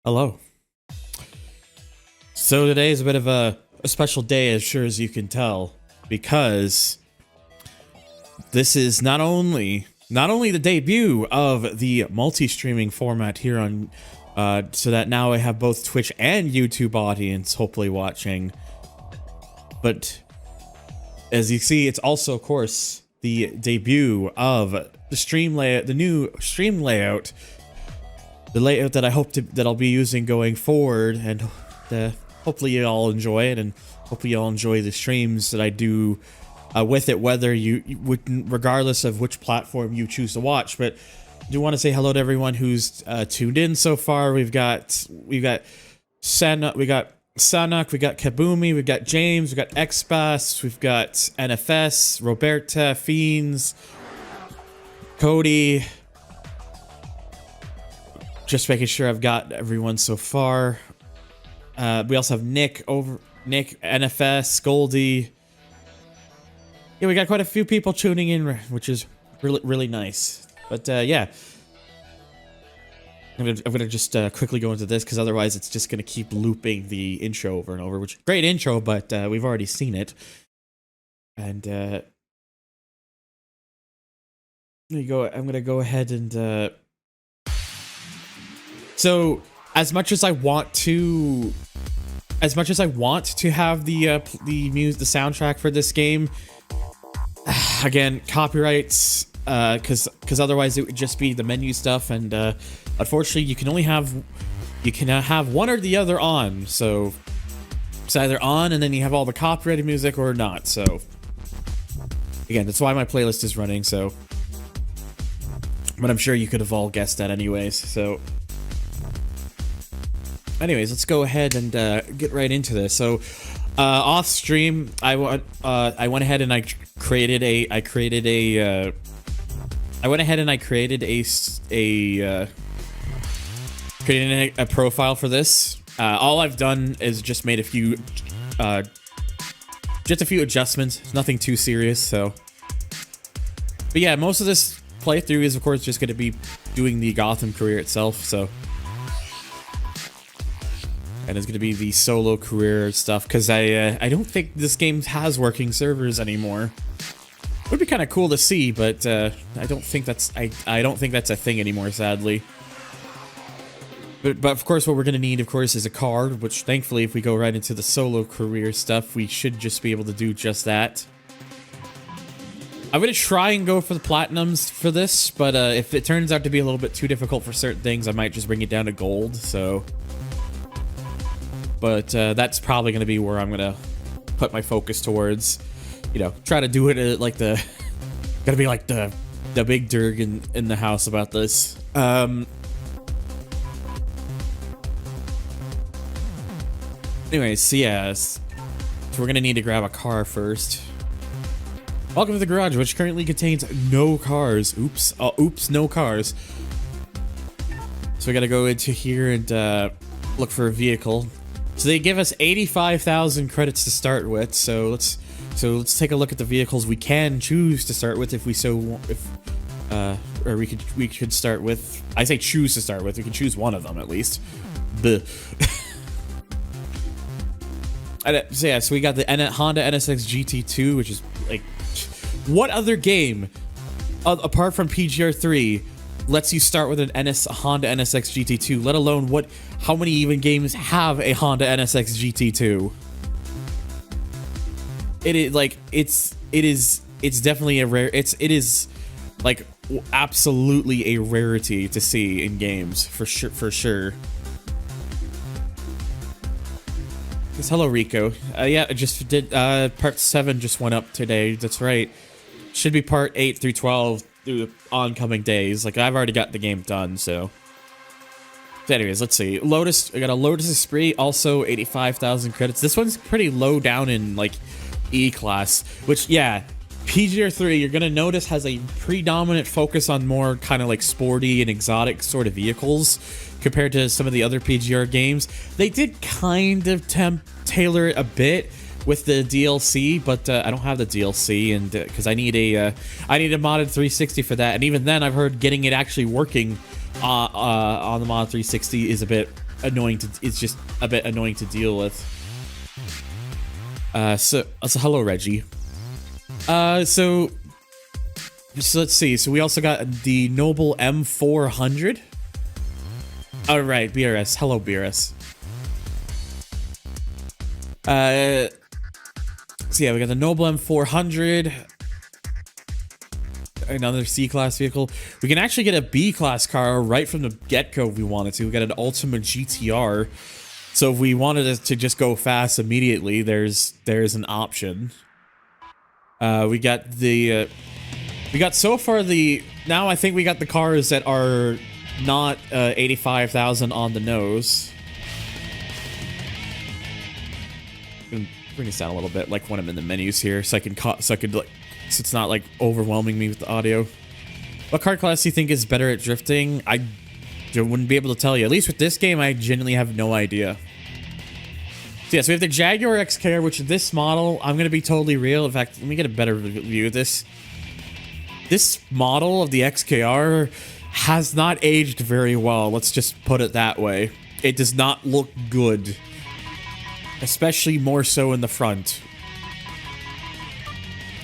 Hello. So today is a bit of a special day, as sure as you can tell, because this is not only the debut of the multi-streaming format here on, so that now I have both Twitch and YouTube audience hopefully watching, but as you see, it's also, of course, the debut of the stream layout, the new stream layout. The layout that I hope that I'll be using going forward, and hopefully you all enjoy it, and hopefully you all enjoy the streams that I do with it, whether regardless of which platform you choose to watch. But I do want to say hello to everyone who's tuned in so far. We've got Sanuk, we got Kaboomy, we've got James, we've got Xbass, we've got NFS, Roberta, Fiends, Cody. Just making sure I've got everyone so far. We also have Nick, NFS, Goldie. Yeah, we got quite a few people tuning in, which is really nice. But yeah, I'm gonna just quickly go into this, because otherwise it's just gonna keep looping the intro over and over. Which great intro, but we've already seen it. And there you go. I'm gonna go ahead and. So, as much as I want to have the soundtrack for this game, again, copyrights, because otherwise it would just be the menu stuff, and unfortunately you can have one or the other on. So it's either on and then you have all the copyrighted music, or not. So again, that's why my playlist is running. So, but I'm sure you could have all guessed that anyways. So. Anyways, let's go ahead and get right into this. So, off stream, I went ahead and I created a profile for this. All I've done is just made a few adjustments, nothing too serious. So, but yeah, most of this playthrough is of course just going to be doing the Gotham career itself. So. And it's going to be the solo career stuff, because I don't think this game has working servers anymore. It would be kind of cool to see, but I don't think that's a thing anymore, sadly. But of course, what we're going to need, of course, is a card, which thankfully, if we go right into the solo career stuff, we should just be able to do just that. I'm going to try and go for the platinums for this, but if it turns out to be a little bit too difficult for certain things, I might just bring it down to gold. So. But that's probably going to be where I'm going to put my focus towards, try to do it like gotta be like the big Durg in the house about this. Anyways, so yeah, so we're going to need to grab a car first. Welcome to the garage, which currently contains no cars. Oops. Oops, no cars. So we got to go into here and look for a vehicle. So they give us 85,000 credits to start with. So let's take a look at the vehicles we can choose to start with if we so want, or we could start with. I say choose to start with. We can choose one of them at least. So yeah, so we got the Honda NSX GT2, which is like, what other game apart from PGR3 lets you start with an Honda NSX GT2, let alone how many even games have a Honda NSX GT2? It is definitely a rare, it is like absolutely a rarity to see in games, for sure. Yes, hello Rico. Yeah, I just did, part 7 just went up today, that's right. Should be part 8 through 12 through the oncoming days. Like, I've already got the game done, so anyways, let's see. Lotus, I got a Lotus Esprit, also 85,000 credits. This one's pretty low down in, like, E-class, which, yeah, PGR3, you're gonna notice, has a predominant focus on more kind of, like, sporty and exotic sort of vehicles compared to some of the other PGR games. They did kind of tailor it a bit with the DLC, but I don't have the DLC, and because I need a modded 360 for that, and even then I've heard getting it actually working on the mod 360 is a bit annoying to, it's just a bit annoying to deal with. So hello, Reggie. So let's see. So we also got the Noble M400. All right, BRS. Hello, BRS. So yeah, we got the Noble M400. Another C-Class vehicle. We can actually get a B-Class car right from the get-go if we wanted to. We got an Ultima GTR. So if we wanted to just go fast immediately, there's an option. We got so far now I think we got the cars that are not 85,000 on the nose. Bring this down a little bit, like when I'm in the menus here, so it's not like overwhelming me with the audio. What car class do you think is better at drifting? I wouldn't be able to tell you. At least with this game, I genuinely have no idea. So yeah, so we have the Jaguar XKR, which this model, I'm gonna be totally real. In fact, let me get a better view of this. This model of the XKR has not aged very well. Let's just put it that way. It does not look good, especially more so in the front.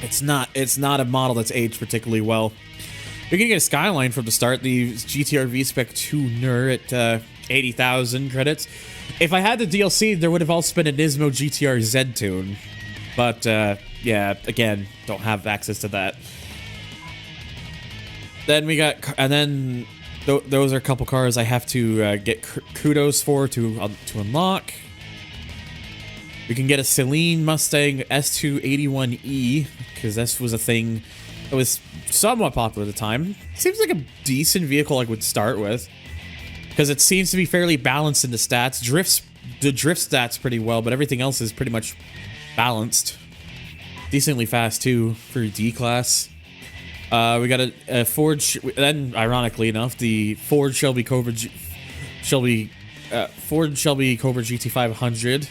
It's not a model that's aged particularly well. We can get a Skyline from the start, the GTR V-Spec 2 NUR at 80,000 credits. If I had the DLC, there would have also been a Nismo GTR Z-Tune. But, yeah, again, don't have access to that. Then we got, and then those are a couple cars I have to get kudos for to unlock. We can get a Celine Mustang S281E, because this was a thing that was somewhat popular at the time. Seems like a decent vehicle I would start with, because it seems to be fairly balanced in the stats. The drift stats pretty well, but everything else is pretty much balanced. Decently fast too for D-Class. We got a Ford, then ironically enough, the Ford Shelby Cobra GT500.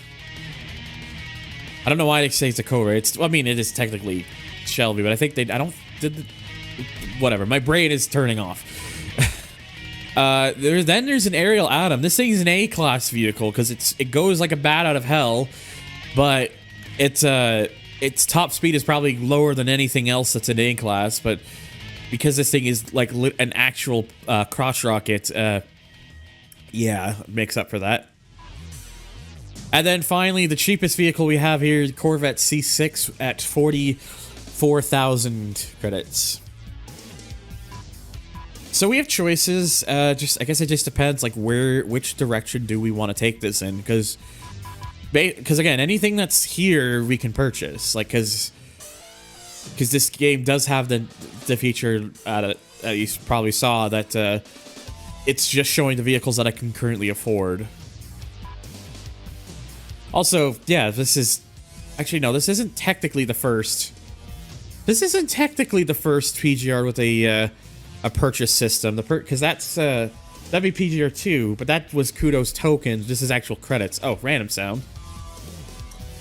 I don't know why they say it's a Cobra. I mean, it is technically Shelby, but I think whatever. My brain is turning off. Then there's an Aerial Atom. This thing is an A-Class vehicle because it goes like a bat out of hell, but its top speed is probably lower than anything else that's an A-Class. But because this thing is like an actual cross rocket, yeah, it makes up for that. And then finally, the cheapest vehicle we have here, Corvette C6 at 44,000 credits. So we have choices. I guess it just depends, like which direction do we want to take this in? Because again, anything that's here we can purchase. Like because this game does have the feature that you probably saw that it's just showing the vehicles that I can currently afford. Also, yeah, this is... Actually, no, this isn't technically the first... This isn't technically the first PGR with a purchase system. Because that'd be PGR 2, but that was Kudos tokens. This is actual credits. Oh, random sound.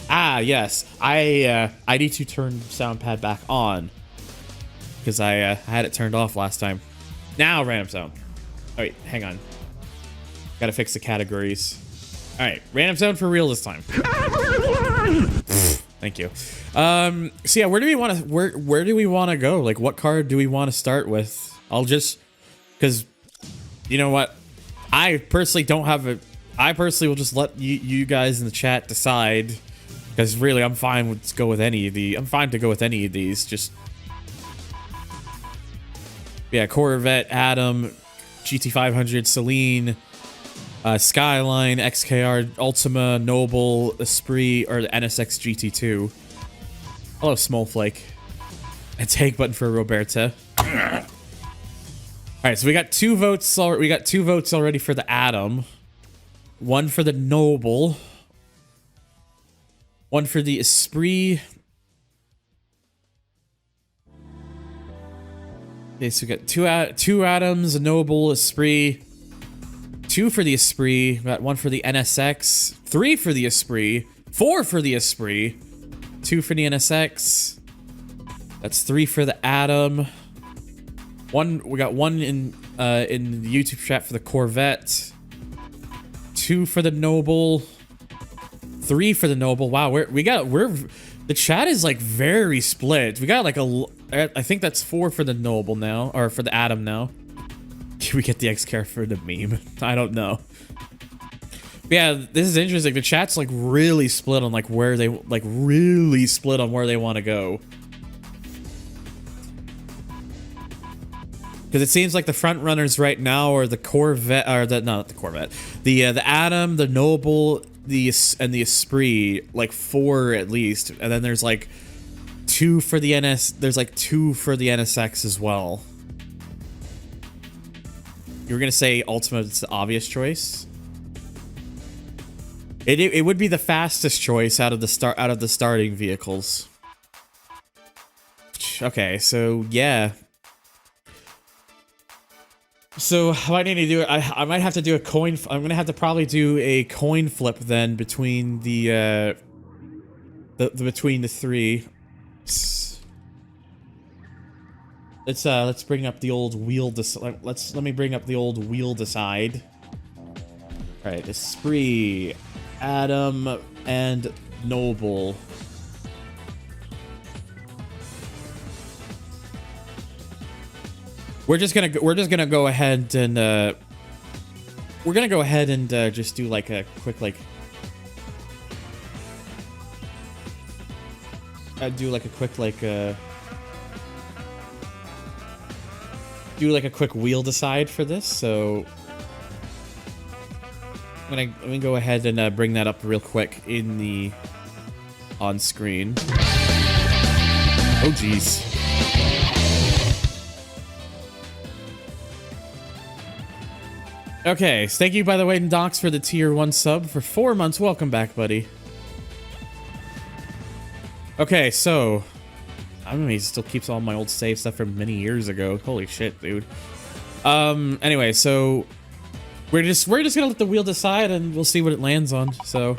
Ah, yes. I need to turn sound pad back on. Because I had it turned off last time. Now, random sound. Oh, wait, hang on. Gotta fix the categories. All right, random sound for real this time. Thank you. So yeah, where do we want to go? Like, what card do we want to start with? Because you know what, I personally will just let you guys in the chat decide. Because really, I'm fine to go with any of these. Just yeah, Corvette, Atom, GT500, Celine. Skyline, XKR, Ultima, Noble, Esprit, or the NSX GT2. Hello, Smallflake. And take button for Roberta. Alright, so we got two votes already for the Atom. One for the Noble. One for the Esprit. Okay, so we got two Atoms, a Noble, Esprit. 2 for the Esprit, got 1 for the NSX, 3 for the Esprit, 4 for the Esprit, 2 for the NSX, that's 3 for the Atom, we got 1 in the YouTube chat for the Corvette, 2 2 for the noble, 3 for the noble. Wow, the chat is like very split. We got like I think that's 4 for the noble now, or for the Adam now. We get the X character for the meme. I don't know. But yeah, this is interesting. The chat's like really split on like where they want to go. Because it seems like the front runners right now are the Corvette, or not the Corvette, the Adam, the Noble, and the Esprit, like 4 at least, and then there's like 2 for the NS. There's like 2 for the NSX as well. You were gonna say Ultimate's the obvious choice. It would be the fastest choice out of the starting vehicles. Okay, so yeah. So what I need to do, I might have to do a coin. I'm gonna have to probably do a coin flip then between the between the 3. Let's bring up the old wheel. Let me bring up the old wheel decide. All right, Esprit, Adam, and Noble. We're just gonna go ahead and just do like a quick do like a quick wheel decide for this. So let me go ahead and bring that up real quick in the on screen. Oh geez. Okay, so thank you, by the way, Docs, for the tier 1 sub for 4 months. Welcome back, buddy. Okay, so I mean, he still keeps all my old save stuff from many years ago. Holy shit, dude. Anyway, so we're just gonna let the wheel decide, and we'll see what it lands on. So,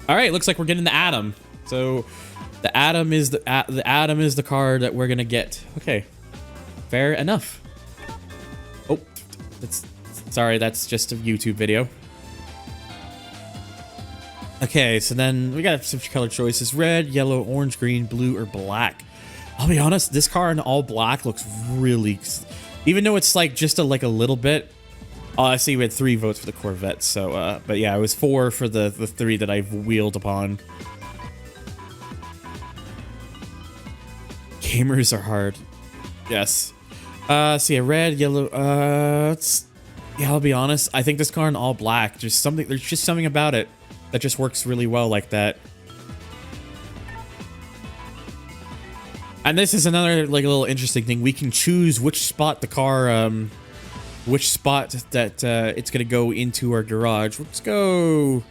all right, looks like we're getting the Adam. So, the Adam is the card that we're gonna get. Okay, fair enough. Oh, sorry, that's just a YouTube video. Okay, so then we got some color choices: red, yellow, orange, green, blue, or black. I'll be honest, this car in all black looks really, even though it's like just a little bit. Oh, I see we had 3 votes for the Corvette. So, but yeah, it was 4 for the 3 that I've wheeled upon. Gamers are hard. Yes. So yeah, red, yellow. Yeah, I'll be honest. I think this car in all black, there's just something about it that just works really well like that. And this is another like a little interesting thing. We can choose which spot the car, which spot that it's gonna go into our garage. Let's go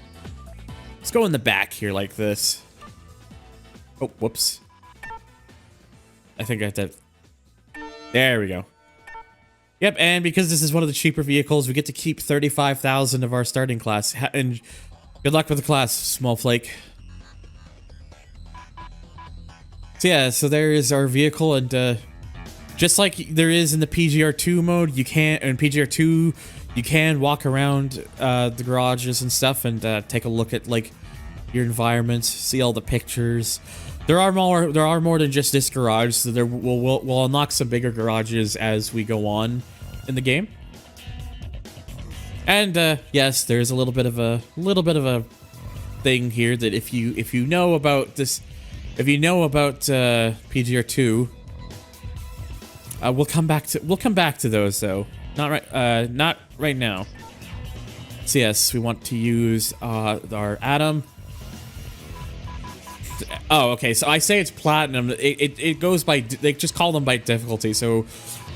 in the back here like this. Oh, whoops. I think I have to. There we go. Yep, and because this is one of the cheaper vehicles, we get to keep 35,000 of our starting class. And good luck with the class, Small Flake. So yeah, so there is our vehicle, and just like there is in the PGR2 mode, you can in PGR2 you can walk around the garages and stuff and take a look at like your environment, see all the pictures. There are more than just this garage, so there we'll unlock some bigger garages as we go on in the game. And yes, there's a little bit of a thing here that if you know about this, if you know about PGR2, we'll come back to those though. Not right now. So yes, we want to use our Adam. Oh, okay. So I say it's platinum. It goes by, they just call them by difficulty. So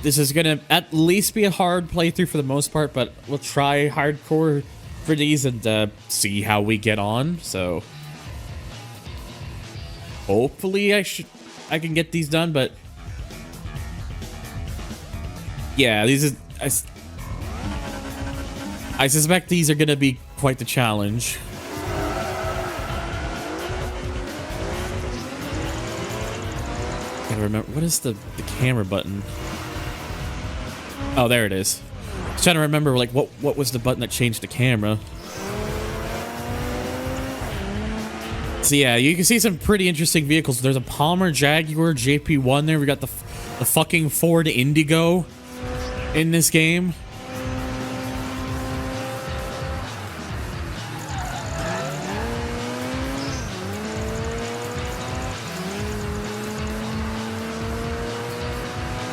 this is gonna at least be a hard playthrough for the most part, but we'll try hardcore for these and see how we get on. So hopefully I can get these done. But yeah, I suspect these are gonna be quite the challenge. Gotta remember, what is the camera button? Oh, there it is. was trying to remember, like, what was the button that changed the camera? So yeah, you can see some pretty interesting vehicles. There's a Palmer Jaguar JP1 there. We got the fucking Ford Indigo in this game.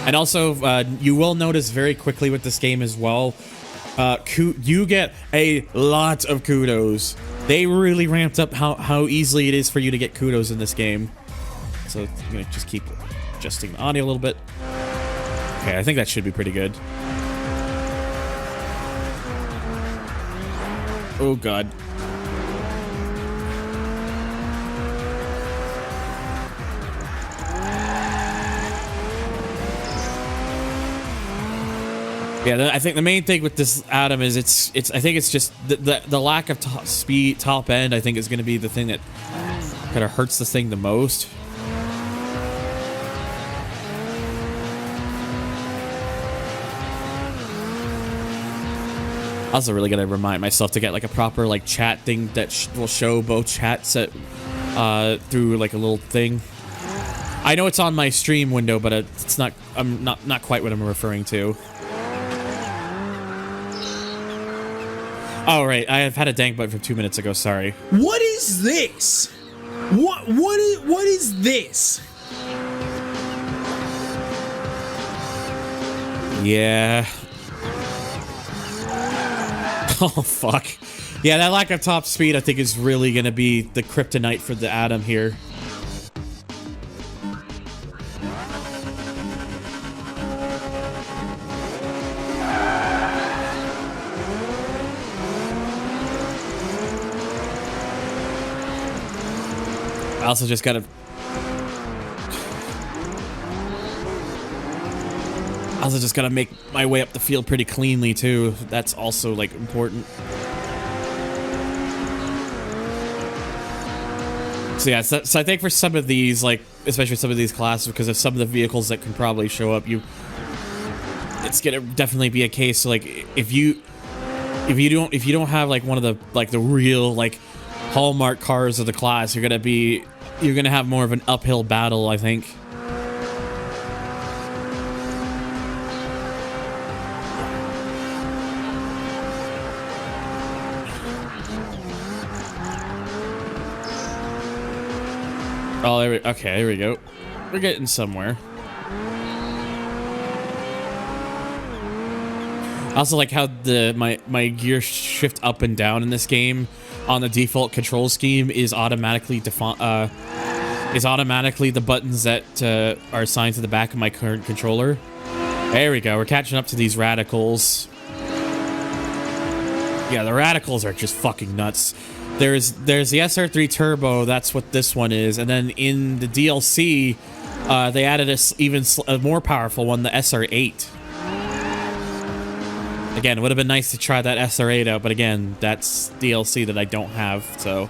And also, you will notice very quickly with this game as well, you get a lot of kudos. They really ramped up how easily it is for you to get kudos in this game. So I'm gonna just keep adjusting the audio a little bit. Okay, I think that should be pretty good. Oh god. Yeah, I think the main thing with this Adam is I think it's just the lack of top end. I think is going to be the thing that kind of hurts this thing the most. I also really got to remind myself to get like a proper like chat thing that will show both chats through like a little thing. I know it's on my stream window, but it's not. I'm not quite what I'm referring to. Oh, right. I have had a dank button from 2 minutes ago. Sorry. What is this? What is this? Yeah. Oh, fuck. Yeah, that lack of top speed, I think, is really going to be the kryptonite for the Adam here. I also just gotta... make my way up the field pretty cleanly, too. That's also, like, important. So, yeah, so I think for some of these, like, especially some of these classes, because of some of the vehicles that can probably show up, it's gonna definitely be a case, like, if you don't have, like, one of the, like, the real, like, hallmark cars of the class, you're gonna have more of an uphill battle, I think. Oh, there we go. We're getting somewhere. I also like how my gear shift up and down in this game on the default control scheme is automatically the buttons that are assigned to the back of my current controller. There we go. We're catching up to these radicals. Yeah, the radicals are just fucking nuts. There's the SR3 Turbo. That's what this one is. And then in the DLC, they added a more powerful one, the SR8. Again, it would have been nice to try that SR8 out, but again, that's DLC that I don't have, so...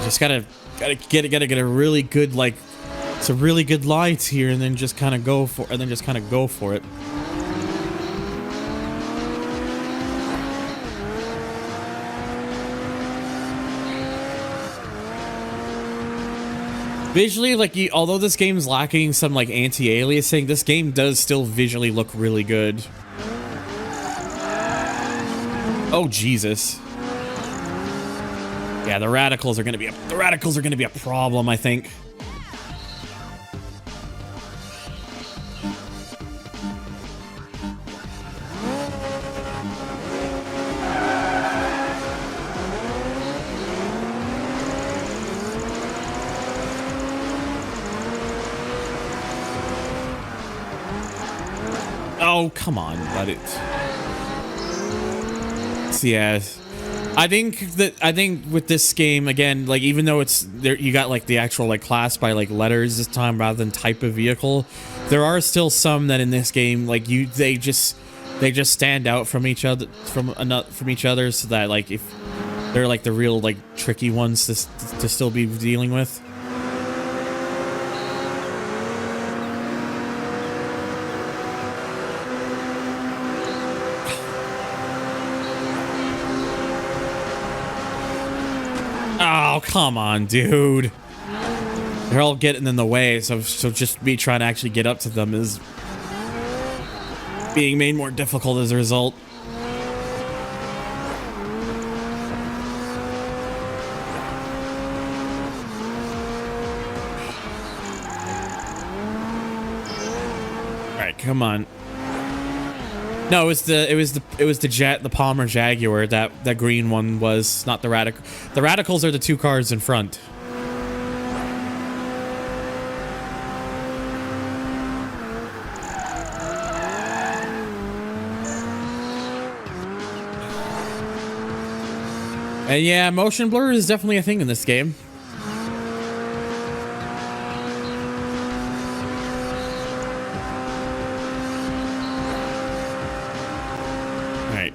Just gotta get a really good, like, some really good lines here, and then just kind of go for it. Visually, like, although this game's lacking some, like, anti-aliasing, this game does still visually look really good. Oh, Jesus. Yeah, the radicals are gonna be a problem, I think. Oh, come on, but it's... Yeah. I think with this game again, like even though it's there, you got like the actual like class by like letters this time rather than type of vehicle. There are still some that in this game like they just stand out from each other from each other, so that like if they're like the real like tricky ones to still be dealing with. Oh, come on, dude. They're all getting in the way, so just me trying to actually get up to them is being made more difficult as a result. All right, come on. No, it was the Palmer Jaguar. That green one was not the Radical. The Radicals are the two cars in front. And yeah, motion blur is definitely a thing in this game.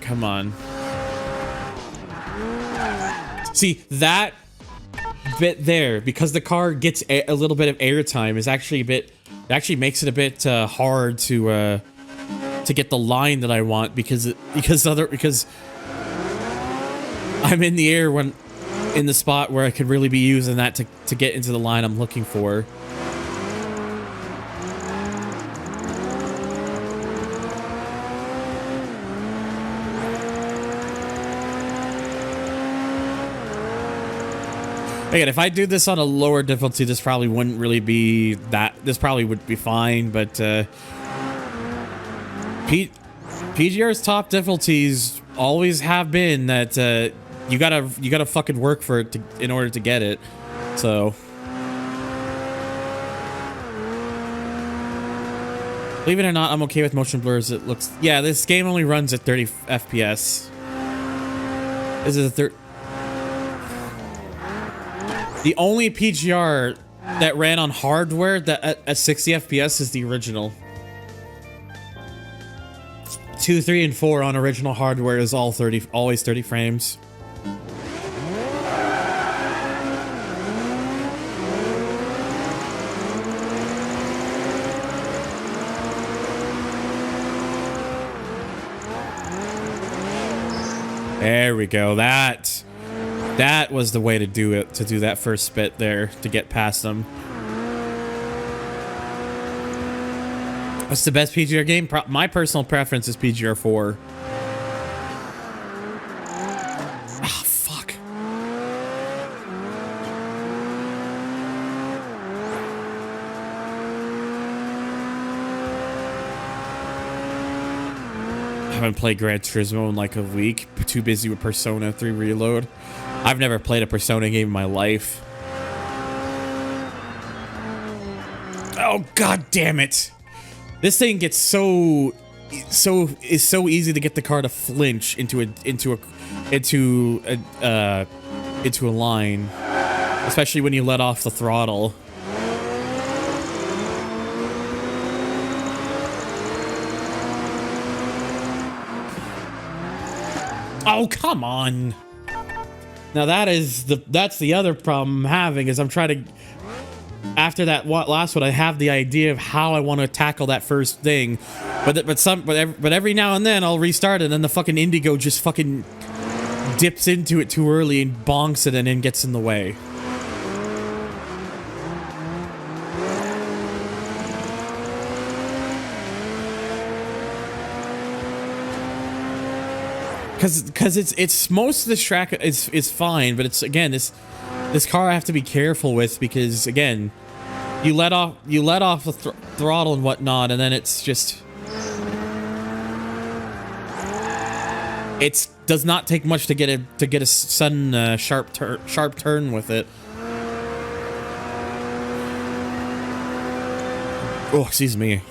Come on. See, that bit there, because the car gets a little bit of airtime, is actually it actually makes it a bit hard to get the line that I want, because I'm in the air when in the spot where I could really be using that to get into the line I'm looking for. Again, if I do this on a lower difficulty, this probably wouldn't really be that. This probably would be fine, but PGR's top difficulties always have been that you gotta fucking work for it in order to get it. So, believe it or not, I'm okay with motion blurs. It looks, yeah, this game only runs at 30 FPS. This is a the only PGR that ran on hardware that at 60 FPS is the original. 2, 3, and 4 on original hardware is always 30 frames. There we go. That was the way to do it, to do that first bit there, to get past them. What's the best PGR game? My personal preference is PGR 4. Ah, fuck. I haven't played Gran Turismo in like a week. Too busy with Persona 3 Reload. I've never played a Persona game in my life. Oh, god damn it. This thing gets so easy to get the car to flinch into a line, especially when you let off the throttle. Oh, come on. Now that's the other problem I'm having, is I'm trying to, after that last one, I have the idea of how I want to tackle that first thing, but every now and then I'll restart it, and then the fucking Indigo just fucking dips into it too early and bonks it, and then gets in the way. Because it's most of this track is fine, but it's, again, this car I have to be careful with, because again, you let off the throttle and whatnot, and then it's just, it does not take much to get a sudden sharp turn with it. Oh, excuse me.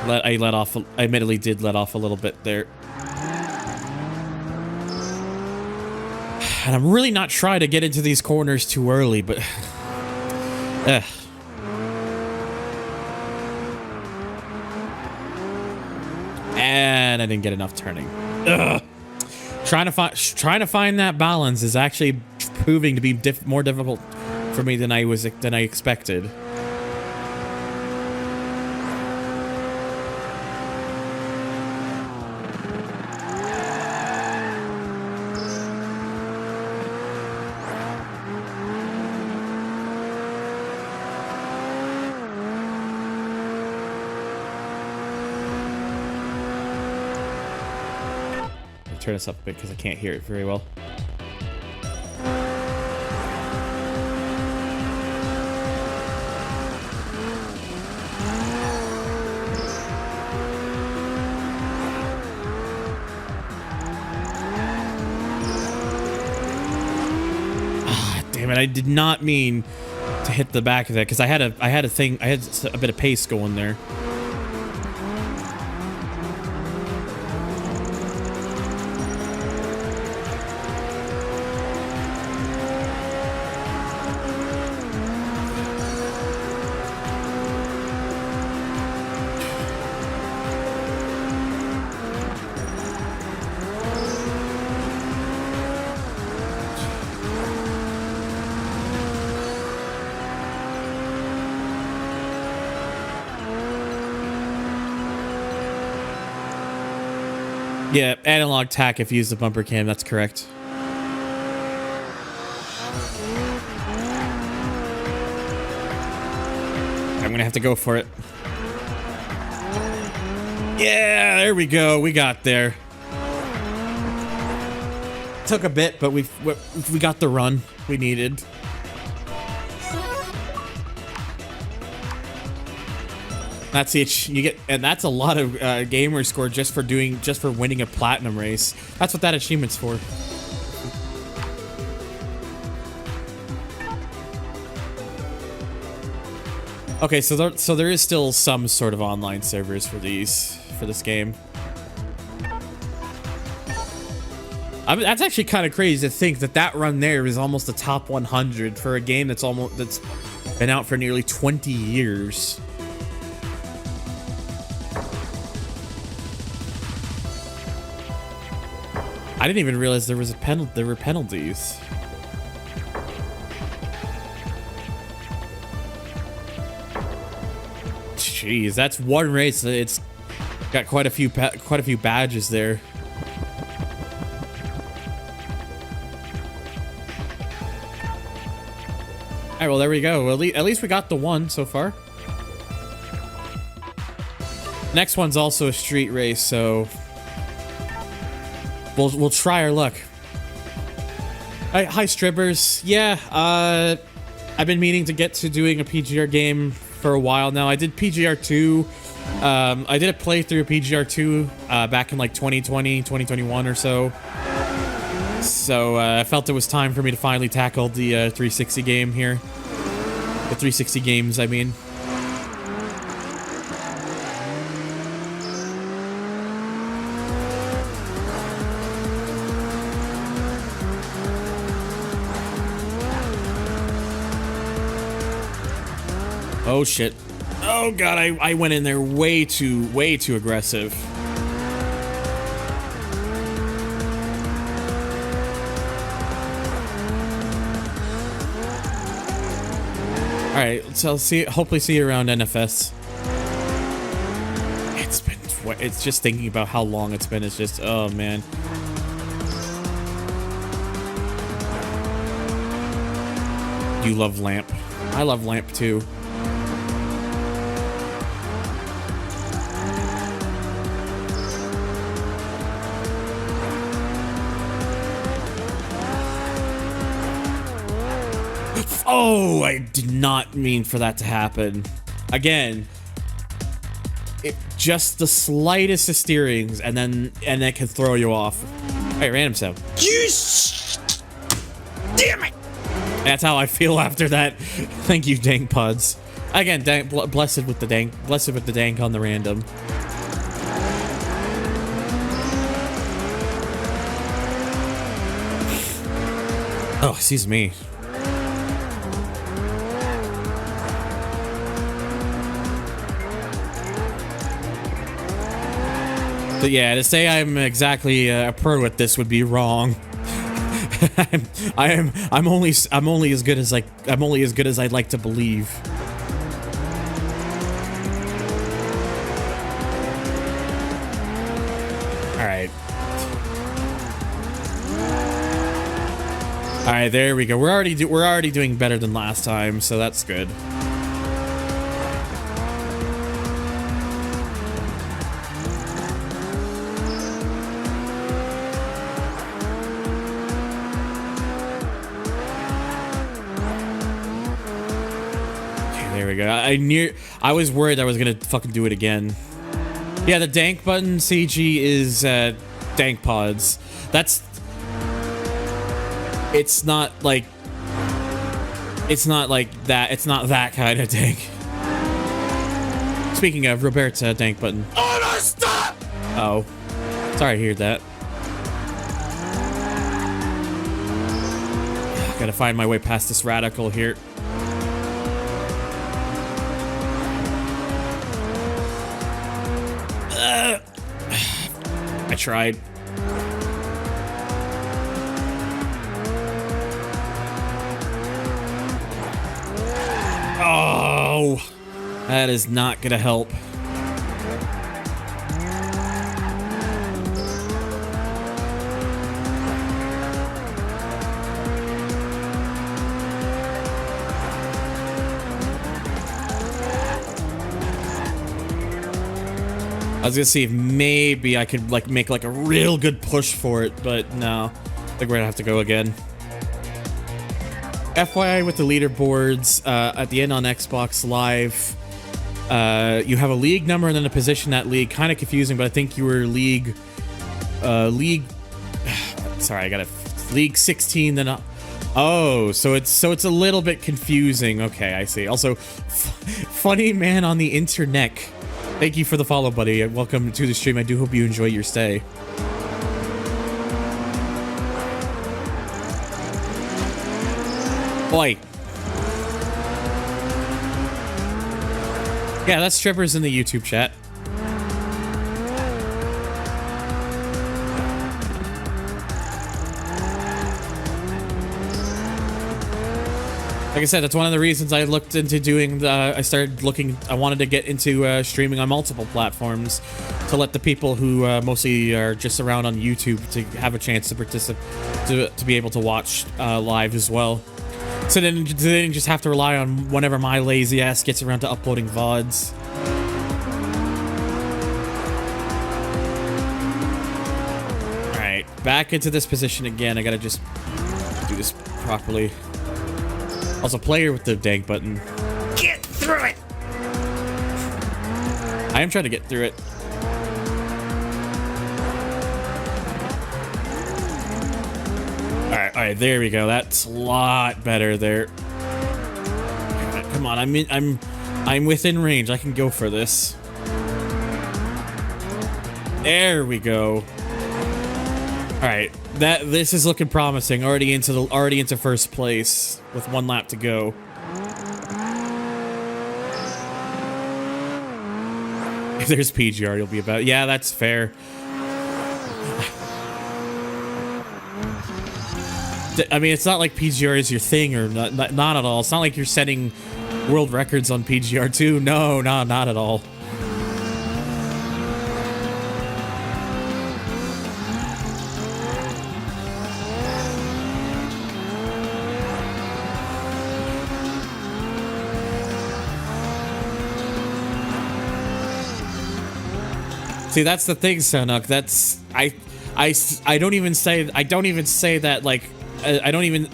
I admittedly did let off a little bit there. And I'm really not trying to get into these corners too early, but... And I didn't get enough turning. Ugh. Trying to find that balance is actually proving to be more difficult for me than I expected. Turn this up a bit because I can't hear it very well. Ah, damn it! I did not mean to hit the back of that because I had a bit of pace going there. Yeah, analog tack if you use the bumper cam, that's correct. I'm gonna have to go for it. Yeah, there we go. We got there. Took a bit, but we got the run we needed. That's it. You get, and that's a lot of gamer score just for winning a platinum race. That's what that achievement's for. Okay, so there is still some sort of online servers for this game. That's actually kind of crazy to think that run there is almost the top 100 for a game that's been out for nearly 20 years. I didn't even realize there was there were penalties. Jeez, that's one race. It's got quite a few badges there. All right, well there we go. Well, at least we got the one so far. Next one's also a street race, so we'll try our luck. Hi, Strippers. Yeah, I've been meaning to get to doing a PGR game for a while now. I did PGR 2. I did a playthrough of PGR 2 back in like 2020, 2021 or so. So I felt it was time for me to finally tackle the 360 game here. The 360 games, I mean. Oh shit. Oh god, I went in there way too aggressive. Alright, so hopefully see you around NFS. It's just thinking about how long it's been, it's just, oh man. You love Lamp. I love Lamp too. Oh, I did not mean for that to happen. Again, just the slightest of steerings, and then it can throw you off. Hey, random sound. Damn it! That's how I feel after that. Thank you, Dank Pods. Again, blessed with the dank on the random. Oh, excuse me. But yeah, to say I'm exactly a pro at this would be wrong. I'm only as good as I'd like to believe. All right, there we go. We're already doing better than last time, so that's good. Okay, there we go. I was worried I was gonna fucking do it again. Yeah, the dank button CG is dank pods. It's not like that. It's not that kind of dank. Speaking of, Roberta dank button. Oh no, stop! Oh, sorry to hear that. Gotta find my way past this radical here. I tried. Oh, that is not gonna help. I was gonna see if maybe I could like make like a real good push for it, but no, I think we're gonna have to go again. FYI with the leaderboards, at the end on Xbox Live, you have a league number and then a position in that league. Kind of confusing, but I think you were league, sorry, I got it. League 16, then, oh, so it's a little bit confusing. Okay, I see. Also, funny man on the internet. Thank you for the follow, buddy. Welcome to the stream. I do hope you enjoy your stay. Boy. Yeah, that's strippers in the YouTube chat. Like I said, that's one of the reasons I looked into doing I wanted to get into streaming on multiple platforms to let the people who mostly are just around on YouTube to have a chance to participate, to be able to watch live as well. So then they didn't just have to rely on whenever my lazy ass gets around to uploading VODs. Alright, back into this position again. I gotta just do this properly. Also, player with the dank button. Get through it! I am trying to get through it. Alright, there we go. That's a lot better there. Come on, I'm within range. I can go for this. There we go. Alright, this is looking promising. Already into first place with 1 lap to go. If there's PGR, you'll be about. Yeah, that's fair. I mean, it's not like PGR is your thing, or not at all. It's not like you're setting world records on PGR too. No, not at all. See, that's the thing, Sonuk. That's I don't even say that like. I can't even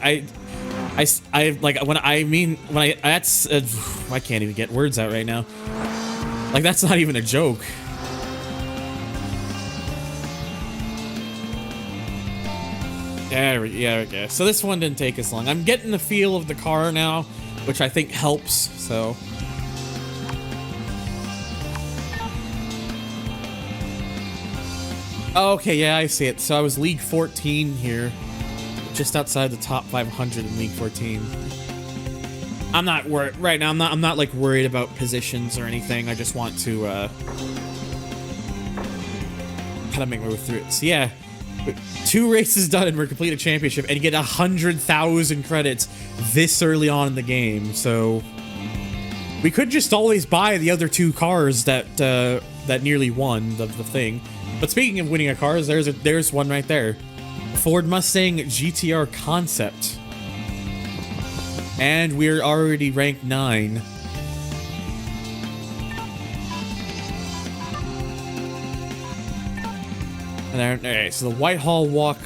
get words out right now. Like, that's not even a joke. There we go. So this one didn't take as long. I'm getting the feel of the car now, which I think helps, so. Okay, yeah, I see it. So I was League 14 here. just outside the top 500 in League 14. I'm not worried right now. I'm not like worried about positions or anything. I just want to kind of make my way through it. So yeah, 2 races done and we're complete a championship, and you get 100,000 credits this early on in the game. So we could just always buy the other 2 cars that that nearly won the thing. But speaking of winning a car, there's one right there. Ford Mustang GTR Concept. And we're already ranked 9. And alright, so the Whitehall Walk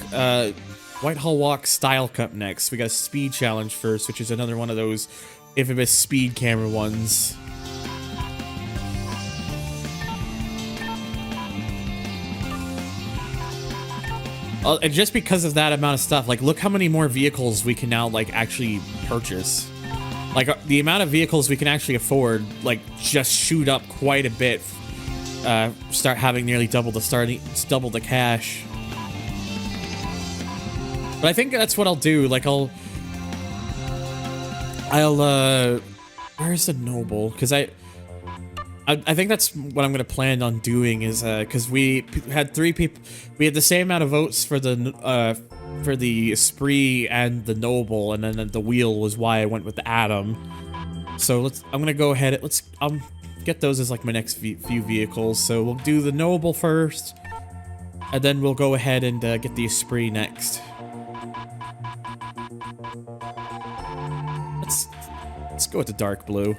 Style Cup next. We got a speed challenge first, which is another one of those infamous speed camera ones. And just because of that amount of stuff, like, look how many more vehicles we can now, like, actually purchase. Like, the amount of vehicles we can actually afford, like, just shoot up quite a bit. Start having nearly double the cash. But I think that's what I'll do. Like, I'll where's the Noble? Because I think that's what I'm gonna plan on doing is because we had 3 people, we had the same amount of votes for the Spree and the Noble, and then the Wheel was why I went with the Atom. So I'm gonna go ahead. Let's get those as like my next few vehicles. So we'll do the Noble first, and then we'll go ahead and get the Spree next. Let's go with the dark blue.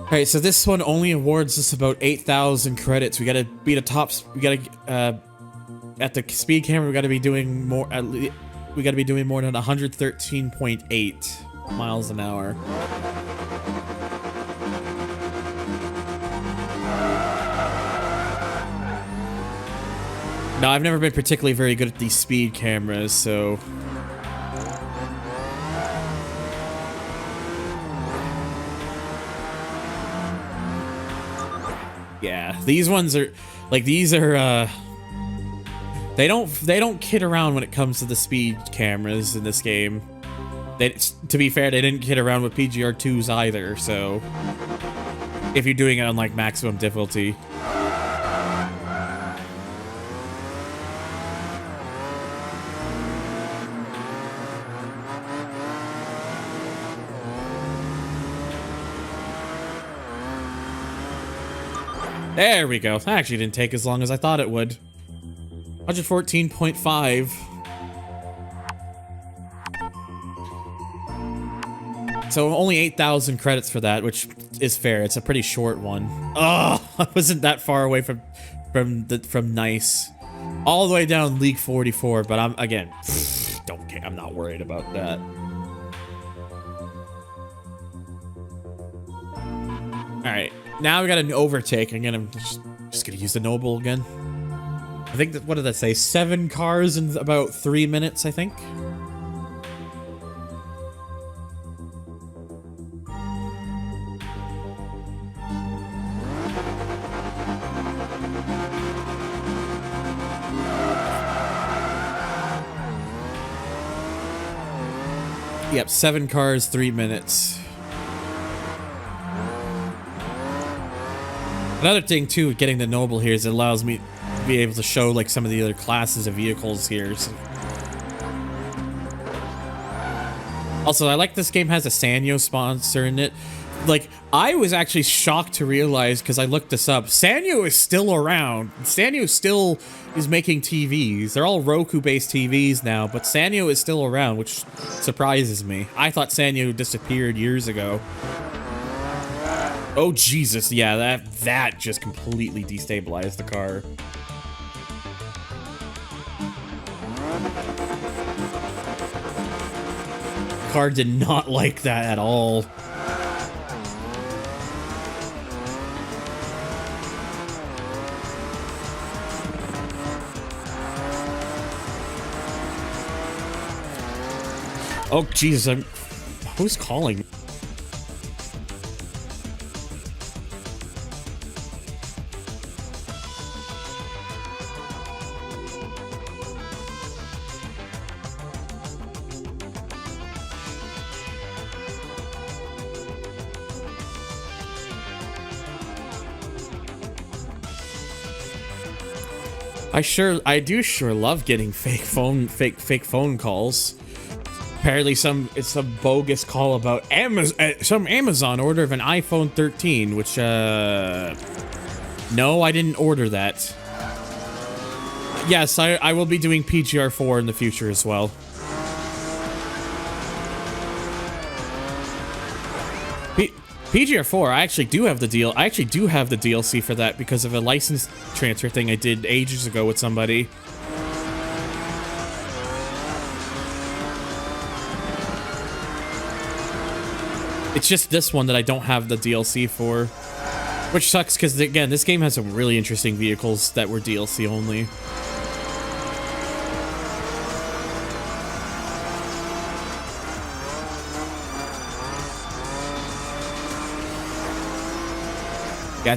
Alright, so this one only awards us about 8,000 credits. We gotta beat a top. We gotta at the speed camera. We gotta be doing more. We gotta be doing more than 113.8 miles an hour. Now, I've never been particularly very good at these speed cameras, so. Yeah, these ones are like they don't kid around when it comes to the speed cameras in this game. To be fair, they didn't kid around with PGR2s either, so if you're doing it on like maximum difficulty. There we go. That actually didn't take as long as I thought it would. 114.5. So only 8,000 credits for that, which is fair. It's a pretty short one. Oh, I wasn't that far away from nice. All the way down League 44, but I'm again, don't care. I'm not worried about that. All right. Now we got an overtake. I'm just gonna use the Noble again. I think that, what did that say? 7 cars in about 3 minutes, I think. Yep, 7 cars, 3 minutes. Another thing too, with getting the Noble here is it allows me to be able to show like some of the other classes of vehicles here. So. Also, I like this game has a Sanyo sponsor in it. Like, I was actually shocked to realize, because I looked this up, Sanyo is still around. Sanyo still is making TVs. They're all Roku-based TVs now, but Sanyo is still around, which surprises me. I thought Sanyo disappeared years ago. Oh, Jesus, yeah, that just completely destabilized the car. Car did not like that at all. Oh, Jesus, who's calling? I do sure love getting fake phone calls. Apparently it's some bogus call about some Amazon order of an iPhone 13, which no, I didn't order that. Yes, I will be doing PGR4 in the future as well. PGR4, I actually do have the DLC for that because of a license transfer thing I did ages ago with somebody. It's just this one that I don't have the DLC for, which sucks because, again, this game has some really interesting vehicles that were DLC only. Yeah, I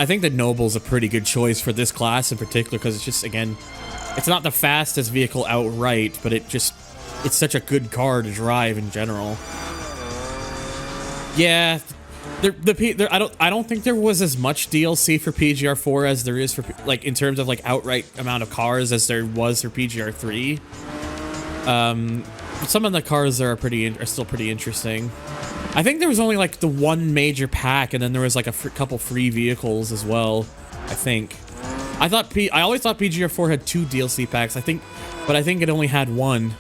think the Noble's a pretty good choice for this class in particular because it's just, again, it's not the fastest vehicle outright, but it's such a good car to drive in general. Yeah, I don't think there was as much DLC for PGR4 as there is for, like, in terms of, like, outright amount of cars as there was for PGR3. Some of the cars are still pretty interesting. I think there was only like the one major pack, and then there was like a couple free vehicles as well. I think. I always thought PGR4 had 2 DLC packs. But I think it only had 1.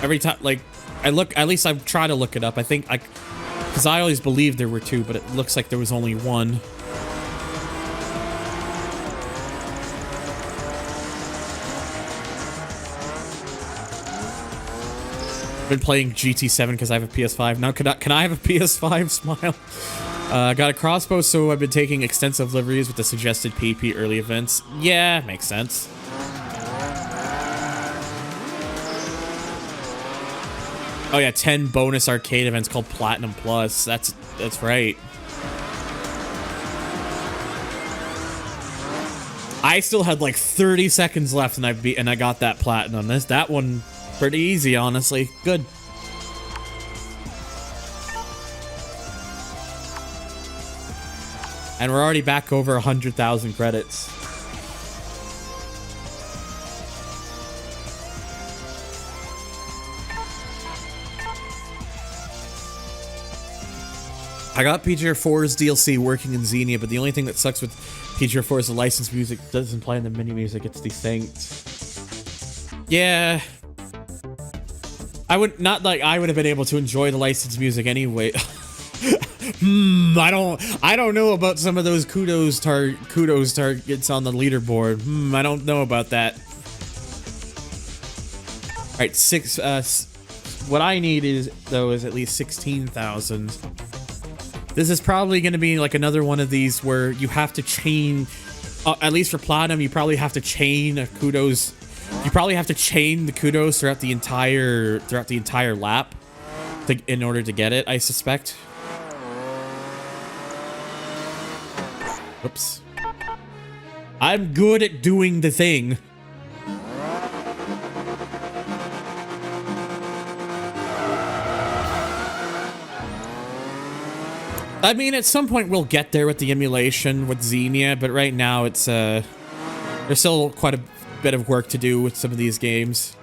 Every time, like, at least I've tried to look it up. Because I always believed there were 2, but it looks like there was only 1. Been playing GT7 because I have a PS5. Now, can I have a PS5? Smile. Got a crossbow, so I've been taking extensive liveries with the suggested PP early events. Yeah, makes sense. Oh yeah, 10 bonus arcade events called Platinum Plus. That's right. I still had like 30 seconds left, and I got that platinum. That one. Pretty easy, honestly. Good. And we're already back over 100,000 credits. I got PGR4's DLC working in Xenia, but the only thing that sucks with PGR4 is the licensed music doesn't play in the mini music. It's desynced. Yeah. I would have been able to enjoy the licensed music anyway. I don't know about some of those kudos targets on the leaderboard. I don't know about that. All right, what I need is at least 16,000. This is probably going to be like another one of these where you have to chain, at least for platinum, you probably have to chain a kudos. You probably have to chain the kudos throughout the entire lap in order to get it, I suspect. Whoops. I'm good at doing the thing. I mean, at some point we'll get there with the emulation with Xenia, but right now it's there's still quite a bit of work to do with some of these games.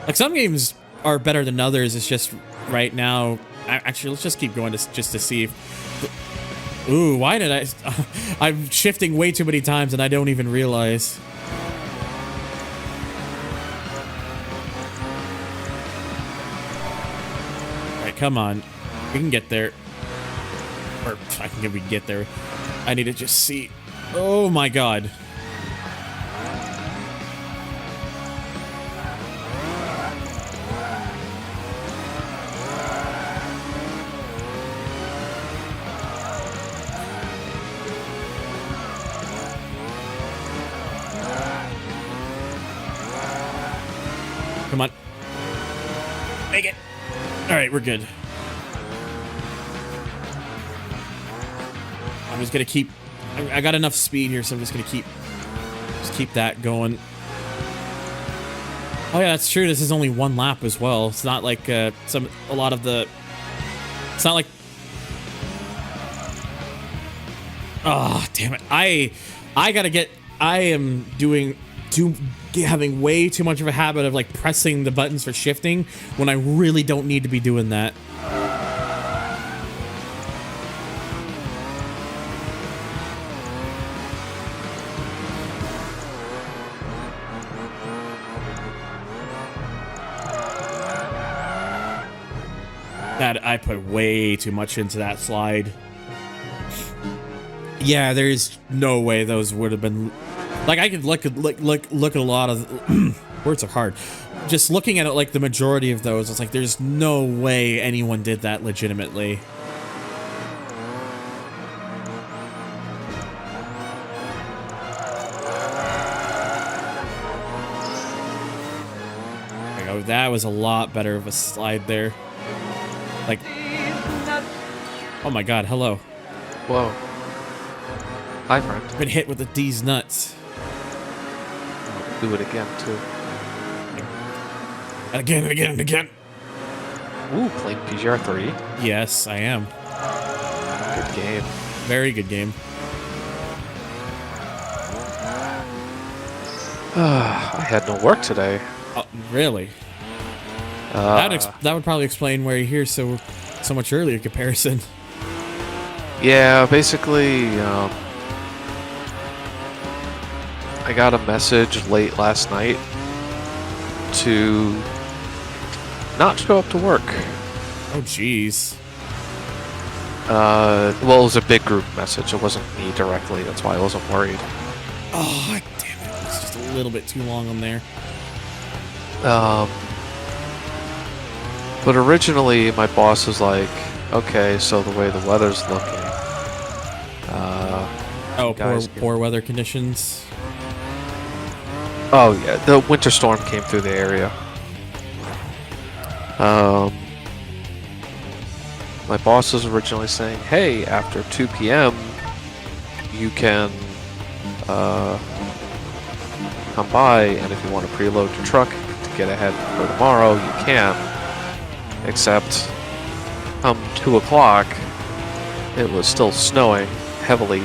Like, some games are better than others. It's just right now. Actually, let's just keep going just to see if, ooh, why did I'm shifting way too many times and I don't even realize. All right, come on, we can get there. Or I think we can get there. I need to just see. Oh my god. Come on. Make it. All right, we're good. I'm just gonna keep. I got enough speed here, so I'm just gonna keep that going. Oh yeah, that's true. This is only one lap as well. It's not like a lot of the. It's not like. Oh damn it! I gotta get. I am doing having way too much of a habit of like pressing the buttons for shifting when I really don't need to be doing that. That I put way too much into that slide. Yeah, there's no way those would have been. Like I could look at a lot of words are hard. Just looking at it, like the majority of those, it's like there's no way anyone did that legitimately. There you go. That was a lot better of a slide there. Like, oh my god, hello. Whoa. Hi, friend. Been hit with these nuts. I'll do it again, too. And again, and again, and again. Ooh, playing PGR3. Yes, I am. Good game. Very good game. I had no work today. Oh, really? That would probably explain why you're here so much earlier comparison. Yeah, basically, I got a message late last night to not show up to work. Oh, jeez. Well, it was a big group message. It wasn't me directly. That's why I wasn't worried. Oh, damn it. It's just a little bit too long on there. But originally, my boss was like, okay, so the way the weather's looking. Poor weather conditions. Oh, yeah, the winter storm came through the area. My boss was originally saying, hey, after 2 p.m., you can come by, and if you want to preload your truck to get ahead for tomorrow, you can. Except, come 2 o'clock, it was still snowing heavily,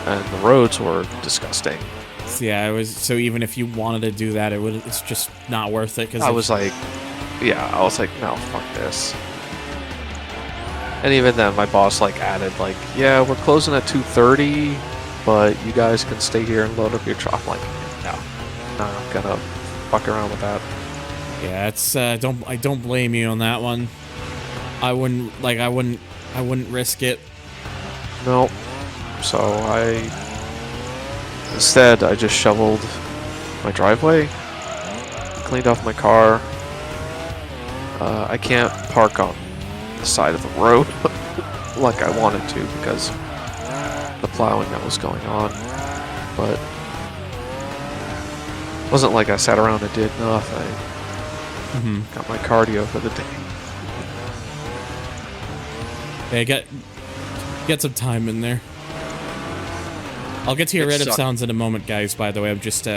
and the roads were disgusting. So, yeah, it was. So even if you wanted to do that, it's just not worth it. Cause I was like, no, fuck this. And even then, my boss like added like, yeah, we're closing at 2:30, but you guys can stay here and load up your truck. I'm like, no, I'm not gonna fuck around with that. Yeah, it's I don't blame you on that one. I wouldn't risk it. Nope. So instead I just shoveled my driveway, cleaned off my car. I can't park on the side of the road like I wanted to because the plowing that was going on, but it wasn't like I sat around and did nothing. Got my cardio for the day. Yeah, get some time in there. I'll get to your random sounds in a moment, guys. By the way, I'm just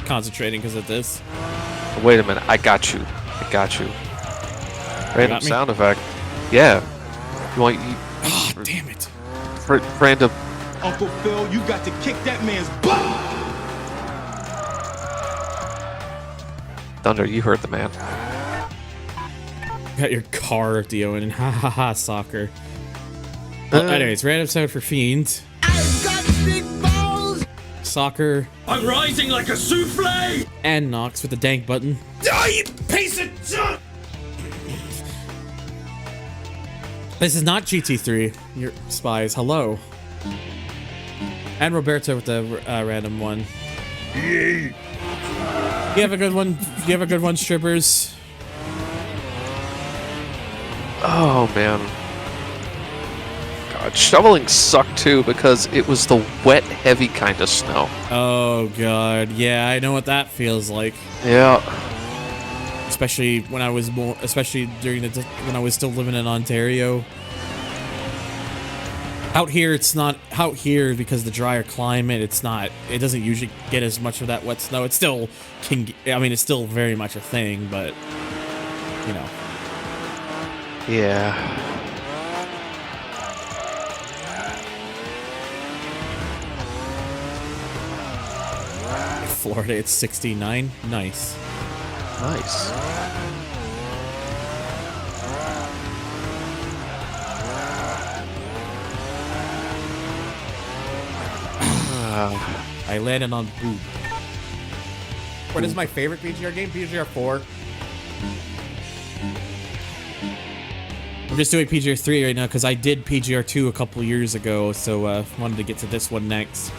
concentrating because of this. Wait a minute, I got you. Random sound effect. Yeah. You want? Oh, damn it! Random. Uncle Phil, you got to kick that man's butt. Thunder, you heard the man. Got your car, Dio, and ha ha ha, soccer. Well, anyways, random sound for Fiend. I've got big balls. Soccer. I'm rising like a souffle. And Nox with the dank button. Die, you piece of junk. This is not GT3. Your spies. Hello. And Roberto with the random one. You have a good one. You have a good one, strippers. Oh man. God, shoveling sucked too because it was the wet, heavy kind of snow. Oh god, yeah, I know what that feels like. Yeah. Especially when I was when I was still living in Ontario. Out here, it's not out here because the drier climate. It doesn't usually get as much of that wet snow. It still can. I mean, it's still very much a thing, but you know. Yeah. Florida, it's 69. Nice. Nice. I landed on boob. What is my favorite PGR game? PGR 4. I'm just doing PGR 3 right now because I did PGR 2 a couple years ago, so wanted to get to this one next.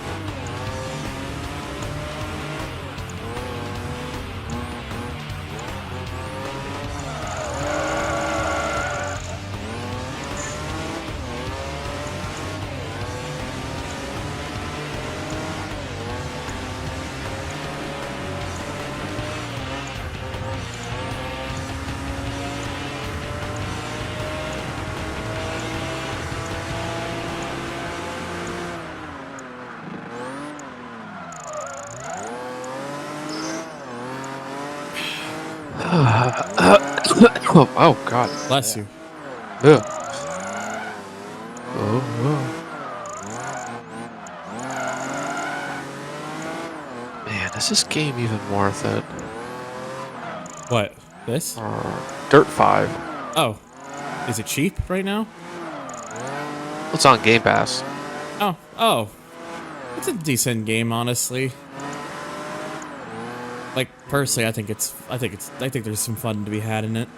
Oh God. Bless you. Ugh. Oh, man, is this game even worth it? What? This? Dirt 5. Oh. Is it cheap right now? It's on Game Pass. Oh. It's a decent game, honestly. Like, personally, I think there's some fun to be had in it.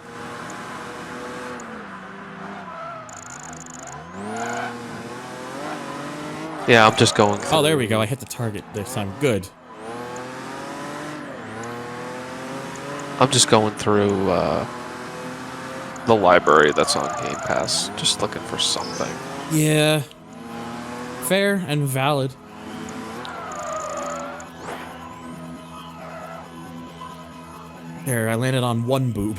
Yeah, I'm just going through. Oh, there we go. I hit the target this time. Good. I'm just going through the library that's on Game Pass, just looking for something. Yeah. Fair and valid. There, I landed on one boob.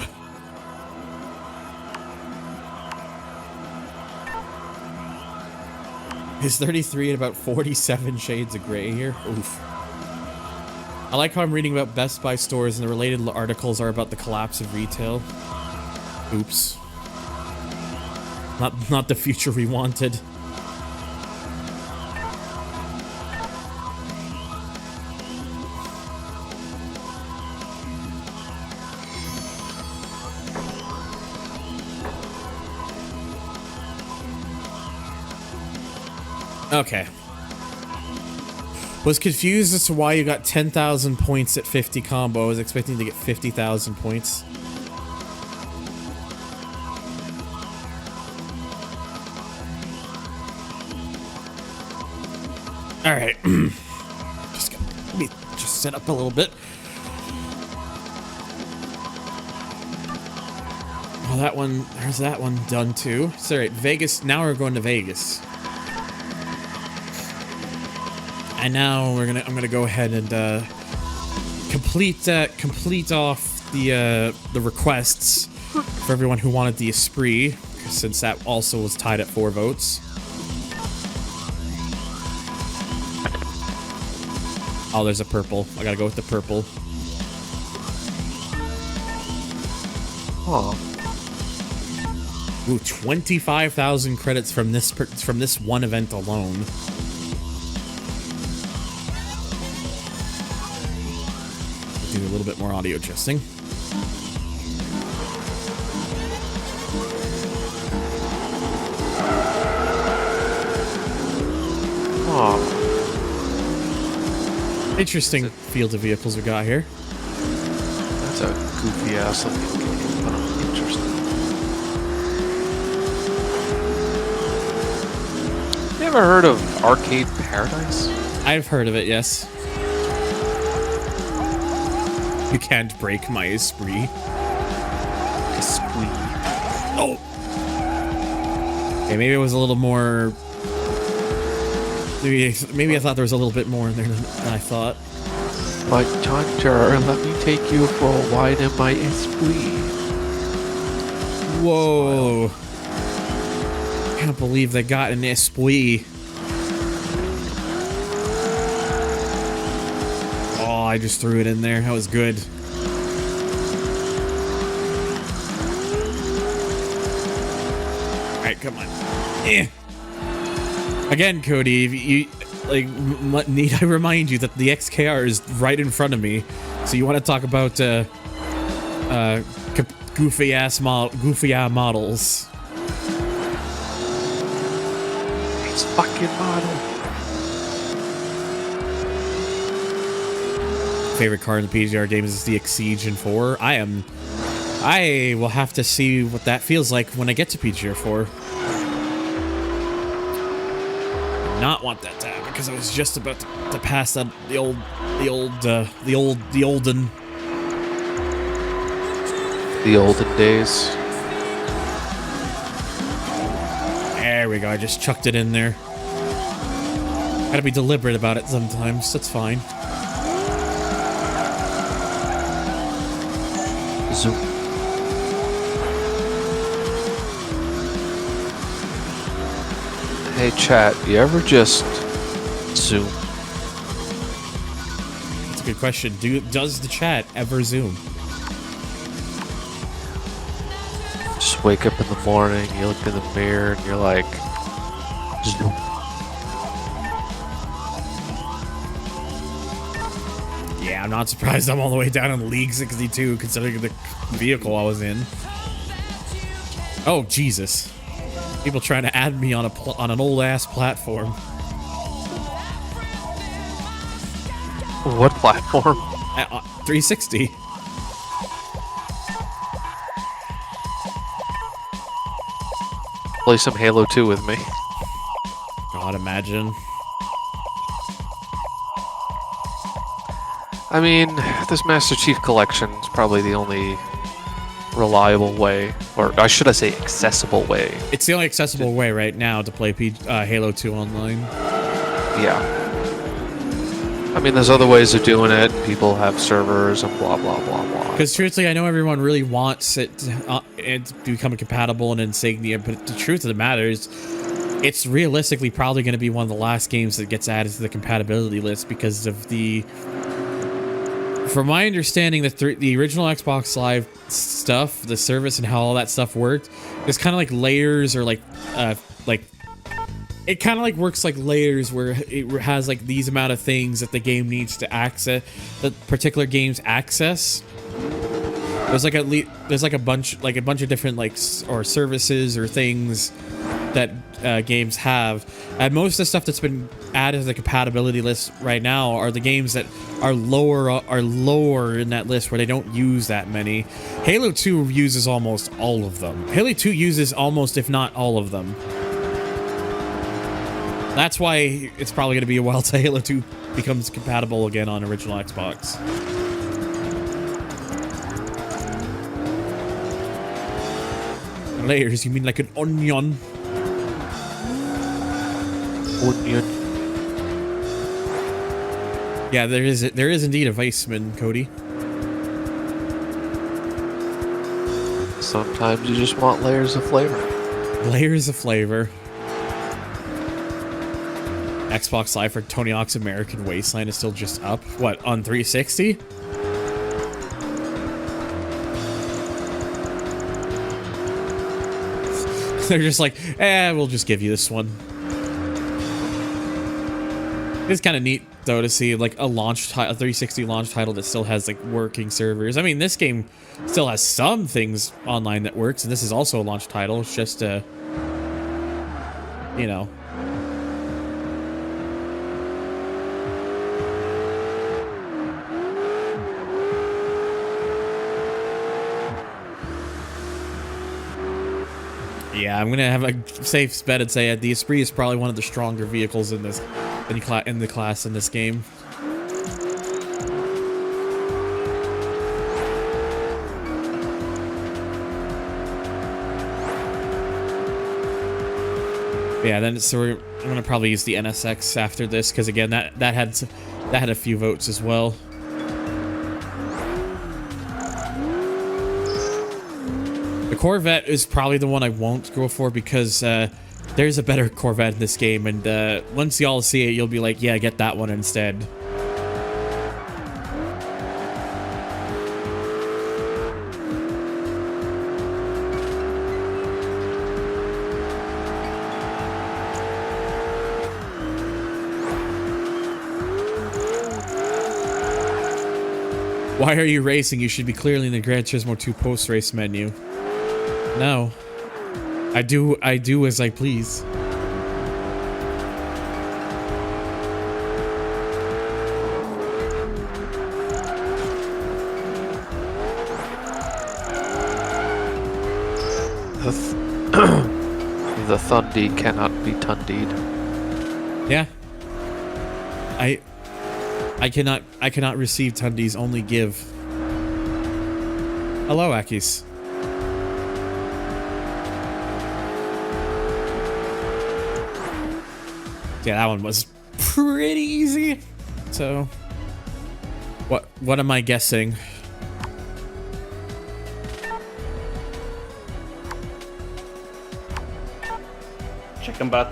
Is 33 and about 47 shades of gray here? Oof. I like how I'm reading about Best Buy stores and the related articles are about the collapse of retail. Oops. Not the future we wanted. Okay. Was confused as to why you got 10,000 points at 50 combo. I was expecting to get 50,000 points. All right. Let me just set up a little bit. Well, that one, there's that one done too. So, all right, Vegas. Now we're going to Vegas. And now I'm gonna go ahead and complete off the requests for everyone who wanted the Esprit, since that also was tied at 4 votes. Oh, there's a purple. I gotta go with the purple. Oh. Ooh, 25,000 credits from this one event alone. Do a little bit more audio adjusting. Oh. Interesting field of vehicles we got here. That's a goofy ass looking game, but interesting. You ever heard of Arcade Paradise? I've heard of it, yes. You can't break my Esprit. Esprit. Oh! Okay, maybe it was a little more... Maybe I thought there was a little bit more in there than I thought. My ThunderTHR, let me take you for a ride in my Esprit. Whoa. Can't believe they got an Esprit. Oh, I just threw it in there. That was good. Alright, come on. Eh. Again, Cody, you like need I remind you that the XKR is right in front of me. So you want to talk about goofy ass models? It's fucking model. Favorite car in the PGR games is the Exige in 4. I will have to see what that feels like when I get to PGR 4. Not want that to happen because I was just about to pass that the olden. The olden days. There we go. I just chucked it in there. Gotta be deliberate about it sometimes. That's fine. Zoom. Hey chat, you ever just zoom? That's a good question. Does the chat ever zoom? Just wake up in the morning, you look in the mirror, and you're like, zoom. Yeah, I'm not surprised I'm all the way down in League 62 considering the vehicle I was in. Oh, Jesus. People trying to add me on an old-ass platform. What platform? 360. Play some Halo 2 with me. God, imagine. I mean, this Master Chief Collection is probably the only reliable way, or should I say accessible way. It's the only accessible way right now to play Halo 2 online. Yeah. I mean, there's other ways of doing it. People have servers and blah, blah, blah, blah. Because truthfully, I know everyone really wants it to become compatible and insignia, but the truth of the matter is, it's realistically probably going to be one of the last games that gets added to the compatibility list because of the... From my understanding, the original Xbox Live stuff, the service and how all that stuff worked, it's kind of like layers or like it kind of like works like layers where it has like these amount of things that the game needs to access, the particular game's access. There's like a bunch of different like or services or things that games have, and most of the stuff that's been added to the compatibility list right now are the games that are lower in that list where they don't use that many. Halo 2 uses almost all of them. Halo 2 uses almost, if not all of them. That's why it's probably going to be a while till Halo 2 becomes compatible again on original Xbox. Layers, you mean like an onion? Onion. Yeah, there is indeed a Weissman, Cody. Sometimes you just want layers of flavor. Layers of flavor. Xbox Live for Tony Hawk's American Wasteland is still just up. What, on 360? They're just like, we'll just give you this one. It's kind of neat, though, to see like a 360 launch title that still has like working servers. I mean, this game still has some things online that works, and this is also a launch title. It's just you know. Yeah, I'm gonna have a safe bet and say the Esprit is probably one of the stronger vehicles in this in the class in this game. Yeah, then I'm gonna probably use the NSX after this because again that had a few votes as well. The Corvette is probably the one I won't go for because there's a better Corvette in this game, and once y'all see it, you'll be like, yeah, get that one instead. Why are you racing? You should be clearly in the Gran Turismo 2 post-race menu. No. I do as I please. The Thundy cannot be Tundied. Yeah. I cannot receive Tundies, only give. Hello, Akis. Yeah, that one was pretty easy. So, what am I guessing? Chicken butt.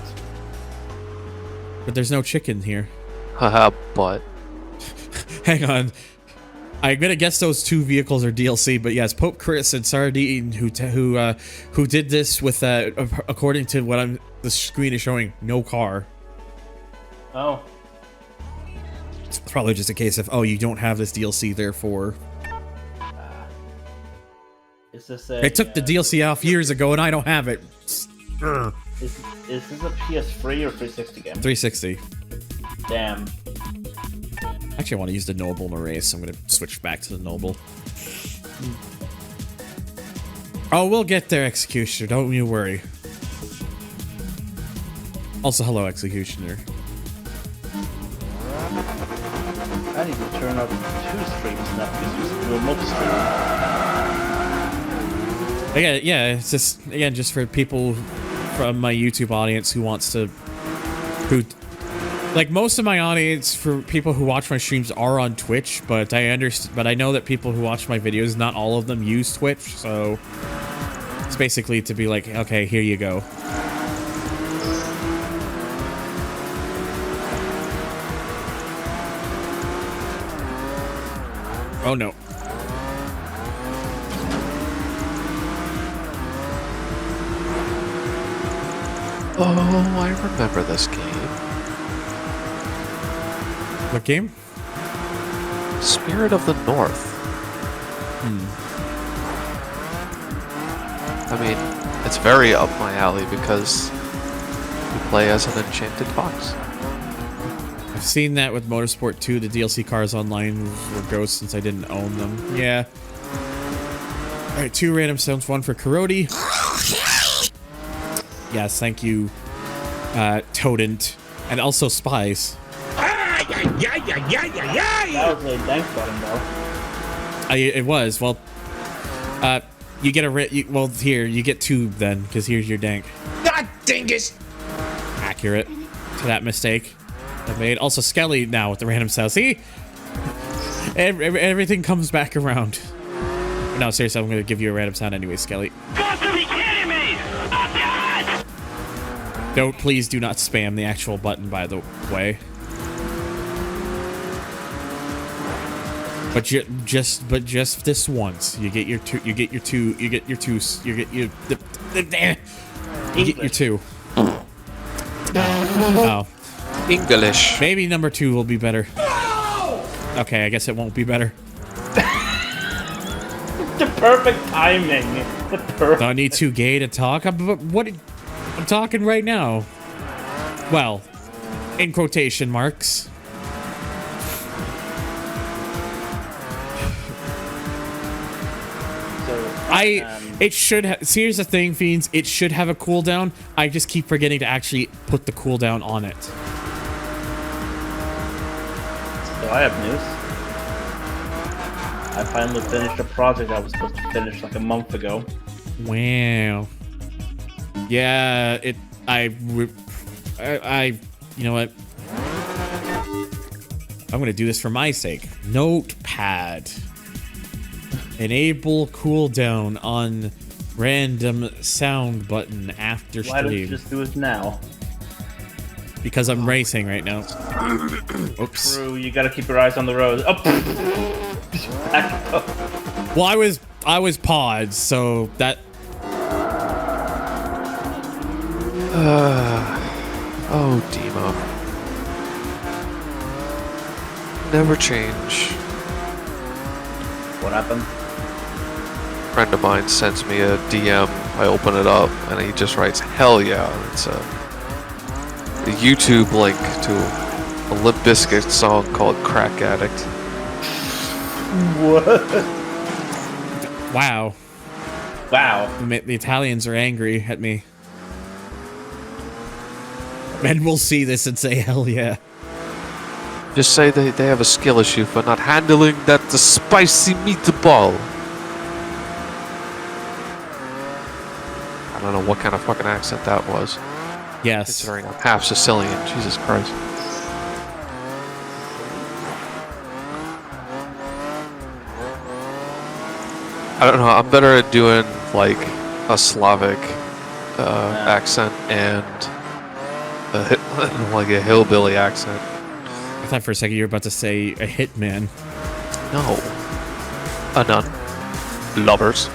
But there's no chicken here. Haha, but Hang on. I'm gonna guess those two vehicles are DLC, but yes, Pope Chris and Sardine, who did this with according to what the screen is showing, no car. Oh. It's probably just a case of, oh, you don't have this DLC, therefore. Is this a? They took the DLC off years ago, and I don't have it. Ugh. Is this a PS3 or 360 game? 360. Damn. Actually, I want to use the Noble in a race, so I'm going to switch back to the Noble. Oh, we'll get there, Executioner. Don't you worry. Also, hello, Executioner. I need to turn up 2 streams now because we're remote streaming. Again, yeah, it's just, again, just for people from my YouTube audience who wants to... Like, most of my audience for people who watch my streams are on Twitch, but I know that people who watch my videos, not all of them use Twitch, so it's basically to be like, okay, here you go. Oh no. oh, I remember this game. What game? Spirit of the North. I mean, it's very up my alley because you play as an enchanted fox. I've seen that with Motorsport 2. The DLC cars online were ghosts since I didn't own them. Yeah. Alright, 2 random sounds, 1 for Karodi. Yes, thank you, Toadent. And also Spies. That was a dank button though. It was. Well, you get well, here, you get 2 then, because here's your dank. God dingus! Accurate to that mistake I made. Also, Skelly now with the random sound. See? Everything comes back around. No, seriously, I'm going to give you a random sound anyway, Skelly. Got to be kidding me! Please do not spam the actual button, by the way. But just this once, you get your 2. You get your 2. You get your 2. You get your. You get your 2. Oh. English. Maybe number 2 will be better. Okay, I guess it won't be better. The perfect timing. The perfect. Don't need too gay to talk. I'm talking right now. Well, in quotation marks. It should have. See, here's the thing, Fiends. It should have a cooldown. I just keep forgetting to actually put the cooldown on it. So I have news. I finally finished a project I was supposed to finish like a month ago. Wow. Yeah, I you know what? I'm gonna do this for my sake. Notepad. Enable cooldown on random sound button after stream. Why don't you just do it now? Because I'm racing right now. Oops. True, you gotta keep your eyes on the road. Oh. Back up. Well, I was pods, so that. Oh, Demo. Never change. What happened? A friend of mine sends me a DM. I open it up, and he just writes, "Hell yeah!" And it's a YouTube link to a Limp Bizkit song called "Crack Addict." What? Wow. Wow. The Italians are angry at me. Men will see this and say, hell yeah. Just say they have a skill issue for not handling the spicy meatball. I don't know what kind of fucking accent that was. Yes. Considering I'm half Sicilian. Jesus Christ. I don't know. I'm better at doing like a Slavic accent and like a hillbilly accent. I thought for a second you were about to say a hitman. No. A nun. Lovers.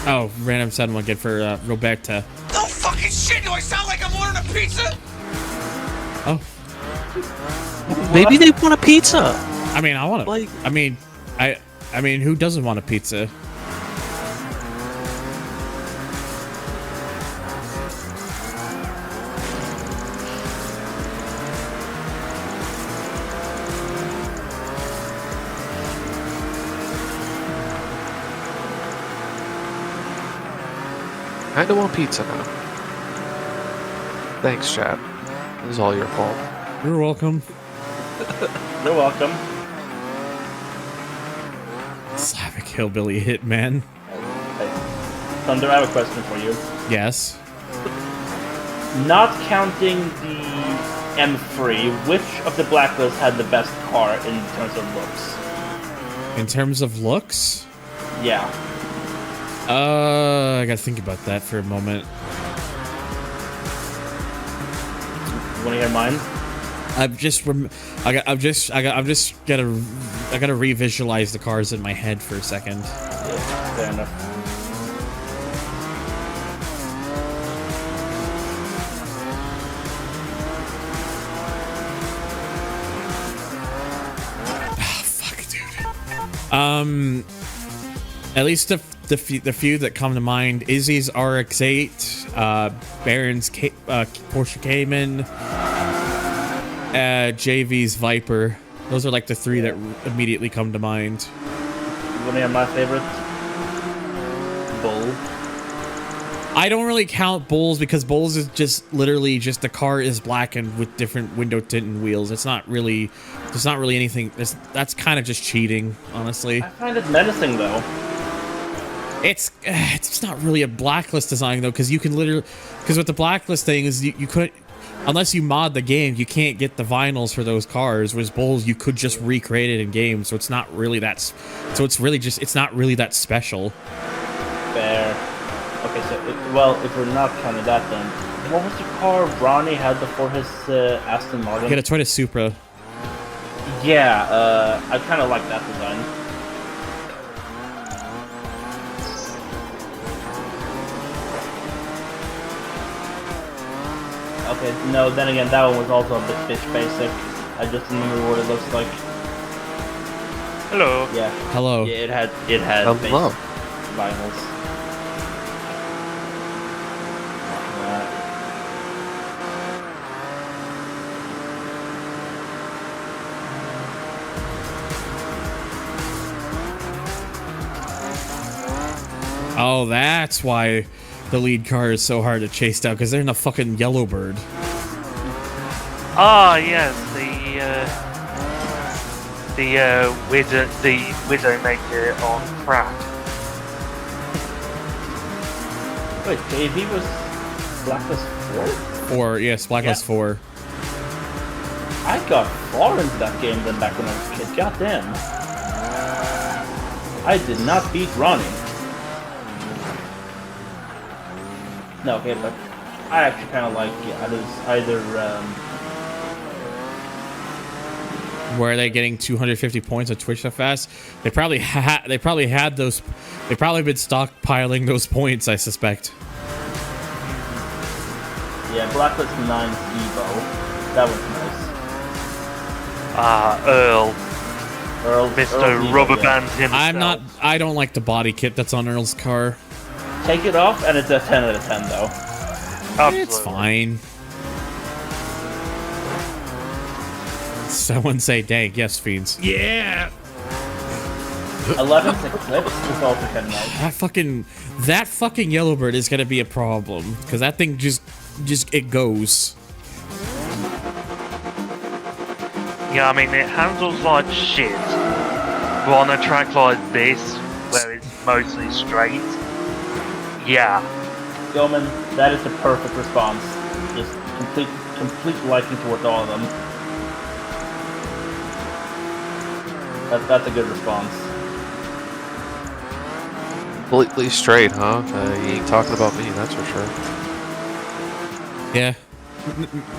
Oh, random sudden one good for Roberta. No fucking shit! Do I sound like I'm ordering a pizza? Oh, Maybe they want a pizza. I mean, I want to. Like- I mean, who doesn't want a pizza? I don't want pizza now. Thanks, chat. This is all your fault. You're welcome. You're welcome. Slavic hillbilly hitman. Hey, Thunder, I have a question for you. Yes. Not counting the M3, which of the Blacklist had the best car in terms of looks? In terms of looks, Yeah. I gotta think about that for a moment. You wanna hear mine? I gotta revisualize the cars in my head for a second. Yeah, fair enough. Fuck, dude. At least the few that come to mind: Izzy's RX-8, Baron's Porsche Cayman, JV's Viper. Those are like the three that immediately come to mind. You wanna hear my favorite? Bull. I don't really count Bulls because Bulls is just literally just the car is blackened with different window tint and wheels. It's not really anything. That's kind of just cheating, honestly. I find it menacing though. It's not really a blacklist design though, because you can literally, because with the blacklist thing is you couldn't, unless you mod the game, you can't get the vinyls for those cars. Whereas Bulls, you could just recreate it in game, so it's not really that. So it's really just, it's not really that special. Fair. Okay, so well, if we're not counting that, then what was the car Ronnie had before his Aston Martin? Get a Toyota Supra. Yeah, I kind of like that design. Okay, no, then again, that one was also a bit bitch basic. I just remember what it looks like. Hello. Yeah. Hello. Yeah, it had basic Hello. vinyls. Oh, that's why the lead car is so hard to chase down, because they're in a fucking Yellowbird. Ah, yes, the Widowmaker on crack. Wait, JV was Blacklist 4? Or yes, Blacklist Yeah. 4. I got far into that game than back when I was a kid. Goddamn. I did not beat Ronnie. No, okay, but I actually kind of like either Where are they getting 250 points on Twitch so fast? They probably had those. They've probably been stockpiling those points, I suspect. yeah, Blacklist 9 Evo. That was nice. Ah, Earl. Mr. Rubber Band himself. I don't like the body kit that's on Earl's car. Take it off, and it's a 10 out of 10, though. Absolutely. It's fine. Someone say, dang, yes, Fiends. Yeah! 11's Eclipse is also 10 nice. That fucking Yellowbird is gonna be a problem, because that thing just it goes. Yeah, I mean, it handles like shit. But on a track like this, where it's mostly straight, yeah. Gilman, that is the perfect response. Just complete liking towards all of them. That's a good response. Completely straight, huh? You ain't talking about me, that's for sure. Yeah.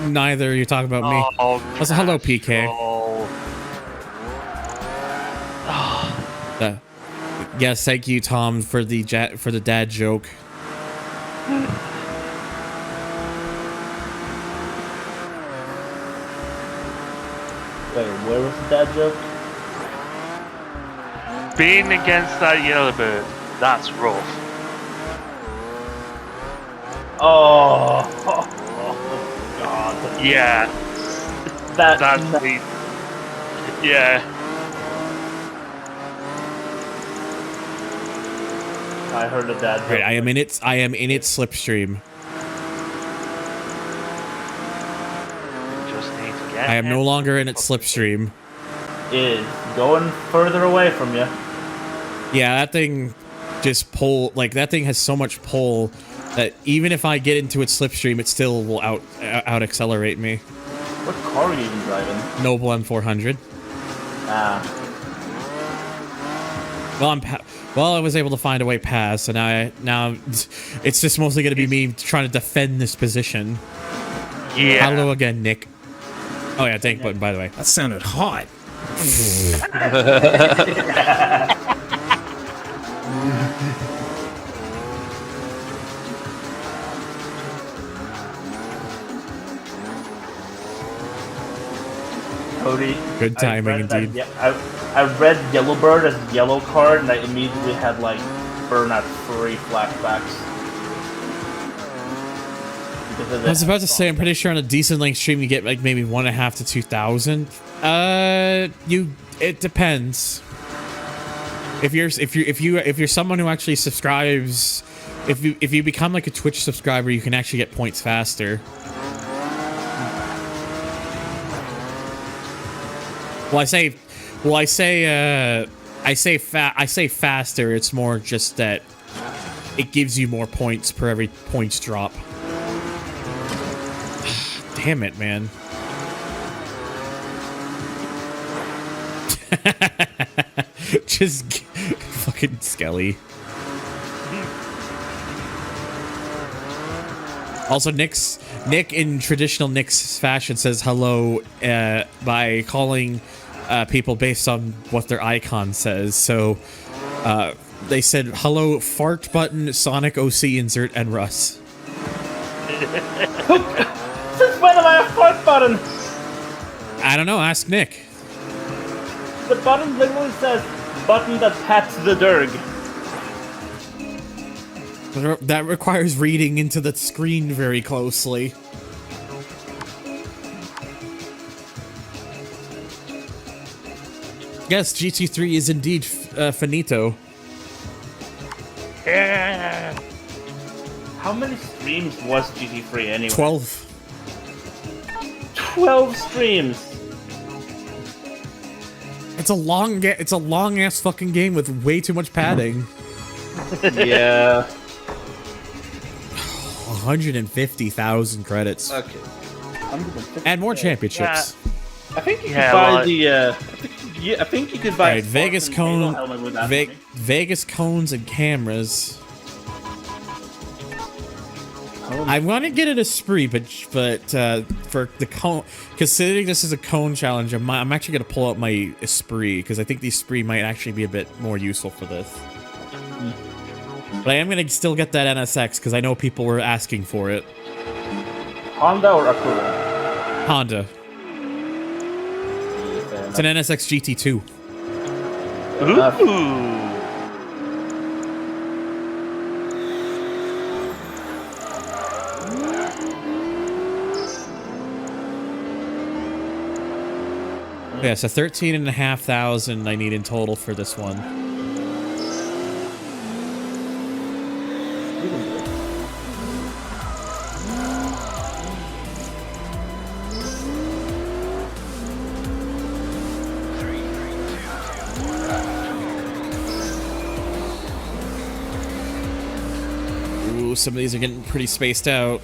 Neither you're talking about me. Oh, Also, hello, PK. Yes, thank you, Tom, for the dad joke. Wait, where was the dad joke? Being against that Yellowbird, that's rough. Oh God. Yeah. That's the... Yeah. I heard a dad joke. Right, I am in its slipstream. Just need to get I am no longer in its slipstream. Is going further away from you. Yeah, that thing just that thing has so much pull that even if I get into its slipstream, it still will out accelerate me. What car are you even driving? Noble M400. Ah. Well, I was able to find a way past, so now it's just mostly going to be me trying to defend this position. Yeah. Hello again, Nick. Oh yeah, tank button, by the way. That sounded hot. Cody. Good timing indeed. I read Yellowbird as yellow card, and I immediately had like Burnout 3 flashbacks. I was about to say, I'm pretty sure on a decent length stream you get like maybe 1.5 to 2,000. It depends. If you're someone who actually subscribes, if you become like a Twitch subscriber, you can actually get points faster. I say faster. It's more just that it gives you more points per every points drop. Damn it, man. Just fucking Skelly. Also, Nick in traditional Nick's fashion says hello by calling people based on what their icon says. So they said hello, fart button, Sonic OC insert, and Russ. Since when am I a fart button? I don't know. Ask Nick. The button literally says button that pats the derg. That requires reading into the screen very closely. Yes, GT3 is indeed finito. Yeah. How many streams was GT3 anyway? 12. 12 streams. It's a long ass fucking game with way too much padding. Yeah. 150,000 credits. Okay. And more championships. I think you could buy the. I think you could buy. Right, Vegas cones and cameras. I want to get it a spree, but for the cone, considering this is a cone challenge, I'm actually gonna pull out my Esprit because I think the Esprit might actually be a bit more useful for this. But I am gonna still get that NSX because I know people were asking for it. Honda or Acura? Honda. It's an NSX GT2. Ooh. Yeah, so 13,500 I need in total for this one. Ooh, some of these are getting pretty spaced out.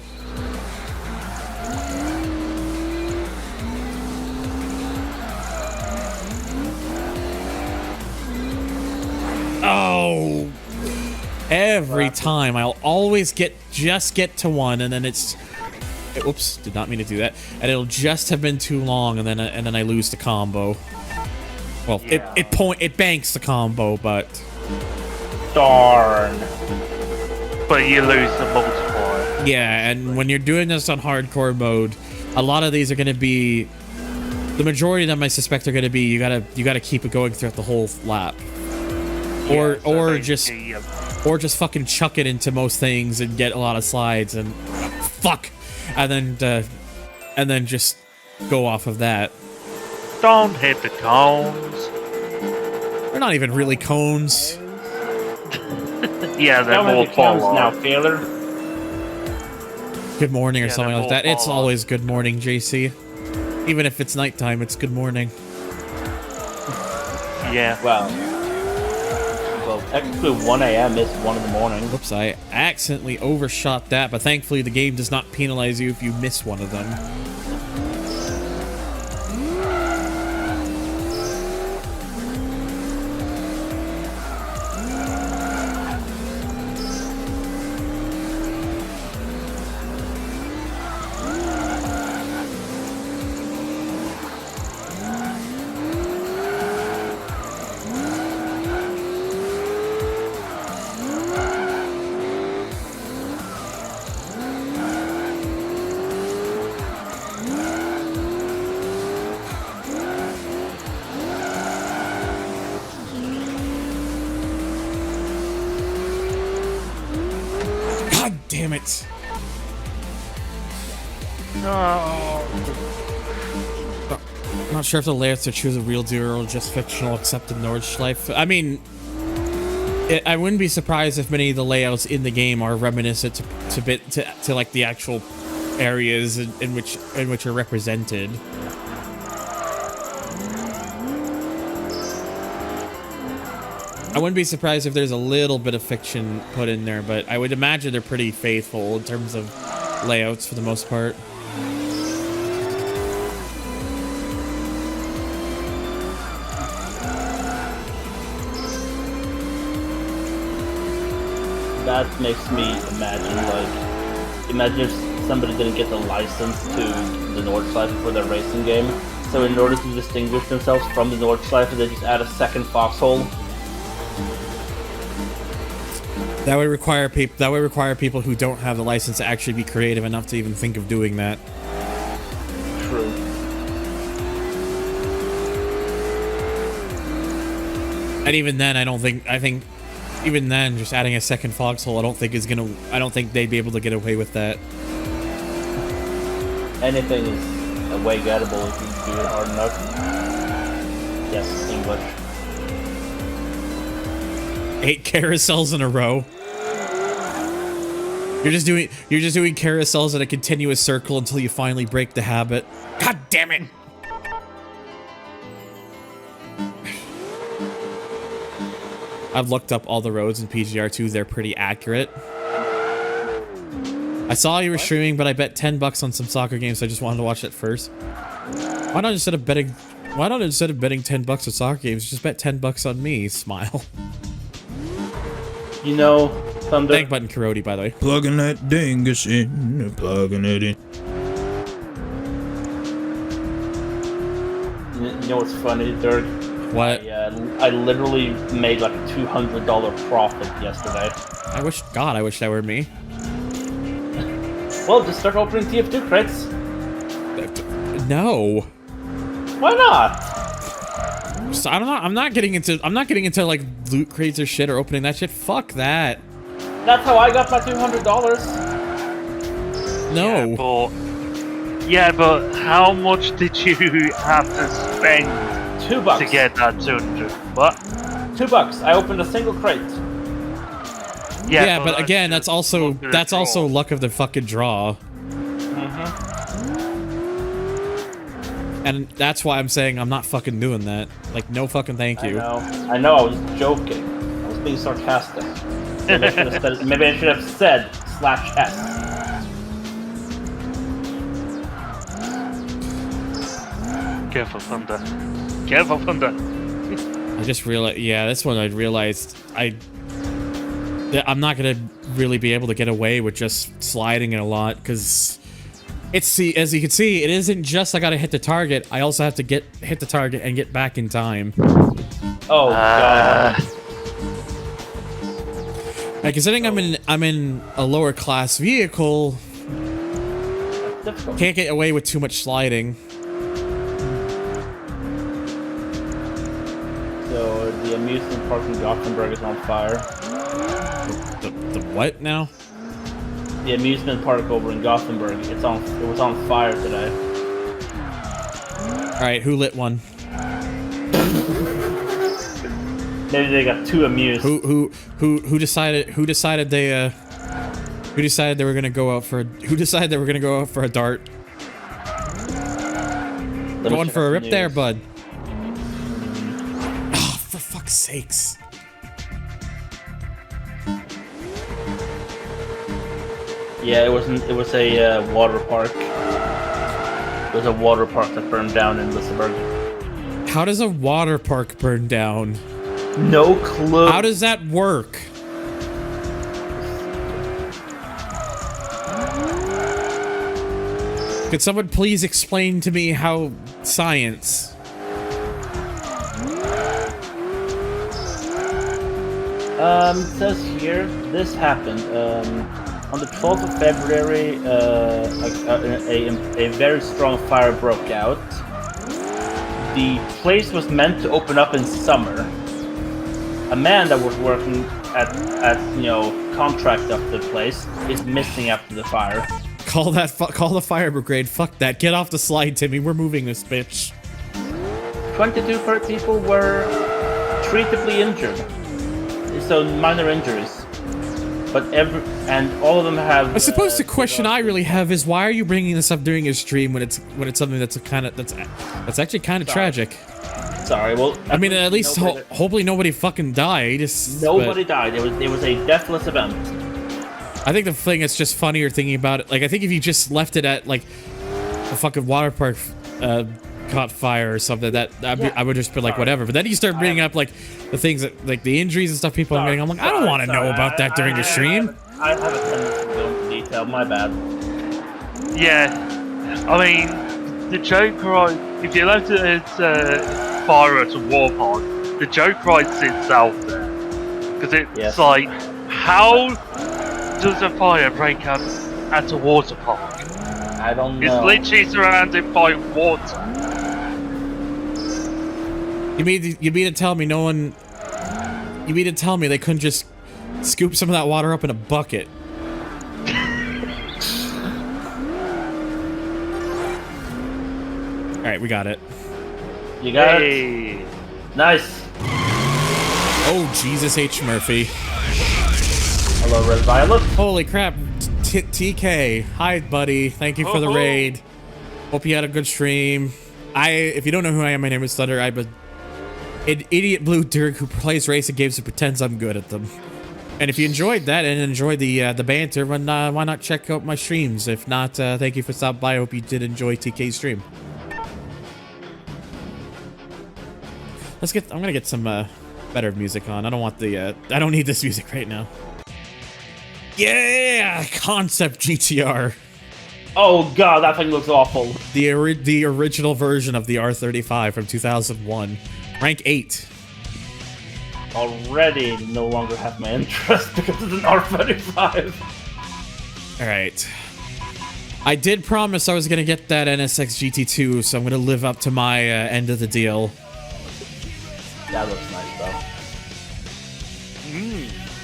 Oh, every time I'll always just get to one, and then oops, did not mean to do that, and it'll just have been too long, and then I lose the combo. Well, Yeah. it banks the combo, but Darn. But you lose the multiplier. yeah, and when you're doing this on hardcore mode, a lot of these are going to be, the majority of them I suspect are going to be you gotta keep it going throughout the whole lap. Yeah, so or just fucking chuck it into most things and get a lot of slides and fuck, and then just go off of that. Don't hit the cones. They're not even really cones. Yeah, they're How more many counts now, follow. Taylor? Good morning or Yeah, something they're like that. more It's follow. always good morning, JC. Even if it's nighttime, it's good morning. Yeah. Well, technically 1 a.m. is 1 in the morning. Whoops, I accidentally overshot that, but thankfully the game does not penalize you if you miss one of them. God damn it. No. I'm not sure if the layouts are true of the real deal or just fictional except in Nordschleife. I mean, I wouldn't be surprised if many of the layouts in the game are reminiscent to like the actual areas in which are represented. I wouldn't be surprised if there's a little bit of fiction put in there, but I would imagine they're pretty faithful in terms of layouts for the most part. That makes me imagine if somebody didn't get the license to the Nordschleife for their racing game. So in order to distinguish themselves from the Nordschleife, they just add a second foxhole. That would require people who don't have the license to actually be creative enough to even think of doing that. True. And even then, I think even then, just adding a second foxhole, I don't think they'd be able to get away with that. Anything is a way gettable if you do it hard enough. Yes, English. 8 carousels in a row. You're just doing carousels in a continuous circle until you finally break the habit. God damn it! I've looked up all the roads in PGR2. They're pretty accurate. I saw you were streaming, but I bet $10 on some soccer games, so I just wanted to watch it first. Why not instead of betting $10 on soccer games, just bet $10 on me? Smile. You know, Thunder. Thank button Karoti, by the way. Plugging that dingus in, plugging it in. You know what's funny, Dirk? What? I literally made like a $200 profit yesterday. I wish that were me. Well, just start opening TF2 crates. No. Why not? So I don't know. I'm not getting into like loot crates or shit or opening that shit. Fuck that. That's how I got my $200. No. Yeah, but how much did you have to spend $2 to get that 200? What? $2. I opened a single crate. Yeah, but again, that's also luck of the fucking draw. And that's why I'm saying I'm not fucking doing that. Like, no fucking thank you. I know, I was joking. I was being sarcastic. Maybe I should have said /S. Careful, Thunder. Careful, Thunder. I just realized, yeah, this one I realized I'm not gonna really be able to get away with just sliding it a lot, because as you can see, it isn't just I gotta hit the target. I also have to hit the target and get back in time. Oh god. Like, considering I'm in a lower class vehicle, can't get away with too much sliding. So the amusement park in Gothenburg is on fire. The what now? The amusement park over in Gothenburg. It was on fire today. All right, who lit one? Maybe they got too amused. Who decided they were gonna go out for a dart? Going for a rip there, bud. Oh, for fuck's sakes. Yeah, it was a water park. It was a water park that burned down in Liseberg. How does a water park burn down? No clue. How does that work? Could someone please explain to me how science? It says here, this happened on the 12th of February. A very strong fire broke out. The place was meant to open up in summer. A man that was working at contract of the place is missing after the fire. Call the fire brigade. Fuck that. Get off the slide, Timmy. We're moving this bitch. 22 people were treatably injured. So minor injuries. But all of them have. I suppose the question I really have is, why are you bringing this up during your stream when it's something that's actually kind of tragic? Sorry, well, I mean, at least hopefully nobody fucking died. Nobody died. It was a deathless event. I think the thing that's just funnier thinking about it, like, I think if you just left it at like a fucking water park caught fire or something, I would just be like, whatever. But then you start bringing up like the things that, like, the injuries and stuff people are getting. I'm like, I don't want to know about that during the stream. I have a tendency to go into detail. My bad. Yeah, I mean, the joke, right? If you left it as fire at a war park, the joke writes itself there, because it's like, how does a fire break out at a water park? I don't know. It's literally surrounded by water. You mean to tell me no one? You mean to tell me they couldn't just scoop some of that water up in a bucket? All right, we got it. You got it. Nice. Oh, Jesus H. Murphy. Hello, Red Violet. Holy crap. TK. Hi, buddy. Thank you for the raid. Hope you had a good stream. If you don't know who I am, my name is Thunder. I'm an idiot blue Dirk who plays racing games and pretends I'm good at them. And if you enjoyed that and enjoyed the banter, why not check out my streams? If not, thank you for stopping by. I hope you did enjoy TK's stream. I'm gonna get some better music on. I don't want I don't need this music right now. Yeah, concept GTR. Oh god, that thing looks awful. The original version of the R35 from 2001, rank 8. Already no longer have my interest because it's an R35. All right. I did promise I was gonna get that NSX GT2, so I'm gonna live up to my end of the deal. That looks nice though.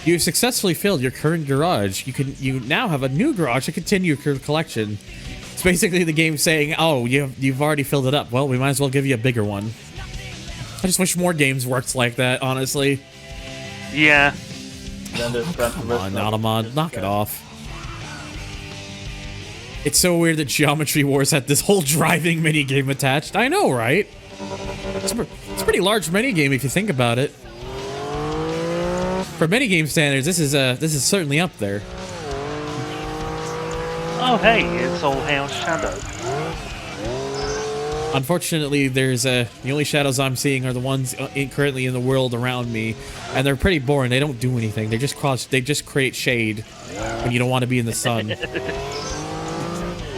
You successfully filled your current garage. You now have a new garage to continue your collection. It's basically the game saying, "Oh, you've already filled it up. Well, we might as well give you a bigger one." I just wish more games worked like that, honestly. Yeah. Then there's Come on, Automod, knock it off. It's so weird that Geometry Wars had this whole driving minigame attached. I know, right? It's a pretty large minigame if you think about it. For minigame standards, this is certainly up there. Oh hey, it's all House Shadow. Unfortunately, there's the only shadows I'm seeing are the ones currently in the world around me, and they're pretty boring. They don't do anything. They just create shade when you don't want to be in the sun.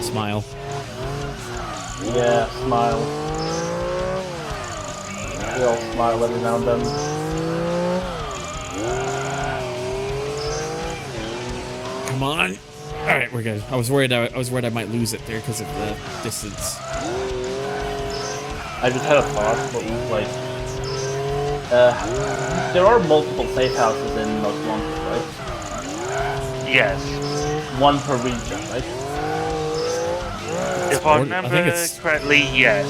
Smile. Yeah, smile. We all smile every now and then. Come on. All right, we're good. I was worried I might lose it there because of the distance. I just had a thought, but like, there are multiple safe houses in most wanted, right? Yes. One per region, right? If I remember correctly, yes.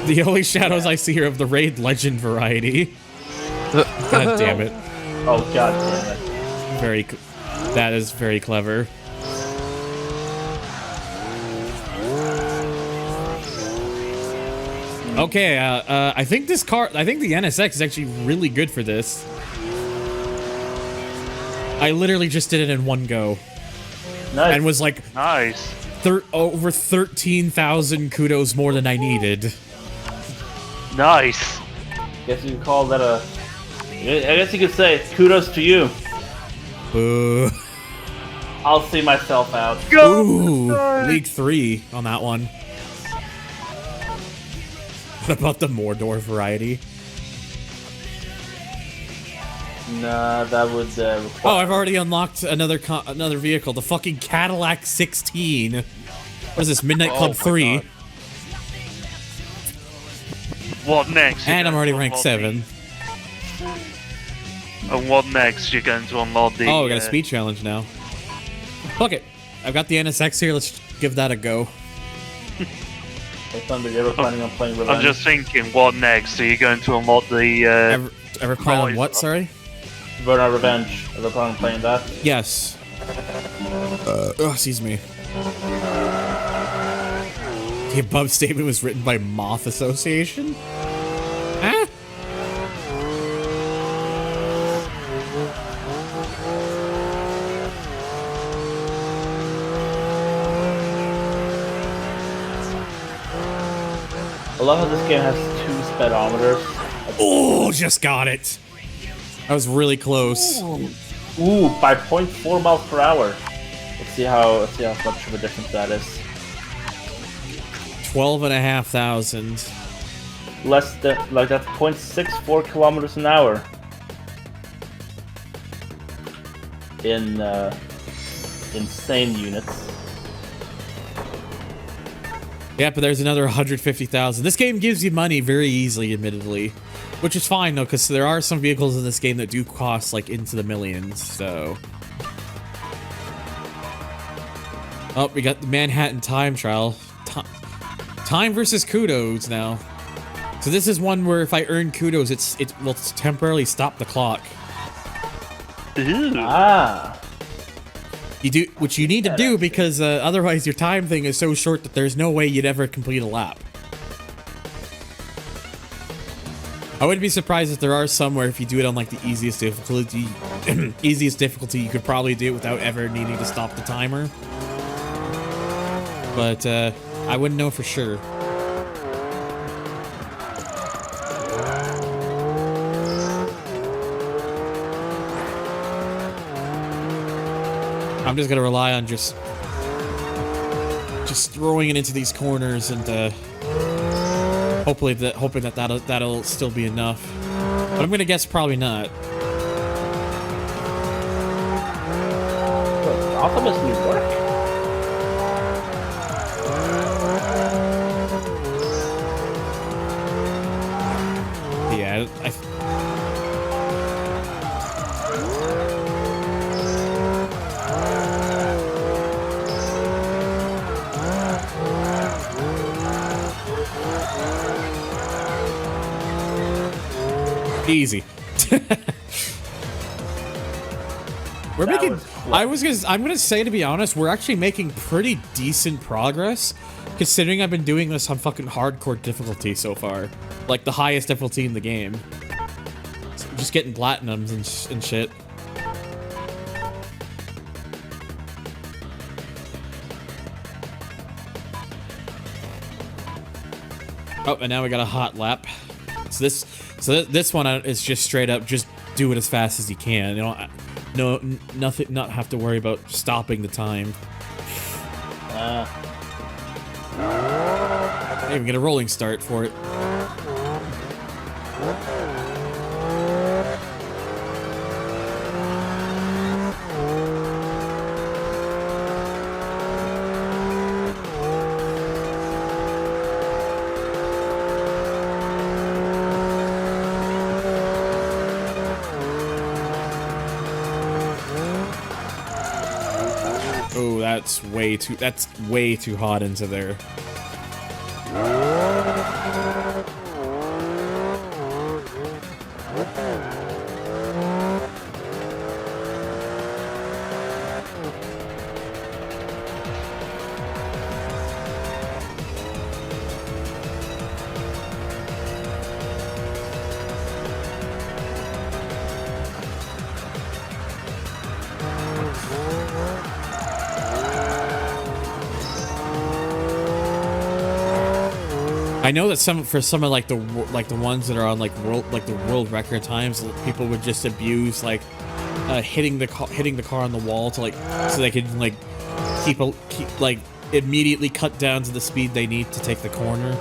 The only shadows I see here of the Raid Legend variety. God damn it. Oh god damn it. That is very clever. Okay, I think the NSX is actually really good for this. I literally just did it in one go. Nice. And was like Nice. over 13,000 kudos more than I needed. Nice. Guess you could call that a... I guess you could say, kudos to you. Boo. I'll see myself out. Go! Ooh, League 3 on that one. What about the Mordor variety? Nah, that would Oh, I've already unlocked another vehicle. The fucking Cadillac 16. What is this, Midnight Club 3? God. What next? And I'm already ranked 7. And what next? You're going to unlock the... Oh, we got a speed challenge now. Fuck it. I've got the NSX here. Let's give that a go. Hey, Thunder, you ever planning on playing Revenge? I'm just thinking, what next? Are you going to unlock the... Ever plan on what, sorry? Burnout Revenge. Ever planning on playing that? Yes. Oh, excuse me. The above statement was written by Moth Association? Huh? I love how this game has 2 speedometers. Oh, just got it. That was really close. Ooh, by 0.4 miles per hour. Let's see how much of a difference that is. 12,500. Less than, like, that's 0.64 kilometers an hour. In insane units. Yeah, but there's another 150,000. This game gives you money very easily, admittedly. Which is fine, though, because there are some vehicles in this game that do cost, like, into the millions, so... Oh, we got the Manhattan Time Trial. Time versus kudos now. So this is one where if I earn kudos, it will temporarily stop the clock. Ooh. Ah. You do, which you need to do because otherwise your time thing is so short that there's no way you'd ever complete a lap. I wouldn't be surprised if there are somewhere if you do it on like the easiest difficulty, you could probably do it without ever needing to stop the timer. But I wouldn't know for sure. I'm just gonna rely on just throwing it into these corners and hoping that that'll still be enough. But I'm gonna guess probably not. Gotham is New York. Yeah, Easy. We're That making. was I'm gonna say, to be honest, we're actually making pretty decent progress, considering I've been doing this on fucking hardcore difficulty so far, like the highest difficulty in the game. So just getting platinums and shit. Oh, and now we got a hot lap. So this one is just straight up, just do it as fast as you can. You know, not have to worry about stopping the time. I even get a rolling start for it. Oh, that's way too hot into there. I know that for some of like the ones that are on like the world record times, people would just abuse like hitting the car on the wall to like so they could like keep like immediately cut down to the speed they need to take the corner.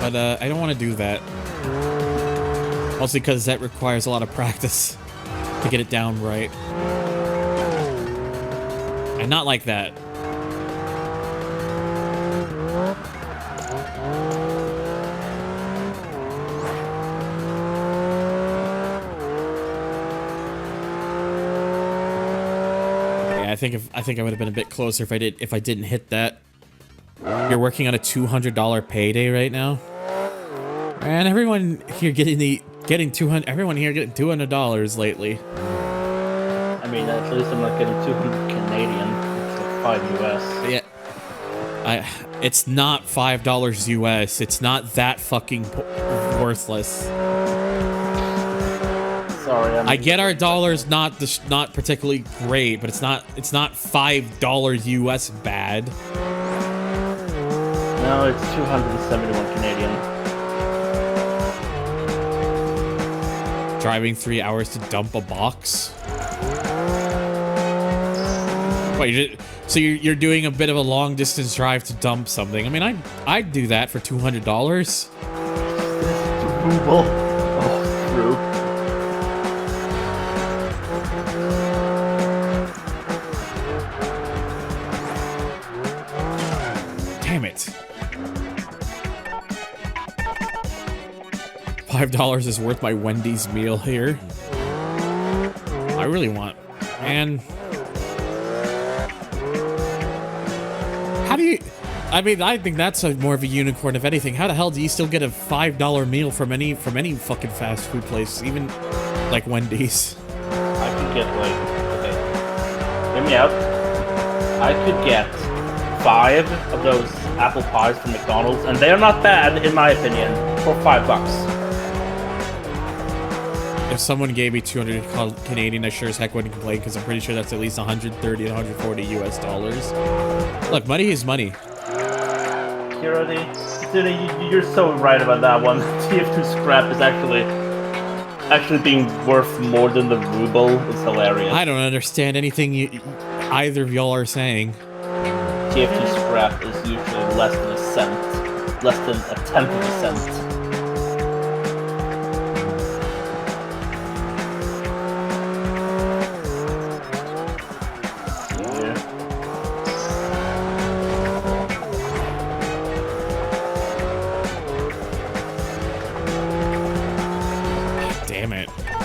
But I don't want to do that. Mostly because that requires a lot of practice to get it down right. And not like that. Yeah, I think I would have been a bit closer if I didn't hit that. You're working on a $200 payday right now. And everyone here getting $200 lately. I mean, at least I'm not getting 200 Canadian. It's like 5 US. Yeah. It's not $5 US. It's not that fucking worthless. Sorry, I get our dollars not particularly great, but it's not $5 US bad. No, it's 271 Canadian. Driving 3 hours to dump a box. Wait, so you're doing a bit of a long distance drive to dump something? I mean, I'd do that for $200. Ruble. Oh, true. Damn it. $5 is worth my Wendy's meal here. I really want, man. How do you? I mean, I think that's more of a unicorn of anything. How the hell do you still get a $5 meal from any fucking fast food place, even like Wendy's? I could get like, okay, hear me out. I could get 5 of those apple pies from McDonald's, and they are not bad in my opinion, for $5. If someone gave me 200 Canadian, I sure as heck wouldn't complain, because I'm pretty sure that's at least 130 to 140 US dollars. Look, money is money. Kirody, you're so right about that one. TF2 scrap is actually being worth more than the ruble. It's hilarious. I don't understand anything either of y'all are saying. TF2 scrap is usually less than a cent, less than a tenth of a cent.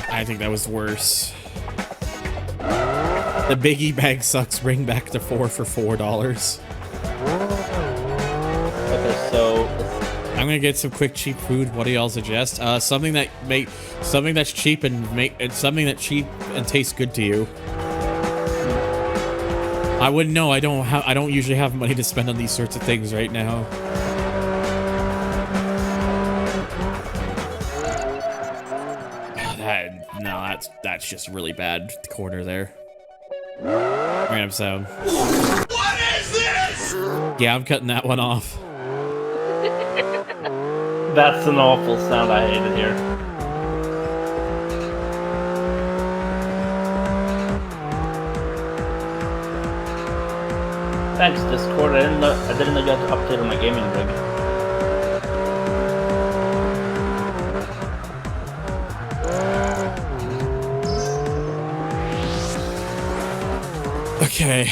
I think that was worse. The biggie bag sucks. Bring back to 4 for $4. I'm gonna get some quick, cheap food. What do y'all suggest? Something that's cheap and something that's cheap and tastes good to you. I wouldn't know. I don't usually have money to spend on these sorts of things right now. That's just really bad. The corner there. Random sound. What is this? Yeah, I'm cutting that one off. That's an awful sound. I hate it here. Thanks, Discord. I didn't know you had to update on my gaming rig. Okay,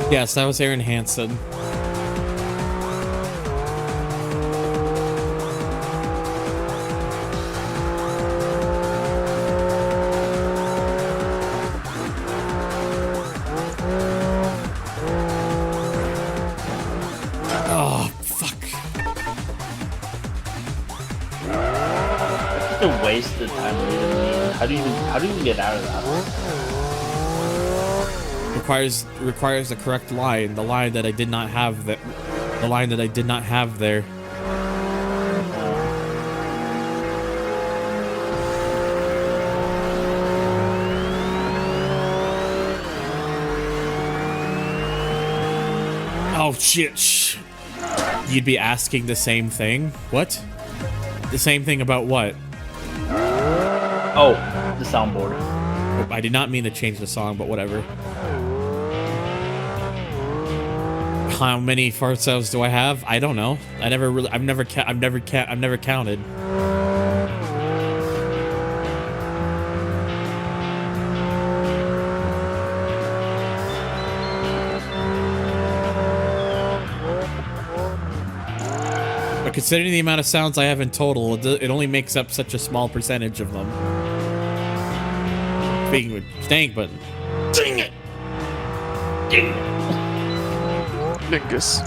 yes, that was Aaron Hansen. Oh, fuck. It's a waste of time reading. How do you even get out of that? Requires the correct line. The line that I did not have there. Oh shit. You'd be asking the same thing? What? The same thing about what? Oh, the soundboard. I did not mean to change the song, but whatever. How many fart sounds do I have? I don't know. I've never counted. But considering the amount of sounds I have in total, it only makes up such a small percentage of them. Speaking of dang button. Dang it! Dang it! Dingus.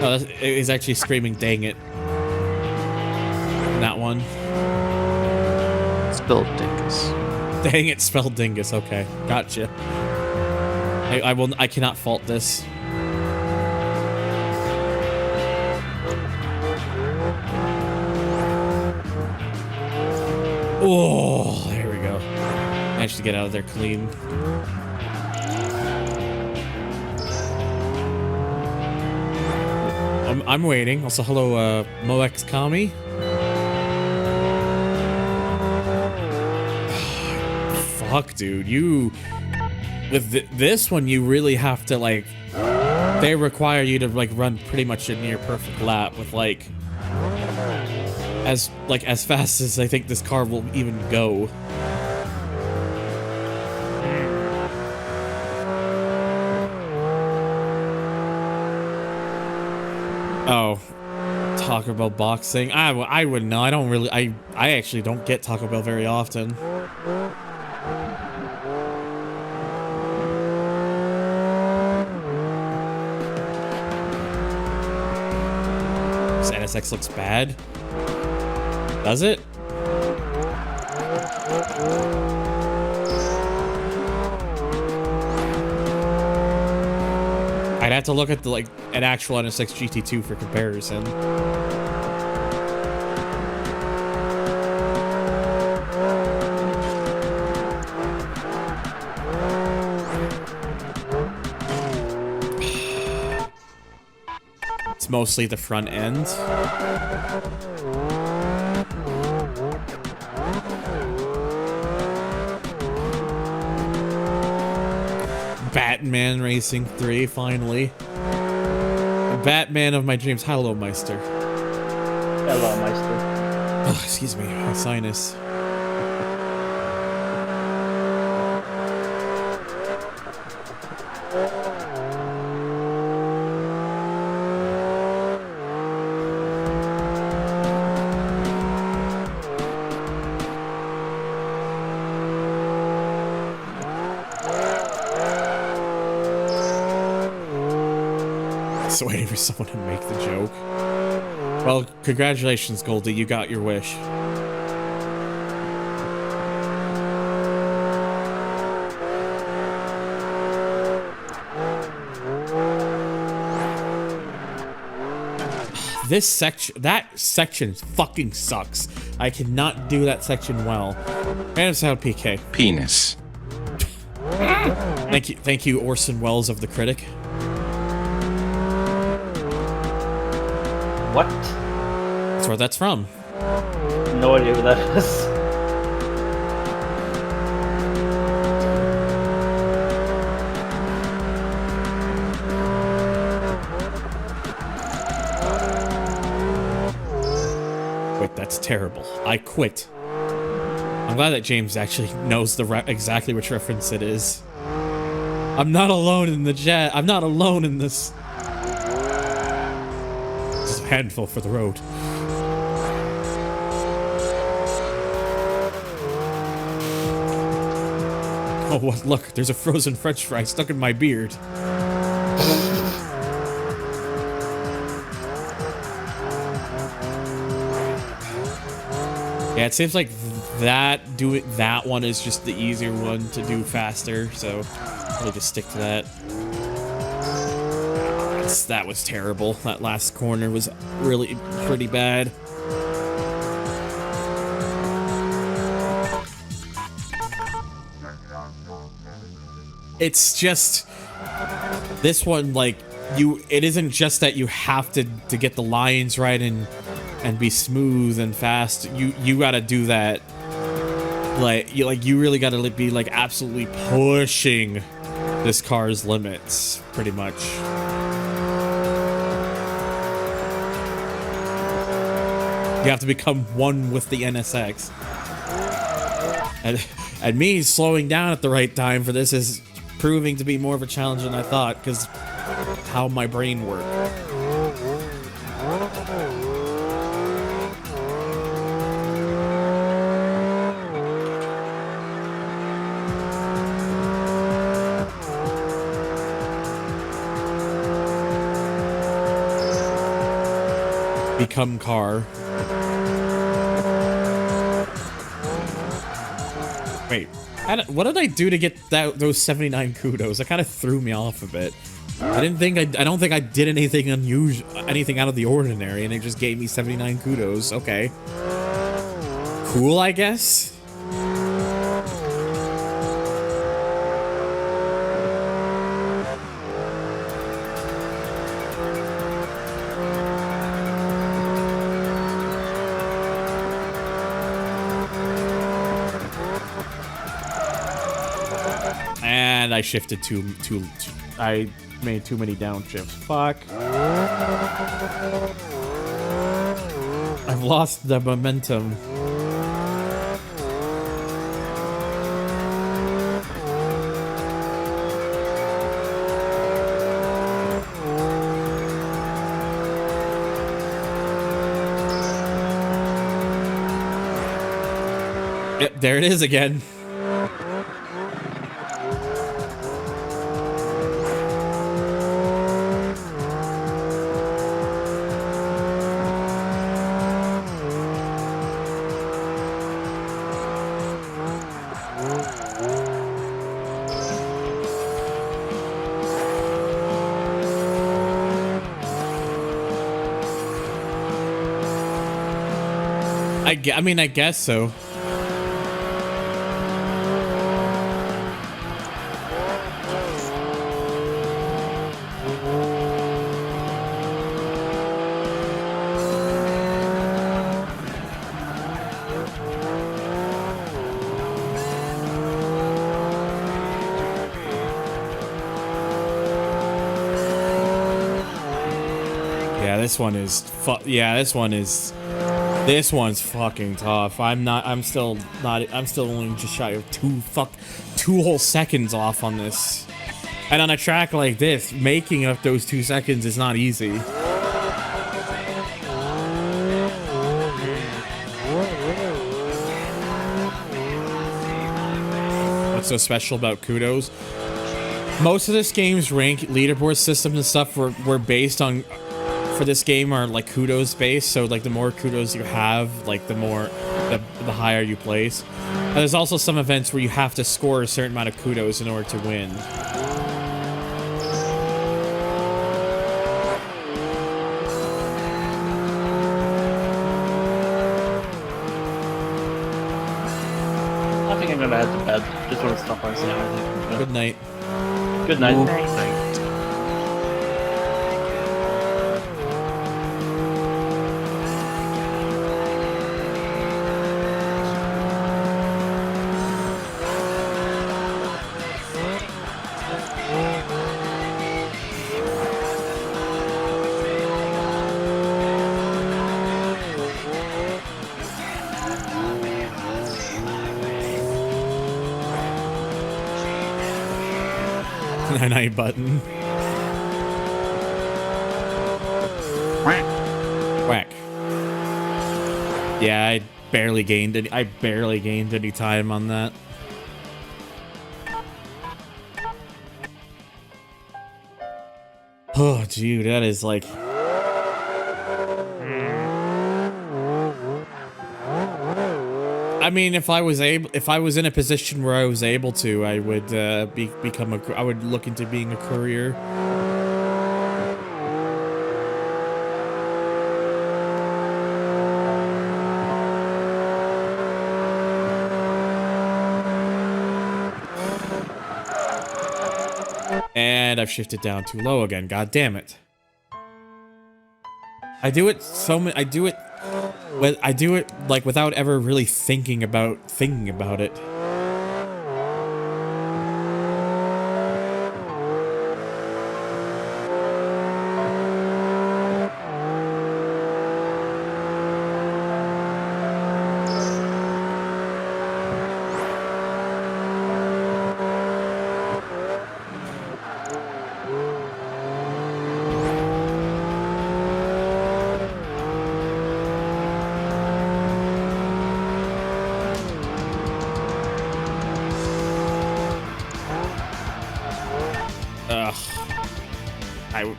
Oh, he's actually screaming dang it. That one. Spelled dingus. Dang it, spelled dingus. Okay, gotcha. I cannot fault this. Oh, there we go. Managed to get out of there clean. I'm waiting. Also, hello, Moex Kami. Fuck, dude. You... With this one, you really have to, like... They require you to, like, run pretty much a near perfect lap with, like... As fast as I think this car will even go. Oh, Taco Bell boxing. I wouldn't know. I don't really. I actually don't get Taco Bell very often. This NSX looks bad. Does it? I'd have to look at an actual NSX GT2 for comparison. It's mostly the front end. Batman Racing 3, finally. The Batman of my dreams. Hello, Meister. Hello, Meister. Oh, excuse me, my sinus. Just waiting for someone to make the joke. Well, congratulations, Goldie. You got your wish. This section, that section fucking sucks. I cannot do that section well. And it's out PK. Penis. Thank you, Orson Welles of The Critic. What? That's where that's from. No idea who that is. Wait, that's terrible. I quit. I'm glad that James actually knows exactly which reference it is. I'm not alone in the jet. I'm not alone in this. This is a handful for the road. Oh, what? Look, there's a frozen French fry stuck in my beard. Yeah, it seems like that one is just the easier one to do faster, so I'll just stick to that. That was terrible. That last corner was really pretty bad. It's just this one, like, it isn't just that you have to get the lines right and be smooth and fast. You gotta do that. You really gotta be like absolutely pushing this car's limits, pretty much. You have to become one with the NSX. And me slowing down at the right time for this is proving to be more of a challenge than I thought, because how my brain works. Become car. Wait, what did I do to get those 79 kudos? That kind of threw me off a bit. I don't think I did anything unusual, anything out of the ordinary, and it just gave me 79 kudos. Okay. Cool, I guess. And I shifted I made too many downshifts. Fuck. I've lost the momentum. Yep, there it is again. I mean, I guess so. Yeah, this one is this one's fucking tough. I'm still only just shy of two whole seconds off on this. And on a track like this, making up those 2 seconds is not easy. What's so special about kudos? Most of this game's rank leaderboard systems and stuff were based on, for this game, are like kudos based. So like the more kudos you have, like the higher you place. And there's also some events where you have to score a certain amount of kudos in order to win. I think I'm gonna head to bed. Just want to stop by and say hi. Good night. Good night. Night button. Whack. Yeah, I barely gained any time on that. Oh, dude, that is like. I mean, if I was in a position where I was able to, I would I would look into being a courier. And I've shifted down too low again. God damn it. I do it like without ever really thinking about it.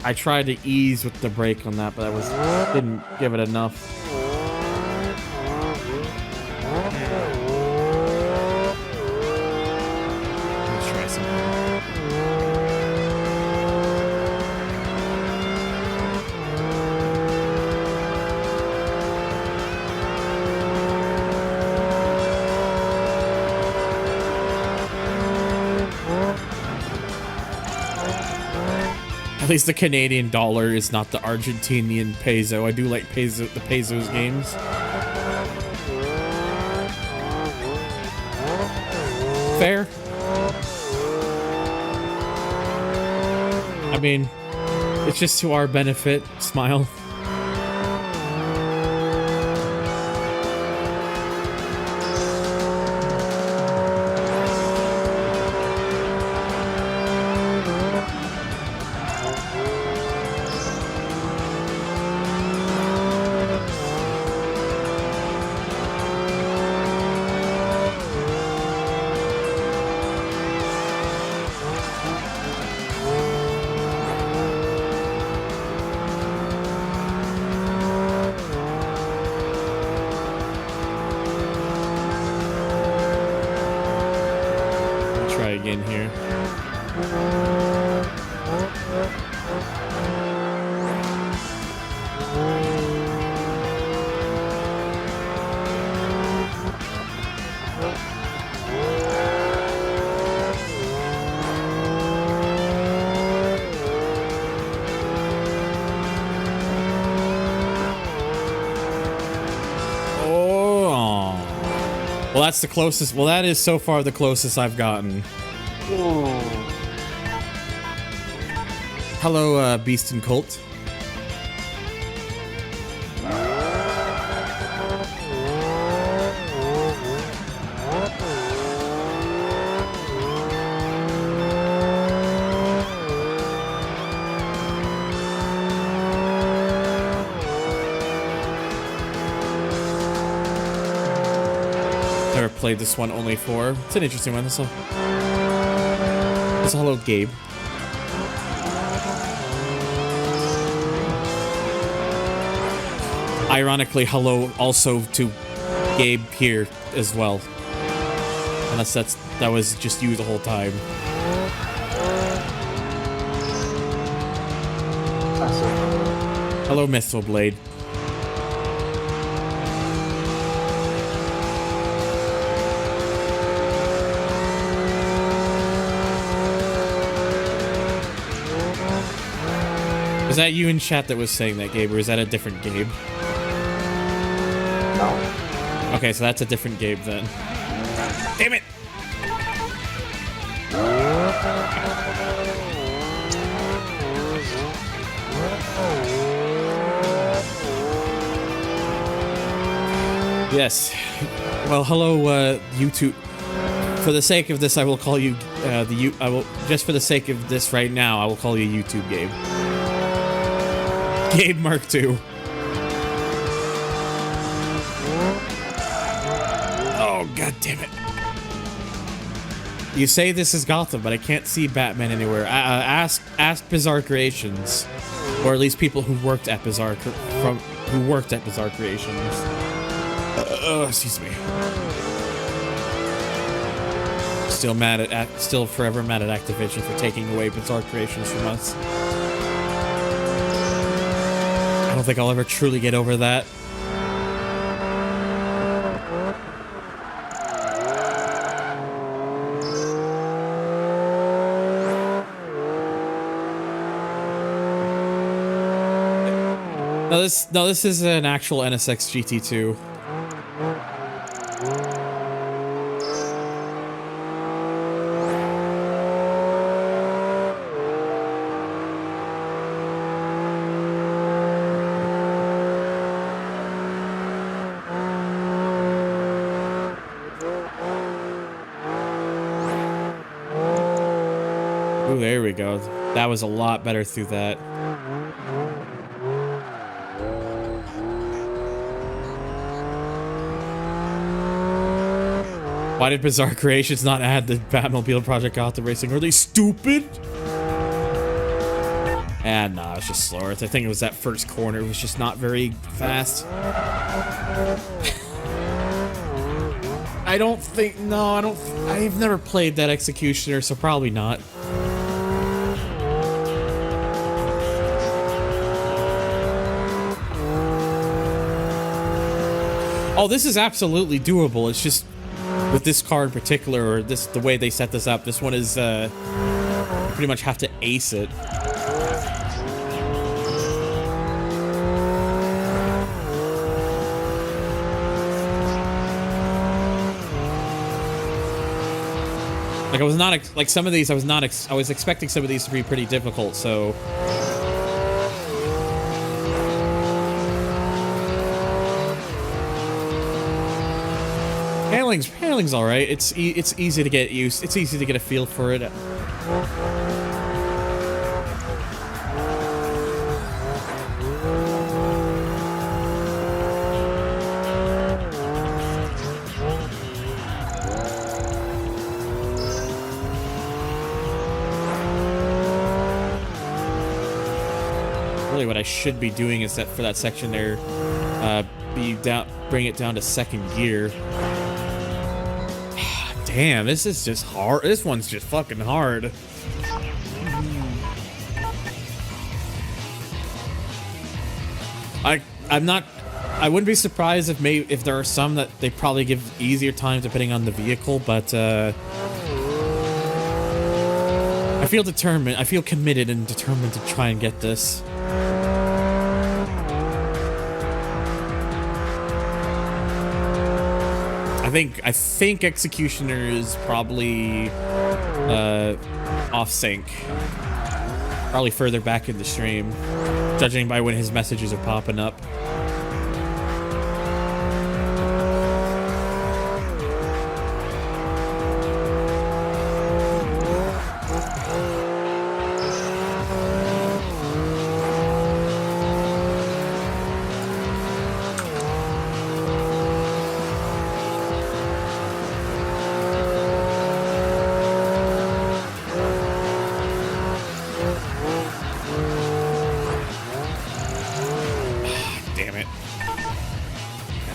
I tried to ease with the brake on that, but didn't give it enough. Let's try something. At least the Canadian dollar is not the Argentinian peso. I do like the pesos games. Fair. I mean, it's just to our benefit. Smile. Again here. Well, that's the closest. Well, that is so far the closest I've gotten. Ooh. Hello, Beast and Colt. Never played this one, only 4. It's an interesting one. This is hello, Gabe. Ironically, hello also to Gabe here as well. Unless that was just you the whole time. Hello, Mythful Blade. Was that you in chat that was saying that, Gabe, or is that a different Gabe? No. Okay, so that's a different Gabe then. Damn it! Yes. Well, hello, YouTube. For the sake of this, I will call you just for the sake of this right now, I will call you YouTube Gabe. Gabe Mark II. Oh, god damn it. You say this is Gotham, but I can't see Batman anywhere. Ask Bizarre Creations, or at least people who worked at Bizarre Creations. Excuse me. Still forever mad at Activision for taking away Bizarre Creations from us. I don't think I'll ever truly get over that. No, this is an actual NSX GT2. Ooh, there we go. That was a lot better through that. Why did Bizarre Creations not add the Batmobile Project Gotham Racing? Are they stupid? And nah, it's just slower. I think it was that first corner. It was just not very fast. I've never played that Executioner, so probably not. Oh, this is absolutely doable. It's just with this car in particular, or the way they set this up, this one is you pretty much have to ace it. Like I was not like some of these. I was expecting some of these to be pretty difficult. So. Handling's all right. It's easy to get used. It's easy to get a feel for it. Really, what I should be doing is that for that section there, bring it down to second gear. Damn, this is just hard. This one's just fucking hard. I wouldn't be surprised if there are some that they probably give easier times depending on the vehicle, but I feel determined. I feel committed and determined to try and get this. I think Executioner is probably off sync. Probably further back in the stream, judging by when his messages are popping up.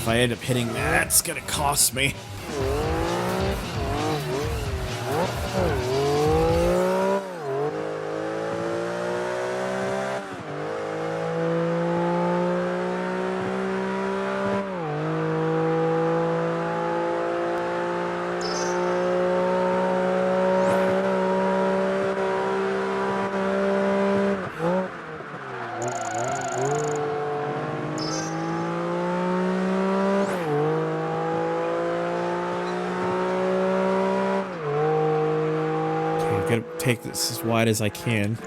If I end up hitting that, it's gonna cost me. Gotta take this as wide as I can.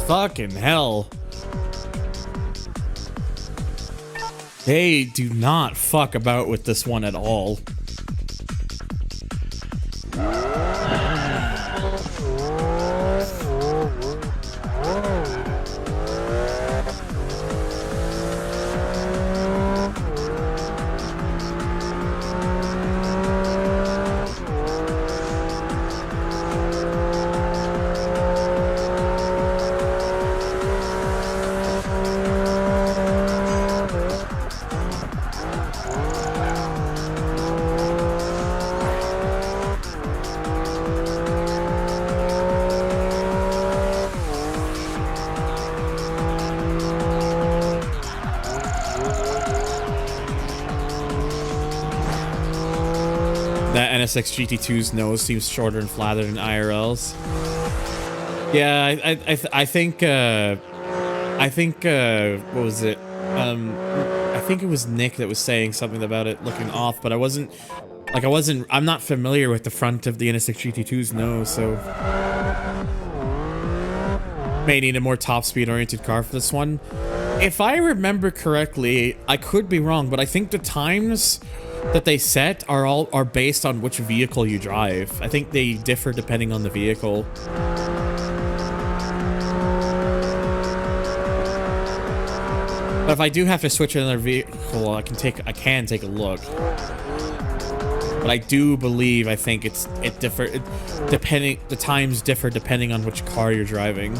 Fucking hell. They do not fuck about with this one at all. That NSX GT2's nose seems shorter and flatter than IRL's. Yeah, I think what was it? I think it was Nick that was saying something about it looking off, but I'm not familiar with the front of the NSX GT2's nose, so may need a more top speed oriented car for this one. If I remember correctly, I could be wrong, but I think the times that they set are based on which vehicle you drive. I think they differ depending on the vehicle. But if I do have to switch another vehicle, I can take a look. But I do believe the times differ depending on which car you're driving.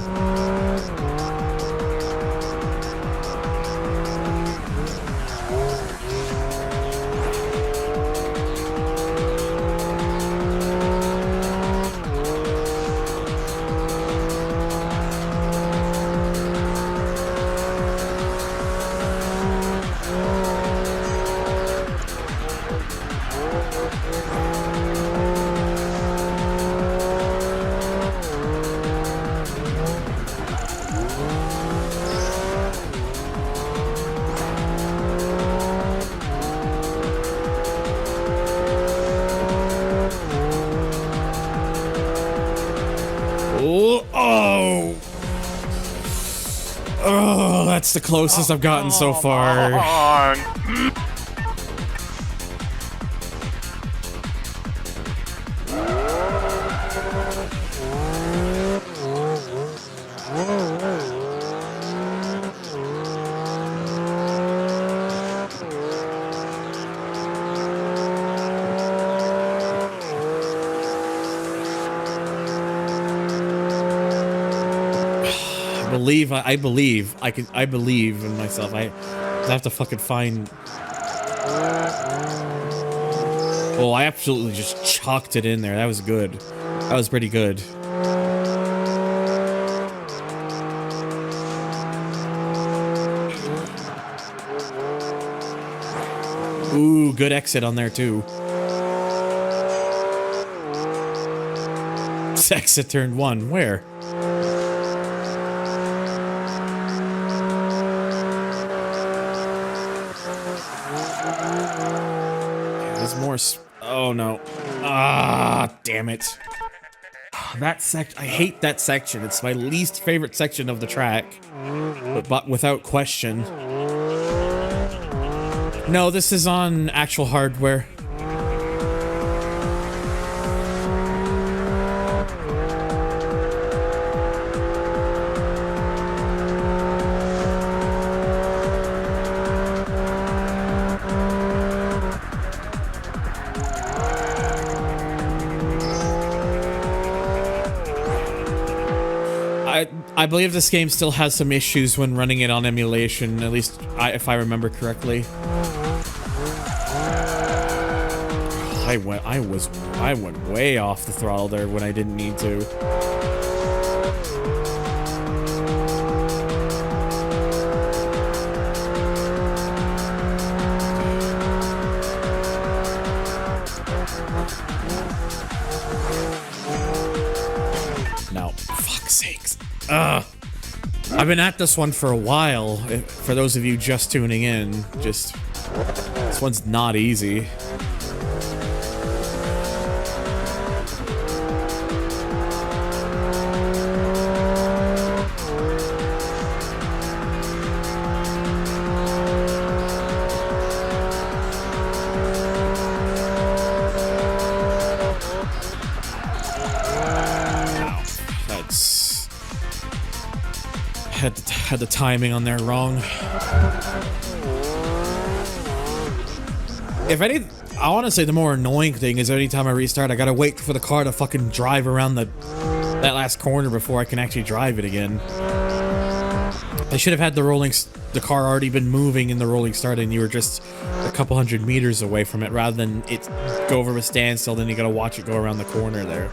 Oh, that's the closest I've gotten so far. I believe in myself. I have to fucking find. Oh, I absolutely just chalked it in there. That was good. That was pretty good. Ooh, good exit on there too. Exit turn 1. Where? There's more. Oh no. Ah, damn it. That I hate that section. It's my least favorite section of the track. But without question. No, this is on actual hardware. I believe this game still has some issues when running it on emulation, at least if I remember correctly. I went way off the throttle there when I didn't need to. No, fuck's sakes. I've been at this one for a while. For those of you just tuning in, this one's not easy. Had the timing on there wrong. I want to say the more annoying thing is anytime I restart, I gotta wait for the car to fucking drive around that last corner before I can actually drive it again. I should have had the car already been moving in the rolling start and you were just a couple hundred meters away from it rather than it go over a standstill, then you gotta watch it go around the corner there.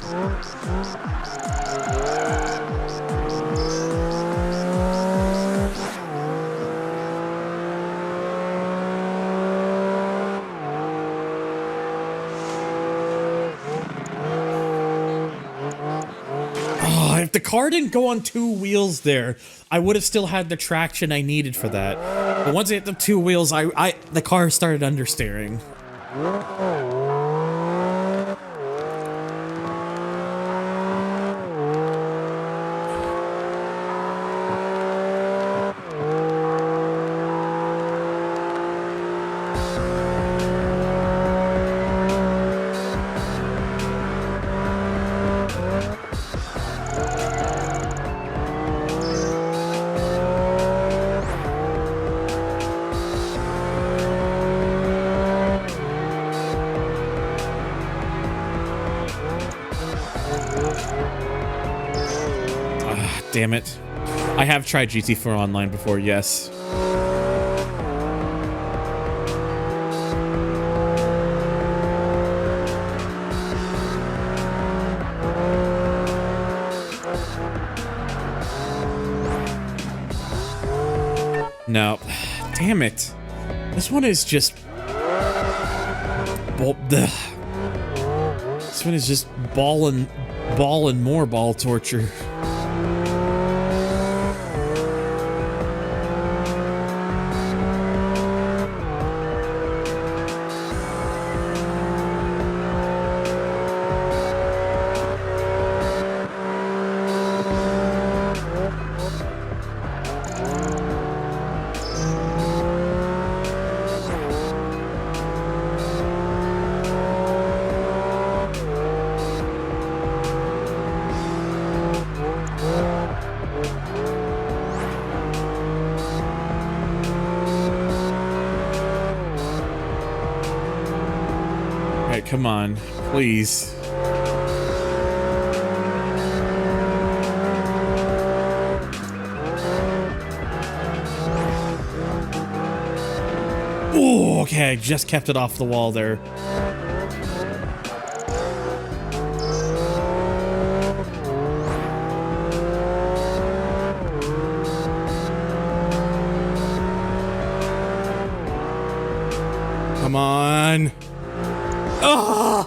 If the car didn't go on two wheels there, I would have still had the traction I needed for that. But once I hit the two wheels, the car started understeering. Damn it. I have tried GT4 Online before, yes. No. Damn it. This one is just... This one is just ball and more ball torture. Come on, please. Oh, okay, I just kept it off the wall there. Come on. Oh,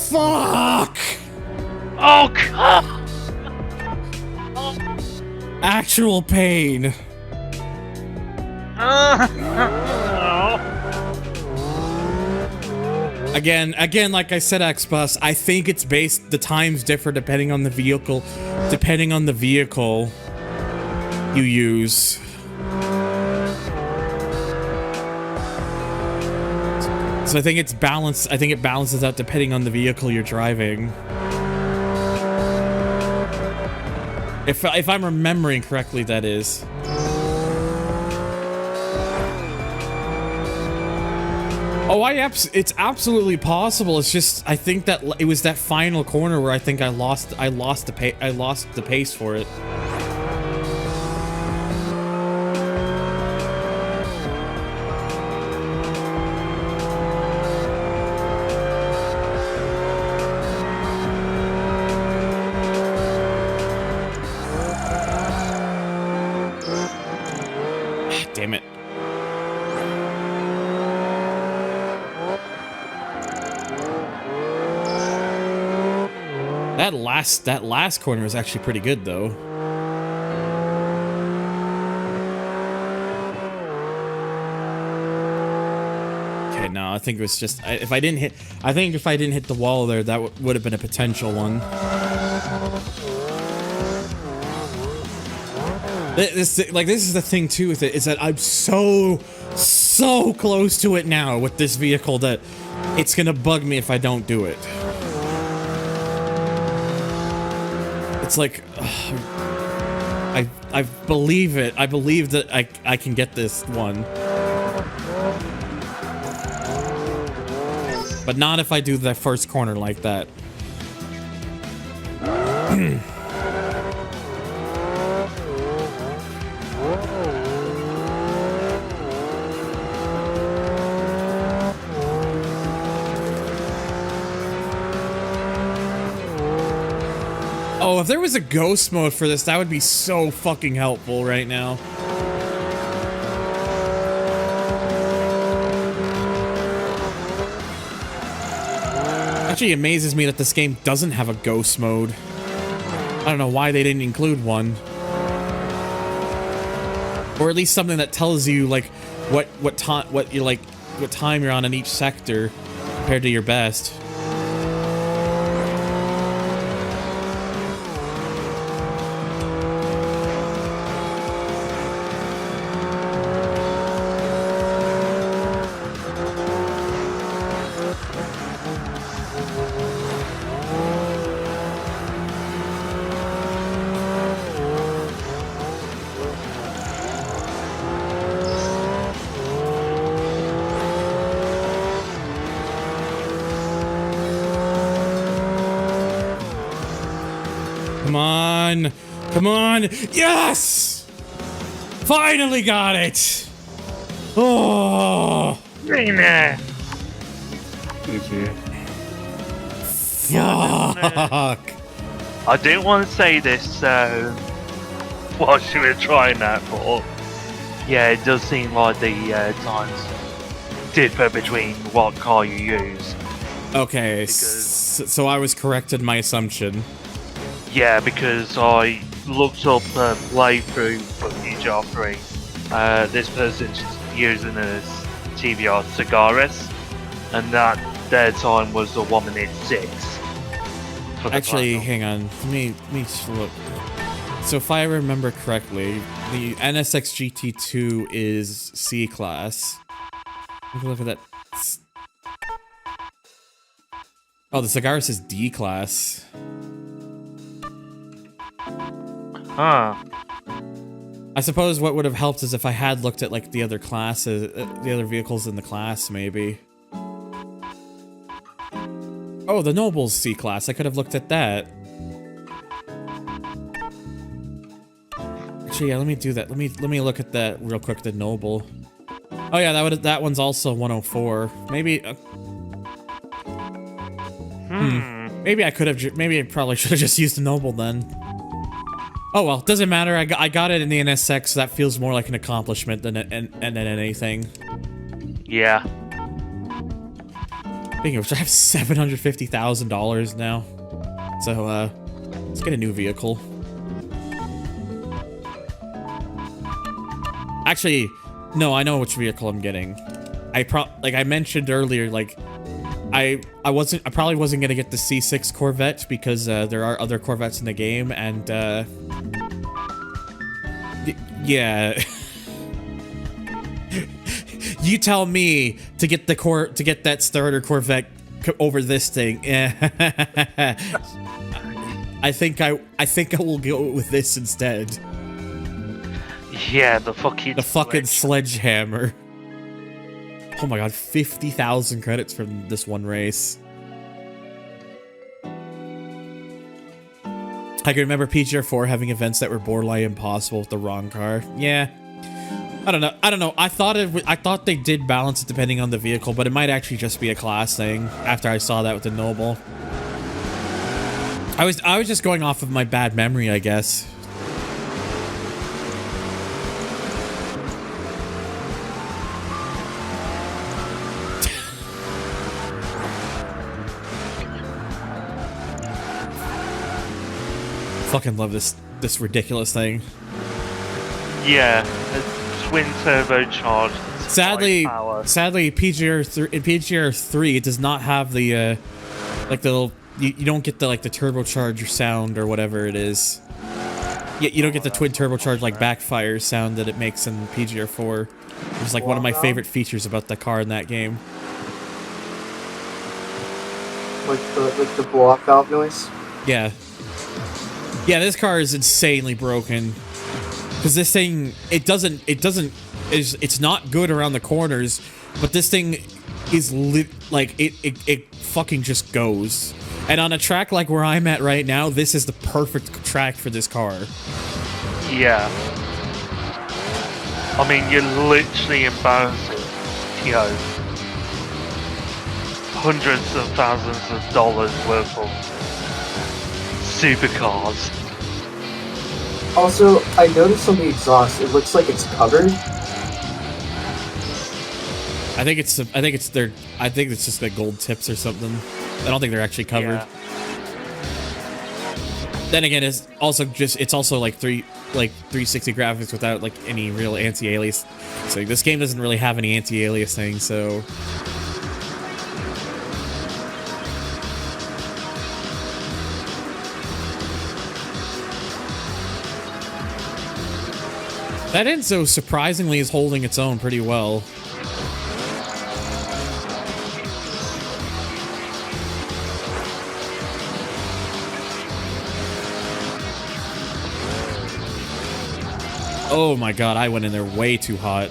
fuck! Oh, God! Actual pain. Again, like I said, Xbus, I think it's the times differ depending on the vehicle you use. So I think it's balanced. I think it balances out depending on the vehicle you're driving. If I'm remembering correctly, that is. Oh, it's absolutely possible. It's just I think that it was that final corner where I think I lost the pace for it. Damn it. That last corner was actually pretty good though. Okay, no, I think it was just if I didn't hit the wall there, that would have been a potential one. This is the thing too with it, is that I'm so close to it now with this vehicle that it's gonna bug me if I don't do it. It's like I believe it. I believe that I can get this one, but not if I do that first corner like that. Oh, if there was a ghost mode for this, that would be so fucking helpful right now. Actually, it amazes me that this game doesn't have a ghost mode. I don't know why they didn't include one. Or at least something that tells you like what time you're on in each sector compared to your best. Come on! Yes! Finally got it! Oh! Fuck! I didn't want to say this while she was trying that, but yeah, it does seem like the times differ between what car you use. Okay, so I was correct in my assumption. Yeah, because I looked up playthrough footage after this person's using a TVR Cigaris, and that their time was a 1 minute 6. Actually, hang on. Let me just look. So if I remember correctly, the NSX GT2 is C class. Look at that. Oh, the Cigaris is D class. Huh. I suppose what would have helped is if I had looked at like the other classes, the other vehicles in the class, maybe. Oh, the Noble's C class. I could have looked at that. Actually, yeah. Let me do that. Let me look at that real quick. The Noble. Oh yeah, that one's also 104. Maybe. Maybe I could have. Maybe I probably should have just used the Noble then. Oh well, doesn't matter. I got it in the NSX, so that feels more like an accomplishment than anything. Yeah. Speaking of which, I have $750,000 now. So let's get a new vehicle. Actually, no, I know which vehicle I'm getting. Like I mentioned earlier, like I probably wasn't gonna get the C6 Corvette because there are other Corvettes in the game, and yeah. You tell me to get that starter Corvette over this thing. I think I will go with this instead. Yeah, the fucking sledgehammer. Oh my god, 50,000 credits from this one race. I can remember PGR4 having events that were borderline impossible with the wrong car. Yeah. I don't know. I thought they did balance it depending on the vehicle, but it might actually just be a class thing after I saw that with the Noble. I was just going off of my bad memory, I guess. Fucking love this ridiculous thing. Yeah, twin turbocharged. Sadly, PGR3 it does not have the like the little, you don't get the like the turbocharger sound or whatever it is. You don't get the twin turbocharged like backfire sound that it makes in PGR4. It's like one of my favorite features about the car in that game. Like the blow-off valve noise. Yeah. Yeah, this car is insanely broken. Because this thing, it's not good around the corners, but this thing is it fucking just goes. And on a track like where I'm at right now, this is the perfect track for this car. Yeah. I mean, you're literally embarrassing, you know, hundreds of thousands of dollars worth of supercars. Also, I noticed on the exhaust, it looks like it's covered. I think it's just the gold tips or something. I don't think they're actually covered. Yeah. Then again, it's also like 360 graphics without like any real anti-alias. So this game doesn't really have any anti-alias thing, so. That Enzo surprisingly is holding its own pretty well. Oh my god, I went in there way too hot.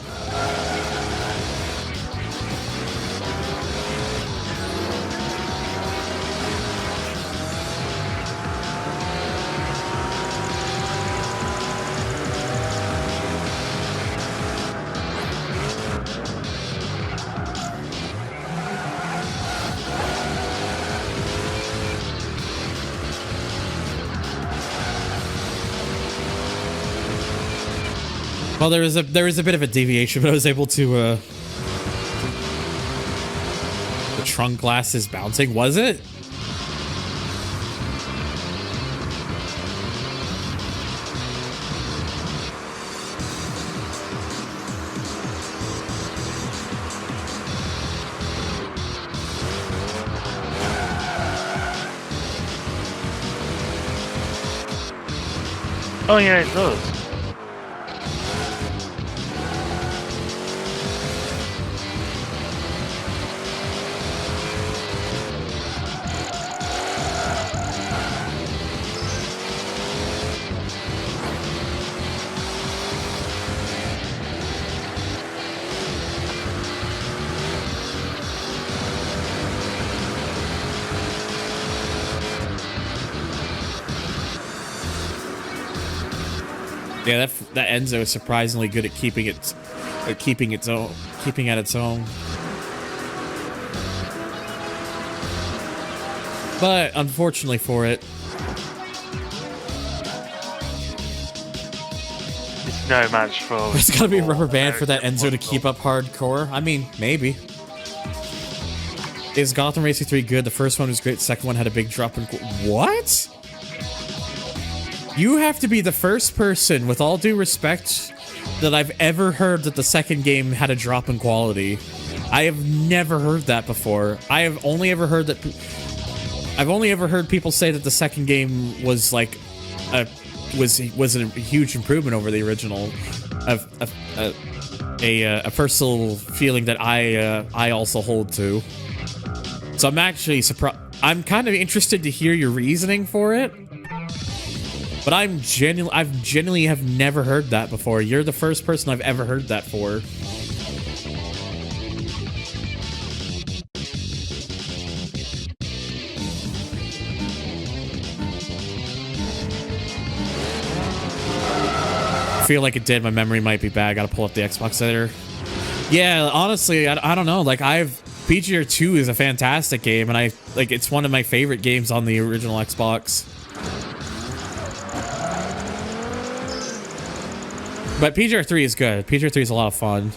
Well, there was a bit of a deviation, but I was able to. The trunk glass is bouncing, was it? Oh yeah, it does. Yeah, that Enzo is surprisingly good at keeping at its own. But unfortunately for it, it's no match for. It's gotta be a rubber band for that Enzo to keep up hardcore. I mean, maybe. Is Gotham Racing 3 good? The first one was great. The second one had a big drop in. What? You have to be the first person, with all due respect, that I've ever heard that the second game had a drop in quality. I have never heard that before. I have only ever heard that. I've only ever heard people say that the second game was like was a huge improvement over the original. A personal feeling that I also hold to. So I'm actually surprised. I'm kind of interested to hear your reasoning for it. But I've genuinely have never heard that before. You're the first person I've ever heard that for. I feel like it did. My memory might be bad. I gotta pull up the Xbox editor. Yeah, honestly, I don't know. Like, PGR 2 is a fantastic game, and it's one of my favorite games on the original Xbox. But PGR 3 is good. PGR 3 is a lot of fun.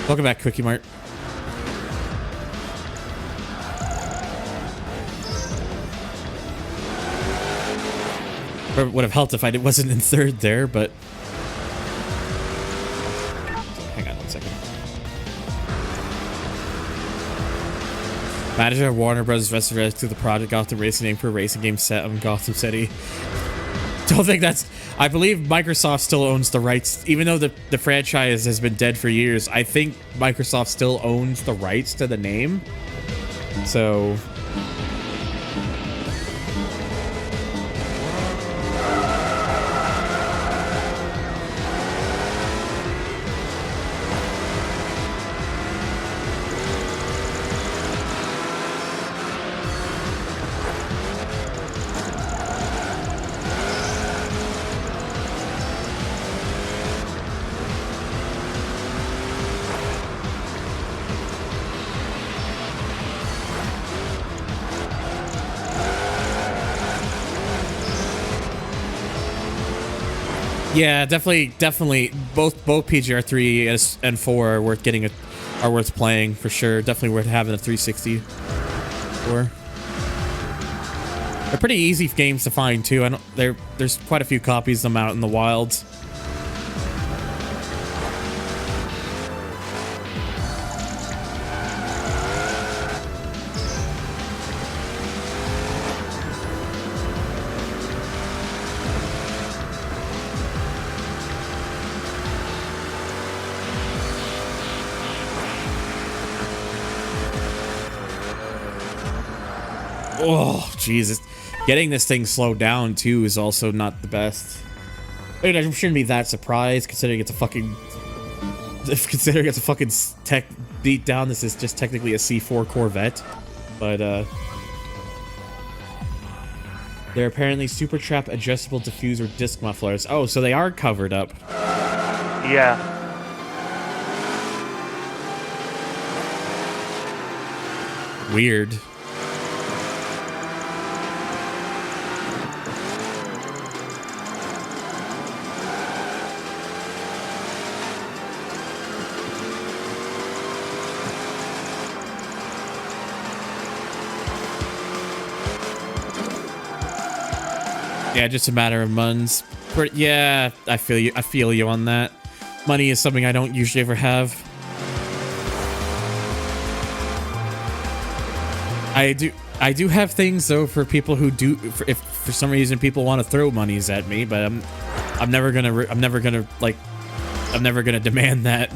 Welcome back, Quickie Mart. Or would have helped if I wasn't in third there, but... Hang on one second. Manager of Warner Bros. Resurrected to the project Gotham Racing name for a racing game set on Gotham City. Don't think that's... I believe Microsoft still owns the rights, even though the franchise has been dead for years. I think Microsoft still owns the rights to the name. So... Yeah, definitely. Both PGR 3 and 4 are worth are worth playing for sure. Definitely worth having a 360 for. They're pretty easy games to find too. There's quite a few copies of them out in the wilds. Oh, Jesus. Getting this thing slowed down, too, is also not the best. I mean, I shouldn't be that surprised, considering it's a fucking... Considering it's a fucking tech beat down, this is just technically a C4 Corvette. But, they're apparently Super Trap adjustable diffuser disc mufflers. Oh, so they are covered up. Yeah. Weird. Yeah, just a matter of months. But yeah, I feel you. I feel you on that. Money is something I don't usually ever have. I do have things though for people who do. If for some reason people want to throw monies at me, but I'm never gonna demand that.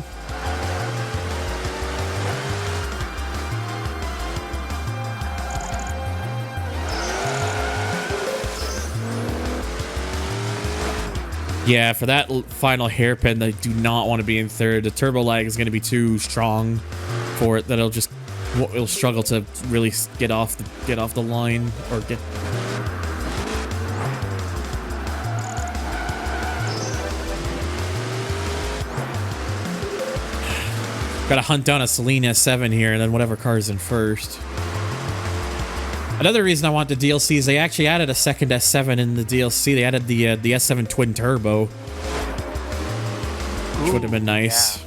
Yeah, for that final hairpin, I do not want to be in third. The turbo lag is going to be too strong for it that it'll struggle to really get off the line or get. Gotta hunt down a Celine S7 here, and then whatever car is in first. Another reason I want the DLC is they actually added a second S7 in the DLC. They added the S7 Twin Turbo, which would have been nice. Yeah.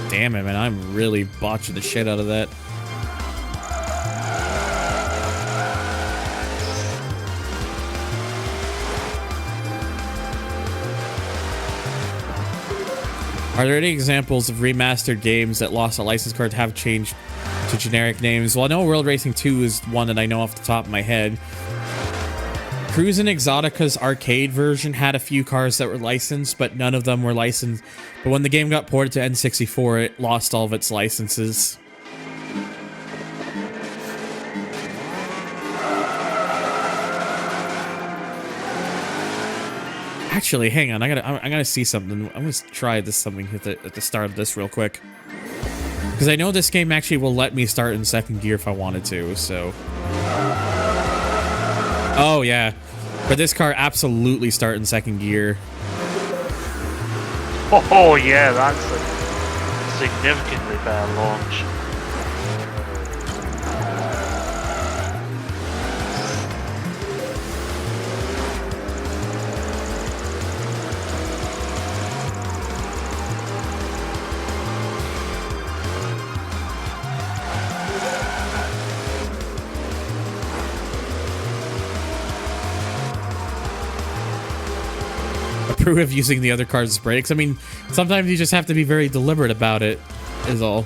Damn it, man. I'm really botching the shit out of that. Are there any examples of remastered games that lost a license card have changed to generic names? Well, I know World Racing 2 is one that I know off the top of my head. Cruisin' Exotica's arcade version had a few cars that were licensed, but none of them were licensed. But when the game got ported to N64, it lost all of its licenses. Actually, hang on. I gotta see something. I'm gonna try this something at the start of this real quick, because I know this game actually will let me start in second gear if I wanted to. So, oh yeah, but this car absolutely start in second gear. Oh yeah, that's a significantly better launch. Approve of using the other car's brakes. I mean, sometimes you just have to be very deliberate about it, is all.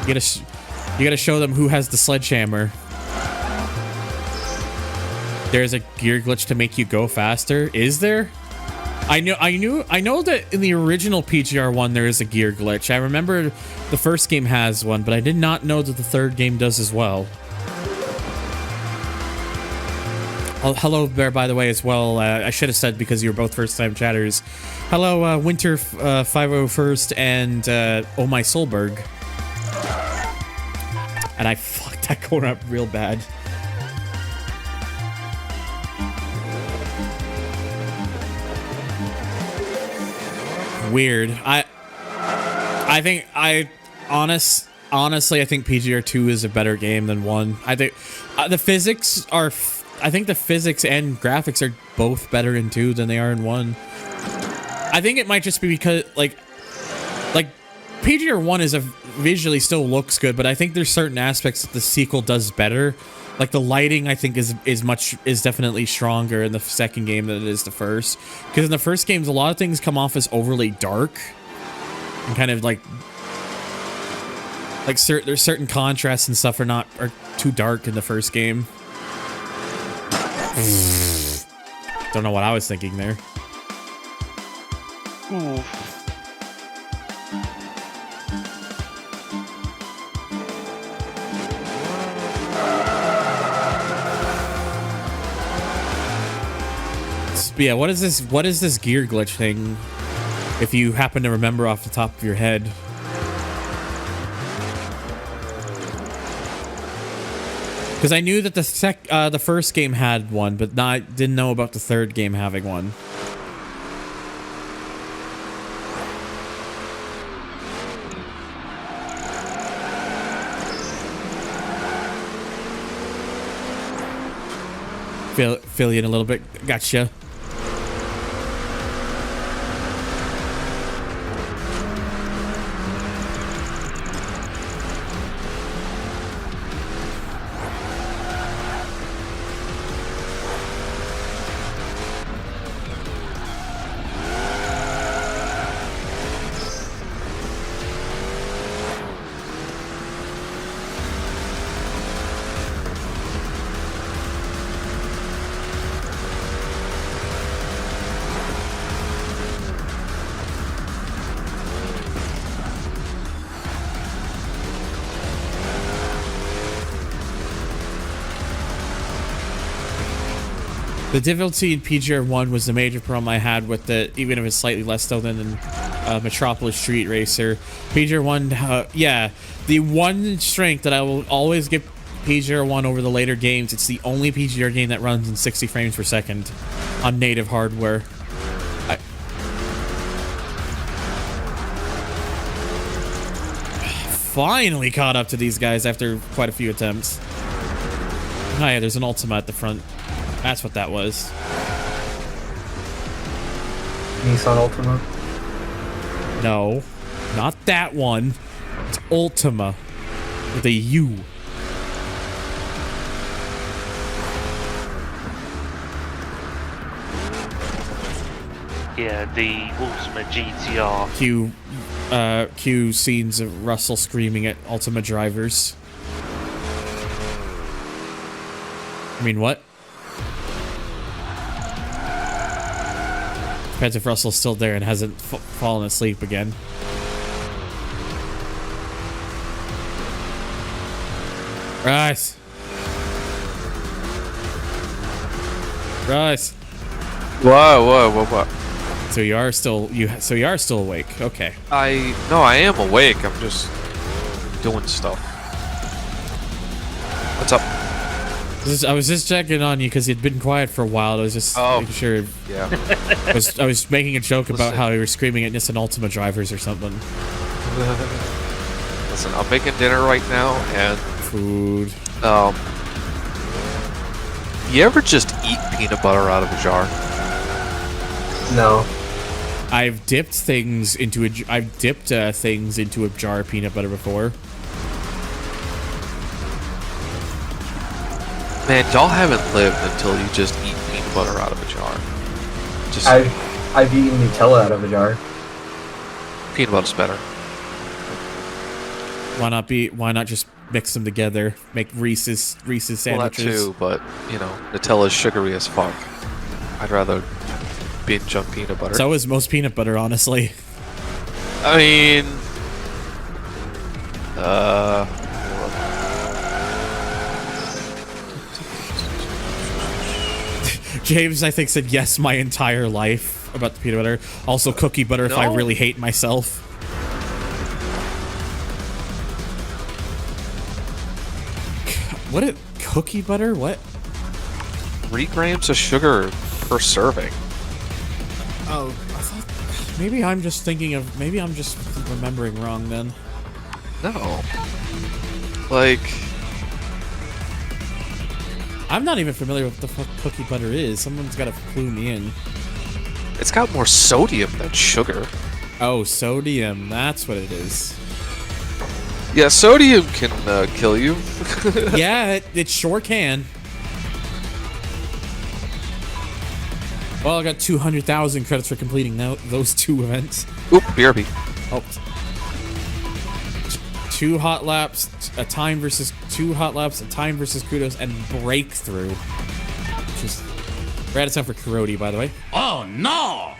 You gotta show them who has the sledgehammer. There's a gear glitch to make you go faster. Is there? I know that in the original PGR one there is a gear glitch. I remember the first game has one, but I did not know that the third game does as well. Oh, hello there, by the way, as well. I should have said, because you're both first-time chatters. Hello, Winter 501st and Oh My Solberg. And I fucked that corner up real bad. Weird. Honestly, I think PGR 2 is a better game than 1. I think the physics and graphics are both better in 2 than they are in 1. I think it might just be because like PGR 1 is visually still looks good, but I think there's certain aspects that the sequel does better. Like the lighting, I think is definitely stronger in the second game than it is the first. Because in the first games, a lot of things come off as overly dark and kind of like there's certain contrasts and stuff are too dark in the first game. Don't know what I was thinking there. Ooh. But yeah, what is this gear glitch thing? If you happen to remember off the top of your head. Because I knew that the first game had one, but didn't know about the third game having one. Fill you in a little bit. Gotcha. The difficulty in PGR 1 was the major problem I had with it, even if it's slightly less so than Metropolis Street Racer. PGR1, yeah, the one strength that I will always give PGR1 over the later games, it's the only PGR game that runs in 60 frames per second on native hardware. Finally caught up to these guys after quite a few attempts. Oh yeah, there's an Ultima at the front. That's what that was. Nissan Ultima. No, not that one. It's Ultima with a U. Yeah, the Ultima GTR. Cue scenes of Russell screaming at Ultima drivers. I mean, what? Depends if Russell's still there and hasn't fallen asleep again. Rise. Rise. Whoa. So you are still awake. Okay. No, I am awake. I'm just doing stuff. What's up? I was just checking on you because you'd been quiet for a while. I was just making sure. Yeah. I was making a joke about how you were screaming at Nissan Ultima drivers or something. Listen, I'm making dinner right now, and food. You ever just eat peanut butter out of a jar? No. I've dipped things into a jar of peanut butter before. Man, y'all haven't lived until you just eat peanut butter out of a jar. Just I've eaten Nutella out of a jar. peanut butter's better. Why not just mix them together? Make Reese's sandwiches. Well, that too, but you know, Nutella's sugary as fuck. I'd rather binge on peanut butter. So is most peanut butter, honestly. I mean, James, I think, said yes my entire life about the peanut butter. Also, cookie butter if I really hate myself. What? Cookie butter? What? 3 grams of sugar per serving. Oh, I thought maybe I'm just remembering wrong then. No. Like, I'm not even familiar with what the fuck cookie butter is. Someone's got to clue me in. it's got more sodium than sugar. Oh, sodium. That's what it is. Yeah, sodium can kill you. Yeah, it sure can. Well, I got 200,000 credits for completing those 2 events. Oop, BRB. Oh. 2 hot laps, a time versus kudos, and breakthrough. Just we're out of time for Karoti, by the way. Oh no!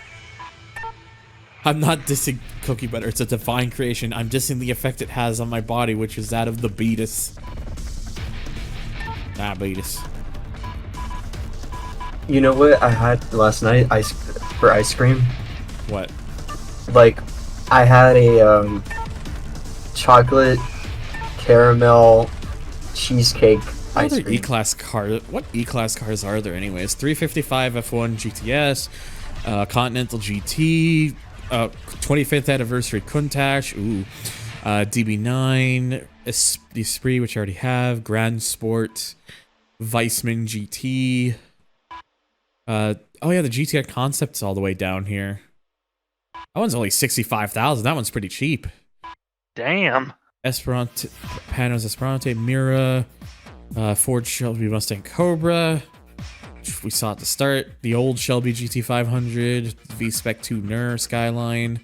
I'm not dissing cookie butter. It's a divine creation. I'm dissing the effect it has on my body, which is that of the beatus. Beatus. You know what I had last night for ice cream? What? Like, I had a chocolate caramel cheesecake ice Other cream. E-Class cars. What E-Class cars are there anyways? 355 F1 GTS, Continental GT, 25th anniversary Countach, DB9, Esprit, which I already have, Grand Sport, Weissman GT. Oh yeah, the GTI Concept's all the way down here. That one's only 65,000. That one's pretty cheap. Damn. Esperante, Panos Esperante, Mira, Ford Shelby Mustang Cobra, which we saw at the start. The old Shelby GT500, V-Spec 2 NER Skyline,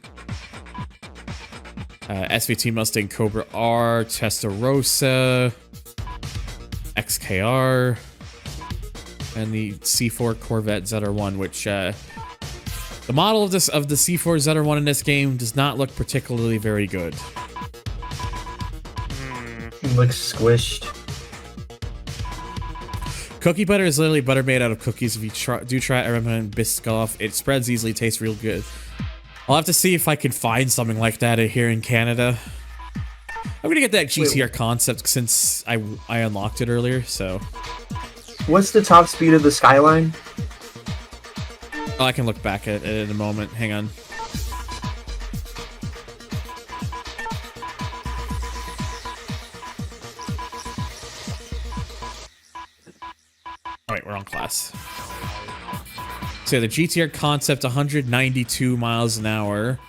SVT Mustang Cobra R, Testarossa, XKR, and the C4 Corvette ZR1, which the model of the C4 ZR1 in this game does not look particularly very good. It looks squished. Cookie butter is literally butter made out of cookies. If you do try it, I recommend Biscoff. It spreads easily, tastes real good. I'll have to see if I can find something like that here in Canada. I'm gonna get that GTR concept since I unlocked it earlier, so. What's the top speed of the Skyline? Oh, I can look back at it in a moment. Hang on. Alright, we're on class. So the GTR concept 192 miles an hour.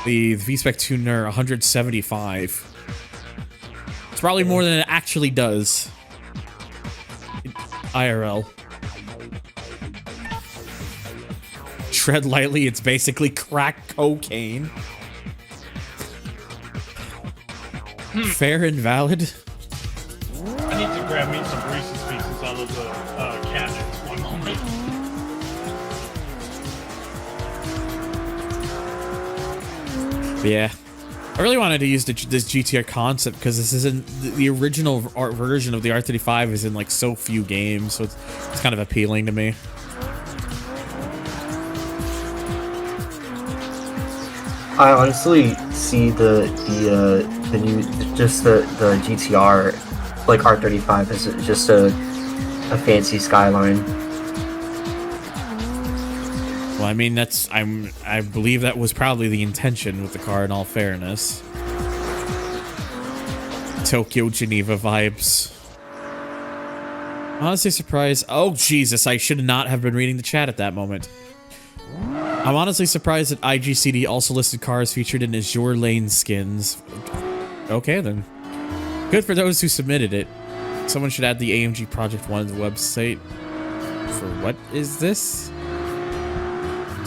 The V-Spec tuner 175. It's probably more than it actually does. IRL. Tread lightly, it's basically crack cocaine. Fair and valid. I need to grab me some Reese's Pieces out of the cabinet. One moment. Yeah. I really wanted to use this GTR concept because this isn't the original version of the R35 is in like so few games, so it's kind of appealing to me. I honestly see the new the GTR like R35 as just a fancy Skyline. Well, I mean, I believe that was probably the intention with the car, in all fairness. Tokyo, Geneva vibes. Honestly surprised. Oh, Jesus, I should not have been reading the chat at that moment. I'm honestly surprised that IGCD also listed cars featured in Azure Lane skins. Okay, then. Good for those who submitted it. Someone should add the AMG Project 1 to the website. For what is this?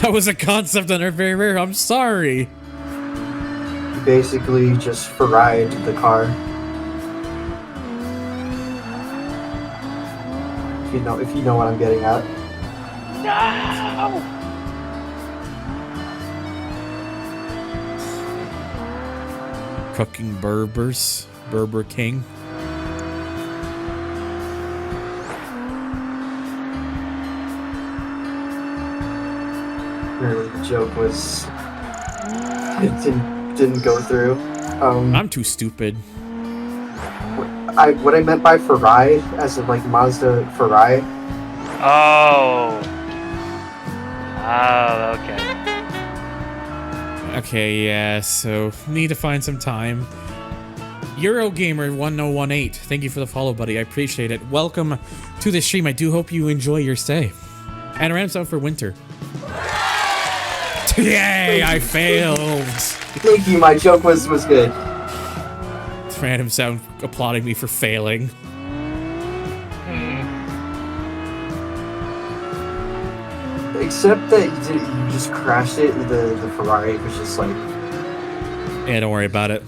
That was a concept on our very rare. I'm sorry. Basically, just Ferrari the car. If you know what I'm getting at. No! Cooking Berbers. Berber King. The joke was it didn't go through. I'm too stupid. What I meant by Ferrari, as in like Mazda Ferrari. Oh. Oh, okay. Okay, yeah, so need to find some time. Eurogamer1018, thank you for the follow, buddy. I appreciate it. Welcome to the stream. I do hope you enjoy your stay. And ramps out for winter. Yay, I failed. Thank you, my joke was good. Random sound applauding me for failing. Except that you just crashed it, the Ferrari was just like... Yeah, don't worry about it.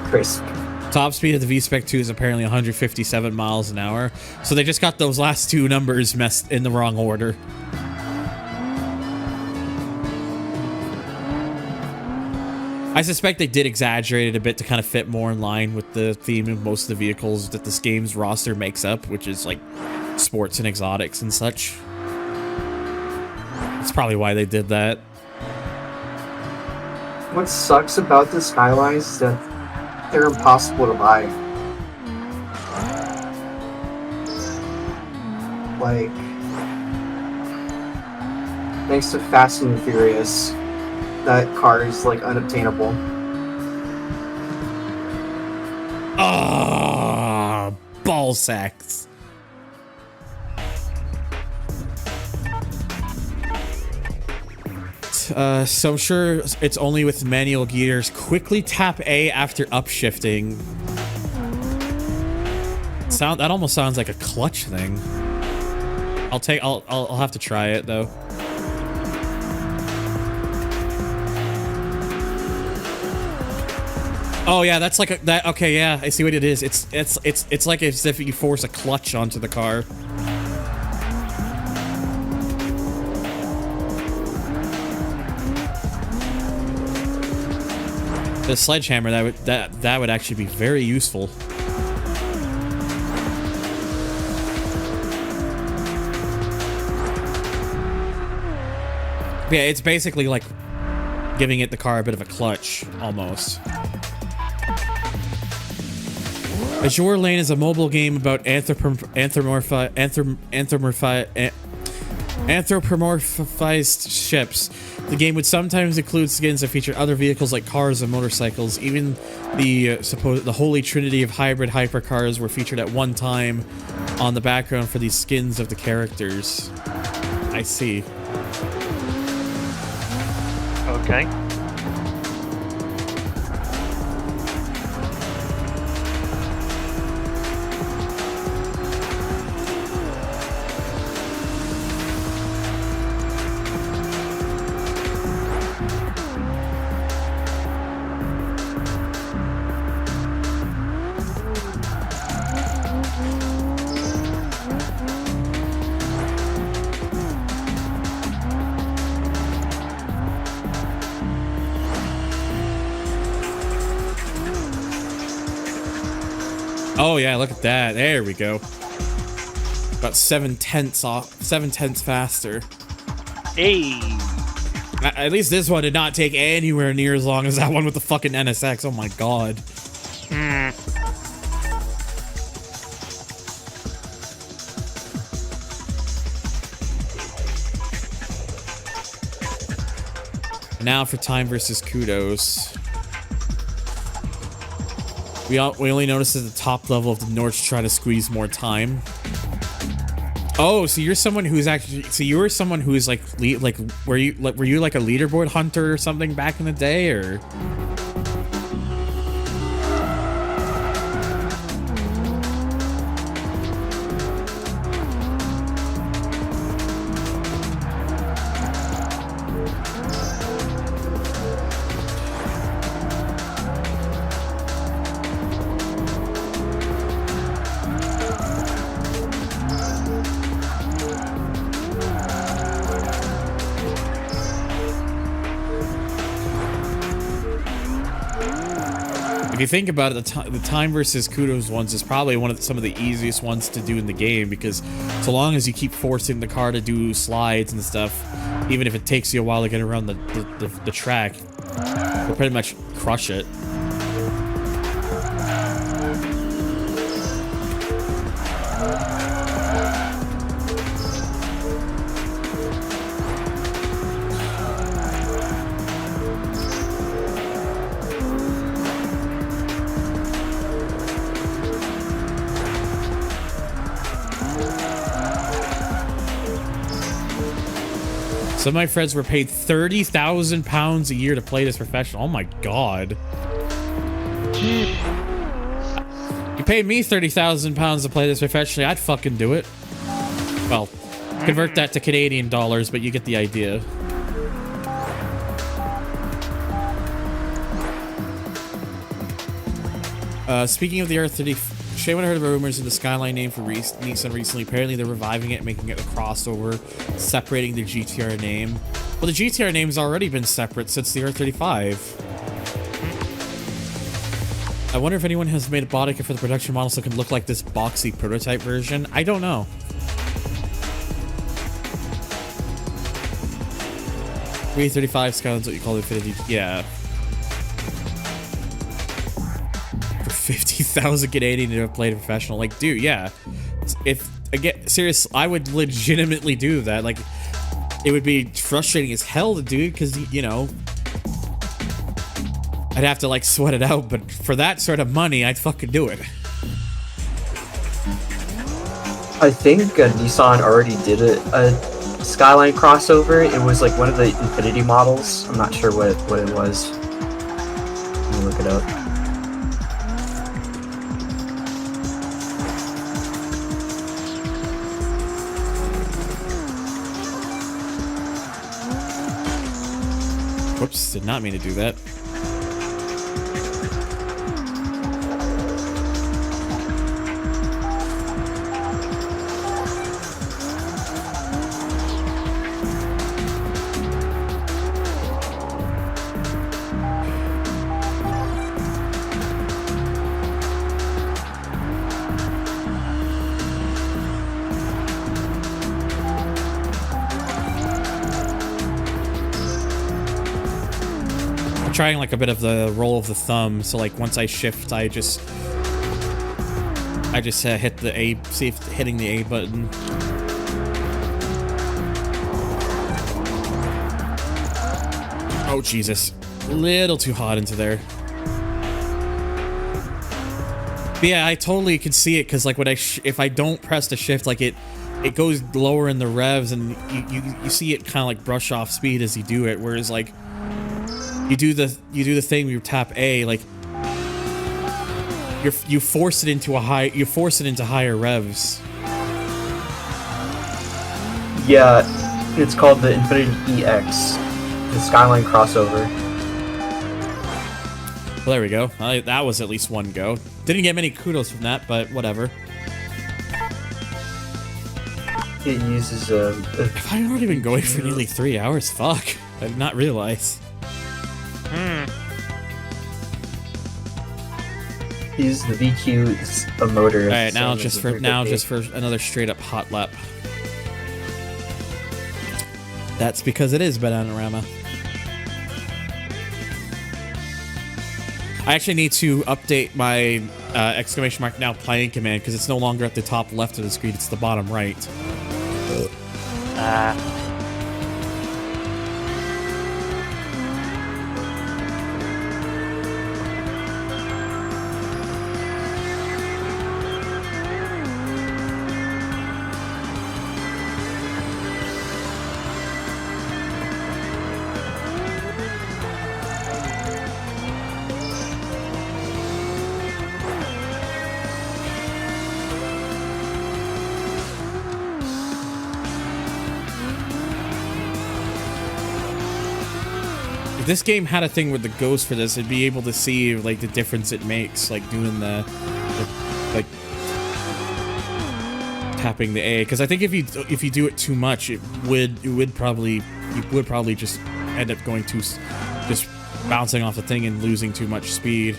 Crisp. Top speed of the V-Spec 2 is apparently 157 miles an hour. So they just got those last two numbers messed in the wrong order. I suspect they did exaggerate it a bit to kind of fit more in line with the theme of most of the vehicles that this game's roster makes up, which is like sports and exotics and such. That's probably why they did that. What sucks about the Skylines is that they're impossible to buy. Like, thanks to Fast and Furious, that car is like unobtainable. Ah, ball sacks. So I'm sure it's only with manual gears. Quickly tap A after upshifting. That almost sounds like a clutch thing. I'll have to try it though. Oh yeah, that's like that. Okay, yeah, I see what it is. It's like as if you force a clutch onto the car. The sledgehammer that would actually be very useful. Yeah, it's basically like giving it the car a bit of a clutch, almost. Azure Lane is a mobile game about anthropomorphized ships. The game would sometimes include skins that feature other vehicles like cars and motorcycles. Even the holy trinity of hybrid hypercars were featured at one time on the background for these skins of the characters. I see. Okay. Oh yeah, look at that. There we go. About 7/10 off, 7/10 faster. Hey. At least this one did not take anywhere near as long as that one with the fucking NSX. Oh my god. Now for time versus kudos. We only noticed at the top level of the North try to squeeze more time. Oh, so you're someone who's actually, so you were someone who's like were you like a leaderboard hunter or something back in the day, or? If you think about it, the time versus kudos ones is probably some of the easiest ones to do in the game, because so long as you keep forcing the car to do slides and stuff, even if it takes you a while to get around the track, you'll pretty much crush it. Some of my friends were paid £30,000 a year to play this professional. Oh my god. You paid me £30,000 to play this professionally, I'd fucking do it. Well, convert that to Canadian dollars, but you get the idea. Speaking of the R30, Shay, when I heard of rumors of the Skyline name for Nissan recently, apparently they're reviving it, making it a crossover, separating the GTR name. Well, the GTR name's already been separate since the R35. I wonder if anyone has made a body kit for the production model so it can look like this boxy prototype version. I don't know. V35 Skyline's what you call the Infinity. Yeah. 50,000 Canadian to have played a professional. Like, dude, yeah. If, again, serious, I would legitimately do that. Like, it would be frustrating as hell to do, because, you know, I'd have to, like, sweat it out, but for that sort of money, I'd fucking do it. I think Nissan already did a Skyline crossover. It was, like, one of the Infinity models. I'm not sure what it was. Let me look it up. Whoops, did not mean to do that. trying like a bit of the roll of the thumb. So like once I shift, I just hit the A, see if hitting the A button. Oh Jesus, a little too hot into there. But yeah, I totally could see it because like when if I don't press the shift, like it goes lower in the revs, and you see it kind of like brush off speed as you do it. Whereas like you do the thing where you tap A, like you force it into higher revs. Yeah, it's called the Infinity EX, the Skyline crossover. Well, there we go. That was at least one go. Didn't get many kudos from that, but whatever. It uses Have I already been going for nearly 3 hours? Fuck. I did not realize. Uses the VQ motor. Alright, now just for another straight up hot lap. That's because it is Bananarama. I actually need to update my exclamation mark now playing command because it's no longer at the top left of the screen, it's the bottom right. If this game had a thing with the ghost for this, I'd be able to see like the difference it makes, like doing the like tapping the A. Because I think if you do it too much, you would probably just end up going just bouncing off the thing and losing too much speed.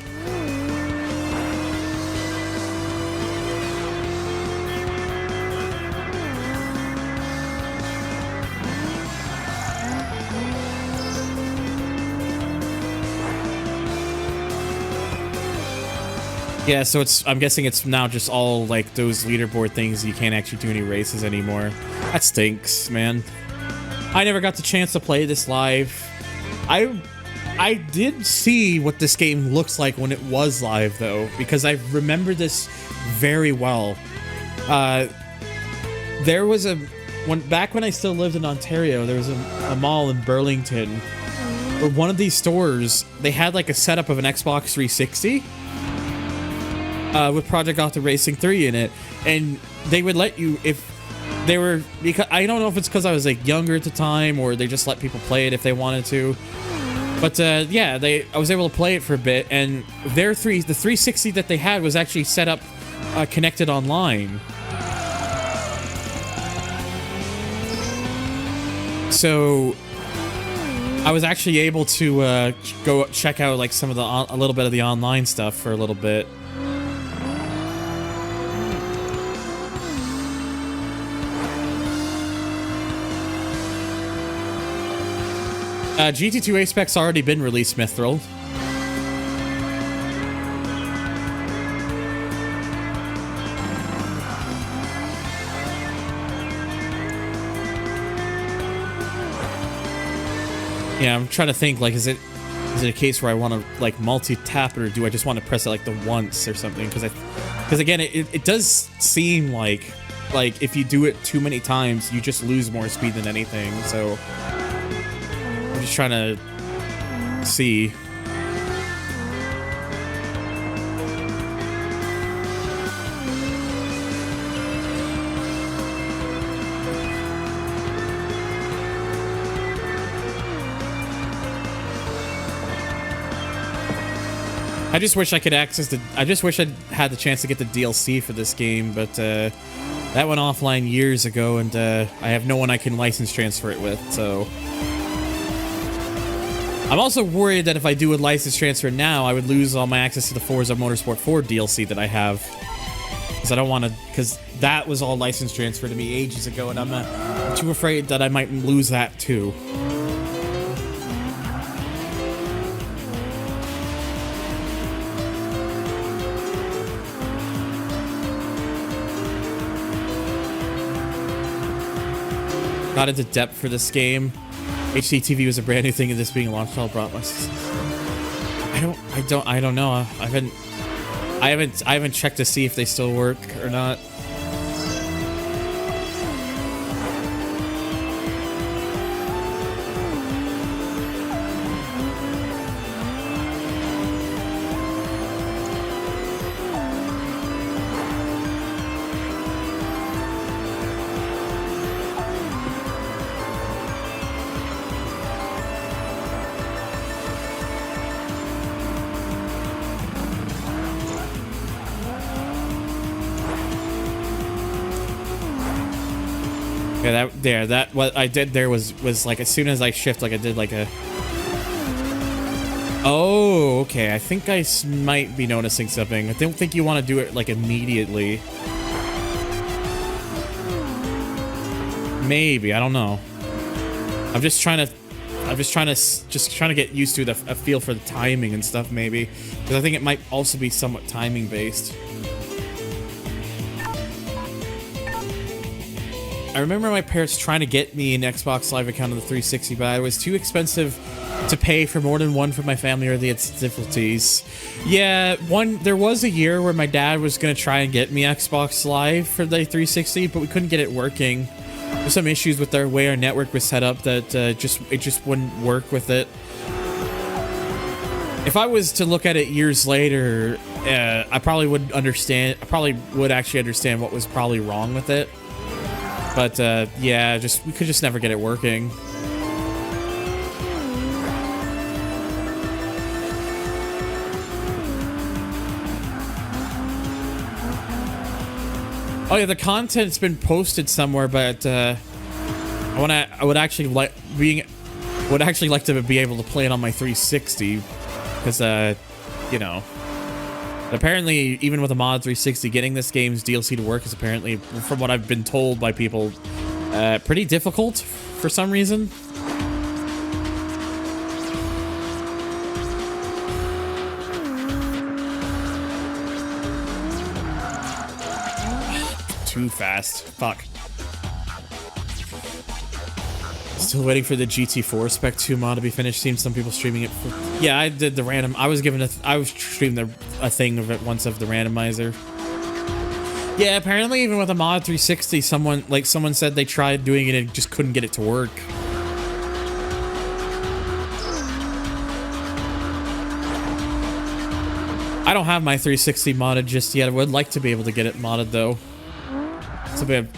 Yeah, so I'm guessing it's now just all like those leaderboard things. You can't actually do any races anymore. That stinks, man. I never got the chance to play this live. I did see what this game looks like when it was live though, because I remember this very well. There was back when I still lived in Ontario, there was a mall in Burlington where one of these stores, they had like a setup of an Xbox 360. With Project Gotham Racing 3 in it, and they would let you, if they were, because I don't know if it's because I was like younger at the time or they just let people play it if they wanted to, but yeah, I was able to play it for a bit, and the 360 that they had was actually set up connected online. So I was actually able to go check out like some of a little bit of the online stuff for a little bit. GT2 A-Spec's already been released, Mithril. Yeah, I'm trying to think, like, is it a case where I want to, like, multi-tap it, or do I just want to press it, like, the once or something? Because again, it does seem like if you do it too many times, you just lose more speed than anything, so I'm just trying to see. I just wish I could I just wish I had the chance to get the DLC for this game, but that went offline years ago, and I have no one I can license transfer it with, so. I'm also worried that if I do a license transfer now, I would lose all my access to the Forza Motorsport 4 DLC that I have. Because I don't want to, because that was all license transferred to me ages ago, and I'm too afraid that I might lose that too. not into depth for this game. HDTV was a brand new thing, and this being a launch title brought us. I don't know. I haven't checked to see if they still work or not. Yeah, that what I did there was like as soon as I shift, like I did like a. Oh, okay. I think I might be noticing something. I don't think you want to do it like immediately. Maybe, I don't know. I'm just trying to get used to a feel for the timing and stuff, maybe, because I think it might also be somewhat timing based. I remember my parents trying to get me an Xbox Live account on the 360, but it was too expensive to pay for more than one for my family, or they had difficulties. Yeah, there was a year where my dad was gonna try and get me Xbox Live for the 360, but we couldn't get it working. There's some issues with the way our network was set up that it just wouldn't work with it. If I was to look at it years later, I probably would understand. I probably would actually understand what was probably wrong with it. But yeah, we could just never get it working. Oh yeah, the content's been posted somewhere, but I would actually like to be able to play it on my 360, because you know. Apparently, even with a mod 360, getting this game's DLC to work is apparently, from what I've been told by people, pretty difficult for some reason. Too fast. Fuck. Still waiting for the GT4 Spec 2 mod to be finished. Seen some people streaming it. Yeah, I did the random. I was streaming a thing of it once of the randomizer. Yeah, apparently even with a mod 360, someone said they tried doing it and just couldn't get it to work. I don't have my 360 modded just yet. I would like to be able to get it modded though. Something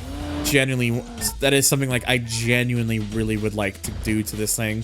that is something like I genuinely really would like to do to this thing.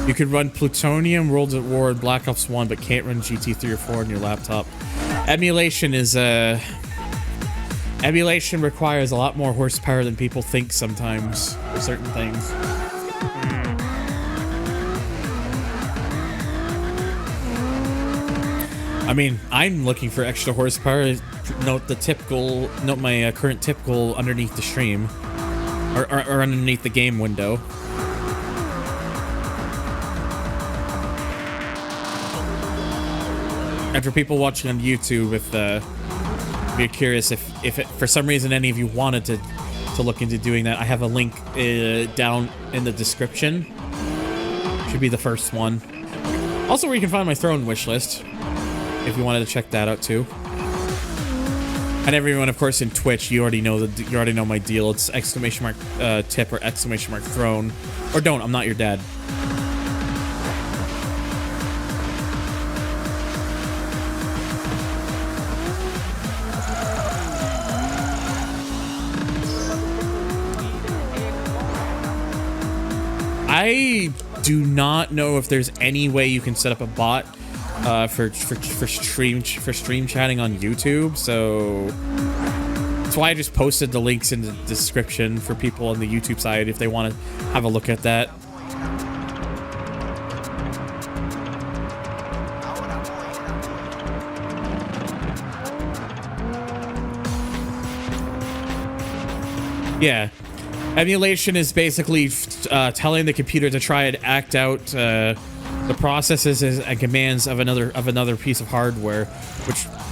You could run Plutonium, World at War, and Black Ops 1, but can't run GT3 or 4 on your laptop. Emulation requires a lot more horsepower than people think sometimes for certain things. I mean, I'm looking for extra horsepower. Note my current tip goal underneath the stream, or underneath the game window. And for people watching on YouTube, if you're curious, if for some reason any of you wanted to look into doing that, I have a link down in the description. Should be the first one. Also, where you can find my throne wish list, if you wanted to check that out too. And everyone, of course, in Twitch, you already know my deal. It's exclamation mark tip or exclamation mark throne, or don't. I'm not your dad. I do not know if there's any way you can set up a bot for stream chatting on YouTube, so that's why I just posted the links in the description for people on the YouTube side if they want to have a look at that. Yeah. Emulation is basically telling the computer to try and act out the processes and commands of another piece of hardware,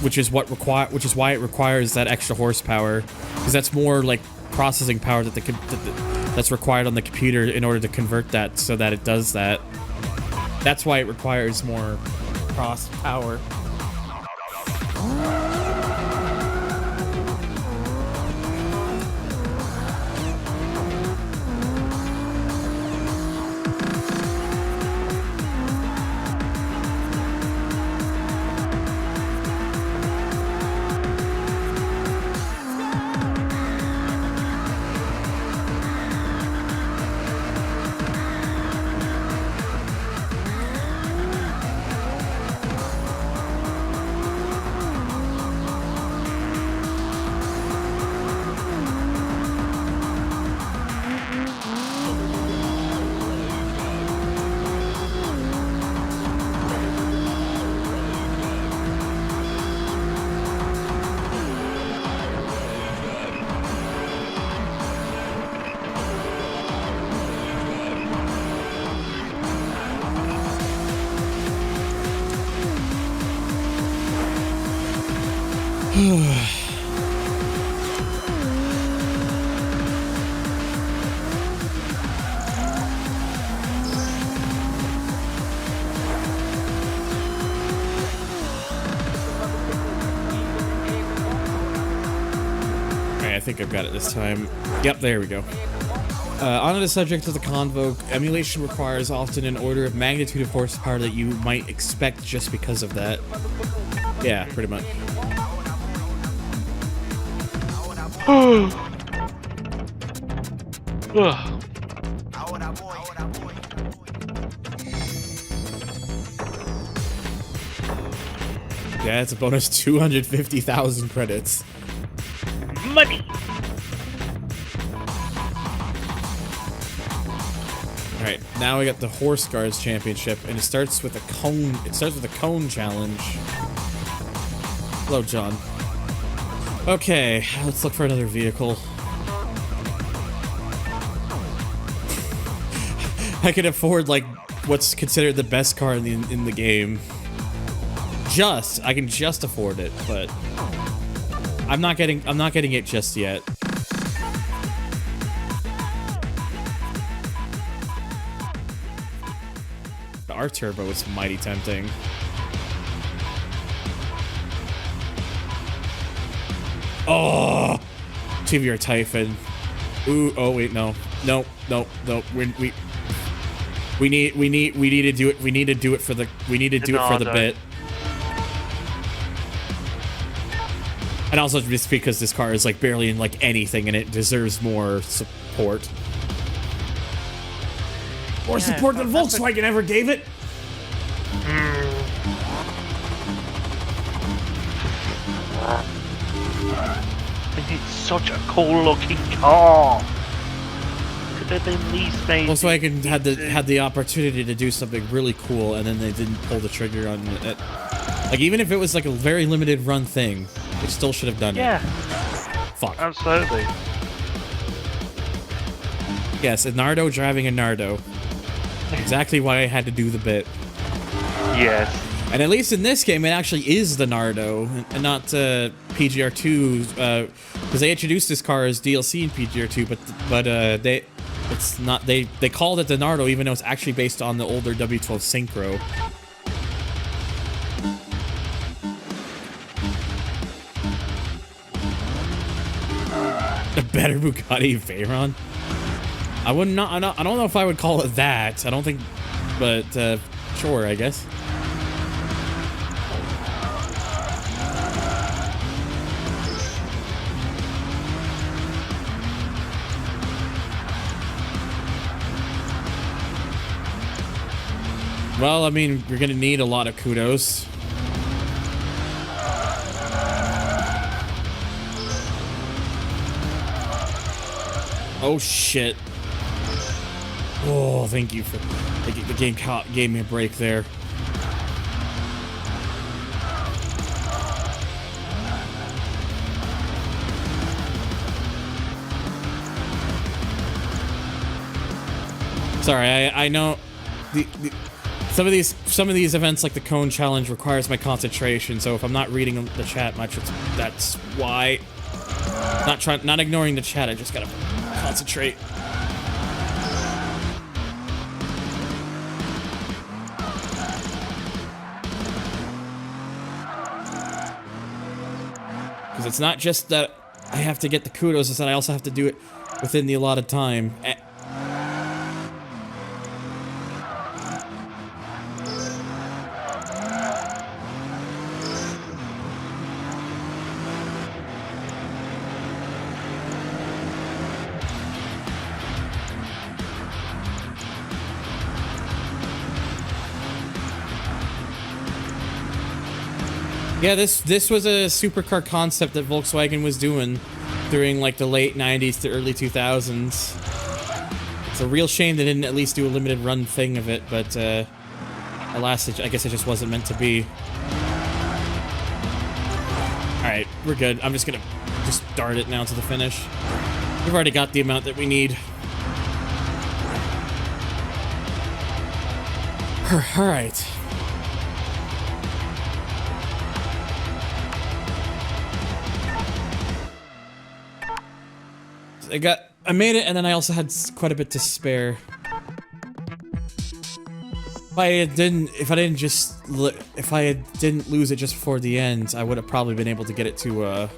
which is why it requires that extra horsepower, because that's more like processing power that's required on the computer in order to convert that so that it does that. That's why it requires more process power. I think I've got it this time. Yep, there we go. On the subject of the Convoke, emulation requires often an order of magnitude of horsepower that you might expect just because of that. Yeah, pretty much. Yeah, it's a bonus 250,000 credits. Money. All right, now we got the Horse Guards Championship, and it starts with a cone. It starts with a cone challenge. Hello, John. Okay, let's look for another vehicle. I can afford like what's considered the best car in the game. I can just afford it, but I'm not getting it just yet. The R-Turbo is mighty tempting. Oh, TVR Typhon. Ooh, oh wait, no. We need to do it. We need to do it for the bit. And also just because this car is like barely in like anything and it deserves more support. More support than Volkswagen ever gave it. It's such a cool looking car. Could have been least made. Volkswagen had the opportunity to do something really cool and then they didn't pull the trigger on it. Like even if it was like a very limited run thing, it still should have done it. Yeah. Fuck. Absolutely. Yes, a Nardo driving a Nardo. Exactly why I had to do the bit. Yes. And at least in this game, it actually is the Nardo, and not PGR2, because they introduced this car as DLC in PGR2, but it's not. They called it the Nardo, even though it's actually based on the older W12 Synchro. better Bugatti Veyron. I would not. I don't know if I would call it that. I don't think, but sure, I guess. Well, I mean, you're gonna need a lot of kudos. Oh shit. Oh, thank you for the game gave me a break there. Sorry, I know some of these events like the cone challenge requires my concentration, so if I'm not reading the chat much, that's why. Not ignoring the chat, I just gotta concentrate. Because it's not just that I have to get the kudos, it's that I also have to do it within the allotted time. Yeah, this was a supercar concept that Volkswagen was doing during like the late 90s to early 2000s. It's a real shame they didn't at least do a limited run thing of it, but alas, I guess it just wasn't meant to be. Alright, we're good. I'm just gonna dart it now to the finish. We've already got the amount that we need. Alright. I made it, and then I also had quite a bit to spare. If I didn't lose it just before the end, I would have probably been able to get it to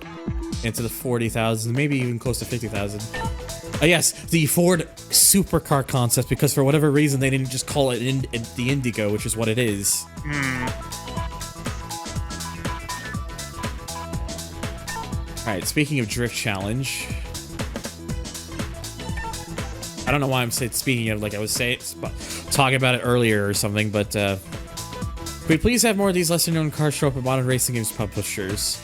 into the 40,000, maybe even close to 50,000. Yes, the Ford supercar concept, because for whatever reason they didn't just call it the Indigo, which is what it is. All right, speaking of drift challenge. I don't know why I'm speaking of, like I was talking about it earlier or something, but could we please have more of these lesser-known cars show up at modern racing games publishers?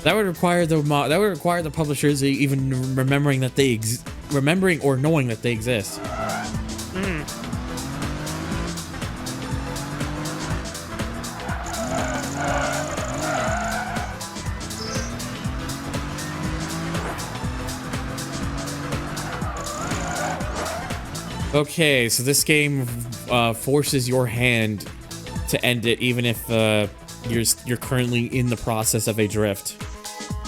That would require the publishers even remembering or knowing that they exist. Okay, so this game forces your hand to end it, even if you're currently in the process of a drift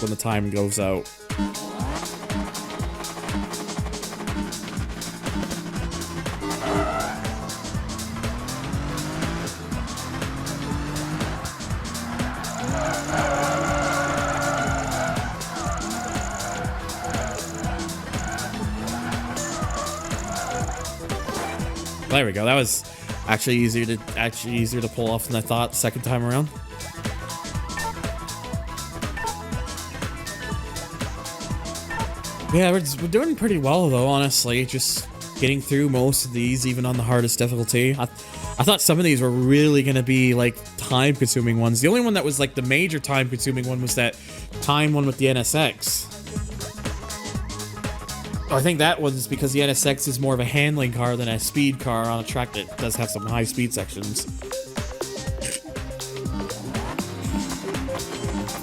when the time goes out. There we go. That was actually easier to pull off than I thought the second time around. Yeah, we're doing pretty well though, honestly. Just getting through most of these, even on the hardest difficulty. I thought some of these were really gonna be like time-consuming ones. The only one that was like the major time-consuming one was that time one with the NSX. I think that was because the NSX is more of a handling car than a speed car on a track that does have some high speed sections.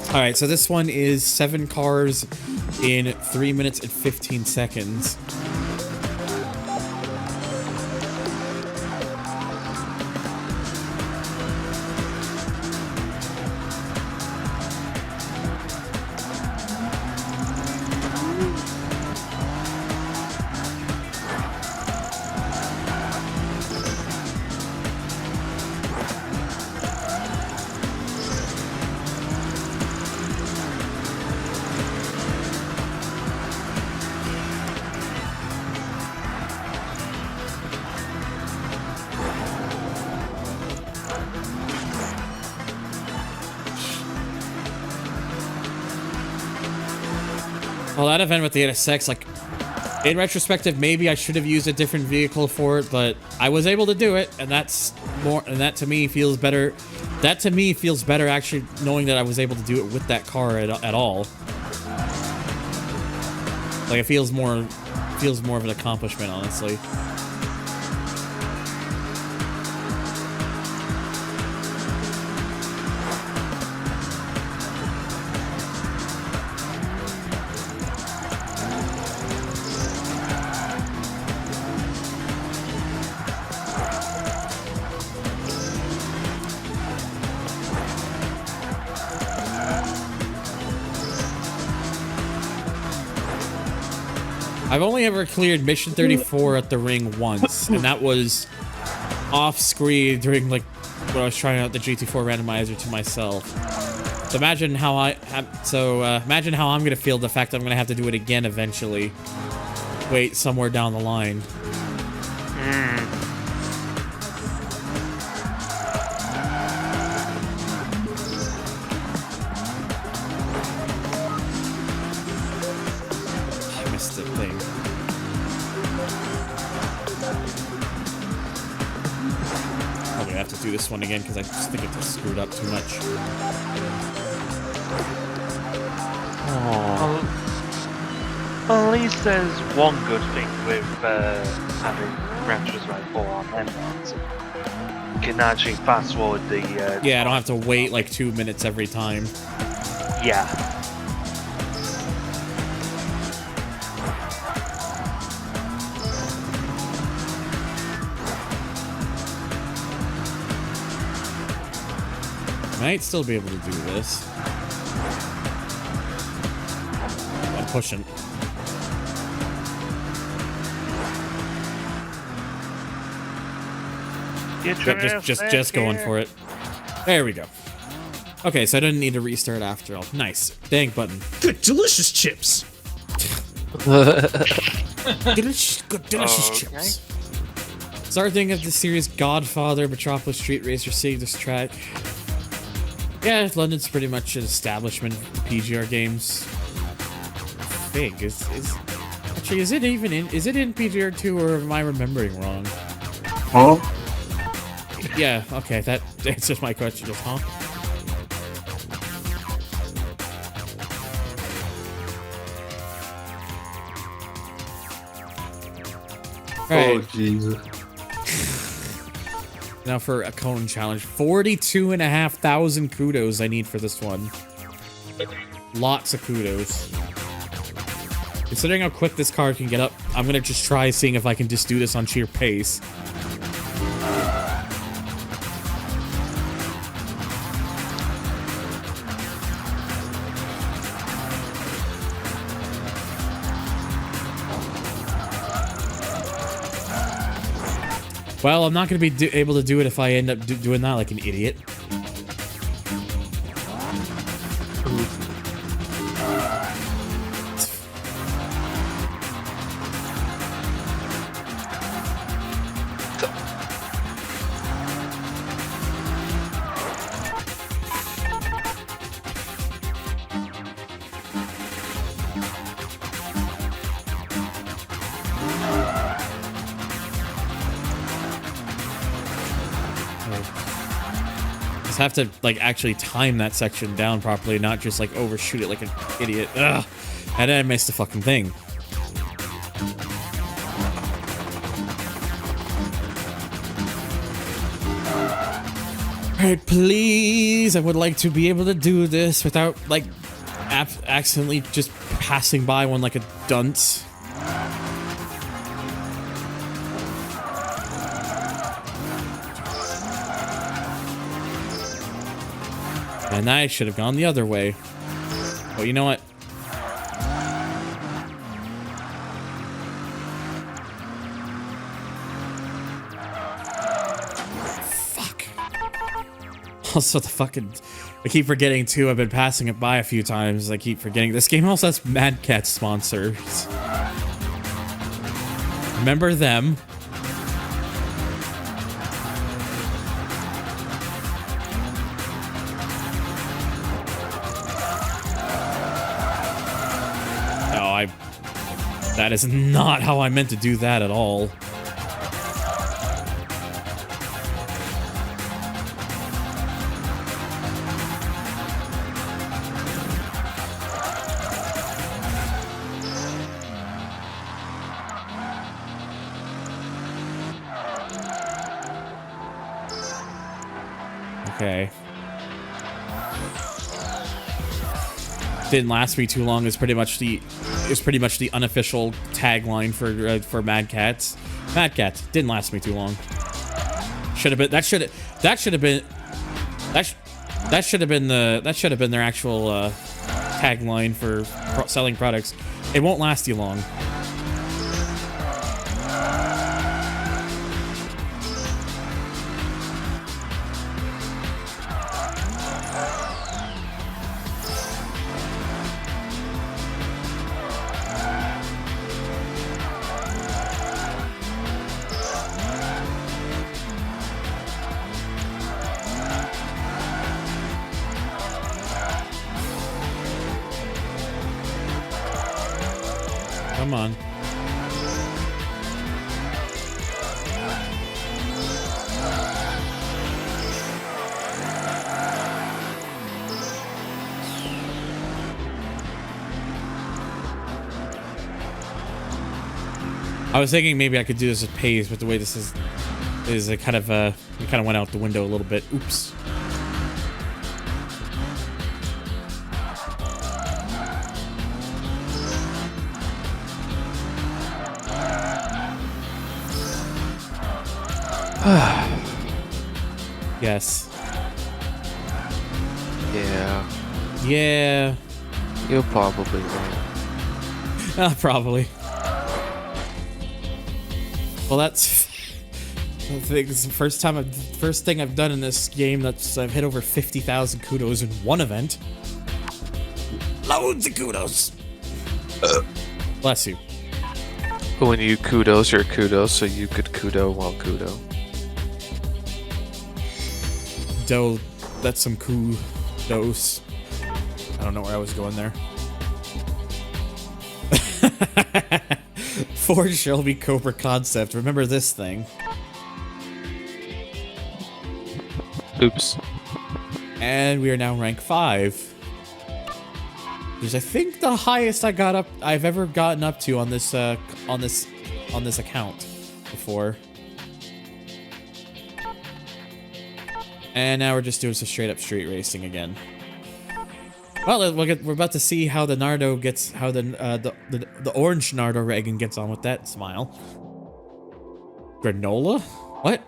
Alright, so this one is 7 cars in 3 minutes and 15 seconds. Well, that event with the NSX, like, in retrospective, maybe I should have used a different vehicle for it, but I was able to do it, and that's more, and that to me feels better. That to me feels better actually knowing that I was able to do it with that car at all. Like, it feels more of an accomplishment, honestly. I've only ever cleared mission 34 at the ring once, and that was off screen during like when I was trying out the GT4 randomizer to myself. So imagine how imagine how I'm gonna feel the fact that I'm gonna have to do it again eventually. Wait, somewhere down the line. Do this one again because I just think it's screwed up too much. At least there's one good thing with having Gran Turismo 4 on Endbox. You can actually fast forward the. Yeah, I don't have to wait like 2 minutes every time. Yeah. Might still be able to do this. I'm pushing. Just going for it. There we go. Okay, so I didn't need to restart after all. Nice. Dang button. Good, delicious chips. delicious chips. Starting of the series Godfather, Metropolis Street Racer, City This Track. Yeah, London's pretty much an establishment for PGR games. I think is it in PGR 2 or am I remembering wrong? Huh? Yeah, okay, that answers my question. Just huh? Right. Oh Jesus. Now for a cone challenge. 42,500 kudos I need for this one. Lots of kudos. Considering how quick this car can get up, I'm gonna just try seeing if I can just do this on sheer pace. Well, I'm not going to be able to do it if I end up doing that like an idiot. Have to like actually time that section down properly, not just like overshoot it like an idiot. Ugh. And then I missed the fucking thing. Alright, please. I would like to be able to do this without like accidentally just passing by one like a dunce. And I should have gone the other way. But you know what? Fuck. Also, the fucking... I keep forgetting, too. I've been passing it by a few times. I keep forgetting. This game also has Mad Cat sponsors. Remember them. That is not how I meant to do that at all. Okay. Didn't last me too long is pretty much the unofficial tagline for Mad Cats. Mad Cats didn't last me too long. Should have been that should have been their actual tagline for selling products. It won't last you long. Come on. I was thinking maybe I could do this at pace, but the way this is a kind of it kind of went out the window a little bit. Oops. Yes. Yeah. Yeah. You're probably right. Probably. Well, that's. I think it's the first thing I've done in this game that's I've hit over 50,000 kudos in one event. Loads of kudos. Bless you. But when you kudos, you're kudos, so you could kudo while kudo. Dough, that's some kudos. I don't know where I was going there. Ford Shelby Cobra concept. Remember this thing. Oops. And we are now rank 5. Which is, I think, the highest I've ever gotten up to on this account before. And now we're just doing some straight up street racing again. Well, we're about to see how the Nardo gets, how the orange Nardo Reagan gets on with that smile. Granola? What?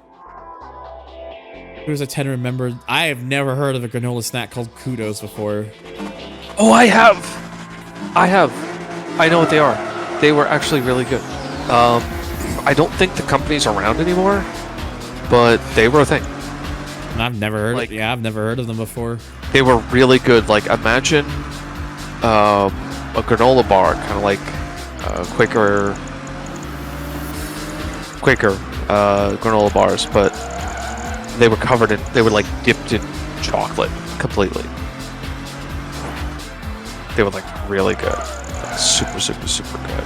Who's a 10 remember? I have never heard of a granola snack called Kudos before. Oh, I have! I know what they are. They were actually really good. I don't think the company's around anymore, but they were a thing. I've never heard of, yeah, I've never heard of them before. They were really good. Like, imagine a granola bar, kind of like Quaker granola bars, but they were covered in, they were like dipped in chocolate completely. They were like really good. Like, super, super, super good.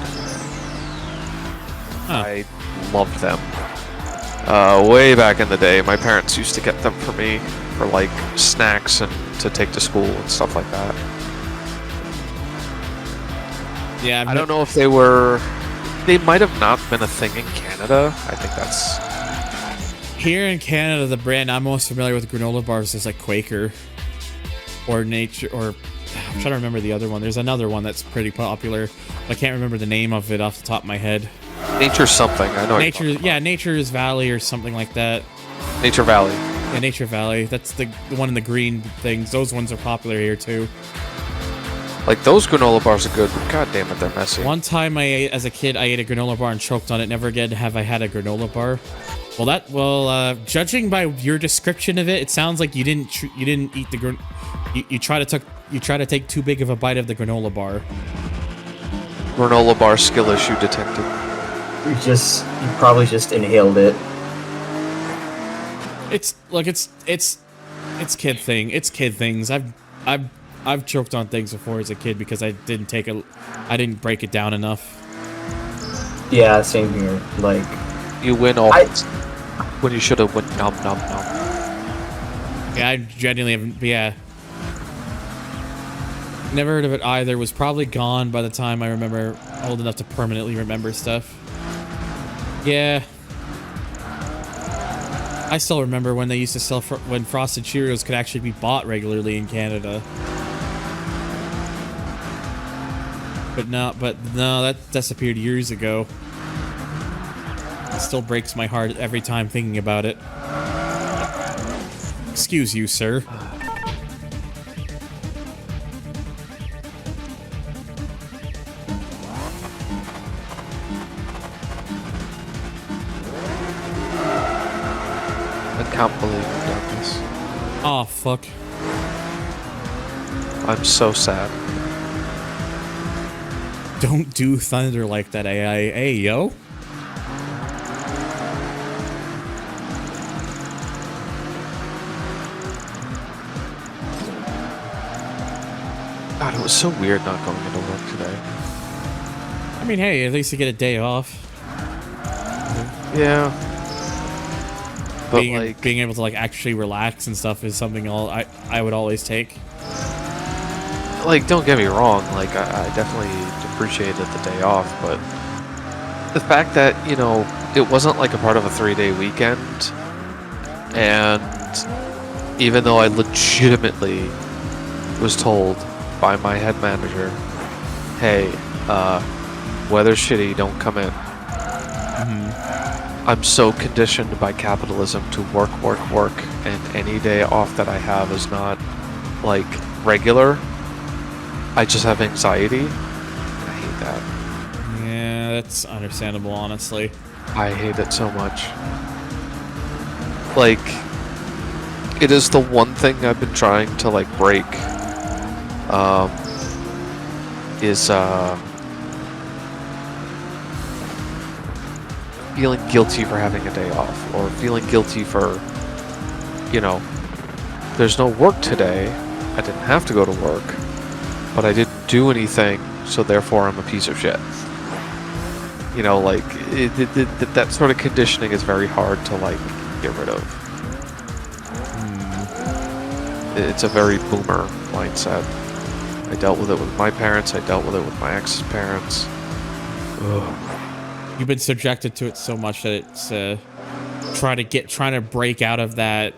Huh. I loved them. Way back in the day, my parents used to get them for me for like snacks and to take to school and stuff like that. Yeah, I don't know if they were. They might have not been a thing in Canada. I think that's. Here in Canada, the brand I'm most familiar with granola bars is like Quaker or Nature, or I'm trying to remember the other one. There's another one that's pretty popular. I can't remember the name of it off the top of my head. Nature something. I know. Nature, yeah, Nature's Valley or something like that. Nature Valley. Yeah, Nature Valley. That's the one in the green things. Those ones are popular here too. Like, those granola bars are good, but god damn it, they're messy. One time as a kid, I ate a granola bar and choked on it. Never again have I had a granola bar. Well, judging by your description of it, it sounds like you didn't eat the you try to take too big of a bite of the granola bar. Granola bar skill issue detected. You probably just inhaled it. It's kid thing. It's kid things. I've choked on things before as a kid because I didn't break it down enough. Yeah, same here. Like, You win all when you should have went nom nom nom. Yeah, I genuinely haven't. Yeah. Never heard of it either. Was probably gone by the time I remember old enough to permanently remember stuff. Yeah. I still remember when they used to sell when Frosted Cheerios could actually be bought regularly in Canada. But no, that disappeared years ago. It still breaks my heart every time thinking about it. Excuse you, sir. I can't believe you've done this. Aw, fuck. I'm so sad. Don't do thunder like that, AI. Hey, yo. God, it was so weird not going into work today. I mean, hey, at least you get a day off. Yeah. But Being able to like actually relax and stuff is something I would always take. Like, don't get me wrong, like, I definitely appreciated the day off, but the fact that, you know, it wasn't like a part of a 3-day weekend, and even though I legitimately was told by my head manager, hey, weather's shitty, don't come in. I'm so conditioned by capitalism to work, and any day off that I have is not, like, regular. I just have anxiety. I hate that. Yeah, that's understandable, honestly. I hate it so much. Like, it is the one thing I've been trying to, like, break. Is, feeling guilty for having a day off, or feeling guilty for, you know, there's no work today, I didn't have to go to work, but I didn't do anything, so therefore I'm a piece of shit. You know, like, that sort of conditioning is very hard to, like, get rid of. It's a very boomer mindset. I dealt with it with my parents, I dealt with it with my ex's parents. Ugh. You've been subjected to it so much that it's trying to break out of that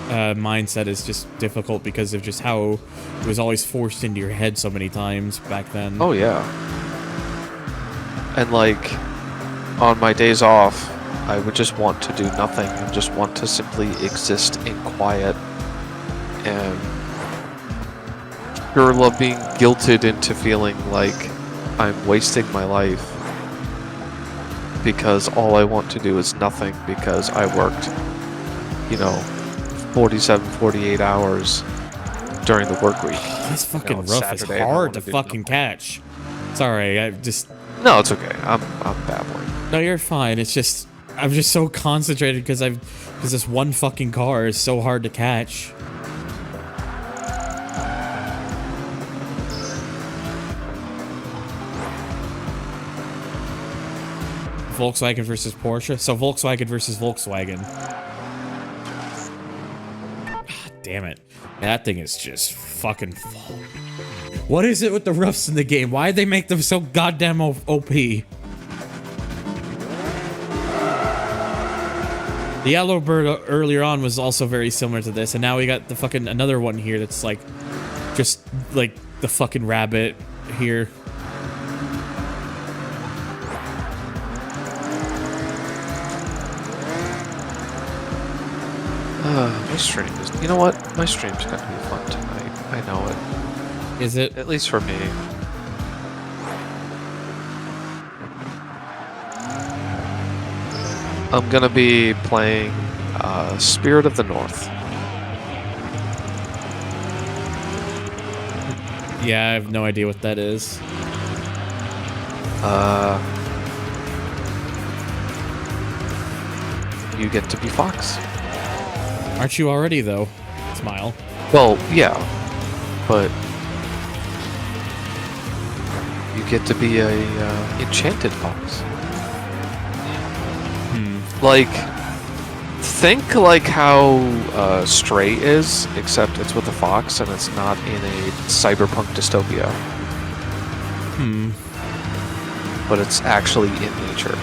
mindset is just difficult because of just how it was always forced into your head so many times back then. Oh yeah. And like, on my days off, I would just want to do nothing and just want to simply exist in quiet, and pure love being guilted into feeling like I'm wasting my life because all I want to do is nothing because I worked, you know, 47, 48 hours during the work week. This fucking rough. Saturday, it's hard to fucking catch. Sorry, I just... No, it's okay. I'm babbling. No, you're fine. It's just... I'm just so concentrated because this one fucking car is so hard to catch. Volkswagen versus Porsche. So Volkswagen versus Volkswagen. God damn it. That thing is just fucking full. What is it with the roofs in the game? Why'd they make them so goddamn OP? The Yellow Bird earlier on was also very similar to this, and now we got the fucking another one here that's like just like the fucking rabbit here. My stream is... You know what? My stream's gonna be fun tonight. I know it. Is it? At least for me. I'm gonna be playing Spirit of the North. Yeah, I have no idea what that is. You get to be Fox. Aren't you already, though? Smile. Well, yeah, but you get to be a enchanted fox. Like, think like how Stray is, except it's with a fox and it's not in a cyberpunk dystopia. But it's actually in nature.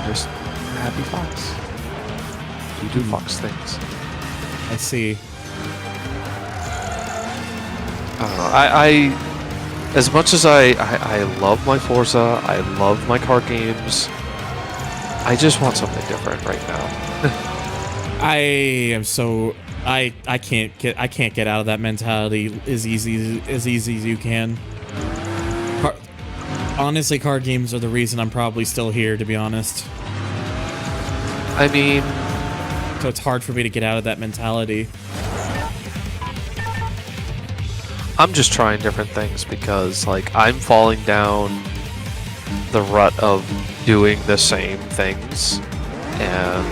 Just happy fox. You do fox things. I see. I as much as I love my Forza, I love my car games, I just want something different right now. I am so I can't get out of that mentality as easy as you can. Honestly, car games are the reason I'm probably still here, to be honest. I mean, so it's hard for me to get out of that mentality. I'm just trying different things because, like, I'm falling down the rut of doing the same things. And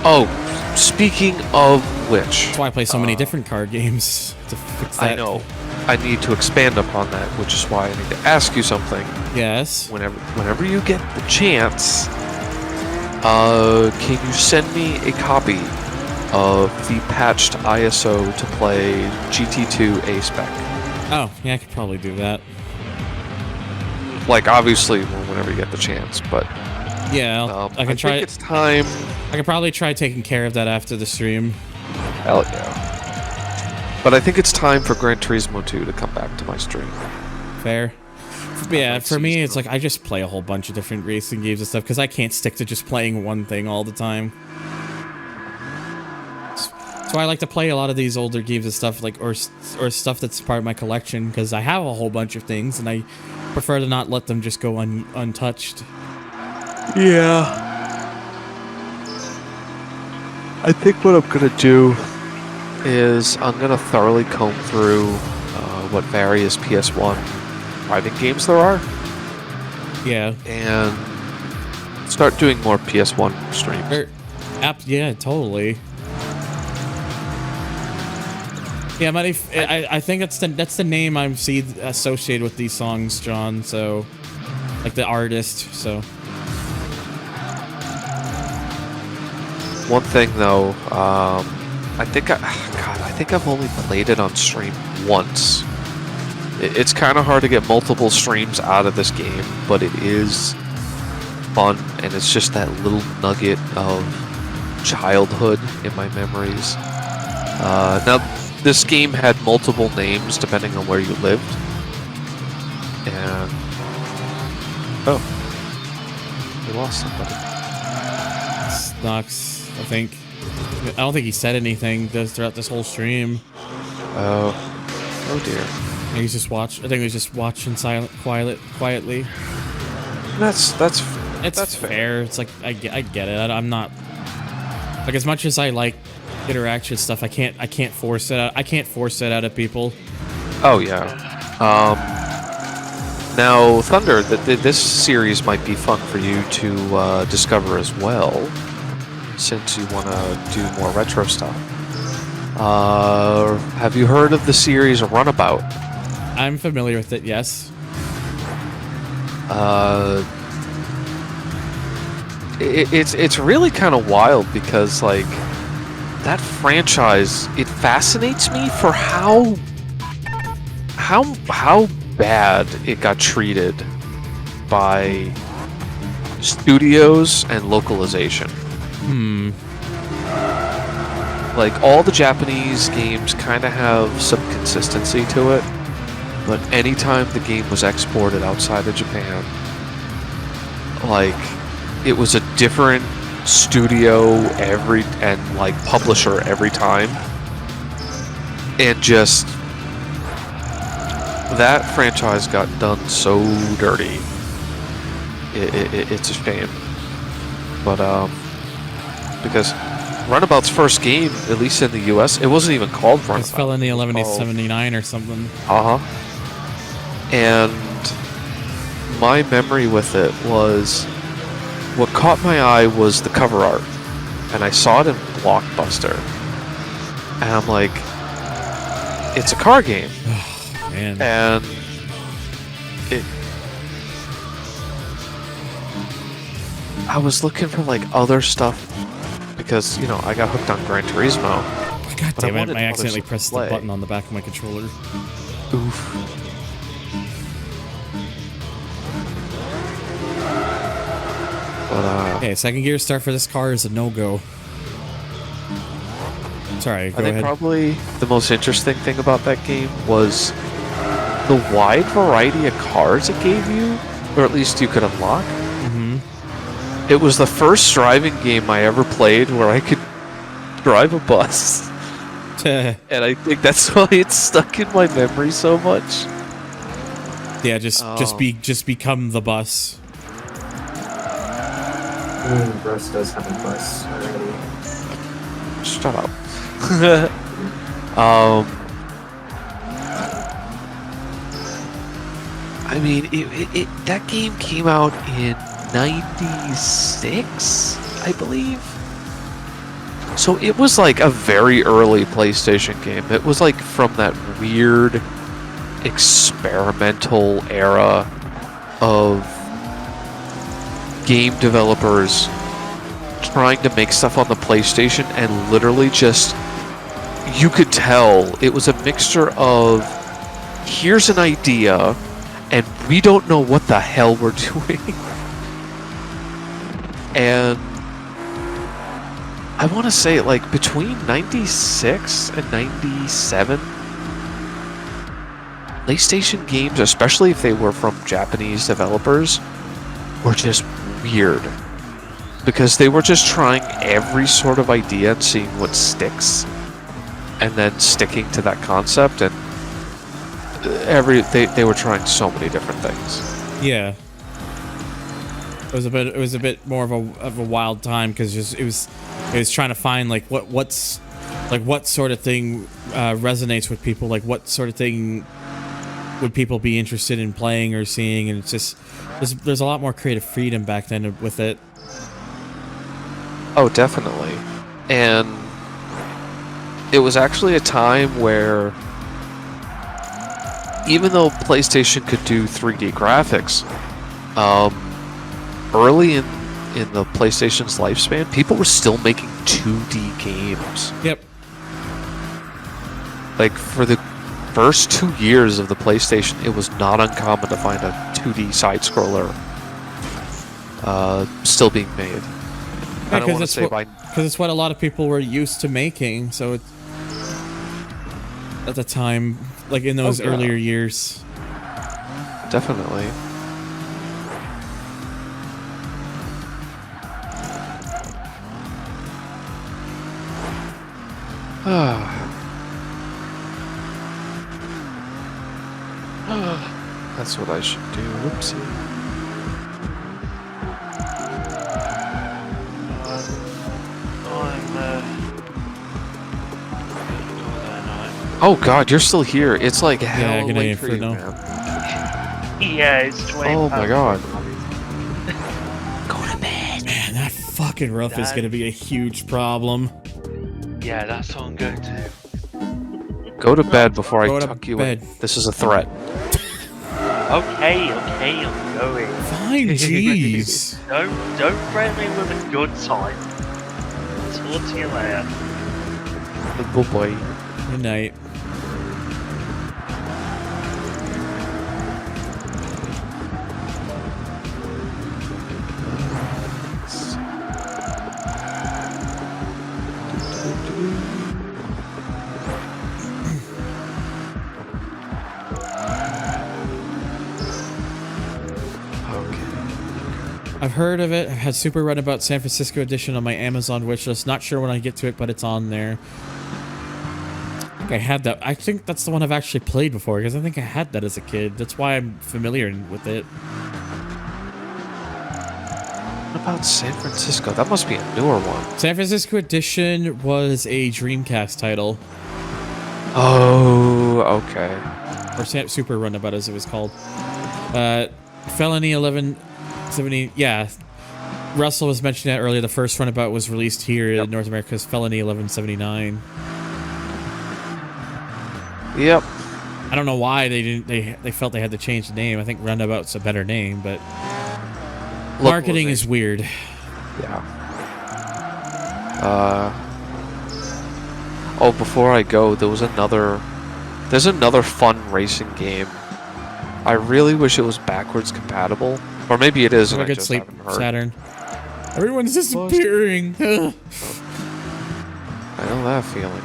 oh, speaking of which, that's why I play so many different car games to fix that. I know. I need to expand upon that, which is why I need to ask you something. Yes. Whenever you get the chance, can you send me a copy of the patched ISO to play GT2 A-Spec? Oh, yeah, I could probably do that. Like, obviously, whenever you get the chance, but... Yeah, I can try. I think it's time... I could probably try taking care of that after the stream. Hell yeah. But I think it's time for Gran Turismo 2 to come back to my stream. Fair. Yeah, for me, it's like I just play a whole bunch of different racing games and stuff because I can't stick to just playing one thing all the time. So I like to play a lot of these older games and stuff, like or stuff that's part of my collection because I have a whole bunch of things and I prefer to not let them just go untouched. Yeah. I think what I'm gonna do is I'm gonna thoroughly comb through what various PS1 driving games there are. Yeah. And start doing more PS1 streams. Yeah, totally. Yeah, but I think that's the name I see associated with these songs, John. So, like the artist. So. One thing though, I think I've only played it on stream once. It's kind of hard to get multiple streams out of this game, but it is fun, and it's just that little nugget of childhood in my memories. Now, this game had multiple names depending on where you lived, and oh, we lost somebody. Knox, I think. I don't think he said anything throughout this whole stream. Oh dear. I think he was just watching quietly. That's fair. It's like I get it. I'm not like, as much as I like interaction stuff, I can't force it out. I can't force it out of people. Oh yeah. Now, Thunder, this series might be fun for you to discover as well, since you want to do more retro stuff. Have you heard of the series Runabout? I'm familiar with it, yes. It's really kind of wild because, like, that franchise, it fascinates me for how bad it got treated by studios and localization. Like, all the Japanese games kind of have some consistency to it, but anytime the game was exported outside of Japan, like, it was a different studio and publisher every time, and just that franchise got done so dirty. It's a shame, but because Runabout's first game, at least in the US, it wasn't even called Runabout. It fell in the 1179 or something. And my memory with it was, what caught my eye was the cover art, and I saw it in Blockbuster, and I'm like, it's a car game. Man. And I was looking for like other stuff because, you know, I got hooked on Gran Turismo. Oh, God But I damn it, wanted I other accidentally stuff to pressed the play. button on the back of my controller. Oof. But, Okay, second gear start for this car is a no-go. Sorry, go I think ahead. probably the most interesting thing about that game was the wide variety of cars it gave you, or at least you could unlock. Mm-hmm. It was the first driving game I ever played where I could drive a bus. And I think that's why it's stuck in my memory so much. Yeah, just become the bus. Russ does have a bus already. Shut up. I mean, that game came out in '96, I believe. So it was like a very early PlayStation game. It was like from that weird experimental era of game developers trying to make stuff on the PlayStation, and literally just, you could tell it was a mixture of, here's an idea and we don't know what the hell we're doing. And I want to say, like, between 96 and 97, PlayStation games, especially if they were from Japanese developers, were just weird. Because they were just trying every sort of idea and seeing what sticks, and then sticking to that concept, and they were trying so many different things. Yeah. It was a bit more of a wild time because it was trying to find like what sort of thing resonates with people, like what sort of thing would people be interested in playing or seeing, and it's just there's a lot more creative freedom back then with it. Oh, definitely. And it was actually a time where, even though PlayStation could do 3D graphics, early in the PlayStation's lifespan, people were still making 2D games. Yep. Like, for the first 2 years of the PlayStation, it was not uncommon to find a 2D side-scroller still being made. I don't want to say because it's what a lot of people were used to making, so it, at the time, like in those earlier years. Definitely. That's what I should do. Whoopsie. Oh God, you're still here. It's like hell late for you, man. Yeah, it's 20 Oh my God. Go to bed. Man, that fucking roof is gonna be a huge problem. Yeah, that's what I'm going to. Go to bed before I tuck you in. This is a threat. Okay, I'm going. Fine, jeez. Don't threaten me with a good time. Talk to you later. Good boy. Good night. I've heard of it. I've had Super Runabout San Francisco edition on my Amazon wishlist. Not sure when I get to it, but it's on there. I think I had that. I think that's the one I've actually played before, because I think I had that as a kid. That's why I'm familiar with it. What about San Francisco? That must be a newer one. San Francisco edition was a Dreamcast title. Oh, okay. Or Super Runabout, as it was called. Felony 1170. Yeah. Russell was mentioning that earlier. The first Runabout was released here in North America as Felony 1179. Yep. I don't know why they didn't. They felt they had to change the name. I think Runabout's a better name, but marketing is weird. Yeah. Oh, before I go, there's another fun racing game. I really wish it was backwards compatible, or maybe it is. Have And a I good just sleep, haven't heard. Saturn. Everyone's disappearing. I know that feeling.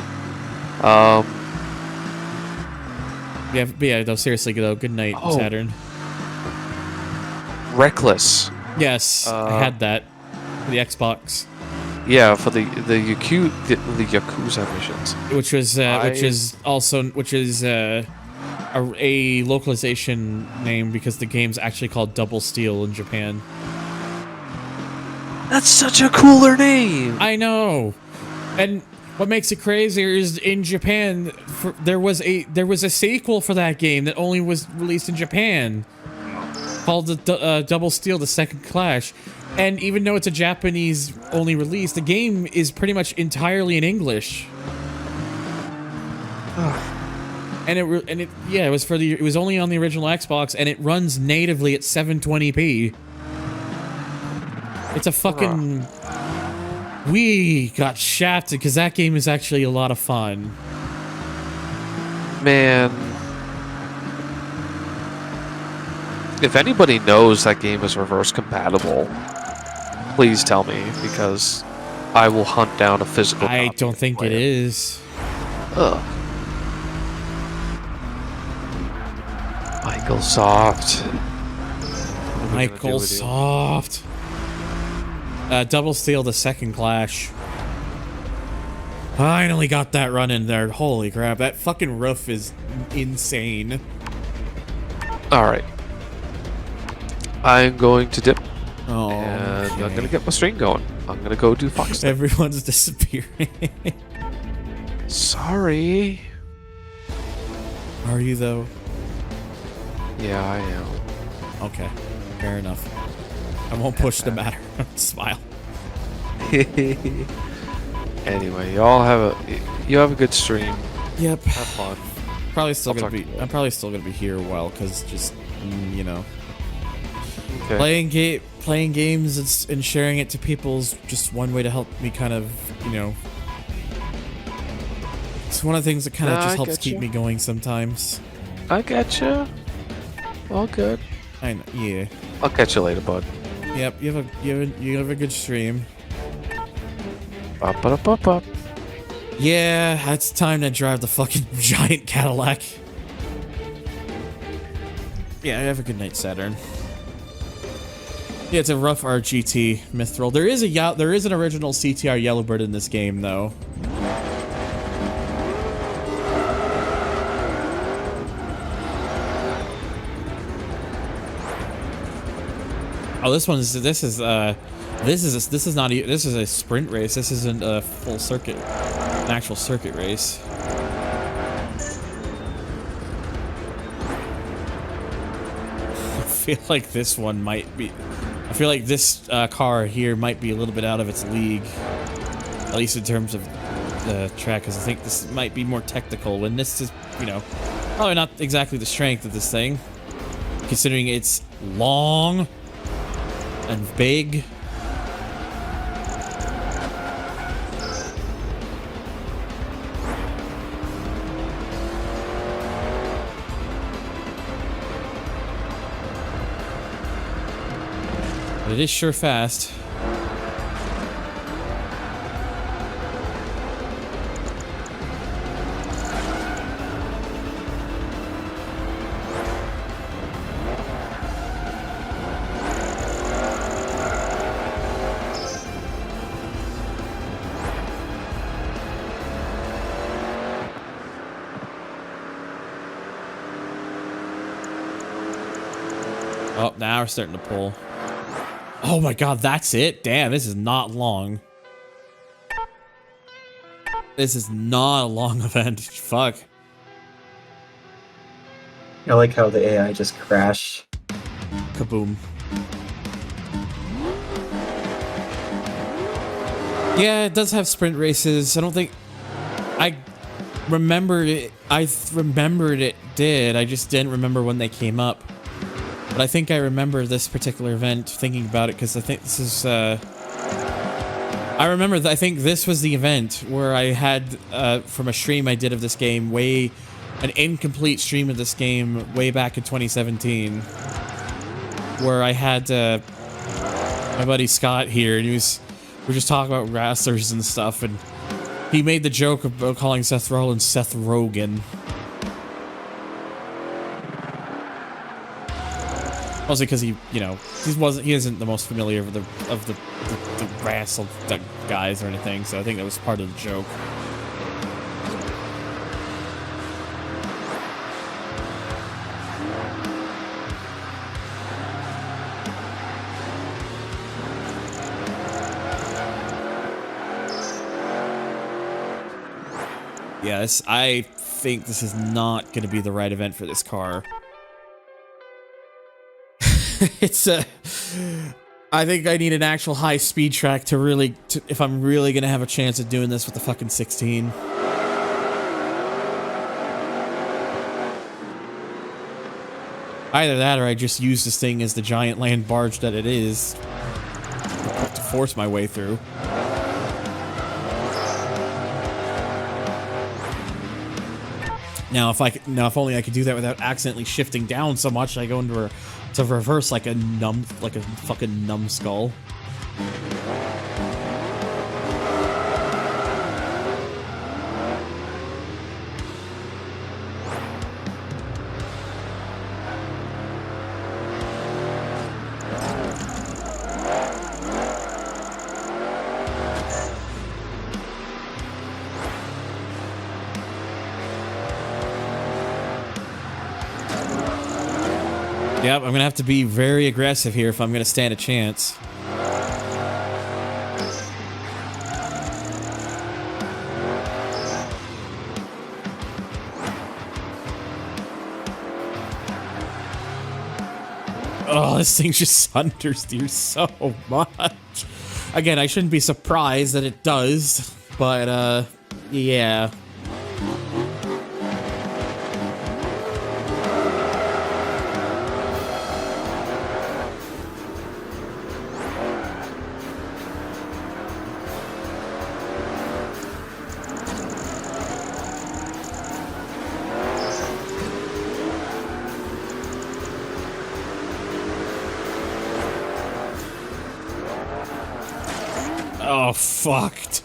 Yeah, but yeah, no, seriously, though. Good night, Oh. Saturn. Reckless. Yes, I had that for the Xbox, Yeah, for the Yakuza missions. which is a localization name because the game's actually called Double Steel in Japan. That's such a cooler name. I know, and what makes it crazier is in Japan, there was a sequel for that game that only was released in Japan, called the Double Steel: The Second Clash, and even though it's a Japanese only release, the game is pretty much entirely in English. And it was only on the original Xbox, and it runs natively at 720p. It's a fucking. We got shafted because that game is actually a lot of fun. Man, if anybody knows that game is reverse compatible, please tell me, because I will hunt down a physical copy. I don't think it is. Ugh. Michael Soft. Michael Soft. Double Steel: The Second Clash. Finally got that run in there. Holy crap, that fucking roof is insane. Alright. I'm going to dip. Oh, And okay. I'm going to get my stream going. I'm going to go do Fox stuff. Everyone's disappearing. Sorry. Are you, though? Yeah, I am. Okay, fair enough. I won't push the matter. Smile. Anyway, y'all have a good stream. Yep. Have fun. Probably still I'll gonna talk be. to you I'm probably still gonna be here a while because just you know, Okay. playing games and sharing it to people is just one way to help me kind of it's one of the things that kind of Nah, just I helps getcha. keep me going sometimes. I getcha. All good. I know. Yeah. I'll catch you later, bud. Yep. You have a good stream. Ba-ba-da-ba-ba. Yeah, it's time to drive the fucking giant Cadillac. Yeah, have a good night, Saturn. Yeah, it's a rough RGT Mithril. There is an original CTR Yellowbird in this game, though. Oh, this is a sprint race. This isn't a full circuit, an actual circuit race. I feel like this one might be. I feel like this car here might be a little bit out of its league, at least in terms of the track, because I think this might be more technical. When this is, probably not exactly the strength of this thing, considering it's long and big. But it is sure fast. Oh, now we're starting to pull. Oh my god, that's it? Damn, this is not long. This is not a long event. Fuck. I like how the AI just crashed. Kaboom. Yeah, it does have sprint races. I don't think... I remembered it. I remembered it did. I just didn't remember when they came up. But I think I remember this particular event thinking about it because I think this is I remember, I think this was the event where I had, from a stream I did of this game, an incomplete stream of this game way back in 2017, where I had my buddy Scott here, and we were just talking about wrestlers and stuff, and he made the joke about calling Seth Rollins Seth Rogen. Mostly because he isn't the most familiar of the wrestle guys or anything, so I think that was part of the joke. Yes, I think this is not going to be the right event for this car. I think I need an actual high speed track if I'm really gonna have a chance of doing this with the fucking 16. Either that or I just use this thing as the giant land barge that it is to force my way through. Now, if only I could do that without accidentally shifting down so much, I go into to reverse like a fucking numbskull. Yep, I'm gonna have to be very aggressive here if I'm gonna stand a chance. Oh, this thing just understeers so much. Again, I shouldn't be surprised that it does, but yeah. Oh, fucked.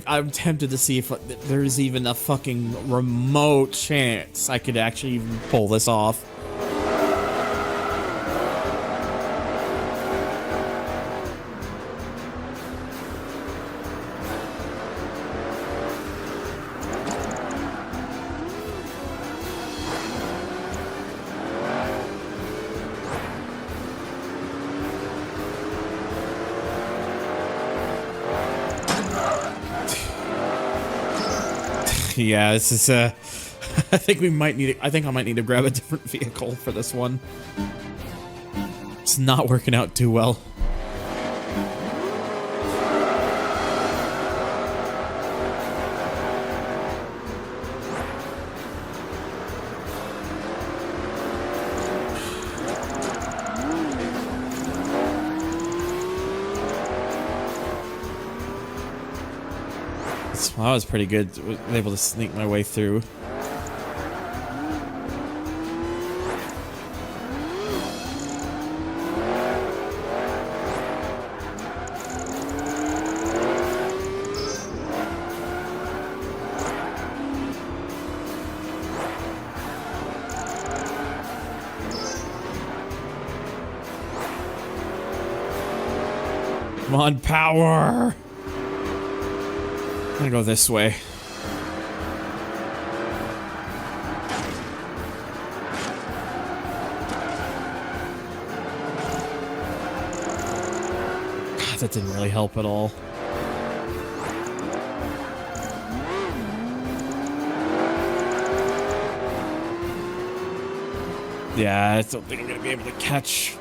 I'm tempted to see if there's even a fucking remote chance I could actually even pull this off. Yeah, this is I think I might need to grab a different vehicle for this one. It's not working out too well. Well, I was pretty good, able to sneak my way through. Come on, power! I'm gonna go this way. God, that didn't really help at all. Yeah, I don't think I'm gonna be able to catch.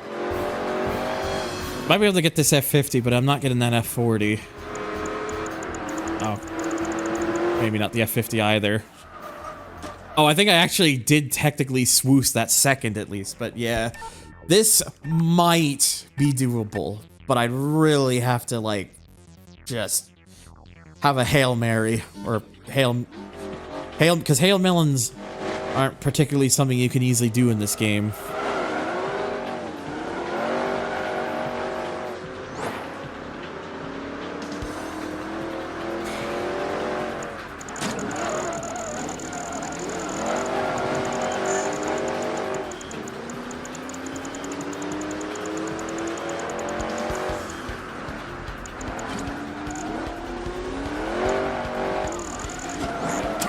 Might be able to get this F50, but I'm not getting that F40. Oh. Maybe not the F50 either. Oh, I think I actually did technically swoosh that second at least, but yeah. This might be doable, but I'd really have to, like, just have a Hail Mary, or because Hail Melons aren't particularly something you can easily do in this game.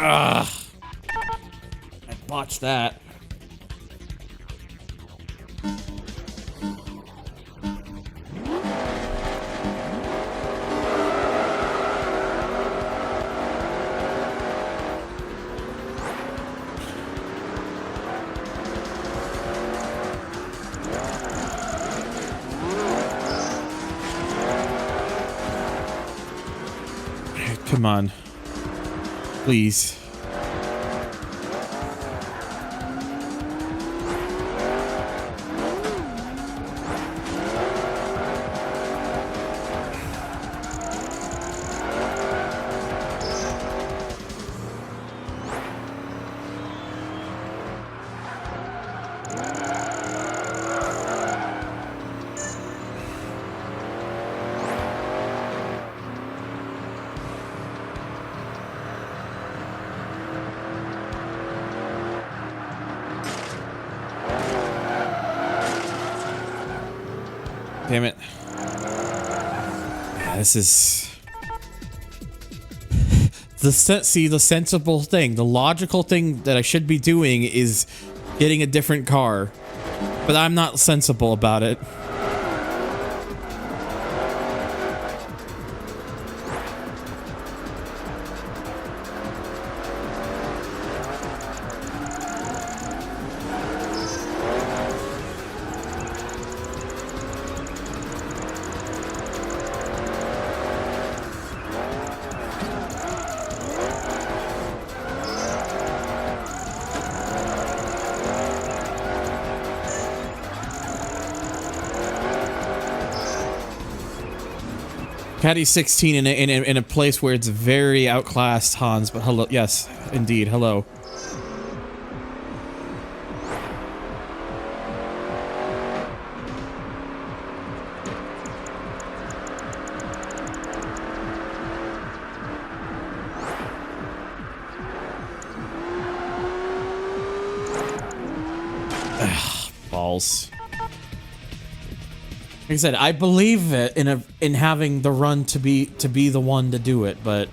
I botched that. Come on. Please. Damn it. Yeah, this is the sensible thing, the logical thing that I should be doing is getting a different car, but I'm not sensible about it. Caddy 16 in a place where it's very outclassed Hans, but hello, yes, indeed, hello. Ugh, balls. Like I said, I believe it in having the run to be the one to do it, but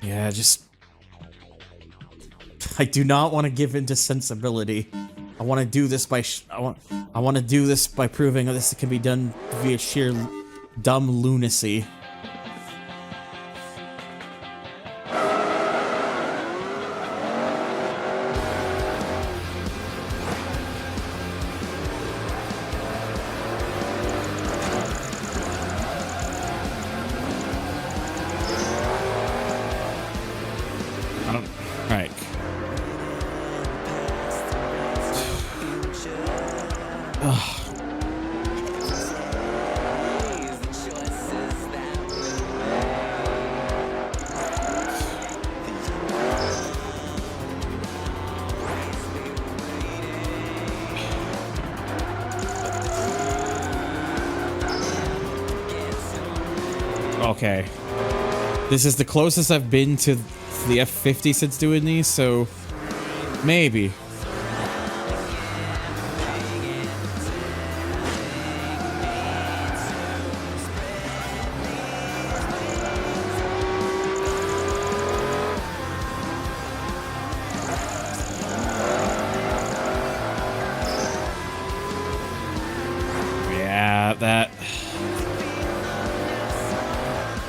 yeah, just I do not want to give in to sensibility. I want to do this by I want to do this by proving that this can be done via sheer dumb lunacy. Right. Okay. This is the closest I've been to the F50 since doing these, so maybe.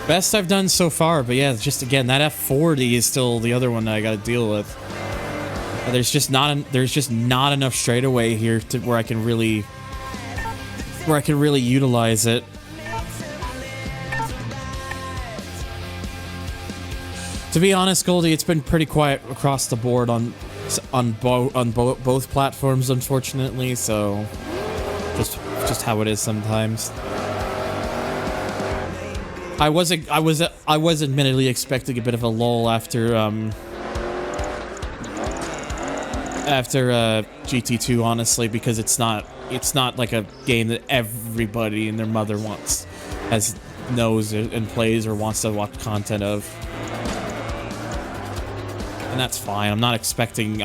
Best I've done so far, but yeah, just again, that F40 is still the other one that I got to deal with. There's just not enough straightaway here to where I can really utilize it. To be honest, Goldie, it's been pretty quiet across the board on both platforms, unfortunately. So just how it is sometimes. I was admittedly expecting a bit of a lull after GT2, honestly, because it's not like a game that everybody and their mother knows and plays or wants to watch content of. And that's fine. I'm not expecting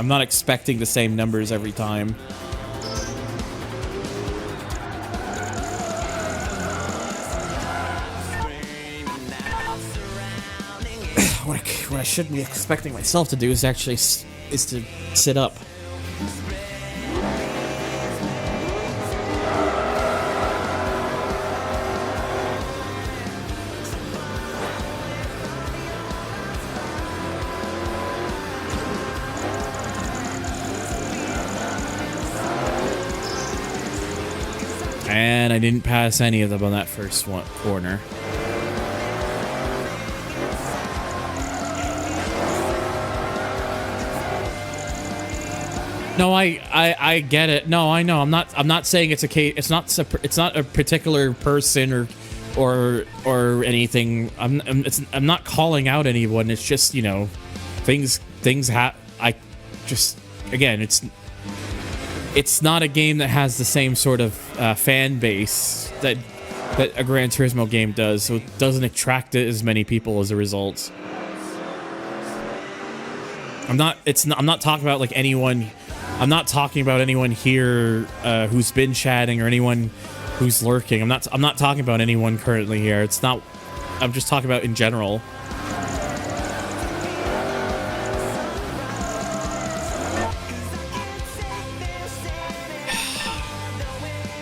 the same numbers every time. What I shouldn't be expecting myself to do is actually to sit up. And I didn't pass any of them on that first corner. No, I get it. No, I know. I'm not saying it's a case. It's not a particular person or anything. I'm not calling out anyone. It's just, you know, things I just, again, it's not a game that has the same sort of fan base that a Gran Turismo game does, so it doesn't attract as many people as a result. I'm not talking about like anyone. I'm not talking about anyone here who's been chatting or anyone who's lurking. I'm not talking about anyone currently here. It's not. I'm just talking about in general.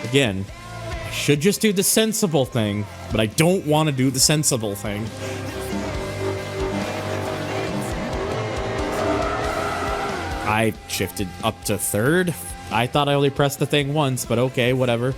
Again, I should just do the sensible thing, but I don't want to do the sensible thing. I shifted up to third. I thought I only pressed the thing once, but okay, whatever.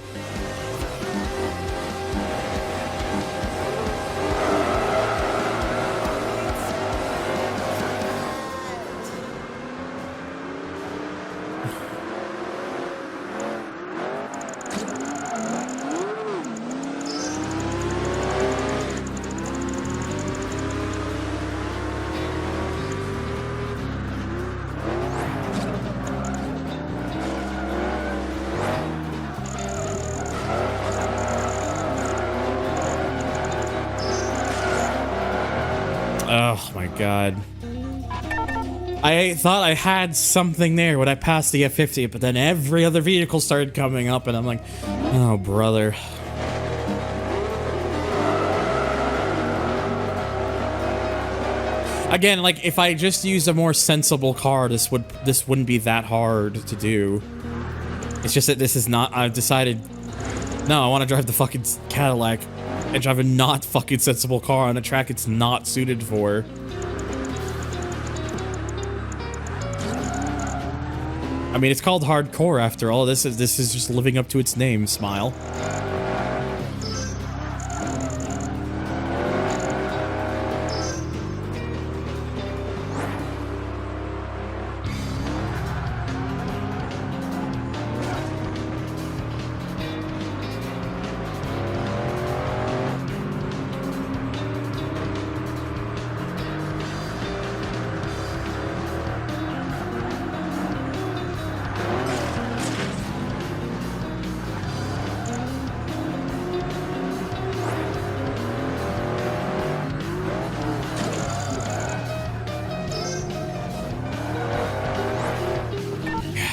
Oh my god. I thought I had something there when I passed the F50, but then every other vehicle started coming up and I'm like, oh brother. Again, like if I just used a more sensible car, this wouldn't be that hard to do. It's just that this is not. I've decided, no, I want to drive the fucking Cadillac and drive a not fucking sensible car on a track it's not suited for. I mean, it's called hardcore after all. This is just living up to its name, Smile.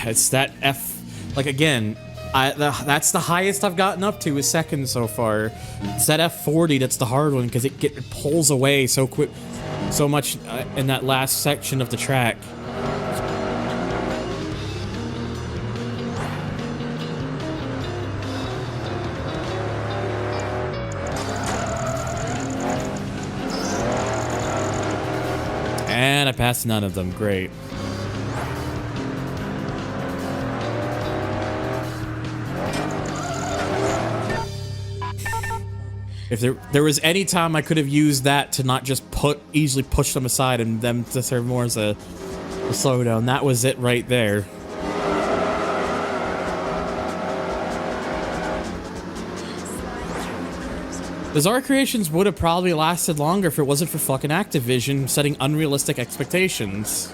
It's that F, like again, that's the highest I've gotten up to is second so far. It's that F40 that's the hard one because it pulls away so quick, so much in that last section of the track. And I passed none of them. Great. If there was any time I could have used that to not just easily push them aside and them to serve more as a slowdown, that was it right there. Bizarre Creations would have probably lasted longer if it wasn't for fucking Activision setting unrealistic expectations.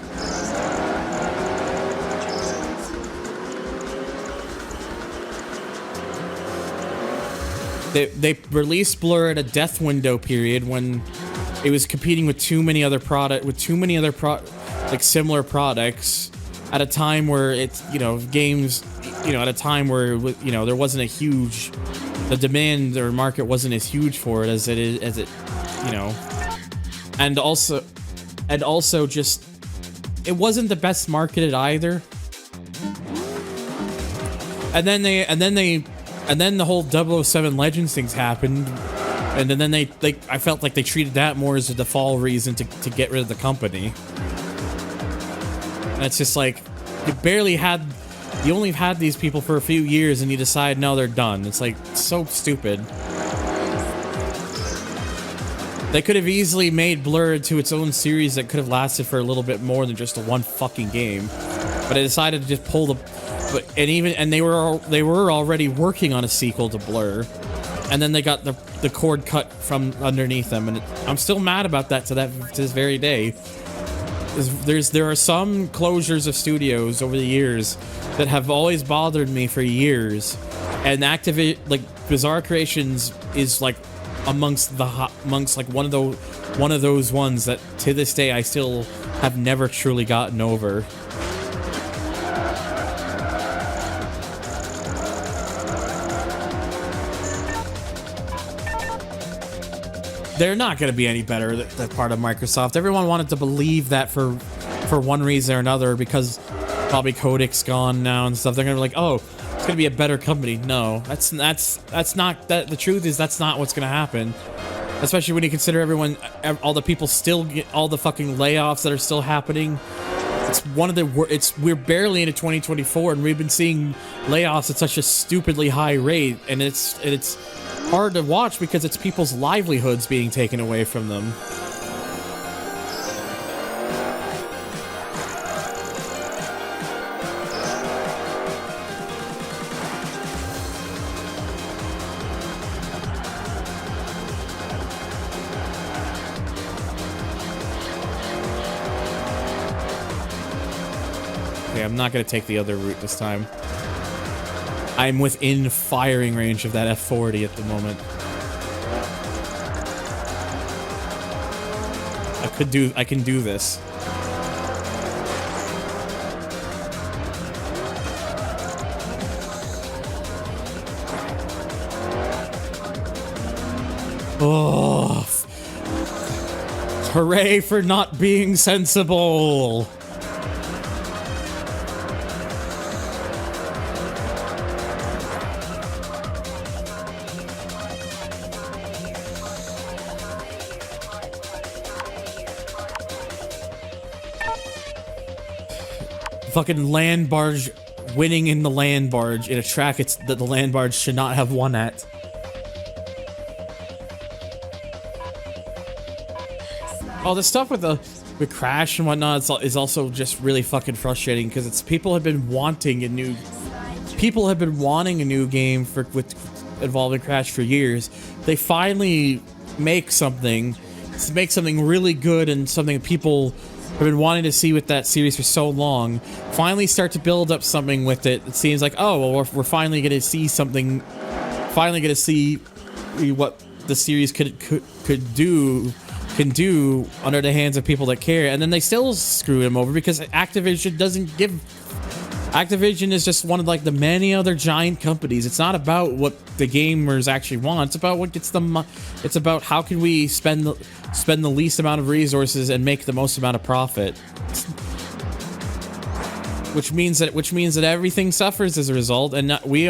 They released Blur at a death window period when it was competing with too many other similar products at a time where it's, games, at a time where, there wasn't a huge, the demand or market wasn't as huge for it as it and also just, it wasn't the best marketed either. And then the whole 007 Legends things happened, and then I felt like they treated that more as a default reason to get rid of the company. And it's just like, you only had these people for a few years and you decide, no, they're done. It's like, so stupid. They could have easily made Blur into its own series that could have lasted for a little bit more than just a one fucking game. But I decided to just pull they were already working on a sequel to Blur, and then they got the cord cut from underneath them, and I'm still mad about that to this very day. There are some closures of studios over the years that have always bothered me for years, and Bizarre Creations is like amongst one of those ones that to this day I still have never truly gotten over. They're not going to be any better, that part of Microsoft. Everyone wanted to believe that for one reason or another, because probably Codic's gone now and stuff. They're going to be like, oh, it's going to be a better company. No, that's not that. The truth is that's not what's going to happen. Especially when you consider all the people still get all the fucking layoffs that are still happening. We're barely into 2024 and we've been seeing layoffs at such a stupidly high rate, and it's hard to watch because it's people's livelihoods being taken away from them. Okay, I'm not going to take the other route this time. I'm within firing range of that F40 at the moment. I can do this. Oh. Hooray for not being sensible. Fucking land barge winning in the land barge in a track that the land barge should not have won at. Oh, the stuff with the crash and whatnot is also just really fucking frustrating because people have been wanting a new game with involving Crash for years. They finally make something really good and something people have been wanting to see with that series for so long. Finally start to build up something with it. It seems like, oh, well, we're finally going to see something. Finally going to see what the series can do under the hands of people that care, and then they still screw him over because Activision is just one of like the many other giant companies. It's not about what the gamers actually want. It's about what gets them. It's about how can we spend the least amount of resources and make the most amount of profit. Which means that everything suffers as a result, and we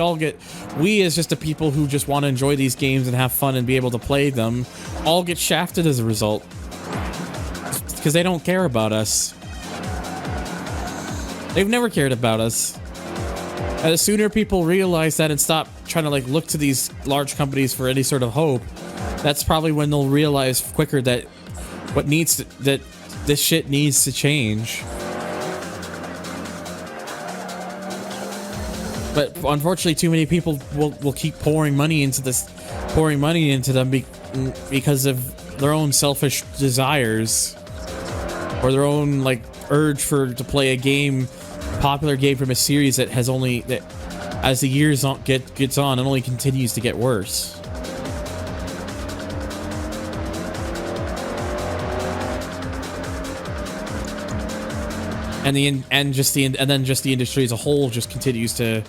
as just the people who just want to enjoy these games and have fun and be able to play them, all get shafted as a result. because they don't care about us. They've never cared about us. And the sooner people realize that and stop trying to like look to these large companies for any sort of hope, that's probably when they'll realize quicker that that this shit needs to change. But unfortunately, too many people will keep pouring money into them because of their own selfish desires, or their own like urge to play a popular game from a series that as the years gets on, it only continues to get worse. And then just the industry as a whole just continues to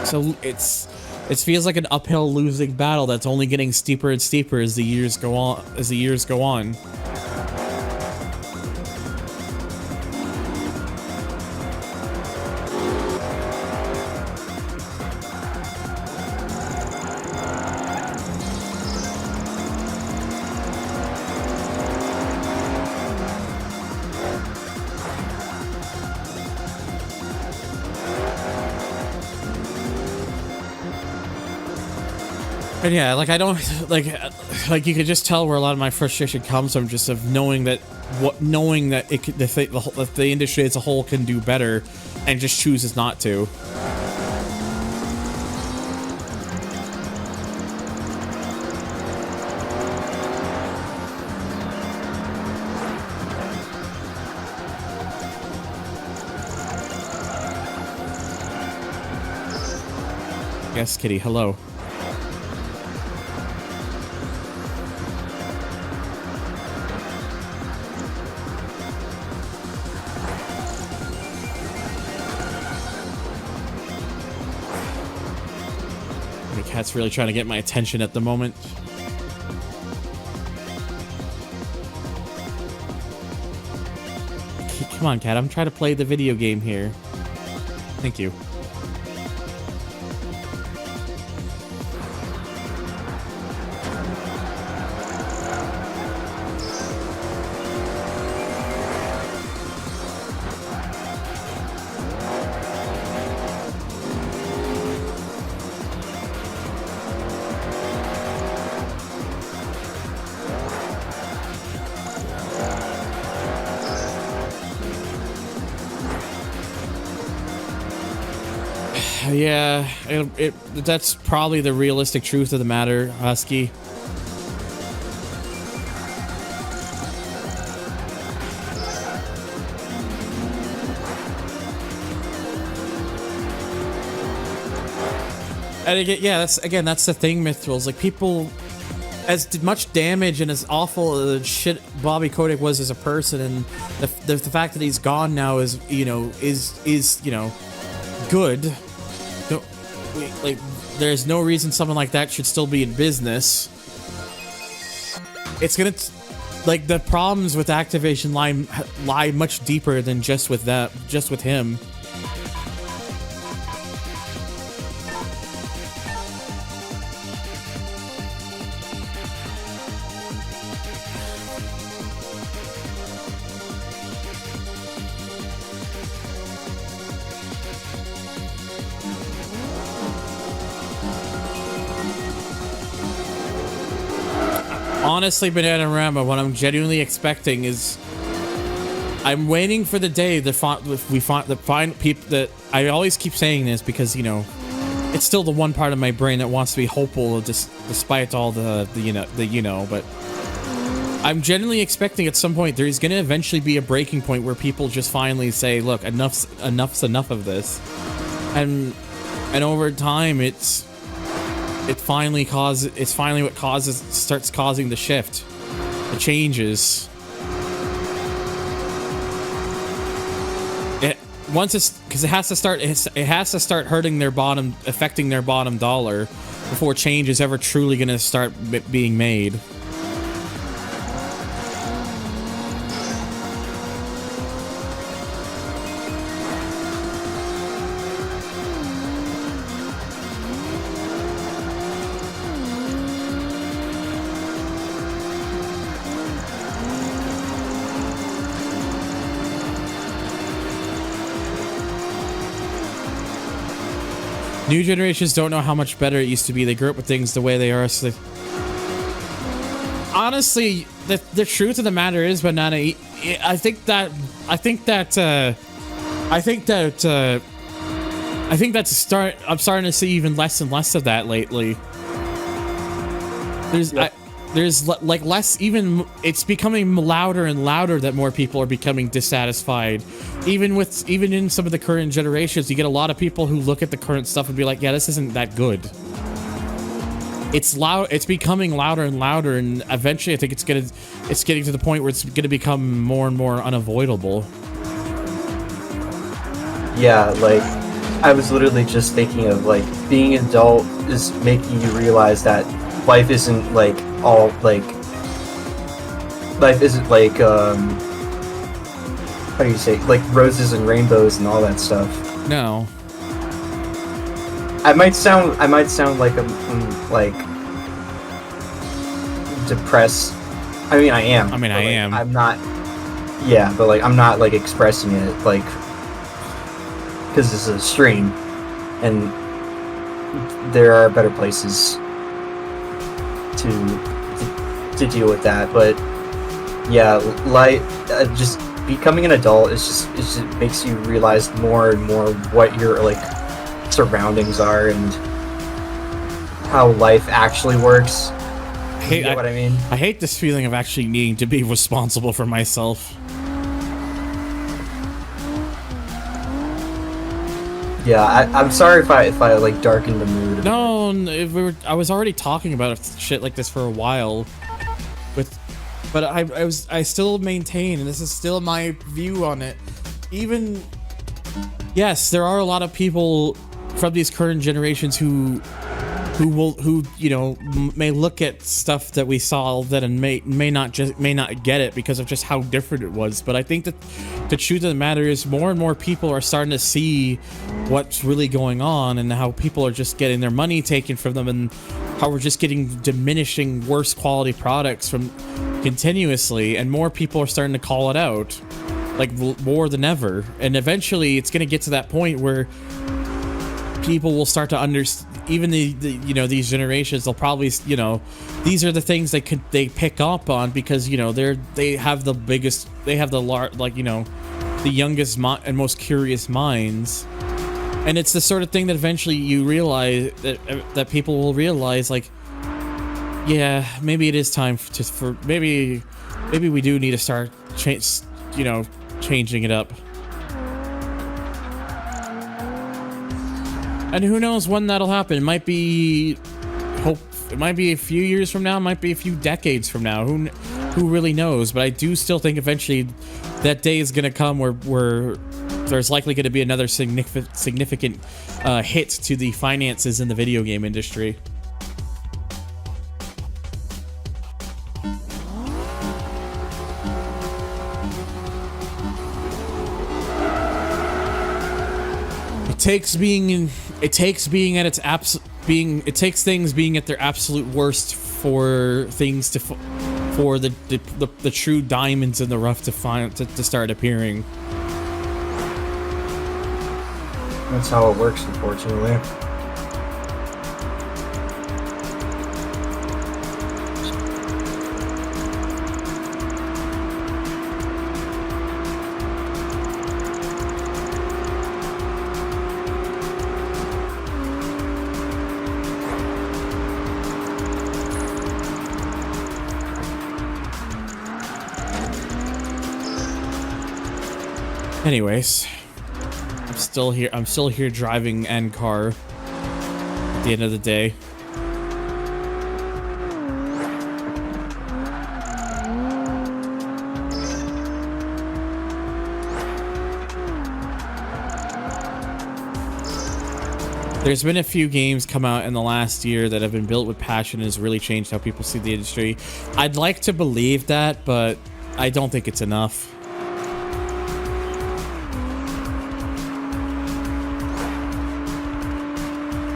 so it feels like an uphill losing battle that's only getting steeper and steeper as the years go on. And yeah, like I don't like you could just tell where a lot of my frustration comes from, just of knowing that the industry as a whole can do better, and just chooses not to. Yes, Kitty. Hello. Cat's really trying to get my attention at the moment. Come on, Cat. I'm trying to play the video game here. Thank you. Yeah, that's probably the realistic truth of the matter, Husky. And again, yeah, that's the thing, Mithrils. Like, people, as much damage and as awful as shit Bobby Kotick was as a person, and the fact that he's gone now is good. Like, there's no reason someone like that should still be in business. It's gonna, like, the problems with Activation lie much deeper than just with him. Honestly, Bananarama, what I'm genuinely expecting is, I'm waiting for the day that we find people that, I always keep saying this because, it's still the one part of my brain that wants to be hopeful, despite all the but I'm genuinely expecting at some point there's going to eventually be a breaking point where people just finally say, look, enough's enough of this. And over time, it's finally what starts causing the shift, the changes. Because it has to start hurting their bottom, affecting their bottom dollar before change is ever truly going to start being made. New generations don't know how much better it used to be. They grew up with things the way they are. So honestly, the truth of the matter is, Banana, I think that's I'm starting to see even less and less of that lately. There's like less, even it's becoming louder and louder that more people are becoming dissatisfied. Even in some of the current generations, you get a lot of people who look at the current stuff and be like, yeah, this isn't that good. It's loud. It's becoming louder and louder, and eventually I think it's getting to the point where it's gonna become more and more unavoidable. Yeah, like I was literally just thinking of like being an adult is making you realize that life isn't like all like how do you say, like roses and rainbows and all that stuff. No. I might sound like I'm like depressed. I mean I am. I am. I'm not. Yeah, but like I'm not like expressing it like because it's a stream, and there are better places to deal with that. But yeah, like just becoming an adult it just makes you realize more and more what your like surroundings are and how life actually works. You know what I mean? I hate this feeling of actually needing to be responsible for myself. Yeah, I'm sorry if I like darkened the mood. No, I was already talking about shit like this for a while, but I still maintain, and this is still my view on it. Even yes, there are a lot of people from these current generations who you know may look at stuff that we saw that and may not get it because of just how different it was. But I think that the truth of the matter is more and more people are starting to see what's really going on and how people are just getting their money taken from them and how we're just getting diminishing worse quality products from continuously, and more people are starting to call it out like more than ever. And eventually it's going to get to that point where people will start to understand. Even the you know, these generations, they'll probably, you know, these are the things they pick up on because, you know, they have the like, you know, the youngest and most curious minds, and it's the sort of thing that eventually you realize that people will realize, like, yeah, maybe it is time for maybe we do need to start changing it up. And who knows when that'll happen? It might be a few years from now, it might be a few decades from now. Who really knows? But I do still think eventually that day is going to come where there's likely going to be another significant hit to the finances in the video game industry. It takes things being at their absolute worst for things for the true diamonds in the rough to start appearing. That's how it works, unfortunately. Anyways, I'm still here driving and car at the end of the day. There's been a few games come out in the last year that have been built with passion and has really changed how people see the industry. I'd like to believe that, but I don't think it's enough.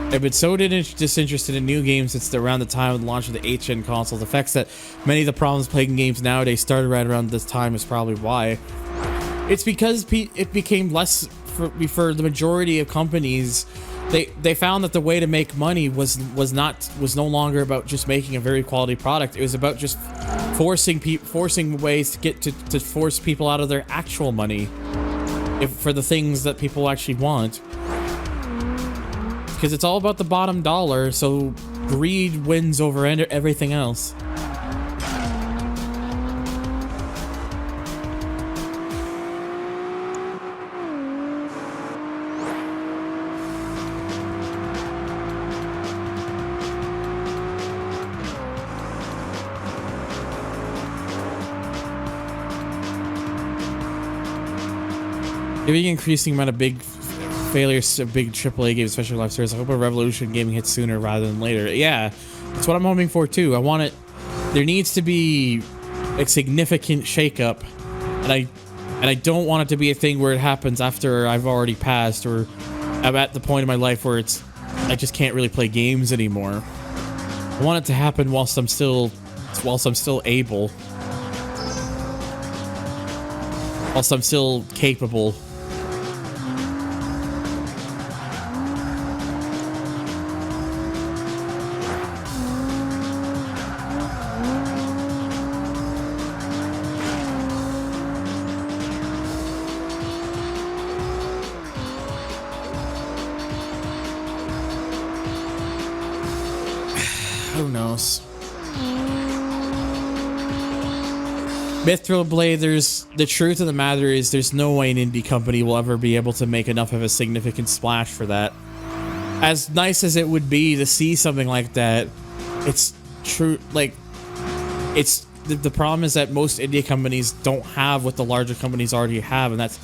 I've been so disinterested in new games since around the time of the launch of the HN console. The fact that many of the problems playing games nowadays started right around this time is probably why. It's because it became less for the majority of companies. they found that the way to make money was no longer about just making a very quality product. It was about just forcing ways to get to force people out of their actual money for the things that people actually want. Because it's all about the bottom dollar, so greed wins over everything else. Giving increasing amount of big failures to big AAA games, especially live service. I hope a Revolution gaming hits sooner rather than later. Yeah, that's what I'm hoping for too. I want it. There needs to be a significant shakeup, and I don't want it to be a thing where it happens after I've already passed, or I'm at the point in my life where I just can't really play games anymore. I want it to happen whilst I'm still able, whilst I'm still capable. Who knows? Mithril Blade, the truth of the matter is there's no way an indie company will ever be able to make enough of a significant splash for that. As nice as it would be to see something like that, it's true, like, it's, the problem is that most indie companies don't have what the larger companies already have, and that's,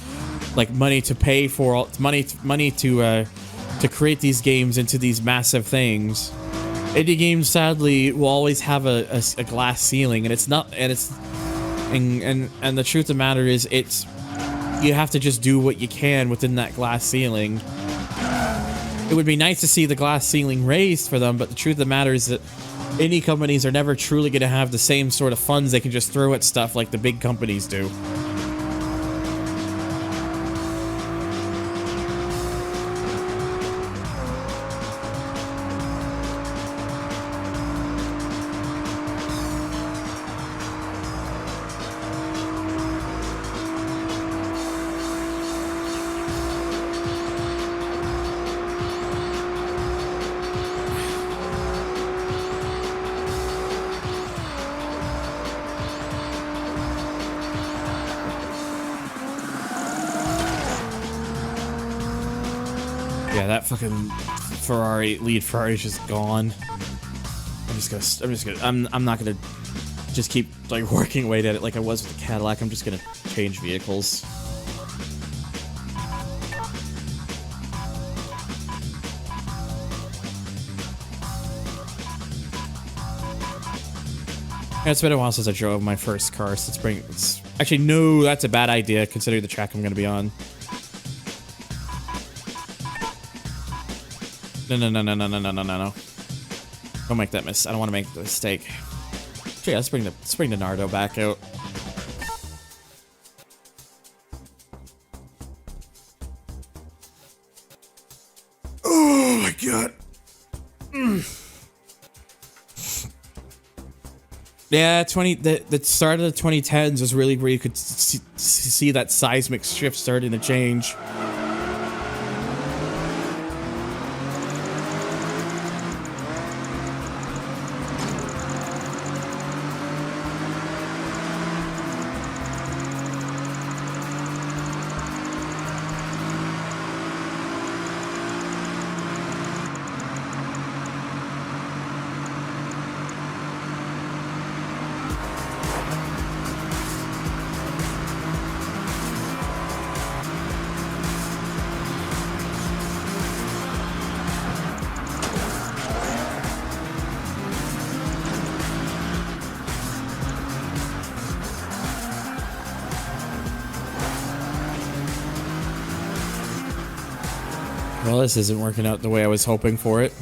like, money to pay for, money to create these games into these massive things. Indie games, sadly, will always have a glass ceiling, and it's not, and the truth of the matter is, you have to just do what you can within that glass ceiling. It would be nice to see the glass ceiling raised for them, but the truth of the matter is that indie companies are never truly going to have the same sort of funds they can just throw at stuff like the big companies do. Yeah, that fucking lead Ferrari's just gone. I'm not gonna just keep, like, working away at it like I was with the Cadillac. I'm just gonna change vehicles. Yeah, it's been a while since I drove my first car, so actually, no, that's a bad idea considering the track I'm gonna be on. No. Don't make that I don't want to make the mistake. Yeah, let's bring the Nardo back out. Oh my god. Yeah, the start of the 2010s was really where you could see that seismic shift starting to change. Well, this isn't working out the way I was hoping for it.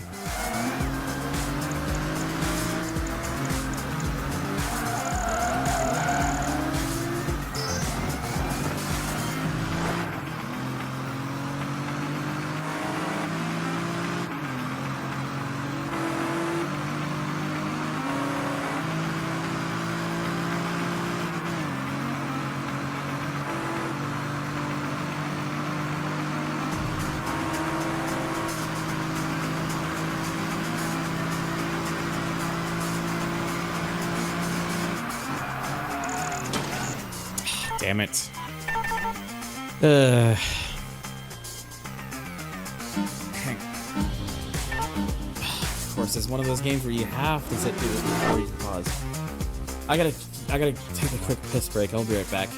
Damn it. Of course, it's one of those games where you have to sit through it before you can pause. I gotta take a quick piss break. I'll be right back.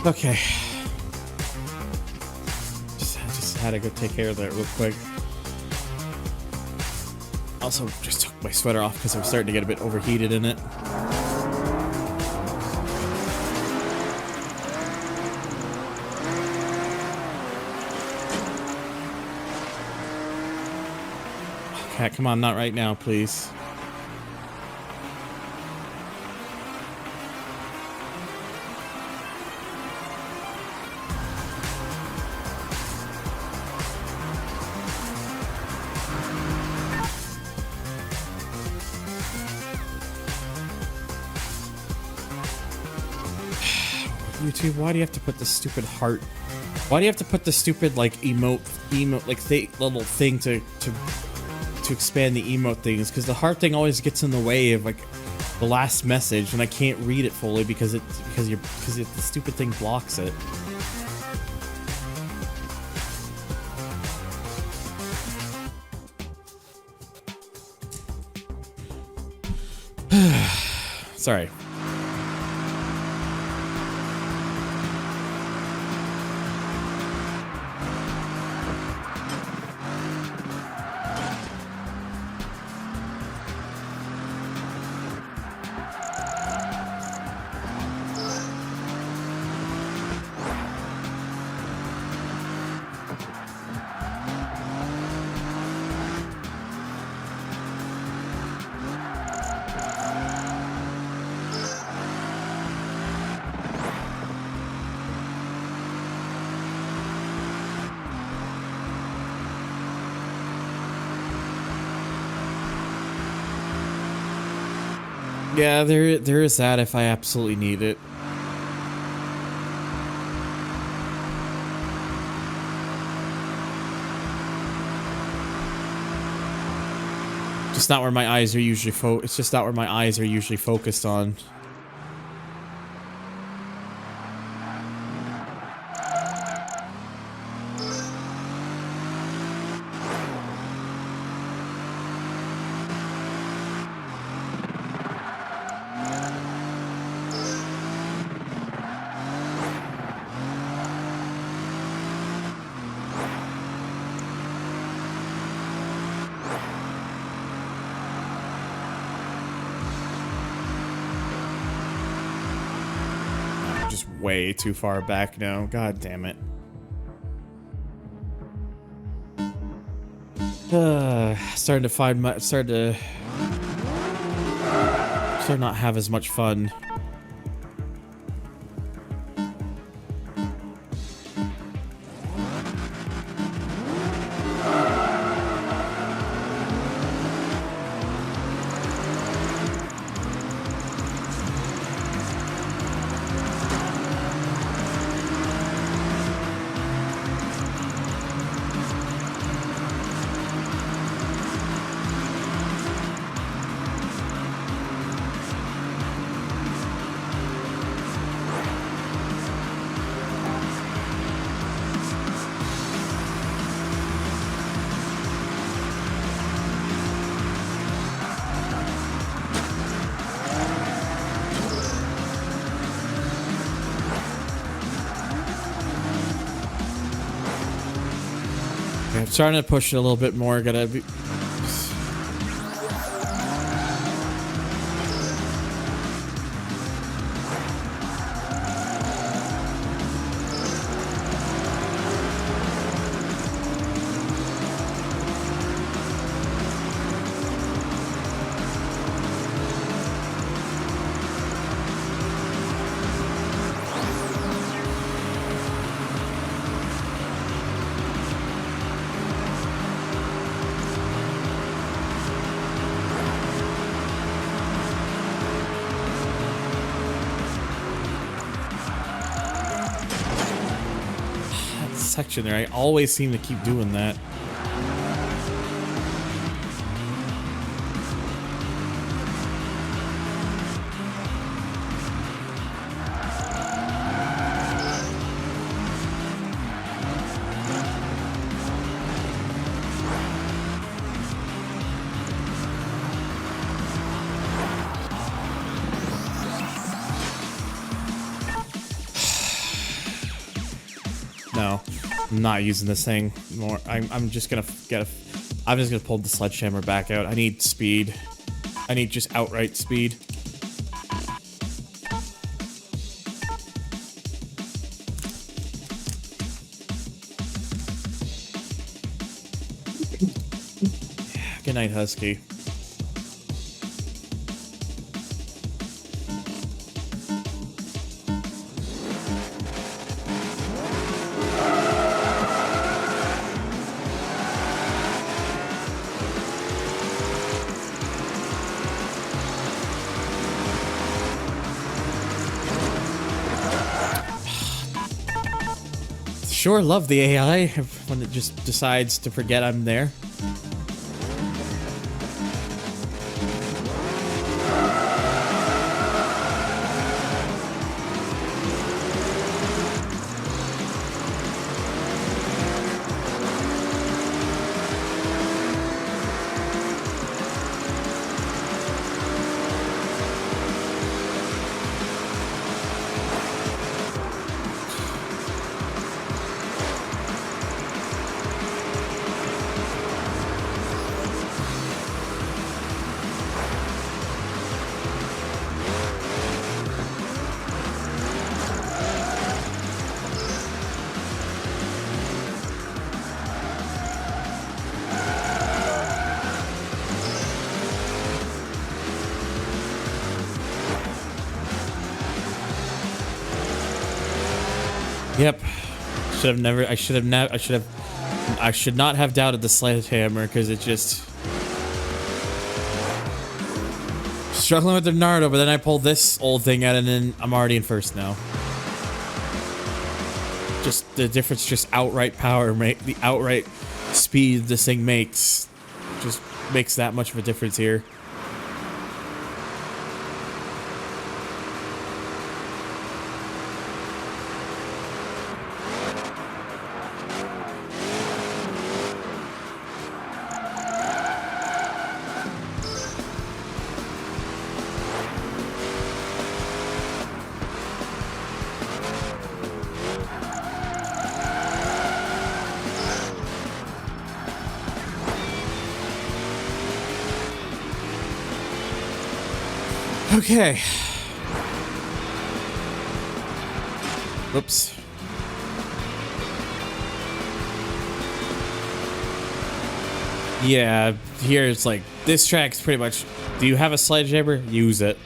Okay. Just had to go take care of that real quick. Also, just took my sweater off because I'm starting to get a bit overheated in it. Okay, come on, not right now, please. YouTube, why do you have to put the stupid heart? Why do you have to put the stupid like emote like little thing to expand the emote things? Because the heart thing always gets in the way of like the last message, and I can't read it fully because the stupid thing blocks it. Sorry. Yeah, there is that if I absolutely need it. Just not where my eyes are usually it's just not where my eyes are usually focused on. way too far back now. God damn it. Starting to not have as much fun. I'm starting to push it a little bit more. Gotta be. Section there. I always seem to keep doing that. No, I'm not using this thing more. I'm just gonna pull the sledgehammer back out. I need speed. I need just outright speed. Good night, Husky. Sure love the AI when it just decides to forget I'm there. Yep. I should not have doubted the sledgehammer because it just struggling with the Naruto, but then I pulled this old thing out and then I'm already in first now. Just the difference, just outright power, the outright speed this thing makes, just makes that much of a difference here. Whoops. Yeah, here it's like, this track's pretty much, do you have a sledgehammer? Use it.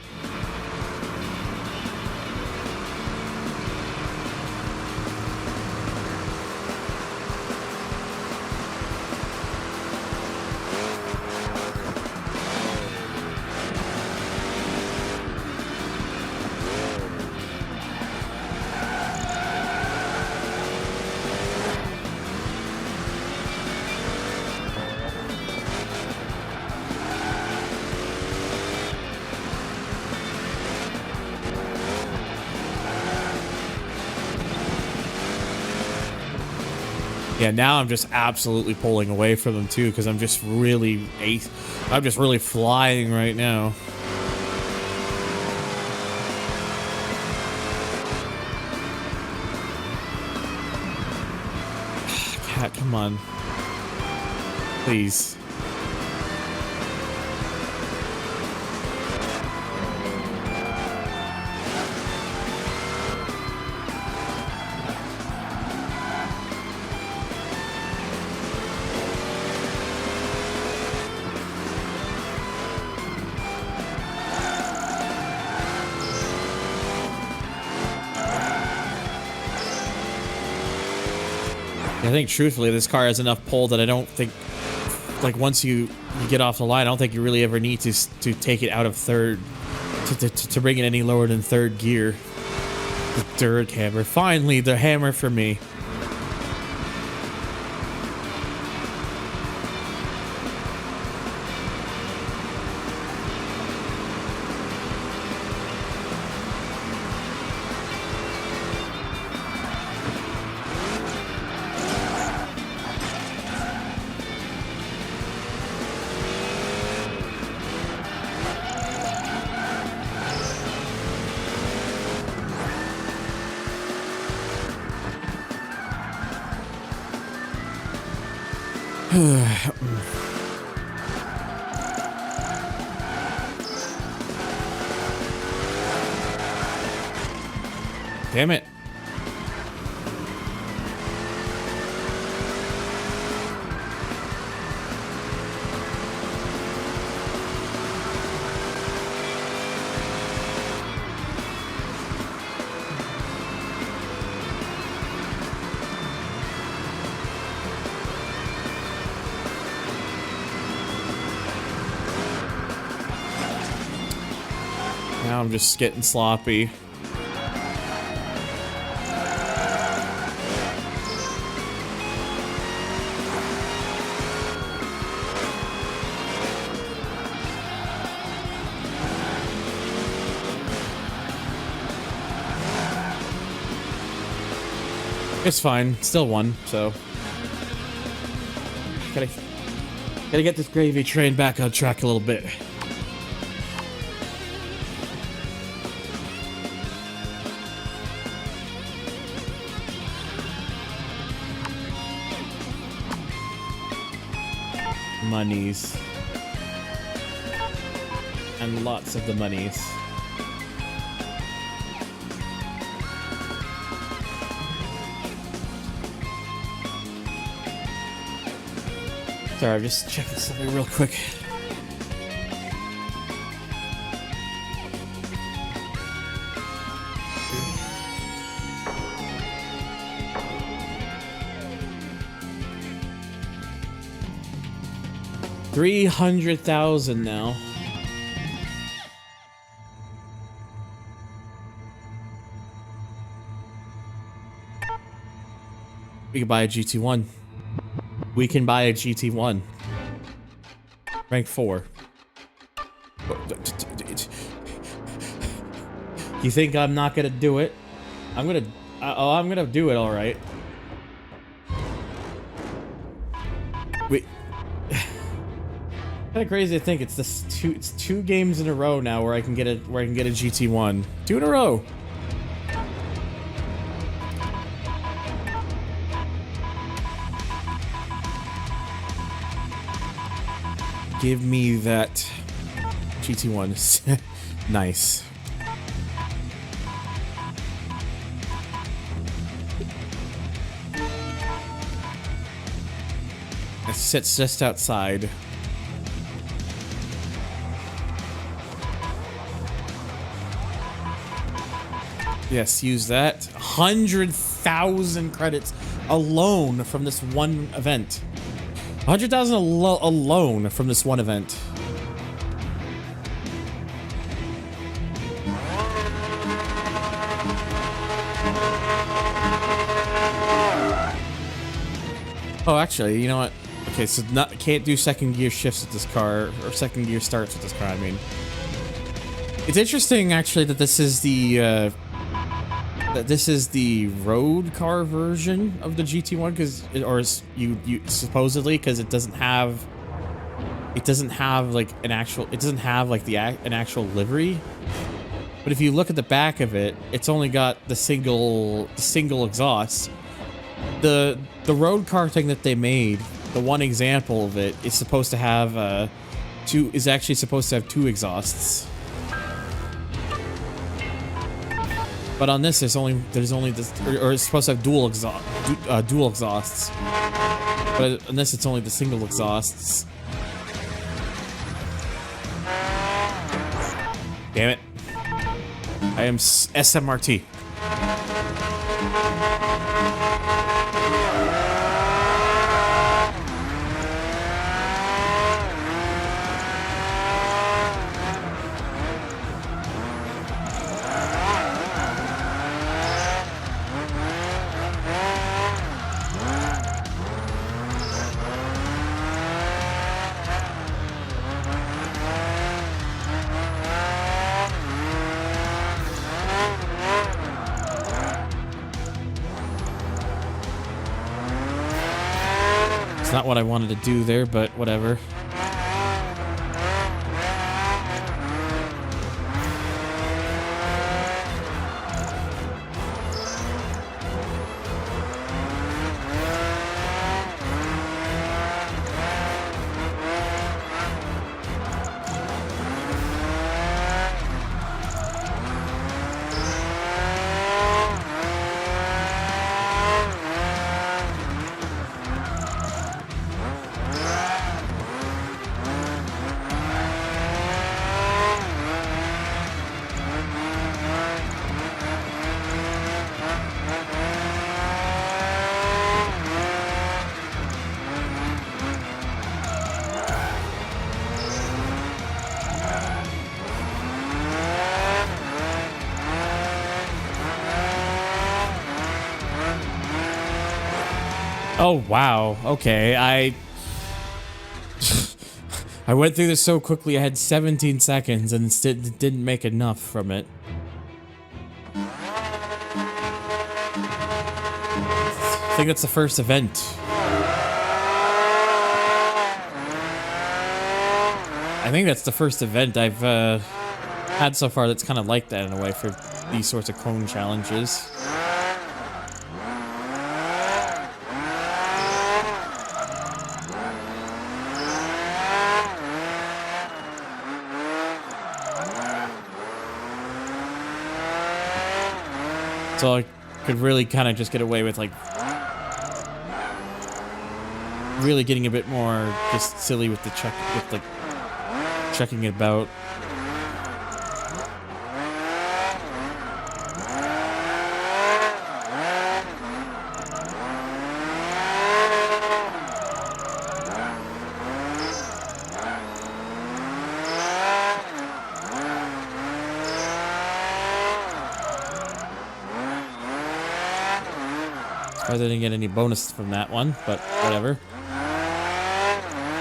Yeah, now I'm just absolutely pulling away from them too, because I'm just really flying right now. Cat, come on. Please. I think truthfully this car has enough pull that I don't think, like, once you get off the line, I don't think you really ever need to take it out of third, to bring it any lower than third gear. The dirt hammer. Finally, the hammer for me. Damn it. Now I'm just getting sloppy. It's fine. Still won, so. Gotta get this gravy train back on track a little bit. Monies. And lots of the monies. Sorry, I'm just checking something real quick. $300,000 now. We can buy a GT1. We can buy a GT1. Rank 4. You think I'm not gonna do it? I'm gonna do it, all right. Wait. Kind of crazy to think it's two games in a row now where I can get a GT1. 2 in a row. Give me that GT1. Nice. sits just outside. Yes, use that. 100,000 credits alone from this one event. 100,000 alone from this one event. Oh, actually, you know what? Okay, so can't do second gear shifts with this car, or second gear starts with this car, I mean. It's interesting, actually, that this is the, road car version of the GT1, supposedly, because it doesn't have like an actual livery. But if you look at the back of it, it's only got the single exhaust. The road car thing that they made, the one example of it, is supposed to have two exhausts. But on this, there's only this, or it's supposed to have dual exhausts. But on this, it's only the single exhausts. Damn it! I am SMRT. It's not what I wanted to do there, but whatever. Oh, wow. Okay, I went through this so quickly, I had 17 seconds and didn't make enough from it. I think that's the first event. I think that's the first event I've had so far that's kind of like that in a way for these sorts of cone challenges. So I could really kind of just get away with, like, really getting a bit more just silly with the checking it about. I didn't get any bonus from that one, but whatever.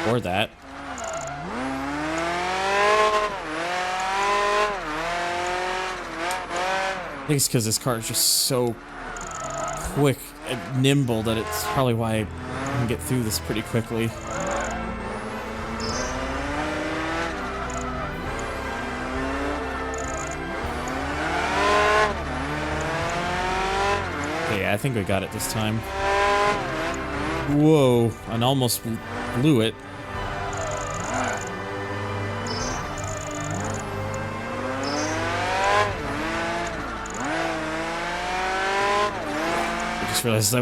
Or that. I think it's because this car is just so quick and nimble that it's probably why I can get through this pretty quickly. Okay, I think we got it this time. Whoa, and almost blew it. I just realized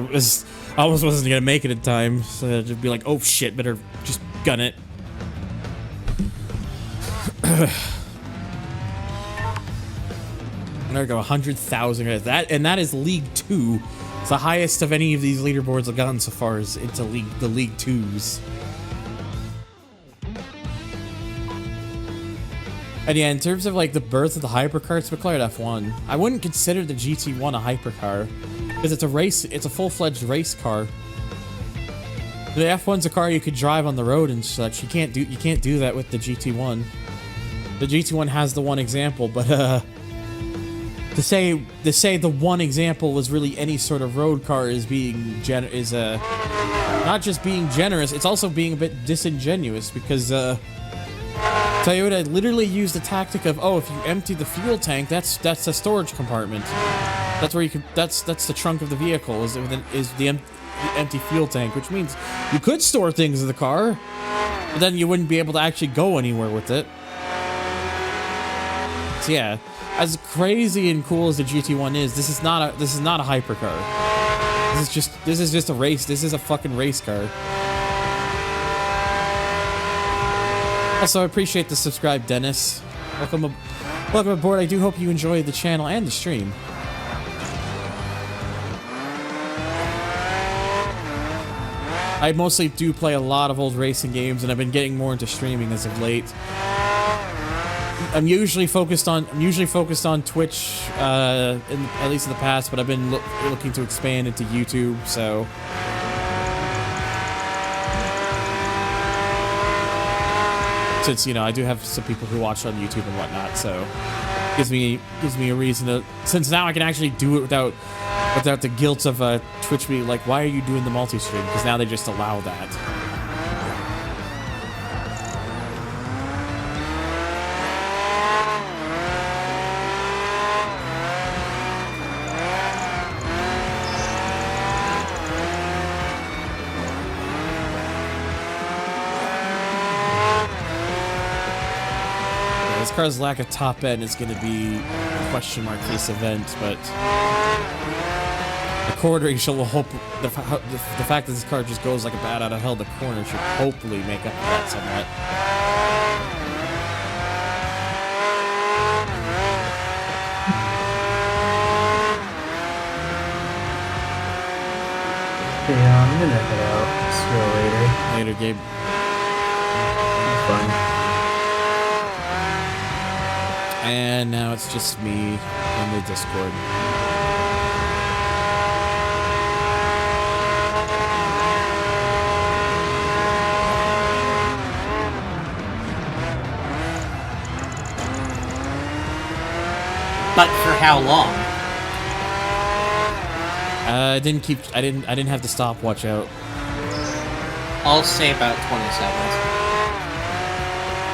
I almost wasn't gonna make it in time, so I'd just be like, oh shit, better just gun it. There we go, 100,000. That is League 2. It's the highest of any of these leaderboards I've gotten so far is into the League 2s. And yeah, in terms of like the birth of the hypercar, it's McLaren F1. I wouldn't consider the GT1 a hypercar because it's a race. It's a full-fledged race car. The F1's a car you could drive on the road and such. You can't do that with the GT1. The GT1 has the one example, but to say the one example was really any sort of road car is being not just being generous, it's also being a bit disingenuous because Toyota literally used the tactic of, oh, if you empty the fuel tank, that's a storage compartment. That's where you can that's the trunk of the vehicle is the empty fuel tank, which means you could store things in the car, but then you wouldn't be able to actually go anywhere with it. So yeah, as crazy and cool as the GT1 is, this is not a hypercar. This is just a race. This is a fucking race car. Also, I appreciate the subscribe, Dennis. Welcome aboard. I do hope you enjoy the channel and the stream. I mostly do play a lot of old racing games, and I've been getting more into streaming as of late. I'm usually focused on Twitch, at least in the past, but I've been looking to expand into YouTube. So, since I do have some people who watch on YouTube and whatnot, so gives me a reason to. Since now I can actually do it without the guilt of Twitch being like, why are you doing the multi-stream? Because now they just allow that. This car's lack of top end is going to be a question mark for this event, but the quartering will hope the fact that this car just goes like a bat out of hell, the corner should hopefully make up for that somewhat. Yeah, I'm gonna head out. See you later. Later, Gabe. Fun. And now it's just me in the Discord. But for how long? I didn't have the stopwatch out. I'll say about 20 seconds.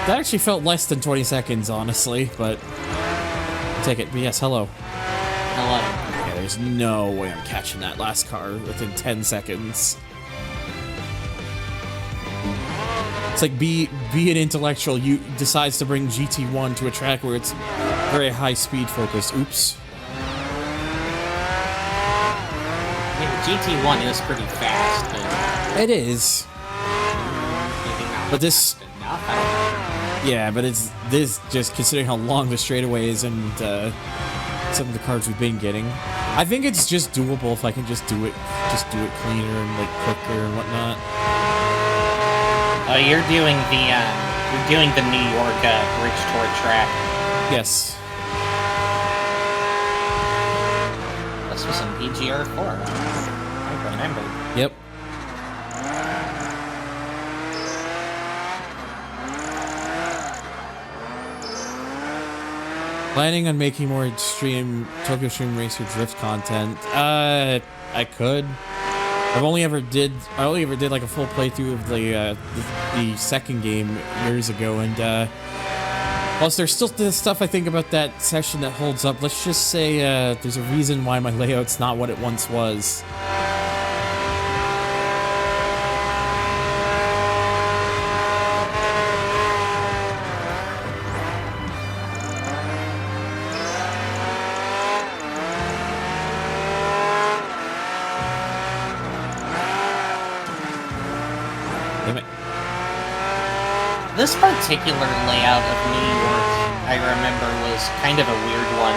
That actually felt less than 20 seconds, honestly, but I'll take it. But yes, hello. Hello. Yeah, there's no way I'm catching that last car within 10 seconds. It's like be an intellectual. You decides to bring GT1 to a track where it's very high speed focused. Oops. I mean, GT1 is pretty fast, but It is. maybe not But this. fast enough. I don't know. Yeah, but it's this just considering how long the straightaway is and some of the cars we've been getting. I think it's just doable if I can just do it cleaner and like quicker and whatnot. Oh, you're doing the New York Bridge Tour track. Yes. This was in PGR4. I remember. Yep. Planning on making more Tokyo Stream Racer Drift content. I could. I only ever did like a full playthrough of the second game years ago, and plus there's still the stuff I think about that session that holds up. Let's just say there's a reason why my layout's not what it once was. This particular layout of New York, I remember, was kind of a weird one.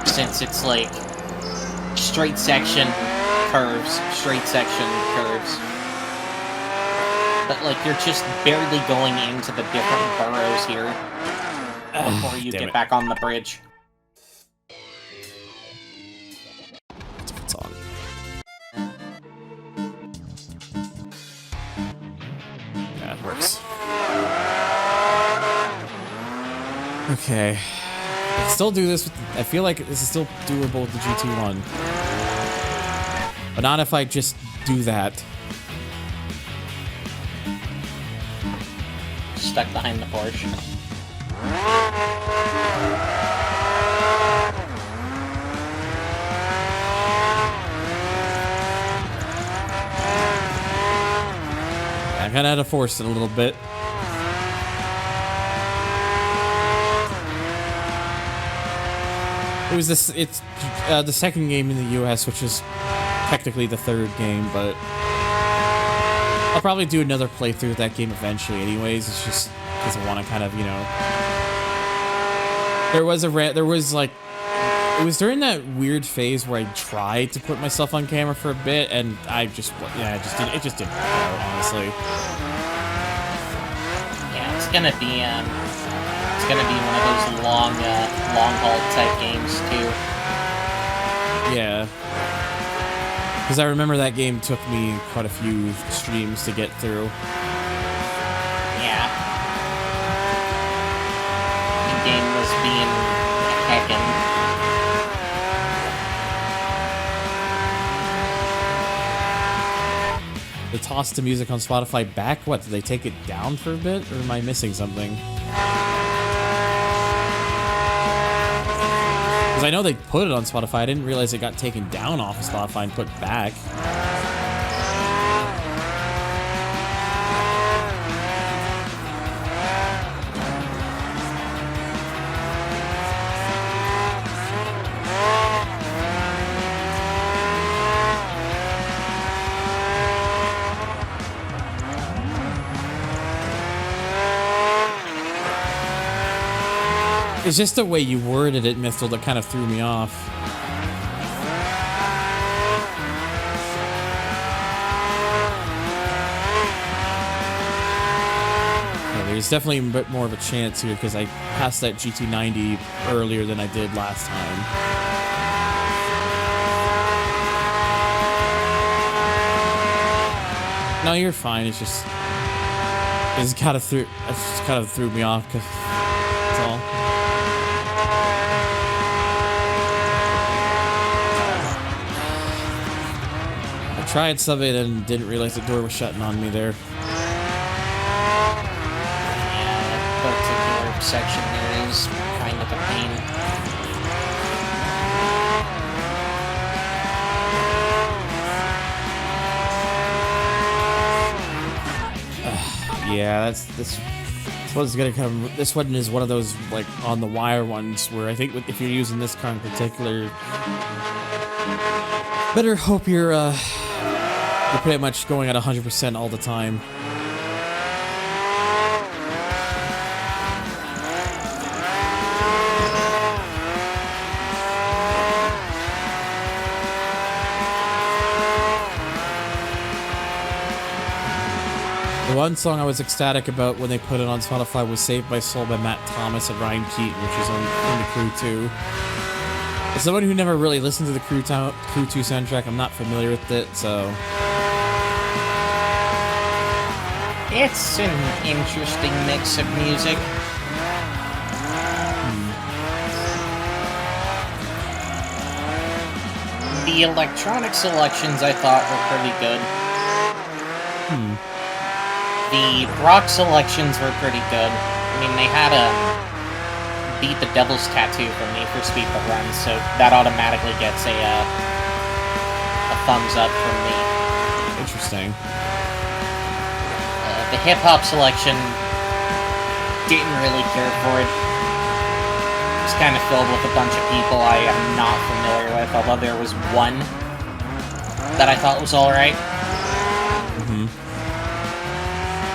Since it's like straight section curves. But like you're just barely going into the different boroughs here before you get back on the bridge. It's on. Yeah, it works. Okay. I can still do this. I feel like this is still doable with the GT1. But not if I just do that. Stuck behind the Porsche. I kinda had to force it a little bit. It was this. It's the second game in the U.S., which is technically the third game, but I'll probably do another playthrough of that game eventually. Anyways, it's just because I want to kind of, you know. There was like, it was during that weird phase where I tried to put myself on camera for a bit, and I just, yeah, it just didn't work out, honestly. Yeah, it's gonna be one of those long haul type games too. Yeah. Because I remember that game took me quite a few streams to get through. Yeah. The game was being heckin'. They tossed the music on Spotify back? What, did they take it down for a bit? Or am I missing something? Because I know they put it on Spotify. I didn't realize it got taken down off of Spotify and put back. It's just the way you worded it, Mythil, that kind of threw me off. Yeah, there's definitely a bit more of a chance here because I passed that GT90 earlier than I did last time. No, you're fine. It just kind of threw me off because that's all. Tried something and didn't realize the door was shutting on me there. Yeah, that particular section there is kind of a pain. Yeah, this one's gonna come. This one is one of those like on the wire ones where I think if you're using this car in particular, better hope you're pretty much going at 100% all the time. The one song I was ecstatic about when they put it on Spotify was Saved by Soul by Matt Thomas and Ryan Keaton, which is on the Crew 2. As someone who never really listened to the Crew 2 soundtrack, I'm not familiar with it, so... It's an interesting mix of music. The electronic selections I thought were pretty good. The rock selections were pretty good. I mean, they had Beat the Devil's Tattoo from Need for Speed The Run, so that automatically gets a thumbs up from me. Interesting. The hip-hop selection didn't really care for it. It's kind of filled with a bunch of people I am not familiar with, although there was one that I thought was alright.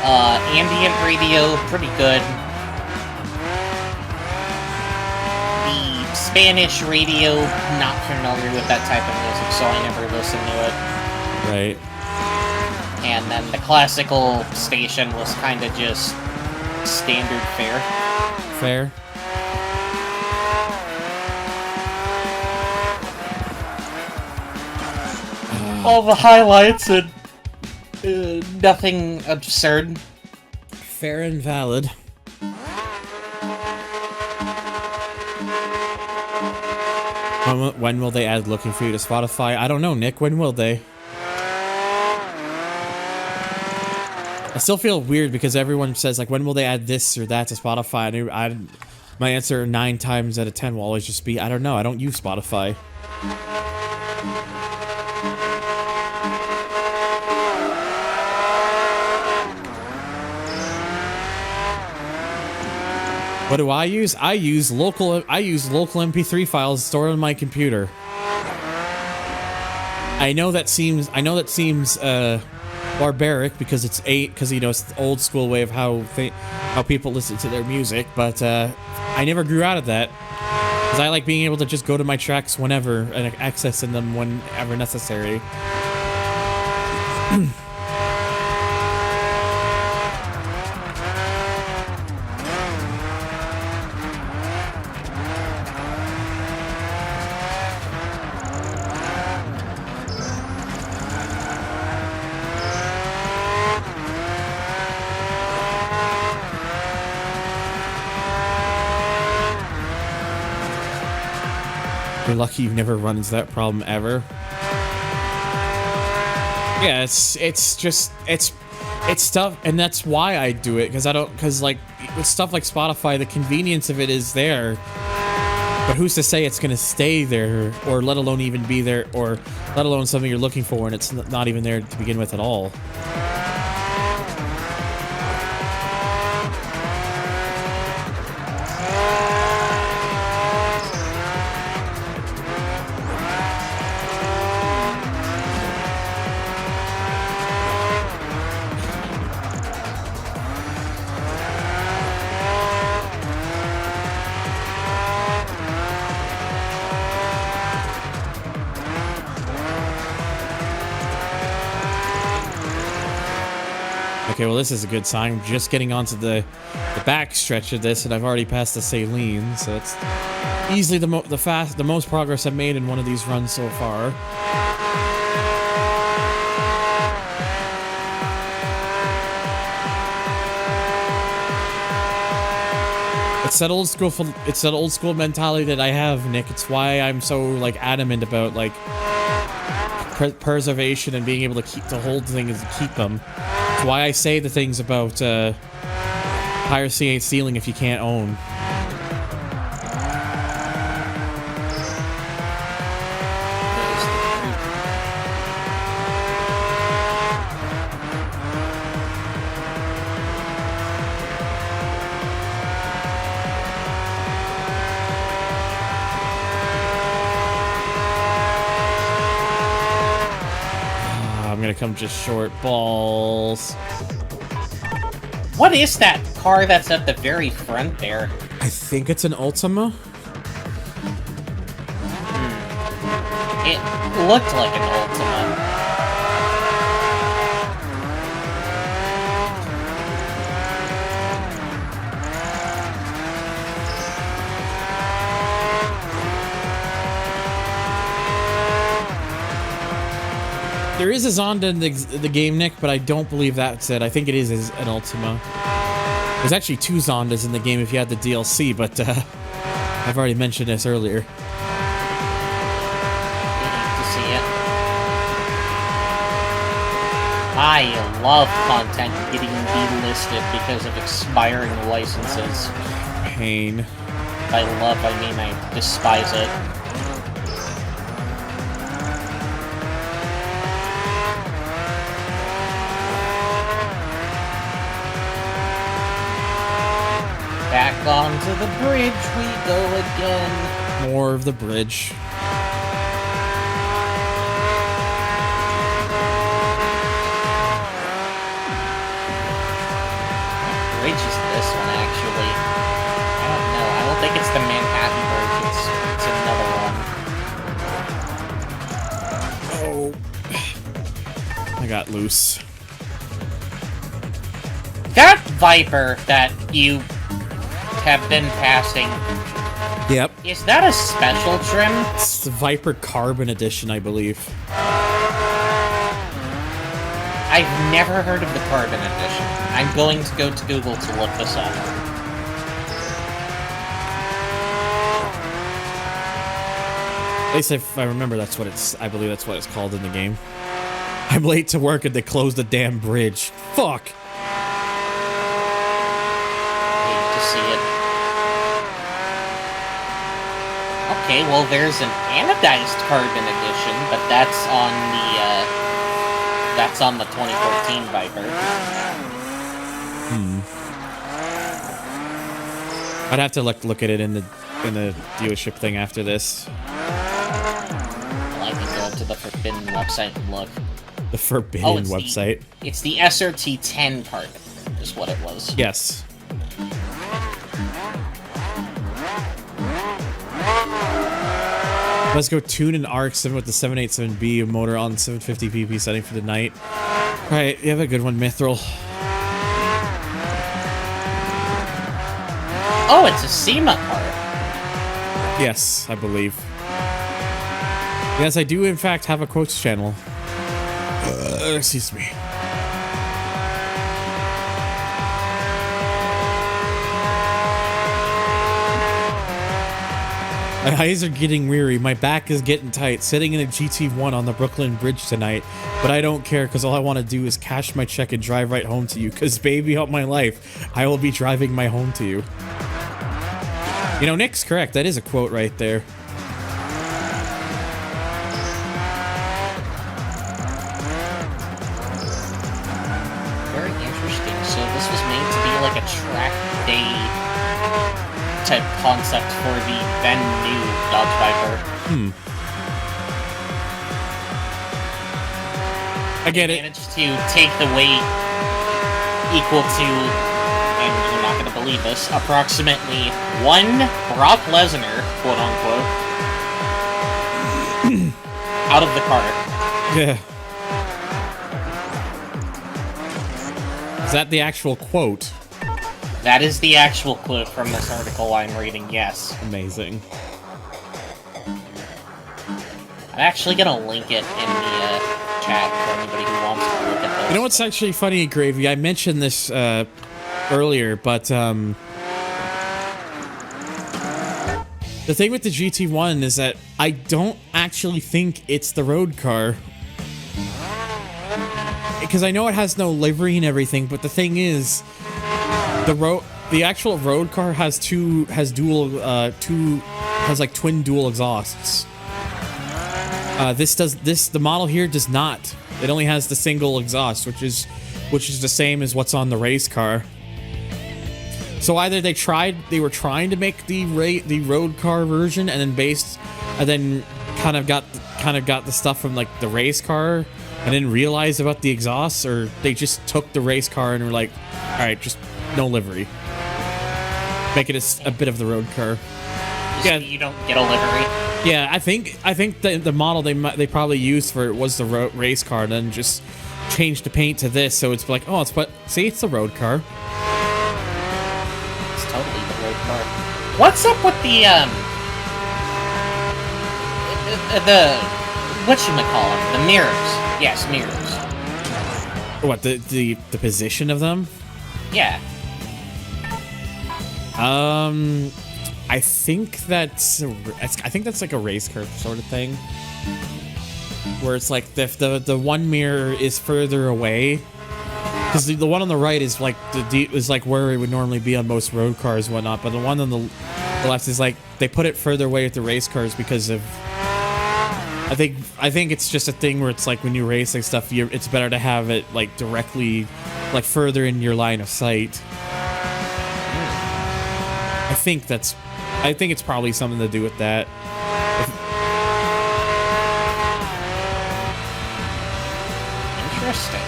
Ambient radio, pretty good. The Spanish radio, not familiar with that type of music, so I never listened to it. Right. And then the classical station was kind of just standard fare. Fair. All the highlights and nothing absurd. Fair and valid. When will they add Looking For You to Spotify? I don't know, Nick. When will they? I still feel weird because everyone says, like, when will they add this or that to Spotify? My answer 9 times out of 10 will always just be, I don't know. I don't use Spotify. What do I use? I use local MP3 files stored on my computer. I know that seems barbaric because it's it's the old school way of how people listen to their music, but I never grew out of that because I like being able to just go to my tracks whenever and accessing them whenever necessary. You're lucky you've never run into that problem ever. Yeah, it's tough, and that's why I do it, because like with stuff like Spotify, the convenience of it is there, but who's to say it's gonna stay there, or let alone even be there, or let alone something you're looking for and it's not even there to begin with at all. Okay, well, this is a good sign. I'm just getting onto the back stretch of this, and I've already passed the Saline, so it's easily the most progress I've made in one of these runs so far. It's that old school mentality that I have, Nick. It's why I'm so like adamant about like preservation and being able to hold things and keep them. It's why I say the things about piracy ain't stealing if you can't own. I'm gonna come just short. Balls. What is that car that's at the very front there? I think it's an Ultima. It looked like an Ultima. There is a Zonda in the game, Nick, but I don't believe that's it. I think it is an Ultima. There's actually 2 Zondas in the game if you had the DLC, but I've already mentioned this earlier. You need to see it. I love content getting delisted because of expiring licenses. Pain. By love, I mean I despise it. Back onto the bridge we go again. More of the bridge. bridge is this one, actually? I don't know. I don't think it's the Manhattan bridge. It's another one. Oh. I got loose. That Viper that you have been passing, Yep. is that a special trim? It's the Viper Carbon Edition, I believe. I've never heard of the Carbon Edition. I'm going to go to Google to look this up. At least if I remember, that's what it's. I believe that's what it's called in the game. I'm late to work and they closed the damn bridge. Fuck. Hate to see it. Okay, well, there's an anodized Carbon Edition, but that's on the 2014 Viper. I'd have to look at it in the dealership thing after this. Well, I can go to the Forbidden website and look. The Forbidden it's website. It's the SRT-10 Carbon, is what it was. Yes. Let's go tune an RX-7 with the 787B motor on 750 pp setting for the night. Alright, you have a good one, Mithril. Oh, it's a SEMA part. Yes, I believe. Yes, I do in fact have a quotes channel. Excuse me. My eyes are getting weary, my back is getting tight, sitting in a GT1 on the Brooklyn Bridge tonight, but I don't care because all I want to do is cash my check and drive right home to you, because baby, help my life, I will be driving my home to you. You know, Nick's correct, that is a quote right there. Very interesting. So this was made to be like a track day type concept for the then new Dodge Viper. I get it. Managed to take the weight equal to, and you're not going to believe this, approximately one Brock Lesnar, quote unquote, out of the car. Yeah. Is that the actual quote? That is the actual quote from this article I'm reading, yes. Amazing. I'm actually gonna link it in the chat for anybody who wants to look at those. You know what's actually funny, Gravy? I mentioned this earlier, but the thing with the GT1 is that I don't actually think it's the road car. Because I know it has no livery and everything, but the thing is, the actual road car has like twin dual exhausts. The model here does not. It only has the single exhaust, which is the same as what's on the race car. So either they were trying to make the road car version and then kind of got the stuff from like the race car and didn't realize about the exhausts, or they just took the race car and were like, all right, just no livery. Make it a bit of the road car. Yeah, you don't get a livery. Yeah, I think the model they probably used for it was the race car, and then just changed the paint to this, so it's like, oh, it's the road car. It's totally the road car. What's up with the whatchamacallit, the mirrors? Yes, mirrors. What, the position of them? Yeah. I think that's like a race car sort of thing, where it's like the one mirror is further away, because the one on the right is like is like where it would normally be on most road cars and whatnot, but the one on the left is like they put it further away with the race cars because of. I think it's just a thing where it's like when you race like stuff, it's better to have it like directly, like further in your line of sight. I think it's probably something to do with that. Interesting.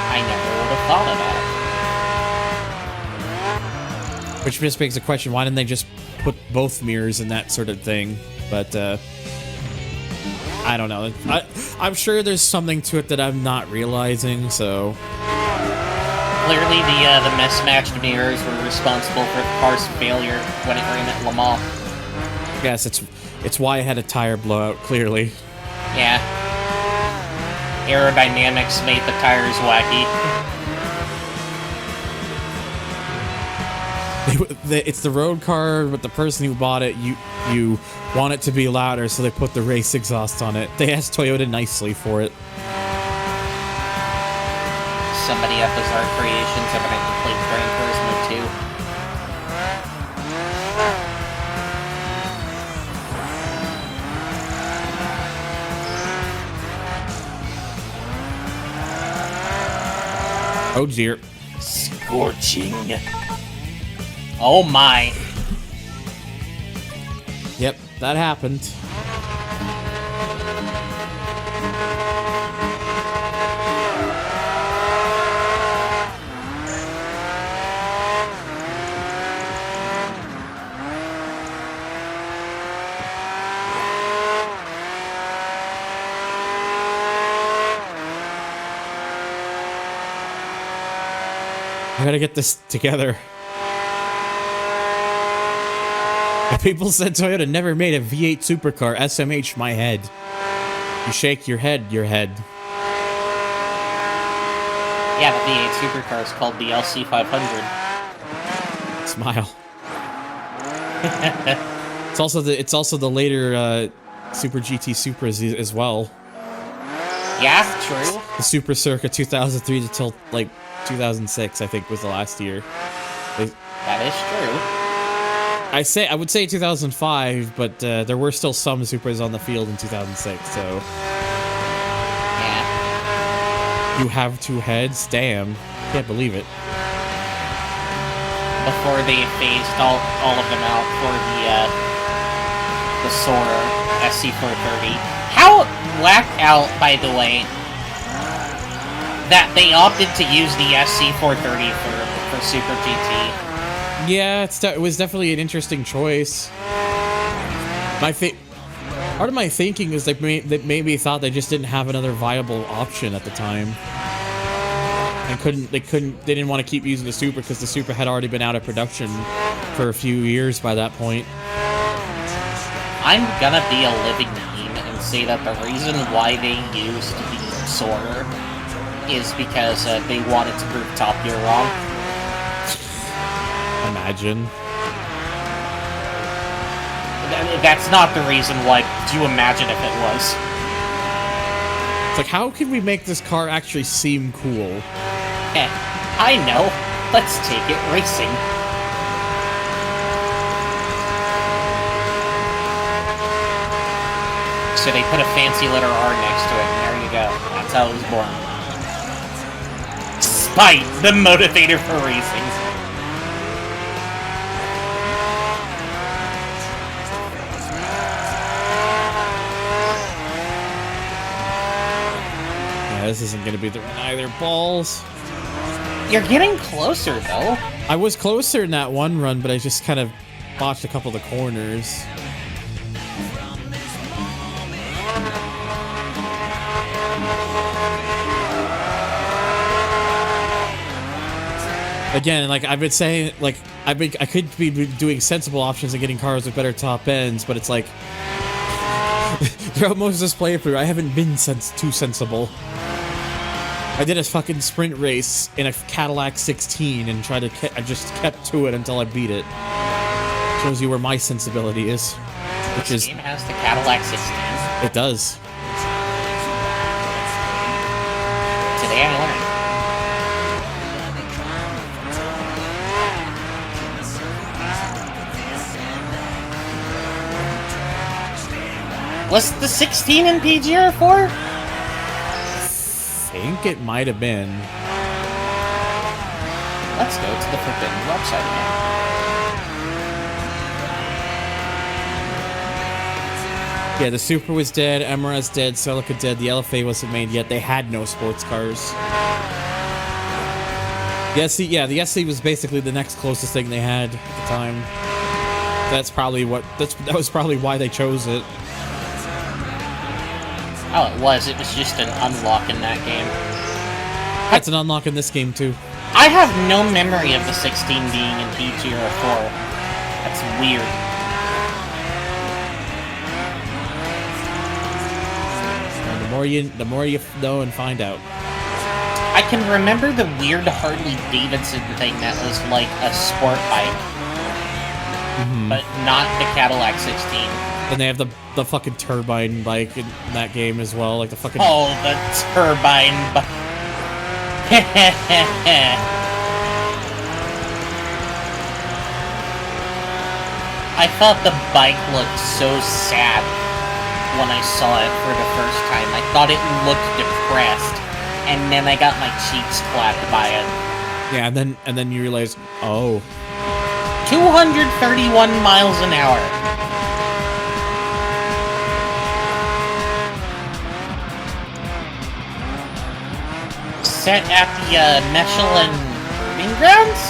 I never would have thought of that. Which just begs the question, why didn't they just put both mirrors in that sort of thing? But, I don't know. I'm sure there's something to it that I'm not realizing, so... Clearly, the mismatched mirrors were responsible for the car's failure when it ran at Le Mans. I guess it's why I had a tire blowout, clearly. Yeah. Aerodynamics made the tires wacky. It's the road car, but the person who bought it, you want it to be louder, so they put the race exhaust on it. They asked Toyota nicely for it. Somebody at Bizarre Creations evidently played Gran Turismo 2. Oh dear. Scorching. Oh my. Yep, that happened. I gotta get this together. If people said Toyota never made a V8 supercar, SMH my head. You shake your head, Yeah, the V8 supercar is called the LC500. Smile. It's also the later Super GT Supras as well. Yeah, true. The Super Circa 2003 until like 2006, I think, was the last year. That is true. I would say 2005, but there were still some Supras on the field in 2006. So yeah. You have two heads? Damn, can't believe it. Before they phased all of them out for the Sora SC430. How whacked out, by the way, that they opted to use the SC430 for Super GT. Yeah, it was definitely an interesting choice. Part of my thinking is they maybe thought they just didn't have another viable option at the time, and they didn't want to keep using the Super because the Super had already been out of production for a few years by that point. I'm gonna be a living meme and say that the reason why they used the Sora is because they wanted to prove Top Gear wrong. Imagine. That's not the reason why. Do you imagine if it was? It's like, how can we make this car actually seem cool? I know. Let's take it racing. So they put a fancy letter R next to it, and there you go. That's how it was born. Spite, the motivator for racing. This isn't going to be the run either. Balls. You're getting closer, though. I was closer in that one run, but I just kind of botched a couple of the corners. Again, like I've been saying, like I could be doing sensible options and getting cars with better top ends, but it's like throughout most of this playthrough, I haven't been too sensible. I did a fucking sprint race in a Cadillac 16 and I just kept to it until I beat it. Shows you where my sensibility is, which this game has the Cadillac 16. It does. Today I learned. Was the 16 in PGR4? I think it might have been. Let's go to the Forbidden website again. Yeah, the Super was dead, Emira's dead, Celica dead, the LFA wasn't made yet. They had no sports cars. The SC, yeah, the SC was basically the next closest thing they had at the time. That was probably why they chose it. Oh, it was just an unlock in that game. That's an unlock in this game, too. I have no memory of the 16 being in PG or 4. That's weird. And the more you know and find out. I can remember the weird Harley Davidson thing that was like a sport bike, but not the Cadillac 16. And they have the fucking turbine bike in that game as well, like the fucking... Oh, the turbine bike. I thought the bike looked so sad when I saw it for the first time. I thought it looked depressed, and then I got my cheeks clapped by it. Yeah, and then you realize, oh. 231 miles an hour. Set at the Michelin Proving Grounds?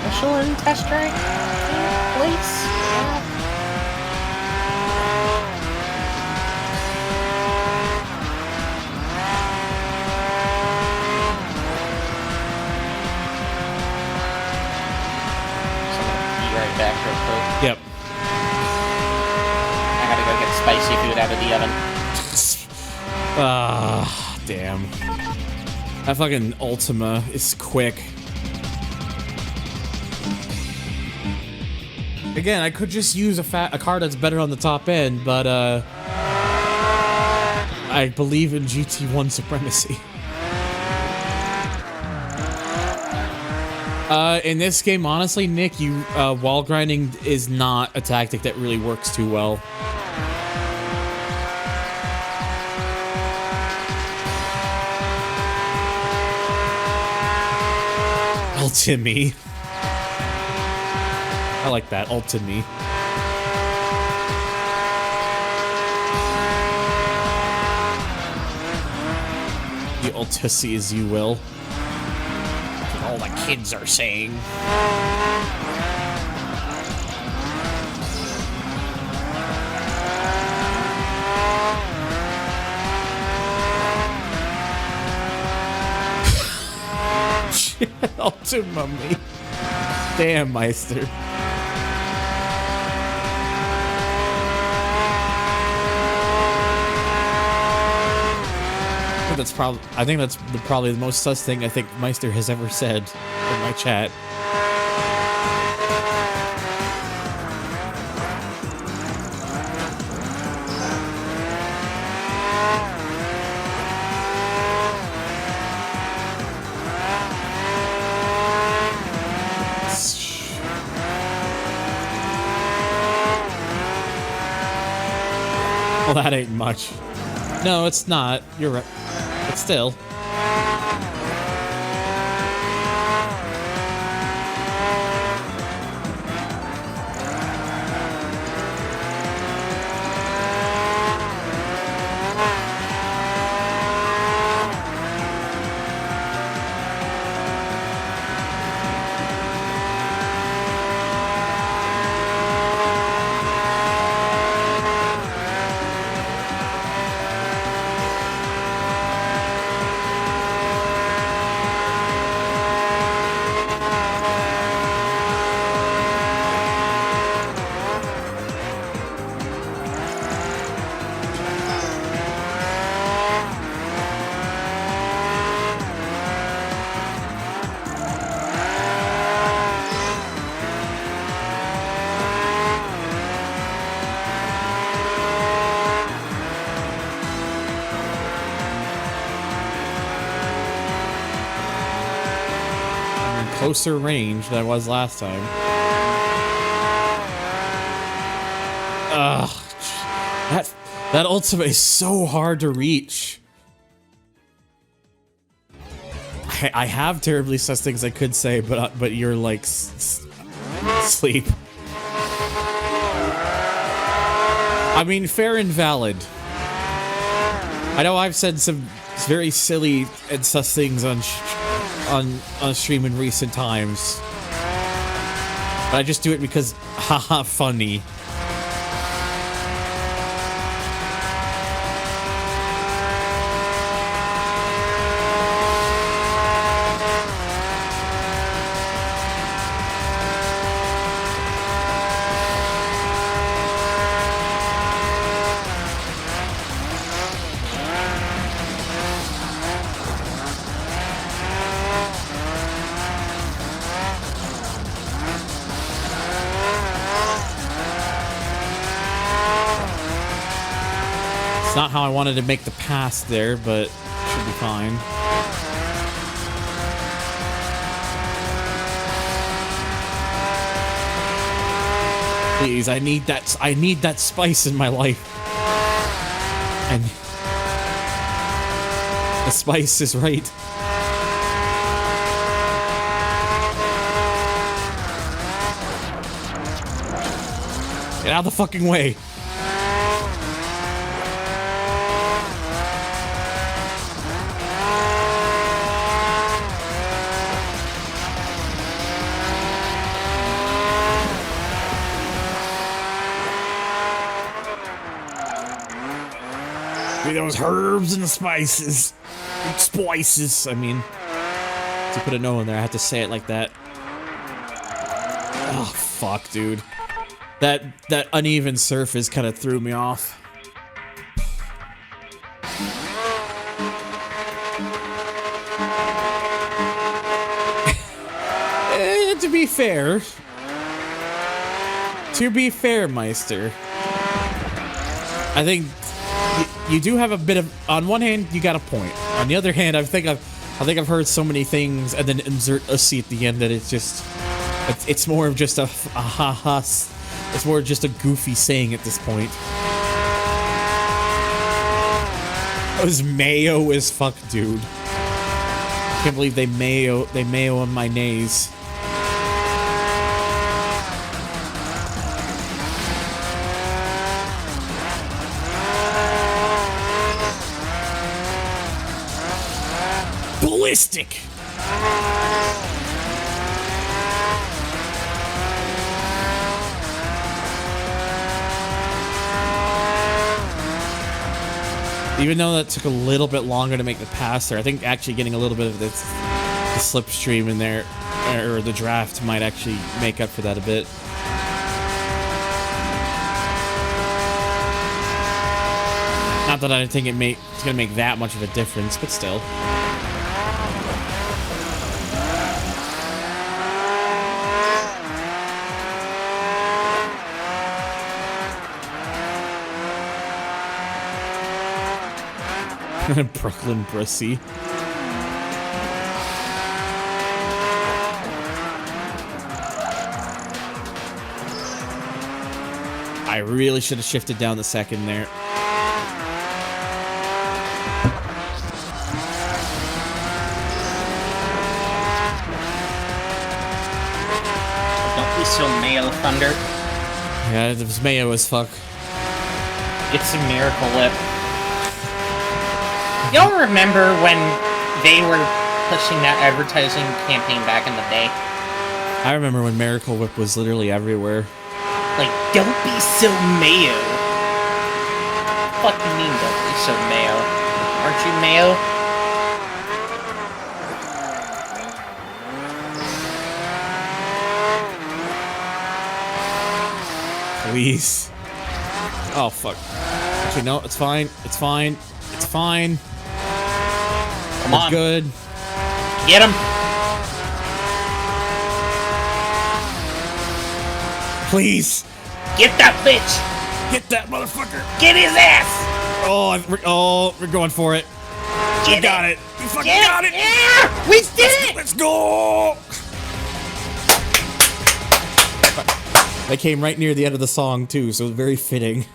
Michelin test track place? Yeah. So I'm gonna be right back real quick. Yep. I gotta go get spicy food out of the oven. Ah, damn. That fucking Ultima is quick. Again, I could just use a car that's better on the top end, but I believe in GT1 supremacy. In this game, honestly, Nick, wall grinding is not a tactic that really works too well. Ultimi. I like that, Ultimi. You Ultissi as you will. All the kids are saying. Ultima me. Damn, Meister. I think that's probably the most sus thing I think Meister has ever said in my chat. Well, that ain't much. No, it's not. You're right. But still. Closer range than I was last time. Ugh. That Ultima is so hard to reach. I have terribly sus things I could say, but you're like sleep. I mean, fair and valid. I know I've said some very silly and sus things on stream in recent times. But I just do it because, haha, funny. It's not how I wanted to make the pass there, but should be fine. Please, I need that spice in my life. And the spice is right. Get out of the fucking way. Those herbs and the spices. Spices, I mean. To put a no in there, I have to say it like that. Oh, fuck, dude. That uneven surface kind of threw me off. To be fair, Meister, I think you do have a bit of. On one hand, you got a point. On the other hand, I think I've heard so many things and then insert a C at the end that it's more of just a ha-ha. It's more just a goofy saying at this point. That was mayo as fuck, dude. Can't believe they mayo on my nays. Ballistic. Even though that took a little bit longer to make the pass there, I think actually getting a little bit of the slipstream in there, or the draft, might actually make up for that a bit. Not that I think it's gonna make that much of a difference, but still. Brooklyn Brussy. I really should have shifted down the second there. Don't be so mayo, Thunder. Yeah, it was mayo as fuck. It's a Miracle Whip. Y'all remember when they were pushing that advertising campaign back in the day? I remember when Miracle Whip was literally everywhere. Like, don't be so mayo. What do you mean, don't be so mayo? Aren't you mayo? Please. Oh, fuck. Actually, no, it's fine. It's fine. It's fine. Come on. Good. Get him. Please. Get that bitch. Get that motherfucker. Get his ass. Oh, we're going for it. Get we got it. We fucking Get got it. Yeah, we did it. Let's go. They came right near the end of the song too, so very fitting.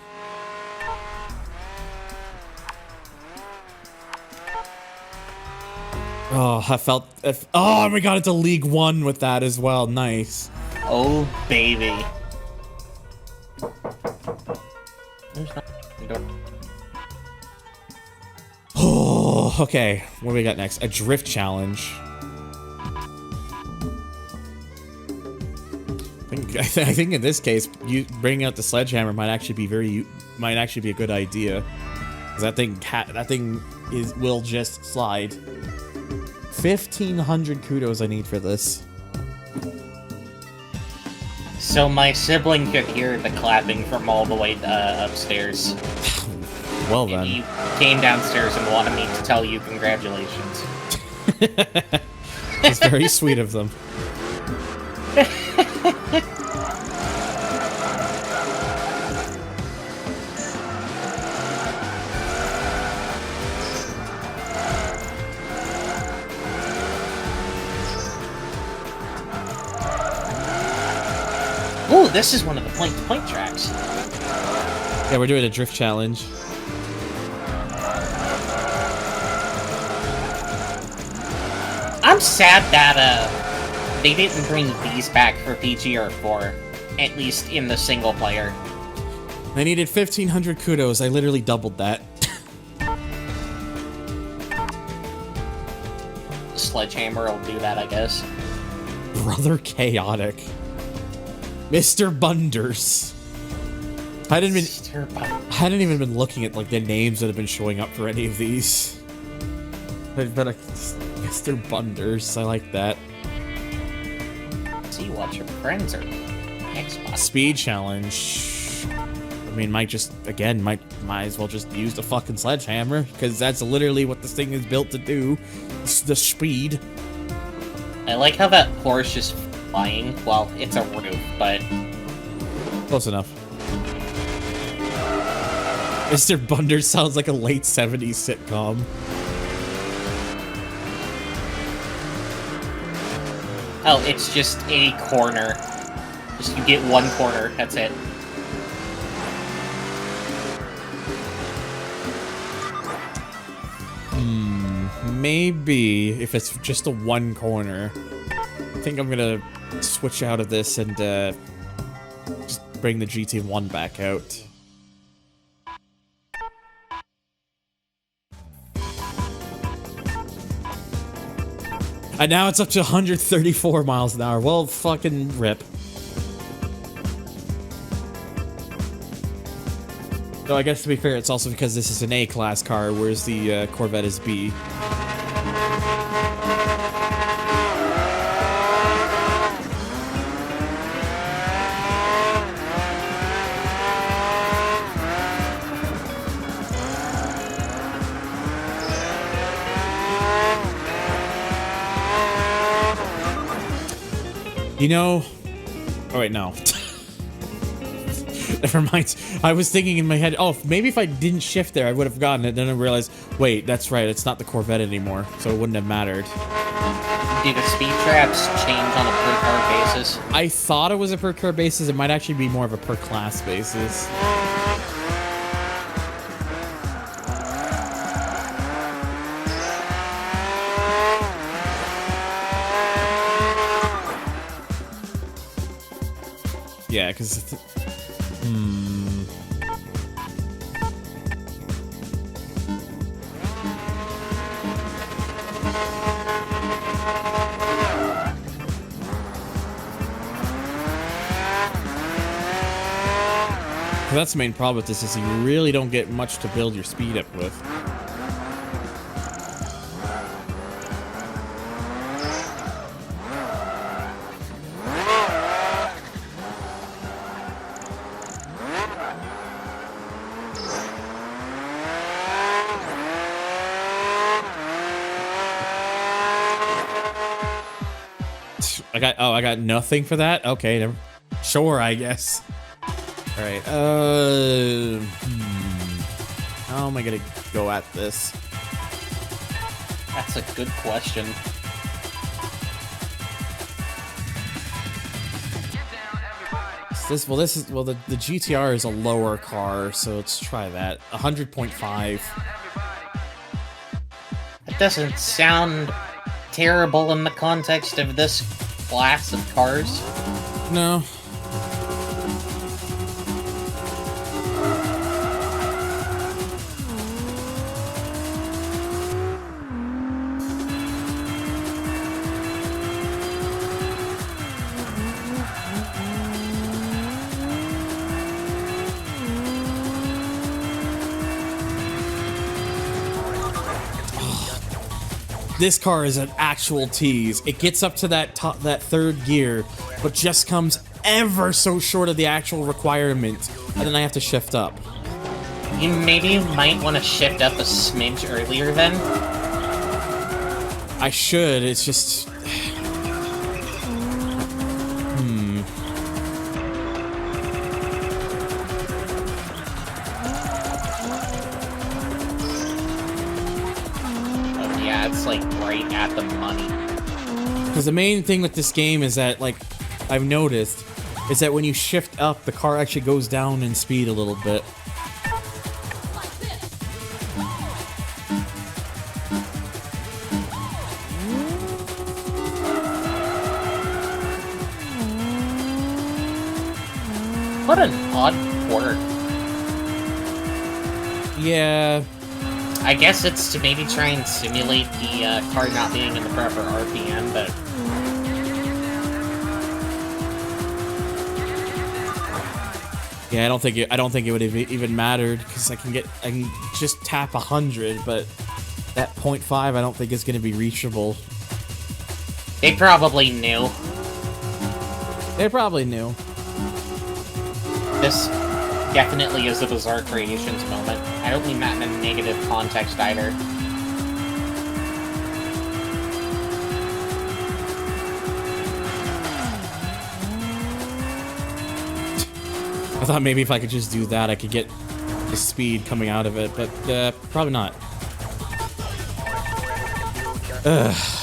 Oh, I felt. Oh, we got into League One with that as well. Nice. Oh, baby. Oh. Oh, okay. What do we got next? A drift challenge. I think in this case, you bringing out the sledgehammer might actually be a good idea. 'Cause that thing will just slide. 1,500 kudos I need for this. So my sibling could hear the clapping from all the way upstairs. Well then. He came downstairs and wanted me to tell you congratulations. It's very sweet of them. Ooh, this is one of the point-to-point tracks. Yeah, we're doing a drift challenge. I'm sad that they didn't bring these back for PGR4, at least in the single player. I needed 1,500 kudos. I literally doubled that. Sledgehammer will do that, I guess. Brother Chaotic. Mr. Bunders. I hadn't even been looking at like the names that have been showing up for any of these. I've been like Mr. Bunders. I like that. See what your friends are. Xbox. Speed challenge. I mean, might as well just use the fucking sledgehammer because that's literally what this thing is built to do. It's the speed. I like how that Porsche is flying. Well, it's a roof, but close enough. Mr. Bunders sounds like a late 70s sitcom. Oh, it's just a corner. Just you get one corner, that's it. Maybe if it's just a one corner. I think I'm gonna switch out of this and just bring the GT1 back out. And now it's up to 134 miles an hour. Well, fucking rip. Though I guess to be fair, it's also because this is an A-class car, whereas the Corvette is B. You know... Oh, wait, no. Never mind. I was thinking in my head, oh, maybe if I didn't shift there, I would have gotten it. Then I realized, wait, that's right, it's not the Corvette anymore, so it wouldn't have mattered. Do the speed traps change on a per-car basis? I thought it was a per-car basis. It might actually be more of a per-class basis. Yeah, because... That's the main problem with this, is you really don't get much to build your speed up with. I got nothing for that? Okay, never. Sure, I guess. Alright, how am I gonna go at this? That's a good question. The GTR is a lower car, so let's try that. 100.5. It doesn't sound terrible in the context of this class of cars. No. This car is an actual tease. It gets up to that third gear, but just comes ever so short of the actual requirement, and then I have to shift up. You maybe might want to shift up a smidge earlier then. I should, it's just... Oh yeah, it's like right at the money. Because the main thing with this game is that, like, I've noticed, is that when you shift up, the car actually goes down in speed a little bit. What an odd quirk. Yeah. I guess it's to maybe try and simulate the car not being in the proper RPM, but... Yeah, I don't think it would have even mattered, because I can just tap 100, but that 0.5 I don't think is going to be reachable. They probably knew. They probably knew. This definitely is a Bizarre Creations moment. I don't mean that in a negative context either. I thought maybe if I could just do that, I could get the speed coming out of it, but probably not.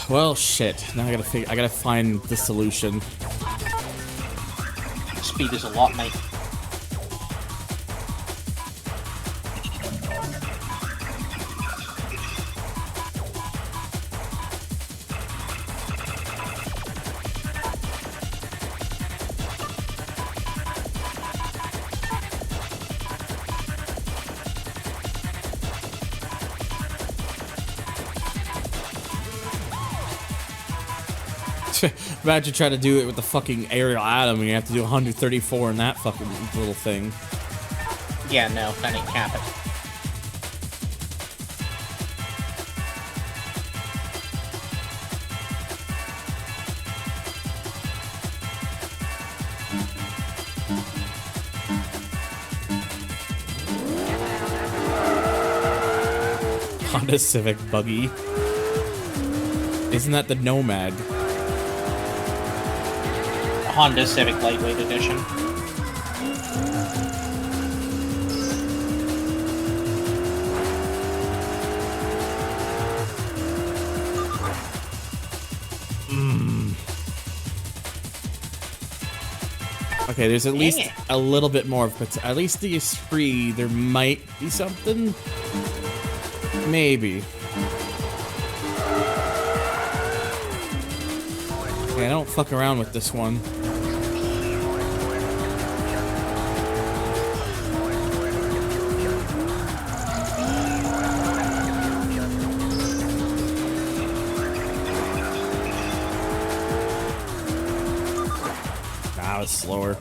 Well, shit. Now I gotta find the solution. Speed is a lot, mate. Imagine trying to do it with the fucking aerial atom and you have to do 134 in that fucking little thing. Yeah, no, that ain't happening. Honda Civic buggy. Isn't that the Nomad? Honda Civic Lightweight Edition. Okay, there's at least a little bit more, but at least the Esprit, there might be something. Maybe. Okay, I don't fuck around with this one. Nah, it's slower.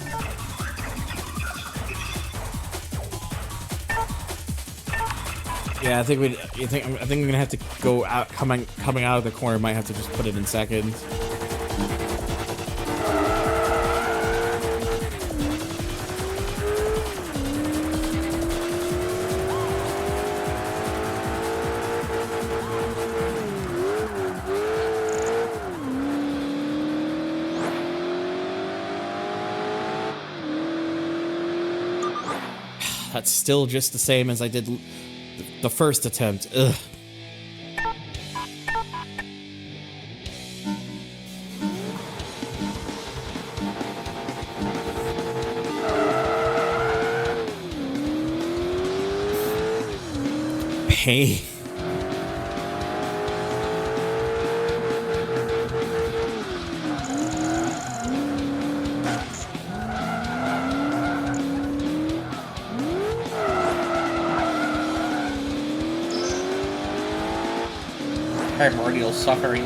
Yeah, I think I'm gonna have to go out coming out of the corner. Might have to just put it in second. That's still just the same as I did the first attempt. Ugh. Pain. Primordial suffering.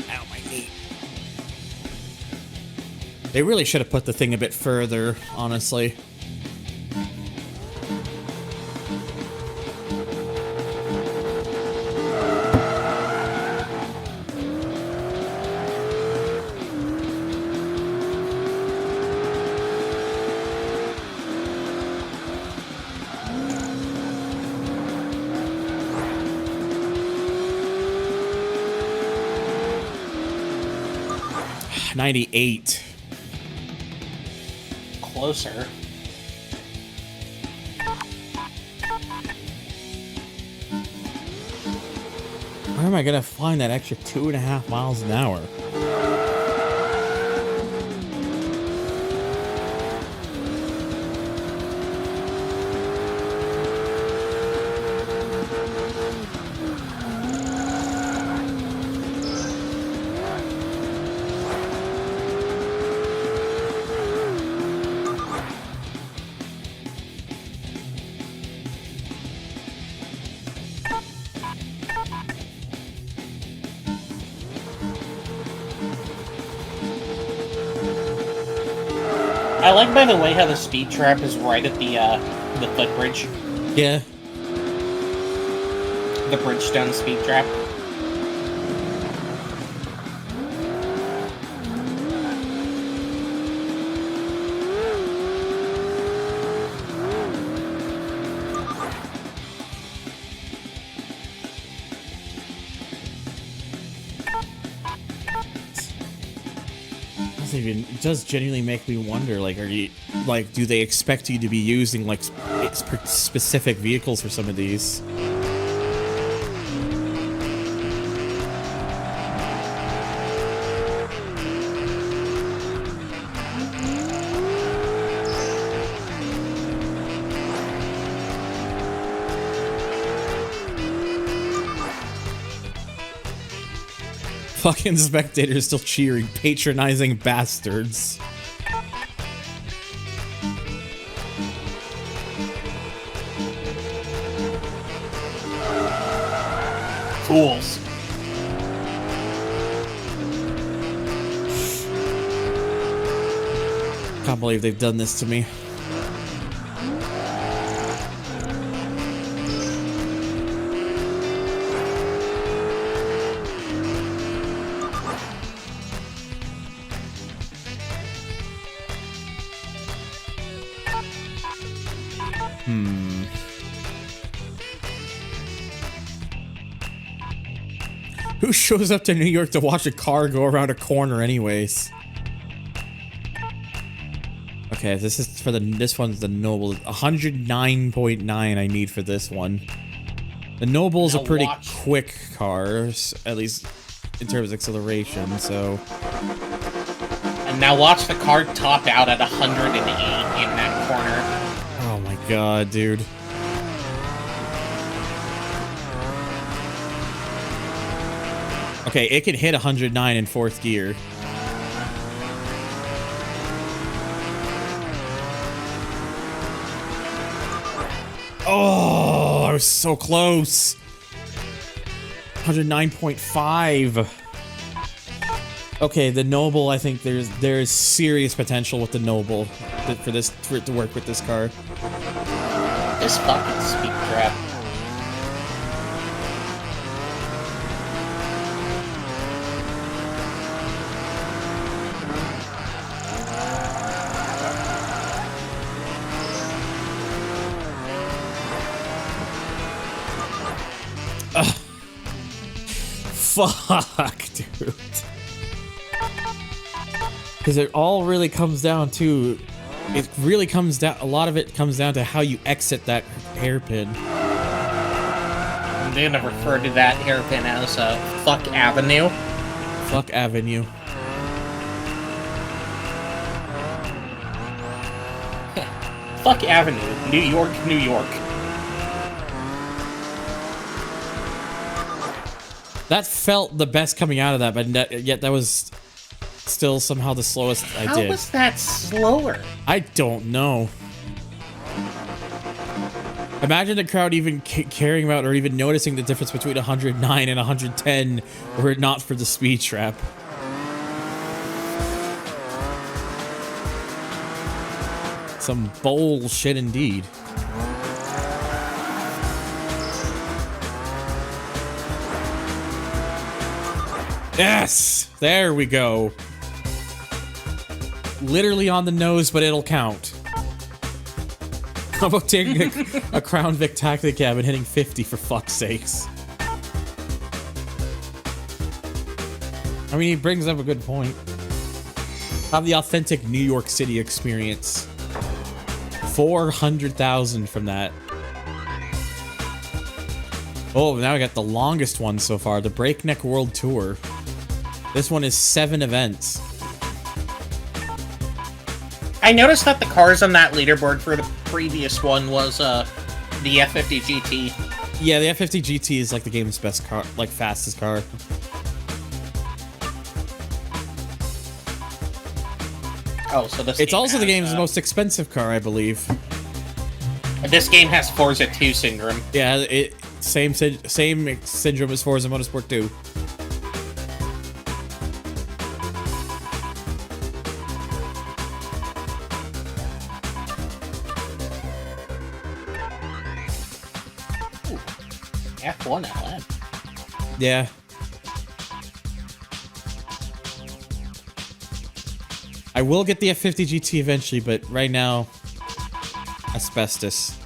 Ow, my knee. They really should have put the thing a bit further, honestly. 98. Closer. Where am I gonna find that extra 2.5 miles an hour? I like, by the way, how the speed trap is right at the footbridge. Yeah. The Bridgestone speed trap. It does genuinely make me wonder, like, do they expect you to be using, like, specific vehicles for some of these? Fucking spectators still cheering, patronizing bastards. Fools. Can't believe they've done this to me. Who shows up to New York to watch a car go around a corner anyways? Okay, this one's the Noble. 109.9 I need for this one. The Noble's a pretty quick car, at least in terms of acceleration, so... And now watch the car top out at 108 in that corner. Oh my god, dude. Okay, it can hit 109 in 4th gear. Oh, I was so close. 109.5. Okay, the Noble, I think there's serious potential with the Noble for it to work with this car. This fucking speed trap. Fuck, dude. Because it all really comes down to... It really comes down... A lot of it comes down to how you exit that hairpin. I'm gonna refer to that hairpin as Fuck Avenue. Fuck Avenue. Fuck Avenue. New York, New York. That felt the best coming out of that, but yet that was still somehow the slowest I did. How was that slower? I don't know. Imagine the crowd even caring about or even noticing the difference between 109 and 110 were it not for the speed trap. Some bullshit indeed. Yes! There we go. Literally on the nose, but it'll count. How about taking a Crown Vic Tactic Cab and hitting 50 for fuck's sakes? I mean, he brings up a good point. Have the authentic New York City experience. 400,000 from that. Oh, now we got the longest one so far, the Breakneck World Tour. This one is 7 events. I noticed that the cars on that leaderboard for the previous one was the F50 GT. Yeah, the F50 GT is like the game's best car, like fastest car. Oh, so this It's game also the has, game's most expensive car, I believe. This game has Forza 2 syndrome. Yeah, same syndrome as Forza Motorsport 2. F1 LM. Yeah. I will get the F50 GT eventually, but right now, asbestos.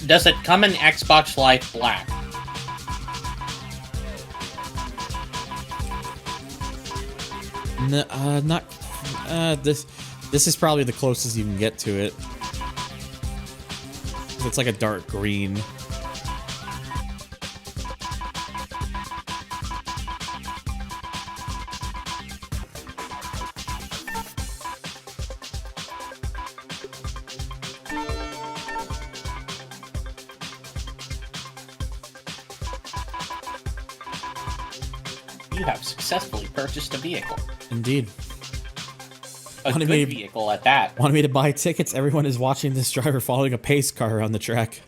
Does it come in Xbox Live Black? This is probably the closest you can get to it. It's like a dark green. You have successfully purchased a vehicle. Indeed. A good vehicle at that. Wanted me to buy tickets? Everyone is watching this driver following a pace car on the track.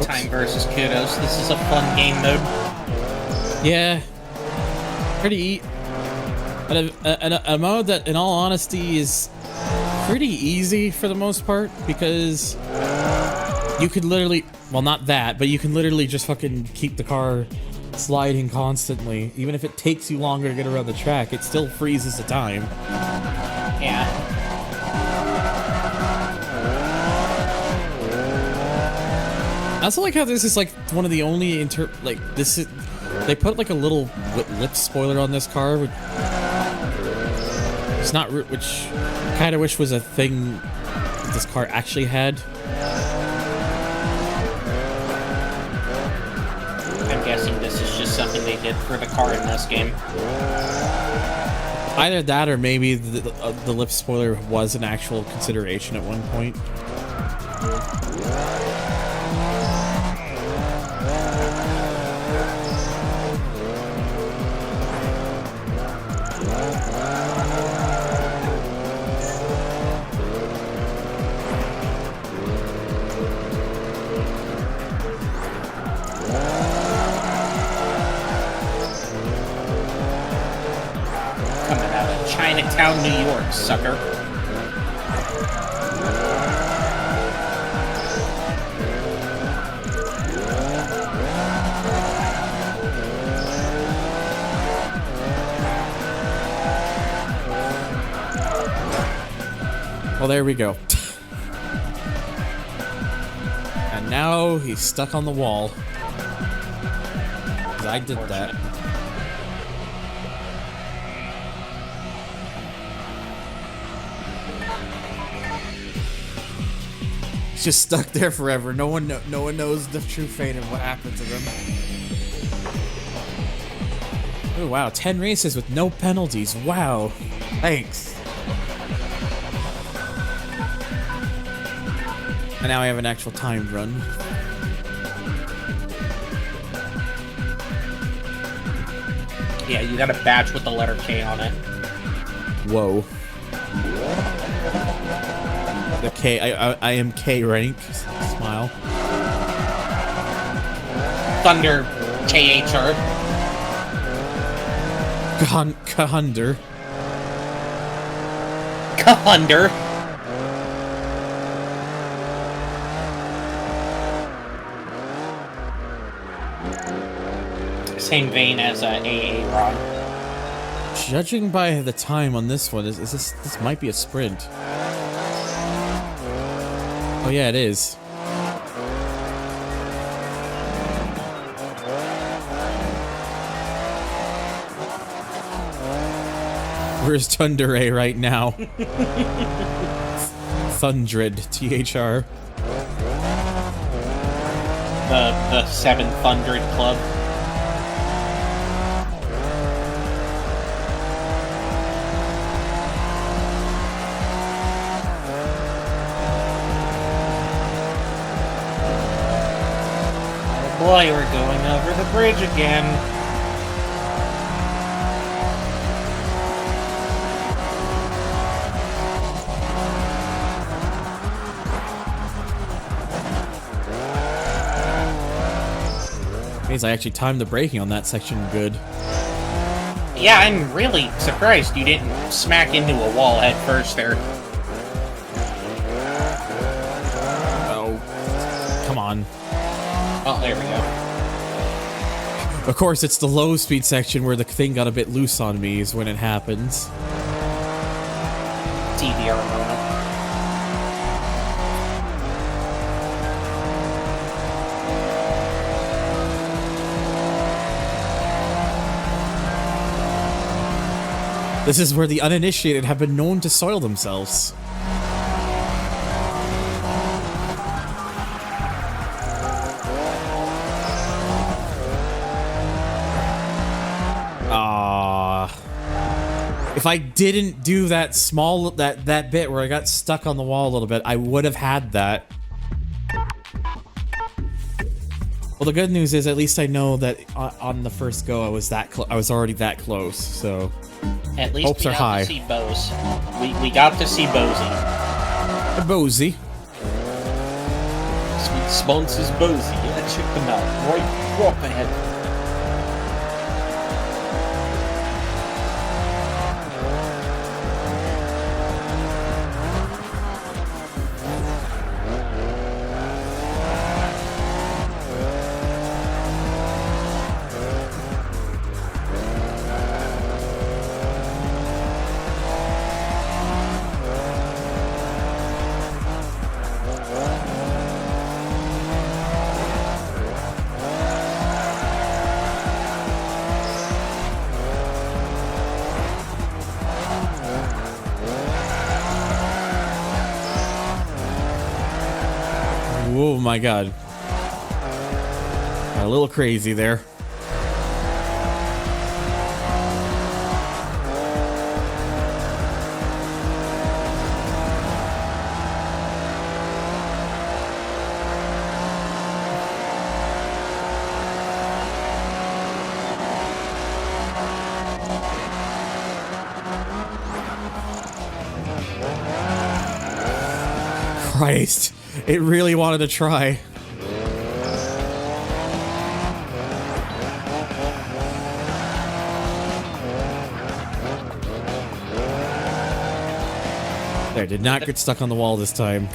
Time versus Kudos. This is a fun game mode. Yeah. Pretty... a mode that, in all honesty, is pretty easy for the most part, because you could literally... Well, not that, but you can literally just fucking keep the car sliding constantly. Even if it takes you longer to get around the track, it still freezes the time. Yeah. I also like how this is like one of the only they put like a little lip spoiler on this car, which it's not, which I kind of wish was a thing that this car actually had. I'm guessing this is just something they did for the car in this game. Either that, or maybe the lip spoiler was an actual consideration at one point. Chinatown, New York, sucker. Well, there we go. And now he's stuck on the wall. 'Cause I did that. Just stuck there forever. No one knows the true fate of what happened to them. Oh wow, 10 races with no penalties. Wow. Thanks. And now I have an actual timed run. Yeah, you got a badge with the letter K on it. Whoa. The K, I am K rank. Smile. ThunderTHR. Cahunder. Cahunder. Same vein as AA Ron. Judging by the time on this one, is this might be a sprint. Oh yeah, it is. Where's ThunderTHR right now? ThunderTHR. The 700 Club. Boy, we're going over the bridge again. Means I actually timed the braking on that section good. Yeah, I'm really surprised you didn't smack into a wall head first there. Oh, come on. Oh, there we go. Of course, it's the low speed section where the thing got a bit loose on me is when it happens. TVR moment. This is where the uninitiated have been known to soil themselves. If I didn't do that that bit where I got stuck on the wall a little bit, I would have had that. Well, the good news is at least I know that on the first go I was already that close, so At least hopes we are got high. to see Bose. We got to see Bozy. Bozy. Sweet sponsors Bozy. Yeah, check them out. Right ahead. Oh my god. Got a little crazy there. Christ. It really wanted to try. There, did not get stuck on the wall this time.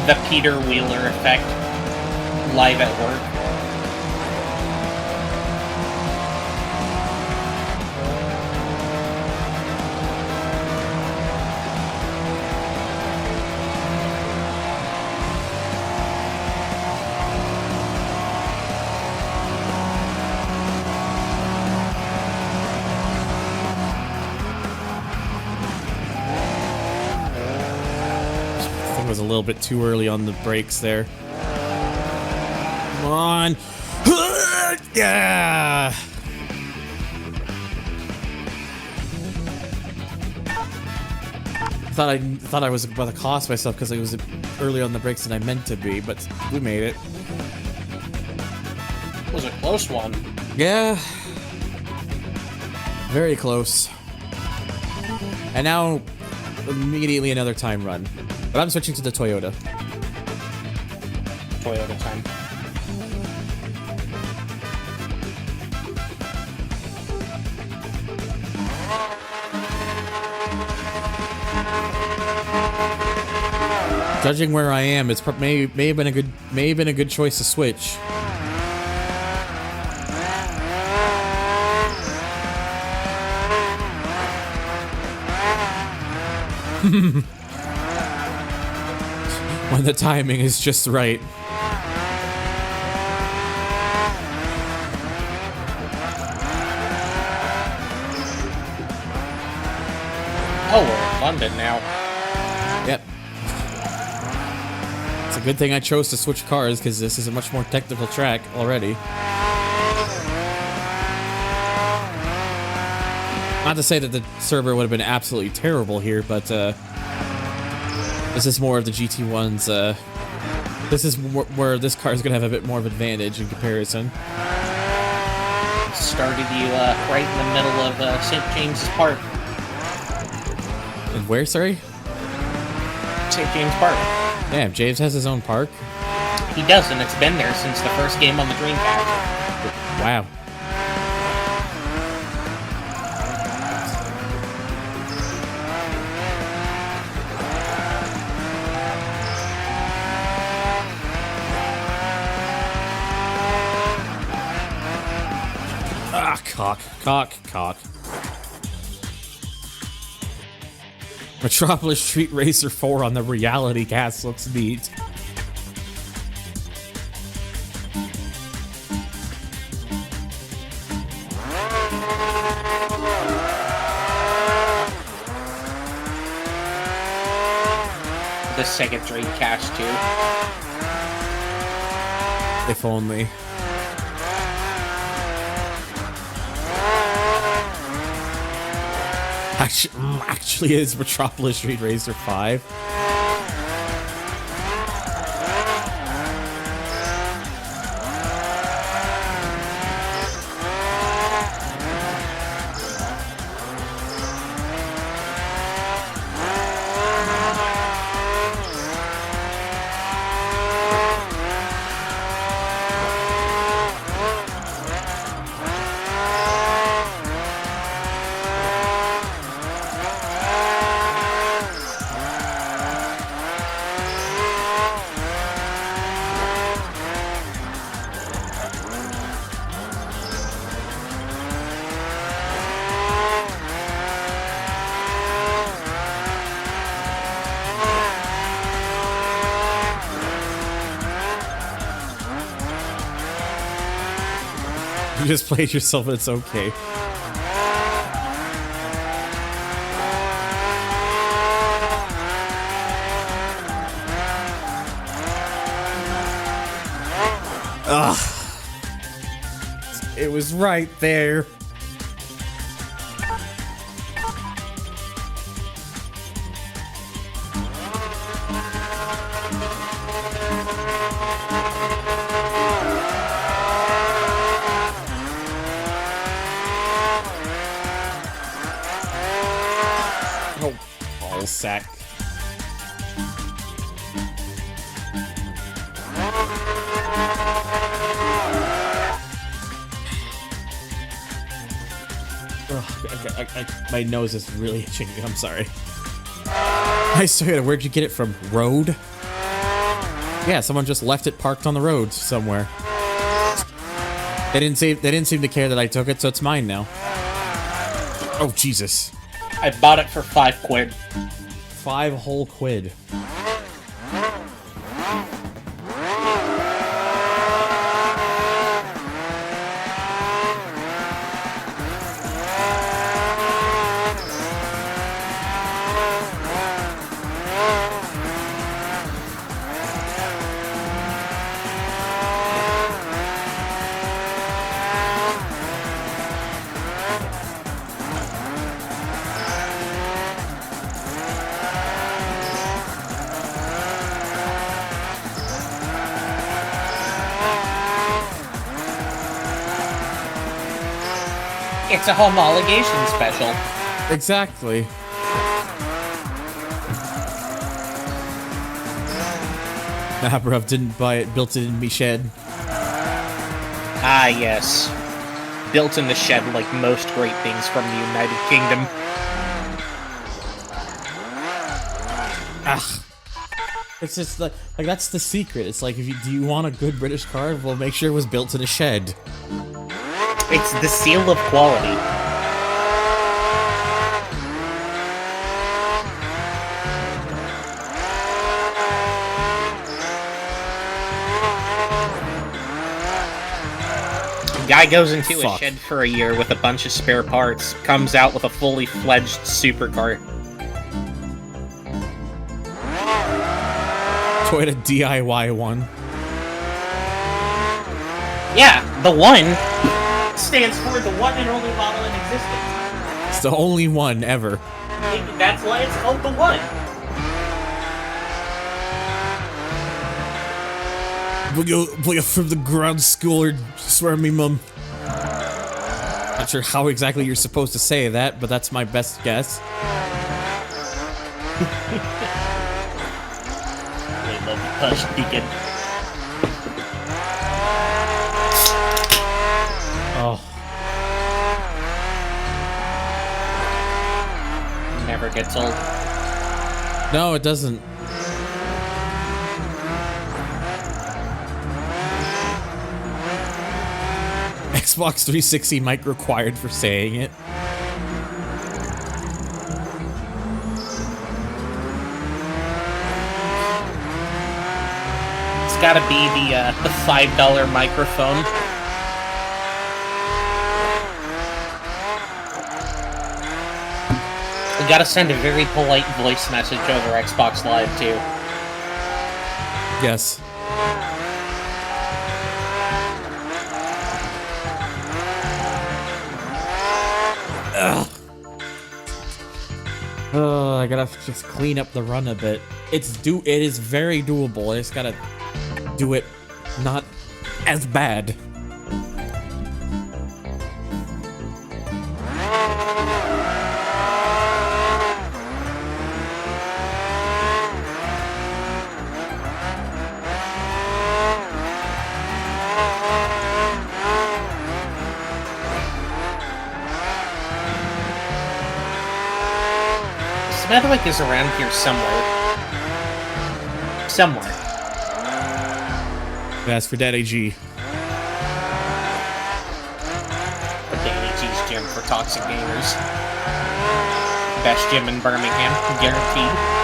The Peter Wheeler effect. Live at work. Was a little bit too early on the brakes there. Come on. Yeah. Thought I was about to cost myself because I was early on the brakes than I meant to be, but we made it. It was a close one. Yeah. Very close. And now immediately another time run. But I'm switching to the Toyota. Toyota time. Judging where I am, it's may have been a good choice to switch. When the timing is just right. Oh, we're in London now. Yep. It's a good thing I chose to switch cars because this is a much more technical track already. Not to say that the server would have been absolutely terrible here, but this is more of the GT1's. This is where this car is going to have a bit more of advantage in comparison. Started you right in the middle of St. James's Park. And where, sorry? St. James Park. Damn, James has his own park? He does, and it's been there since the first game on the Dreamcast. Wow. Cock. Metropolis Street Racer 4 on the Reality Cast looks neat. The Sega Dreamcast too. If only. Actually, it's Metropolis Street Racer 5. You just played yourself, it's okay. Ugh. It was right there. Sack. My nose is really itching. I'm sorry. Nice Toyota. Where'd you get it from? Road? Yeah, someone just left it parked on the road somewhere. They didn't seem to care that I took it, so it's mine now. Oh Jesus! I bought it for £5. 5 whole quid. It's a homologation special. Exactly. Nah, bruv, didn't buy it, built it in me shed. Ah, yes. Built in the shed like most great things from the United Kingdom. Ah. It's just like that's the secret. It's like, do you want a good British car? Well, make sure it was built in a shed. It's the seal of quality. Guy goes into a shed for a year with a bunch of spare parts, comes out with a fully fledged supercar. Toyota DIY one. Yeah, the one stands for the one and only model in existence. It's the only one ever. That's why it's called the one. Like a from the ground schooler, swear me mum. Not sure how exactly you're supposed to say that, but that's my best guess. They love the push beacon. Oh. Never gets old. No, it doesn't. Xbox 360 mic required for saying it. It's gotta be the $5 microphone. We gotta send a very polite voice message over Xbox Live, too. Yes. Ugh. Oh, I gotta just clean up the run a bit. It is very doable. I just gotta do it not as bad. Smethwick is around here somewhere. Somewhere. That's for Daddy G. The Danny G's gym for toxic gamers. Best gym in Birmingham, guaranteed.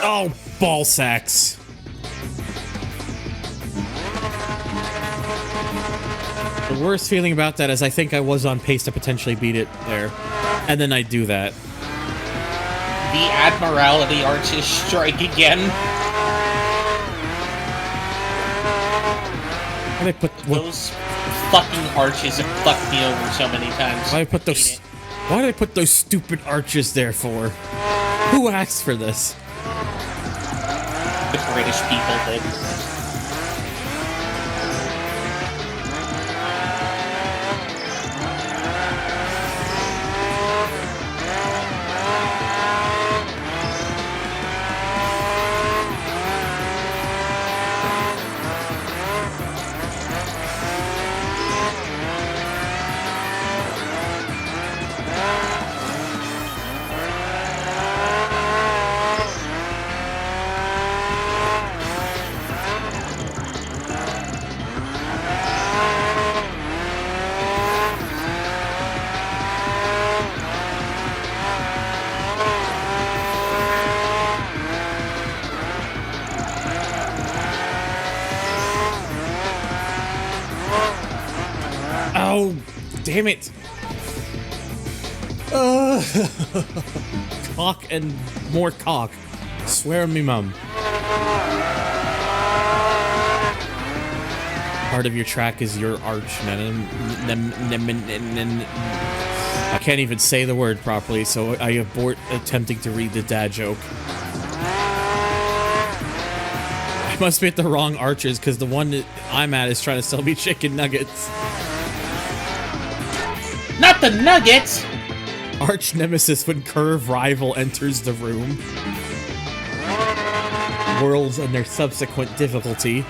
Oh, ball sacks. The worst feeling about that is I think I was on pace to potentially beat it there. And then I do that. The Admiralty arches strike again. Why did I put Those fucking arches have fucked me over so many times. Why did I put those stupid arches there for? Who asked for this? The British people did. Oh, damn it. Cock and more cock. Swear on me, mum. part of your track is your arch. I can't even say the word properly, so I abort attempting to read the dad joke. I must be at the wrong arches, because the one that I'm at is trying to sell me chicken nuggets. Not the nuggets! Arch nemesis when curve rival enters the room. Worlds and their subsequent difficulty.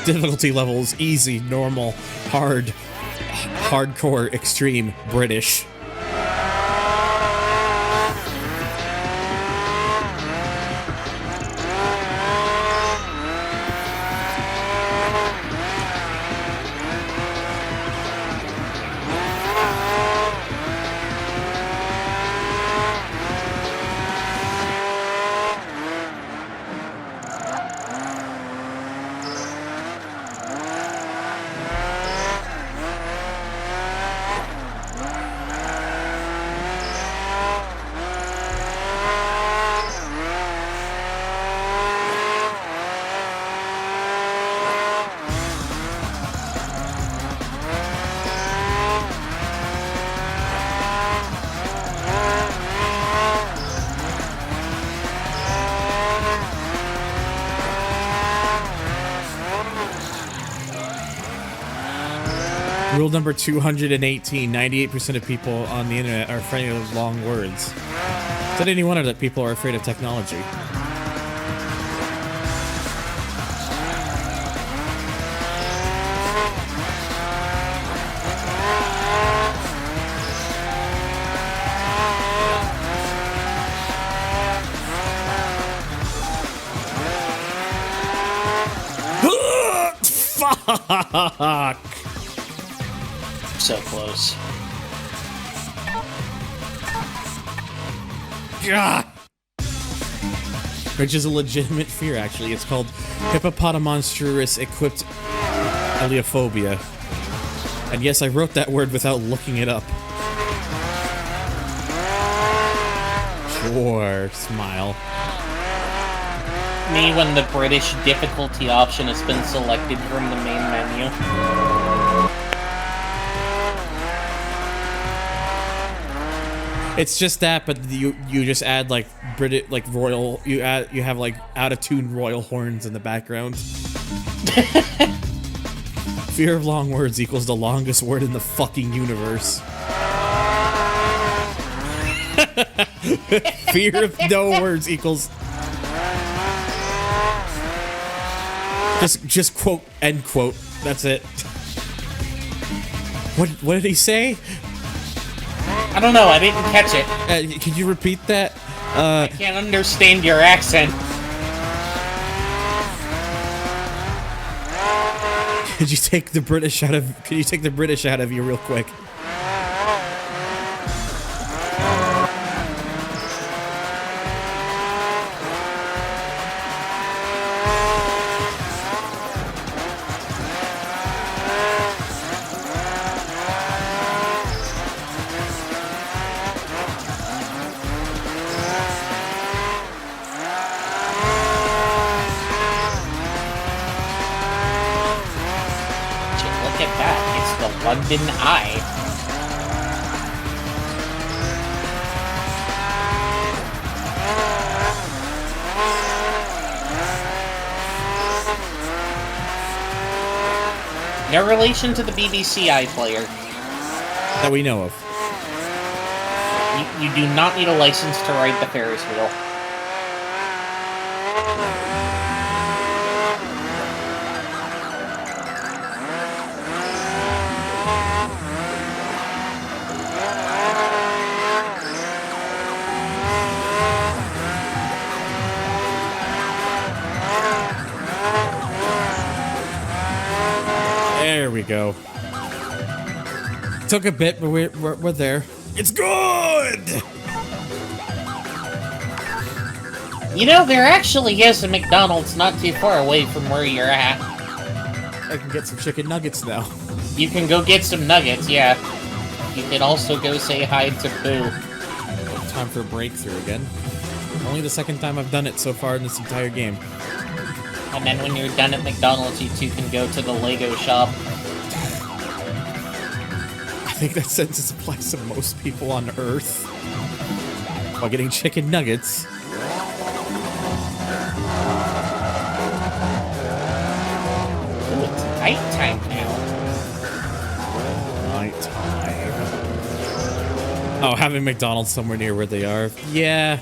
Difficulty levels: easy, normal, hard, hardcore, extreme, British. Rule number 218, 98% of people on the internet are afraid of long words. Is it any wonder that people are afraid of technology? Fuck! So close. Gah! Which is a legitimate fear, actually. It's called hippopotamonstrous equipped Eleophobia. And yes, I wrote that word without looking it up. Sure, smile. Me when the British difficulty option has been selected from the main menu. It's just that, but you just add like British, like royal. You have like out of tune royal horns in the background. Fear of long words equals the longest word in the fucking universe. Fear of no words equals. Just quote, end quote. That's it. What did he say? I don't know, I didn't catch it. Could you repeat that? I can't understand your accent. Could you take the British out of? Could you take the British out of you real quick? London Eye. No relation to the BBC iPlayer. That we know of. You do not need a license to ride the Ferris wheel. There we go. Took a bit, but we're there. It's good! You know, there actually is a McDonald's not too far away from where you're at. I can get some chicken nuggets now. You can go get some nuggets, yeah. You can also go say hi to Boo. time for a breakthrough again. Only the second time I've done it so far in this entire game. And then when you're done at McDonald's, you two can go to the Lego shop. I think that sentence applies to most people on Earth. While getting chicken nuggets. Ooh, it's nighttime now. Nighttime. Oh, having McDonald's somewhere near where they are. Yeah.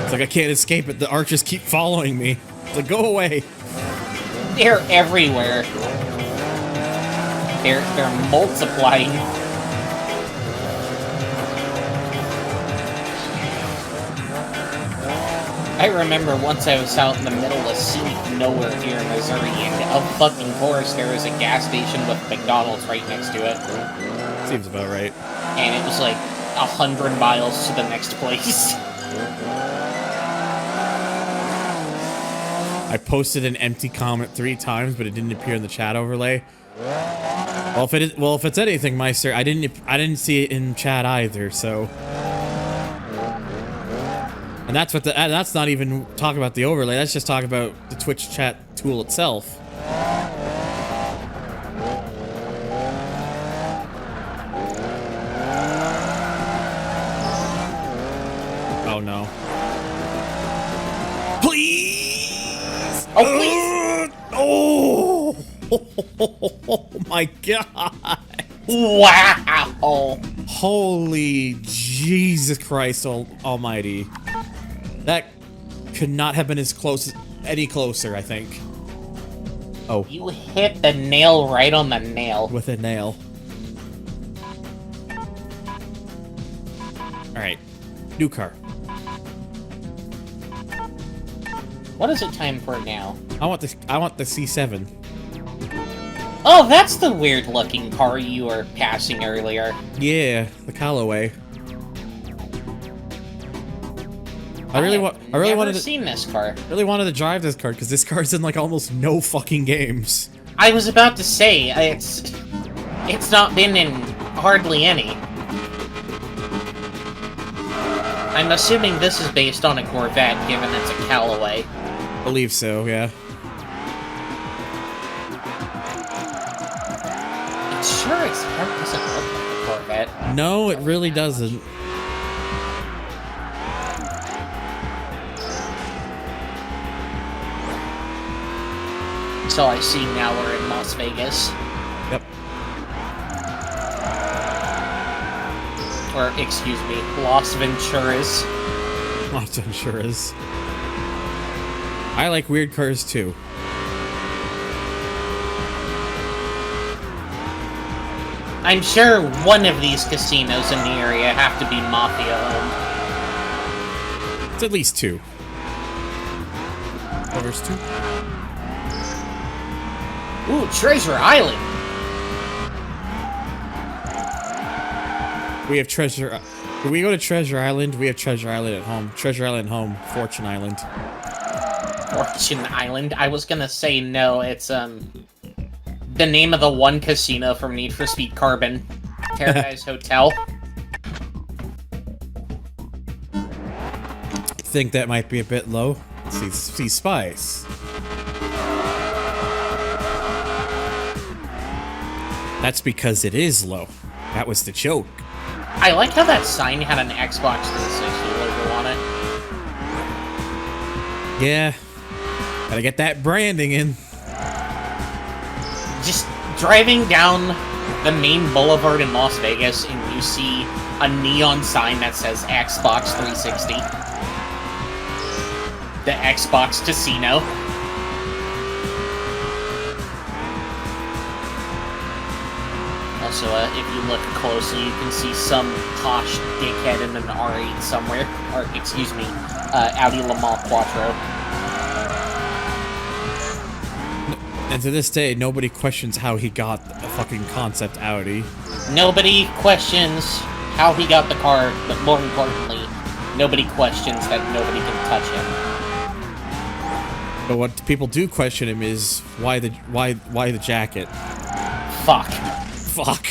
It's like I can't escape it. The archers keep following me. It's like, go away. They're everywhere. They're multiplying. I remember once I was out in the middle of scenic nowhere here in Missouri, and of fucking course there was a gas station with McDonald's right next to it. Seems about right. And it was like 100 miles to the next place. I posted an empty comment 3 times, but it didn't appear in the chat overlay. Well, if it's anything, Meister, I didn't see it in chat either. So, and that's not even talk about the overlay. That's just talk about the Twitch chat tool itself. Oh no! Please! Oh please! Oh! Oh my god! Wow! Holy Jesus Christ Almighty! That could not have been any closer, I think. Oh. You hit the nail right on the nail. With a nail. Alright. New car. What is it time for now? I want the C7. Oh, that's the weird-looking car you were passing earlier. Yeah, the Callaway. I really wanted to seen this car. Really wanted to drive this car because this car's in like almost no fucking games. I was about to say it's not been in hardly any. I'm assuming this is based on a Corvette, given it's a Callaway. I believe so, yeah. It's sure its heart doesn't look like a Corvette. No, it really doesn't. So I see now we're in Las Vegas. Yep. Or, excuse me, Las Venturas. Las Venturas. I like weird cars too. I'm sure one of these casinos in the area have to be Mafia-owned. It's at least 2. Oh, there's 2? Ooh, Treasure Island! We have Treasure... When we go to Treasure Island, we have Treasure Island at home. Treasure Island home, Fortune Island. Fortune Island? I was gonna say no, it's, the name of the one casino from Need for Speed Carbon. Paradise Hotel. Think that might be a bit low. See Spice. That's because it is low. That was the joke. I like how that sign had an Xbox 360 logo on it. Yeah. Gotta get that branding in. Just driving down the main boulevard in Las Vegas and you see a neon sign that says Xbox 360. The Xbox Casino. Also, if you look closely, you can see some posh dickhead in an R8 somewhere. Or, excuse me, Audi Le Mans Quattro. And to this day, nobody questions how he got a fucking concept Audi. Nobody questions how he got the car, but more importantly, nobody questions that nobody can touch him. But what people do question him is why the jacket? Fuck. Fuck.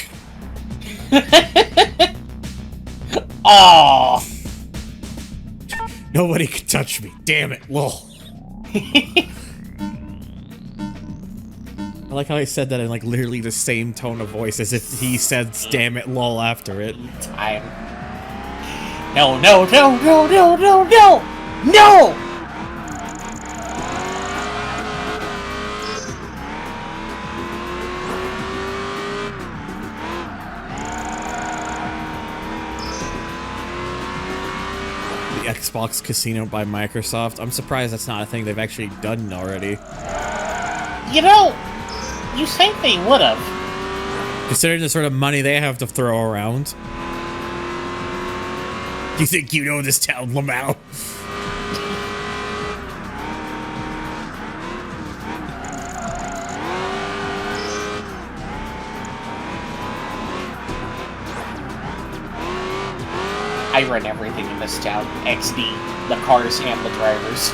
Oh. Nobody can touch me. Damn it, lol. I like how I said that in like literally the same tone of voice as if he said "damn it, lol" after it. Time. No, no, no, no, no, no, no! No! The Xbox Casino by Microsoft. I'm surprised that's not a thing they've actually done already. You know, you think they would have. Considering the sort of money they have to throw around. You think you know this town, Lamau? I run everything in this town. XD, the cars and the drivers.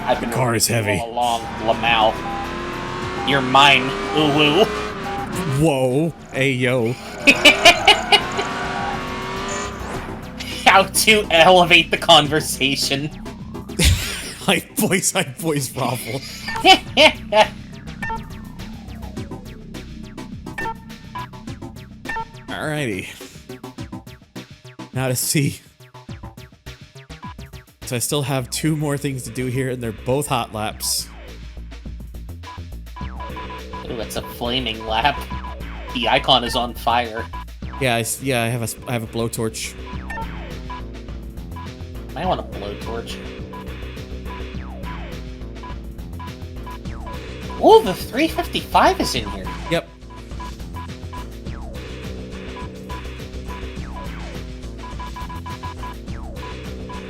I've been car is heavy. all along, Lamau. You're mine, Ulu. Whoa. Hey, yo. How to elevate the conversation. Hype voice, raffle. Alrighty. Now to see. So I still have 2 more things to do here, and they're both hot laps. Ooh, it's a flaming lap. The icon is on fire. Yeah, I have a blowtorch. I want a blowtorch. Oh, the 355 is in here. Yep.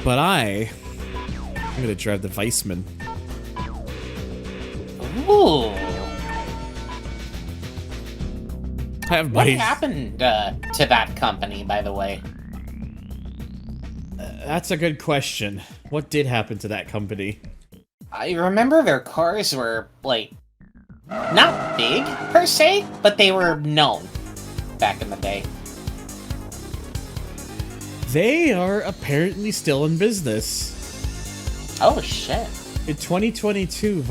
But I'm gonna drive the Weissman. Ooh. I have What buddies. happened to that company, by the way? That's a good question. What did happen to that company? I remember their cars were, like, not big, per se, but they were known back in the day. They are apparently still in business. Oh, shit. In 2022,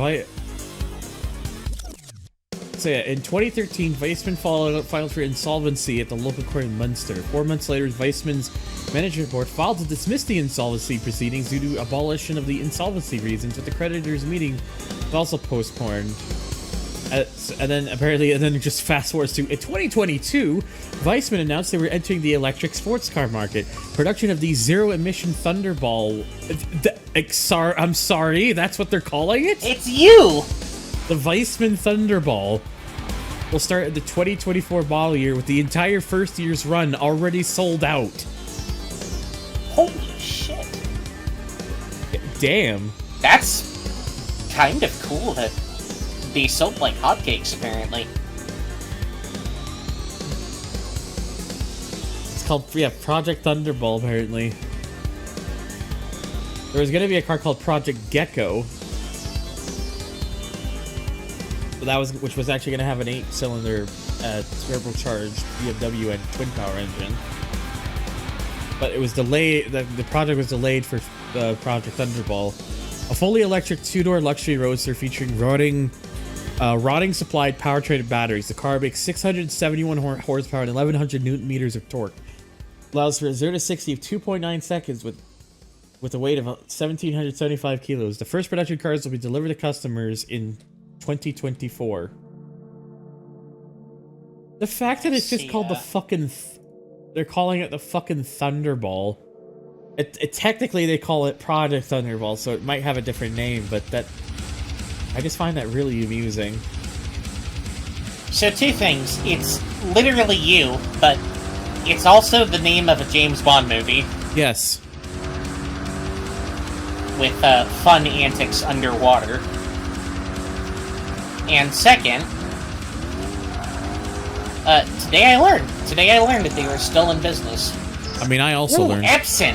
in 2013, Weissman filed for insolvency at the local court in Meister. 4 months later, Weissman's management board filed to dismiss the insolvency proceedings due to abolition of the insolvency reasons, but the creditors' meeting was also postponed. And then just fast forwards to in 2022, Weissman announced they were entering the electric sports car market. Production of the zero-emission Thunderball. I'm sorry, that's what they're calling it? It's you! The Weissman Thunderball will start in the 2024 model year with the entire first year's run already sold out. Holy shit. Damn. That's kind of cool that they sold like hotcakes, apparently. It's called, Project Thunderball, apparently. There was gonna be a car called Project Gecko. Which was actually gonna have an 8-cylinder turbocharged BMW and twin power engine. But it was delayed, the project was delayed for Project Thunderball. A fully electric 2-door luxury roadster featuring rotting supplied powertrain batteries. The car makes 671 horsepower and 1100 newton meters of torque. Allows for a 0 to 60 of 2.9 seconds with a weight of 1,775 kilos. The first production cars will be delivered to customers in 2024. The fact that it's just called the fucking... they're calling it the fucking Thunderball. Technically, they call it Project Thunderball, so it might have a different name, but that... I just find that really amusing. So 2 things. It's literally you, but it's also the name of a James Bond movie. Yes. With fun antics underwater. And second, today I learned that they were still in business. I mean, I also learned. Epson.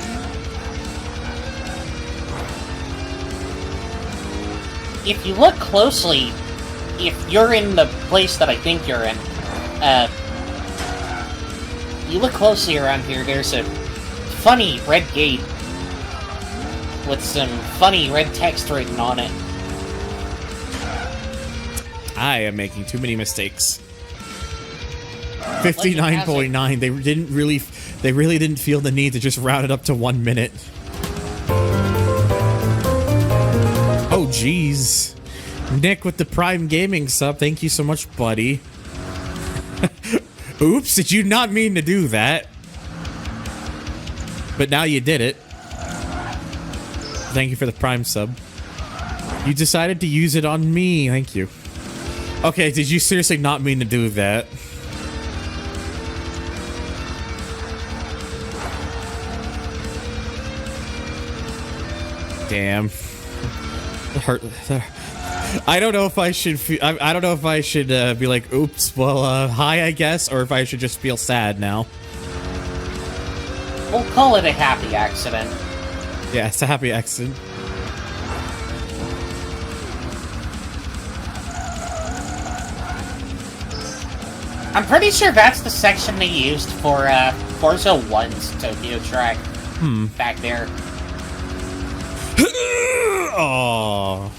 If you look closely, if you're in the place that I think you're in, you look closely around here, there's a funny red gate with some funny red text written on it. I am making too many mistakes. 59.9. They really didn't feel the need to just round it up to 1 minute. Oh, jeez. Nick with the Prime Gaming sub. Thank you so much, buddy. Oops, did you not mean to do that? But now you did it. Thank you for the Prime sub. You decided to use it on me. Thank you. Okay, did you seriously not mean to do that? Damn. Hurt. I don't know if I should. I don't know if I should be like, "Oops." Well, hi, I guess, or if I should just feel sad now. We'll call it a happy accident. Yeah, it's a happy accident. I'm pretty sure that's the section they used for Forza 1's Tokyo track. Back there. Oh.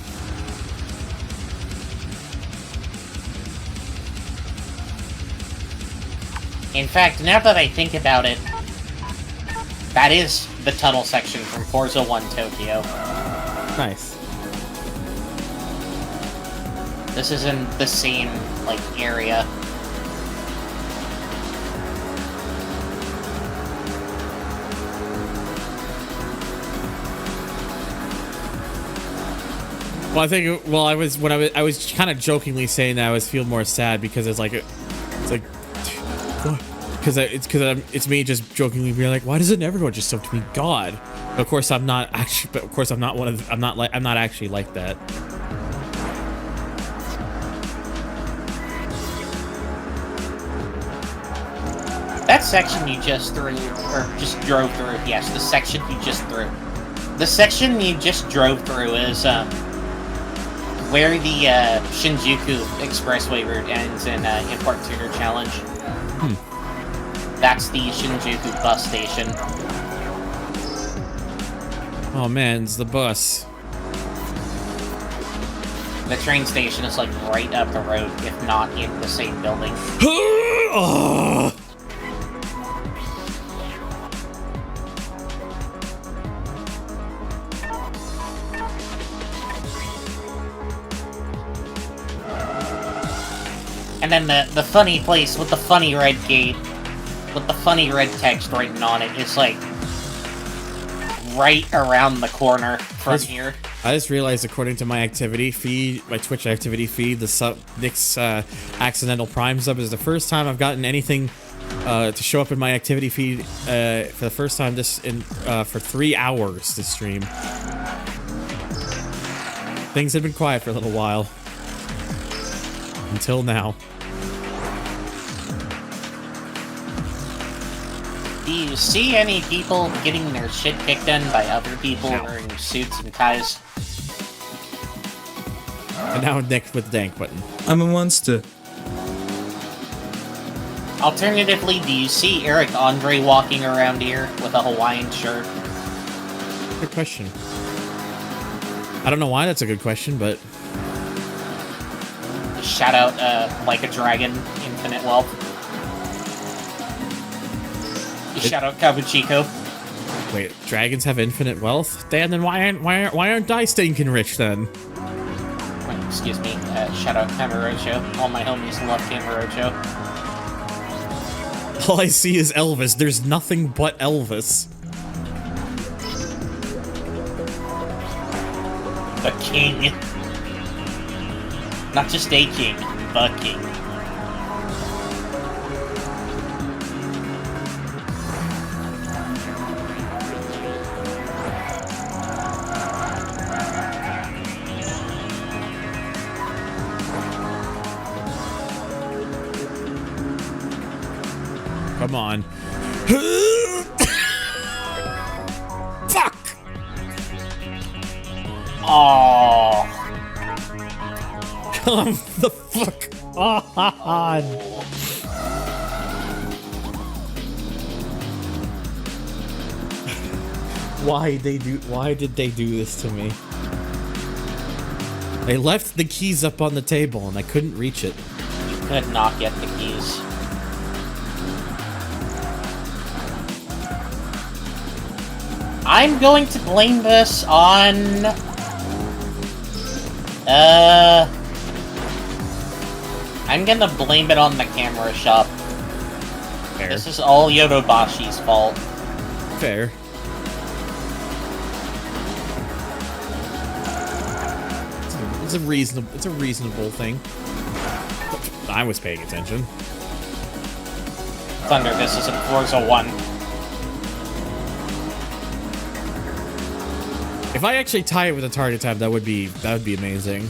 In fact, now that I think about it, that is the tunnel section from Forza 1 Tokyo. Nice. This is in the same, like, area. Well, I think. Well, I was kind of jokingly saying that I was feel more sad because it's like, it's me just jokingly being like, why doesn't everyone just talk to me? God. But of course, I'm not actually. But of course, I'm not one of. I'm not actually like that. That section you just threw, or just drove through, yes, the section you just threw. The section you just drove through is, where the, Shinjuku Expressway route ends in, Import Tuner Challenge. That's the Shinjuku bus station. Oh man, it's the bus. The train station is, like, right up the road, if not in the same building. Oh. And then the funny place with the funny red gate, with the funny red text written on it, is like right around the corner from here. I just realized, according to my activity feed, my Twitch activity feed, the Nick's accidental Prime sub is the first time I've gotten anything to show up in my activity feed for the first time for 3 hours this stream. Things have been quiet for a little while. Until now. Do you see any people getting their shit kicked in by other people wearing suits and ties? And now Nick with the dank button. I'm a monster. Alternatively, do you see Eric Andre walking around here with a Hawaiian shirt? Good question. I don't know why that's a good question, but... Shout out, Like a Dragon, Infinite Wealth. Shout out Kabuchiko. Wait, dragons have infinite wealth? Dan, then why aren't I stinking rich then? Wait, excuse me. Shout out Kamurocho. All my homies love Kamurocho. All I see is Elvis. There's nothing but Elvis. The king. Not just a king, the king. Come on. Fuck! Oh. Come the fuck on. Why did they do this to me? They left the keys up on the table and I couldn't reach it. You could not get the keys. I'm going to blame this on... I'm gonna blame it on the camera shop. Fair. This is all Yodobashi's fault. Fair. It's a reasonable thing. I was paying attention. Thunder, this isn't Forza 1. If I actually tie it with a target tab, that would be amazing.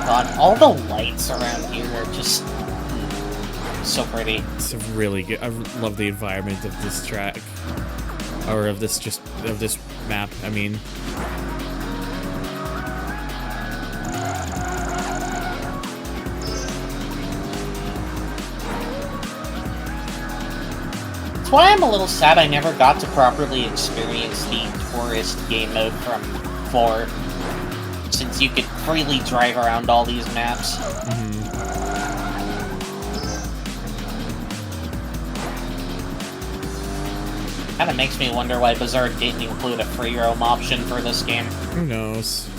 God, all the lights around here are just so pretty. It's a really good. I love the environment of this track, or of this map. I mean. That's why I'm a little sad I never got to properly experience the tourist game mode from 4, since you could freely drive around all these maps. Kinda makes me wonder why Blizzard didn't include a free roam option for this game. Who knows?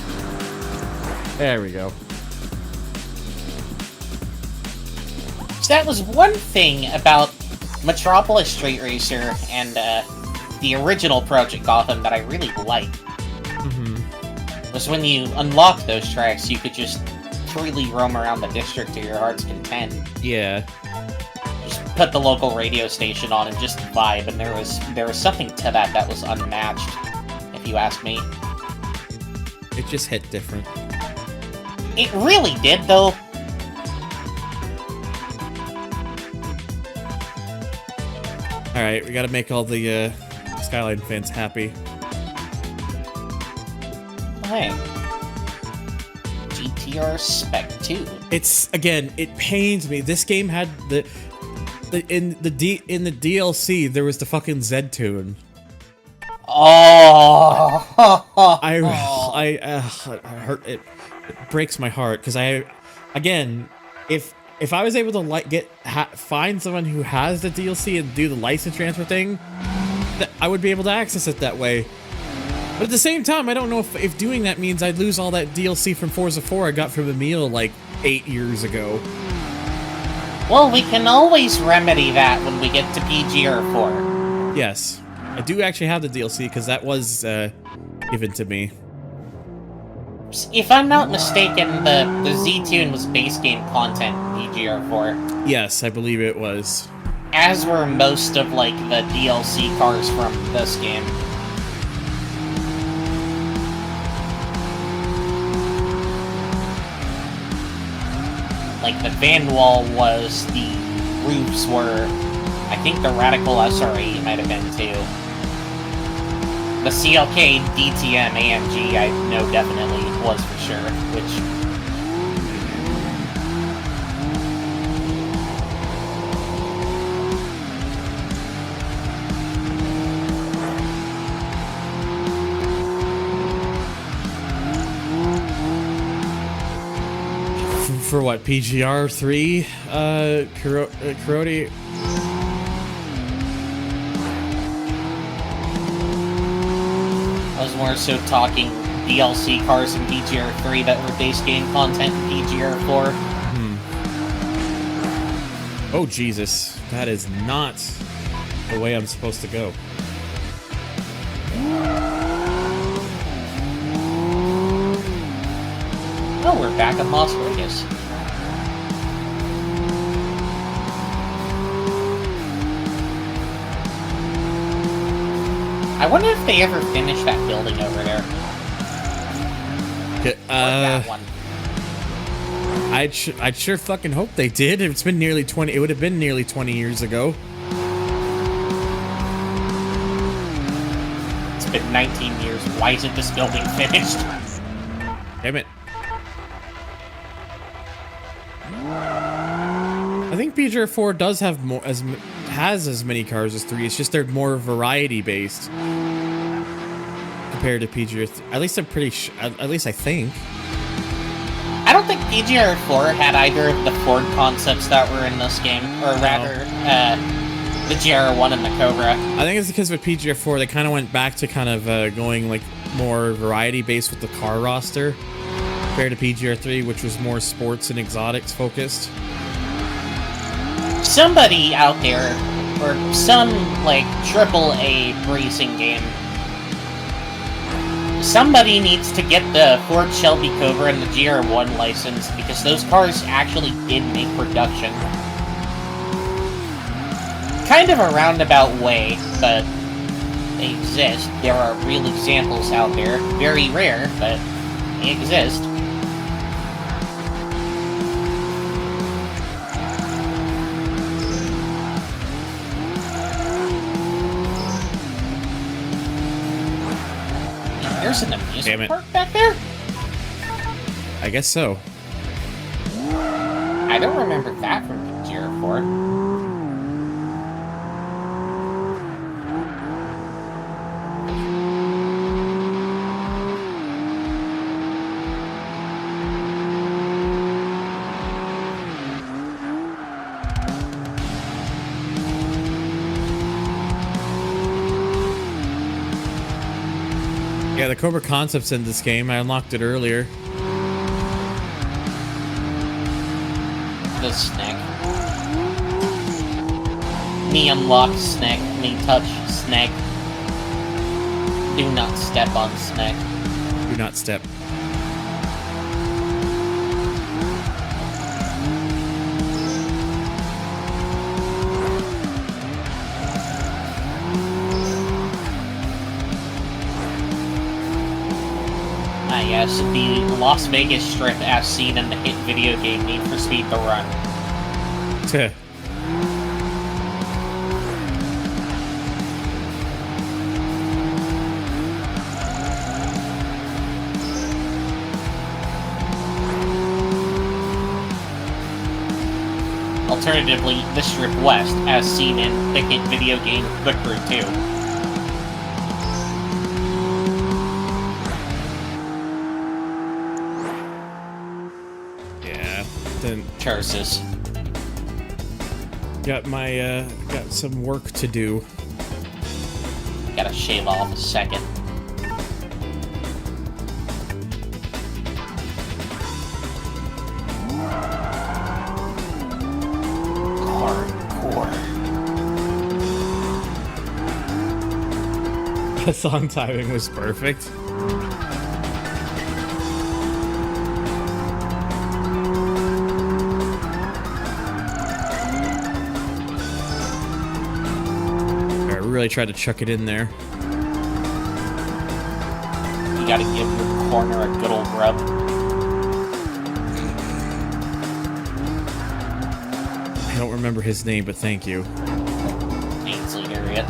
There we go. So that was one thing about Metropolis Street Racer and the original Project Gotham that I really liked. Was when you unlocked those tracks, you could just freely roam around the district to your heart's content. Yeah. Just put the local radio station on and just vibe, and there was something to that was unmatched, if you ask me. It just hit different. It really did, though. Alright, we gotta make all the Skyline fans happy. Hey. GTR Spec 2. It's, again, it pains me. This game had in the DLC, there was the fucking Z tune. Oh! I hurt, it breaks my heart, because again, if I was able to find someone who has the DLC and do the license transfer thing, I would be able to access it that way. But at the same time, I don't know if doing that means I'd lose all that DLC from Forza 4 I got from Emil like 8 years ago. Well, we can always remedy that when we get to PGR 4. Yes. I do actually have the DLC because that was given to me. If I'm not mistaken, the Z-Tune was base game content in PGR 4. Yes, I believe it was. As were most of, like, the DLC cars from this game. Like, the van wall was, the roofs were, I think the Radical SR8 might have been too. The CLK, DTM, AMG, I know definitely was for sure, which... For what, PGR 3? Kuroti? I was more so talking DLC cars in PGR 3 that were base game content in PGR 4. Oh, Jesus. That is not the way I'm supposed to go. Oh, we're back in Las Vegas. I wonder if they ever finished that building over there. That one. I'd sure fucking hope they did. It's been nearly 20. It would have been nearly 20 years ago. It's been 19 years Why isn't this building finished? Damn it. I think PGR4 does have has as many cars as 3. It's just they're more variety based compared to PGR3. At least I'm pretty at least I think. I don't think PGR4 had either of the Ford concepts that were in this game, or rather, the GR1 and the Cobra. I think it's because with PGR4 they kind of went back to kind of going like more variety based with the car roster compared to PGR3, which was more sports and exotics focused. Somebody out there, or some, like, AAA racing game, somebody needs to get the Ford Shelby Cobra and the GR1 license, because those cars actually did make production. Kind of a roundabout way, but they exist. There are real examples out there. Very rare, but they exist. There's an amusement park back there? I guess so. I don't remember that from GR4. Yeah, the Cobra concept's in this game. I unlocked it earlier. The snack. Me unlock snack. Me touch snack. Do not step on snack. Do not step. Yes, the Las Vegas Strip as seen in the hit video game Need for Speed The Run. Alternatively, the Strip West as seen in the hit video game The Crew 2. Curses. Got some work to do. Gotta shave off a second. Hardcore. The song timing was perfect. Really tried to chuck it in there. You gotta give your corner a good old rub. I don't remember his name, but thank you. Ainsley area.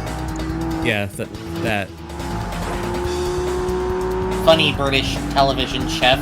Yeah, that. Funny British television chef.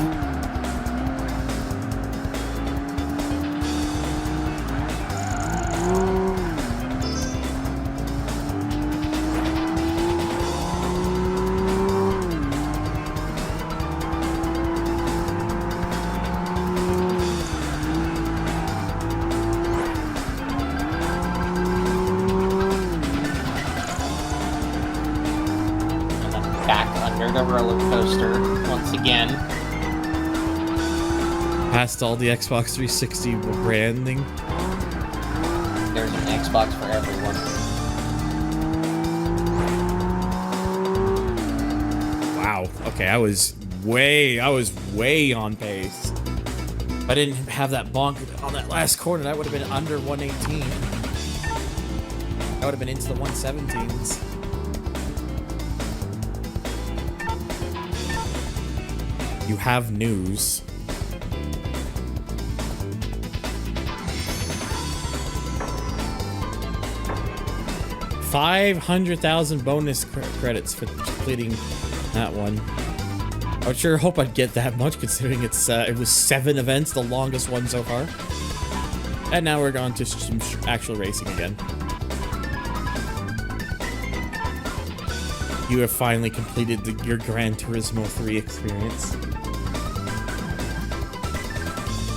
Past all the Xbox 360 branding. There's an Xbox for everyone. Wow. Okay, I was way on pace. If I didn't have that bonk on that last corner, that would have been under 118. That would have been into the 117s. You have news. 500,000 bonus credits for completing that one. I would sure hope I'd get that much, considering it was 7 events, the longest one so far. And now we're on to some actual racing again. You have finally completed your Gran Turismo 3 experience.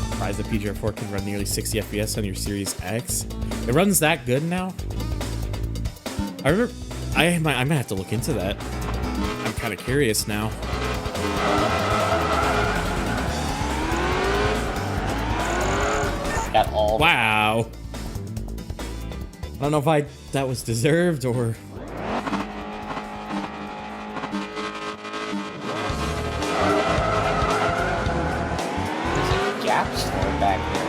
Surprised the PGR4 can run nearly 60 FPS on your Series X. It runs that good now? I remember... I might have to look into that. I'm kind of curious now. Got all. Wow. I don't know if that was deserved or... There's a gap store back there.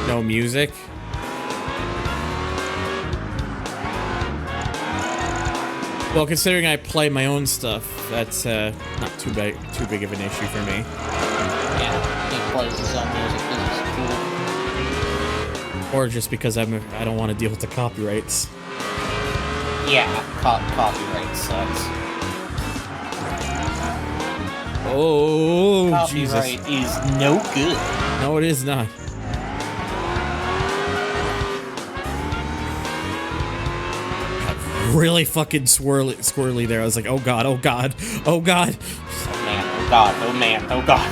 No music? Well, considering I play my own stuff, that's not too big of an issue for me. Yeah, he plays his own music because it's cool. Or just because I don't want to deal with the copyrights. Yeah, copyright sucks. Oh, Copyright Jesus. is no good. No, it is not. Really fucking squirrely there. I was like, oh god, oh god, oh god. Oh man, oh god, oh man, oh god.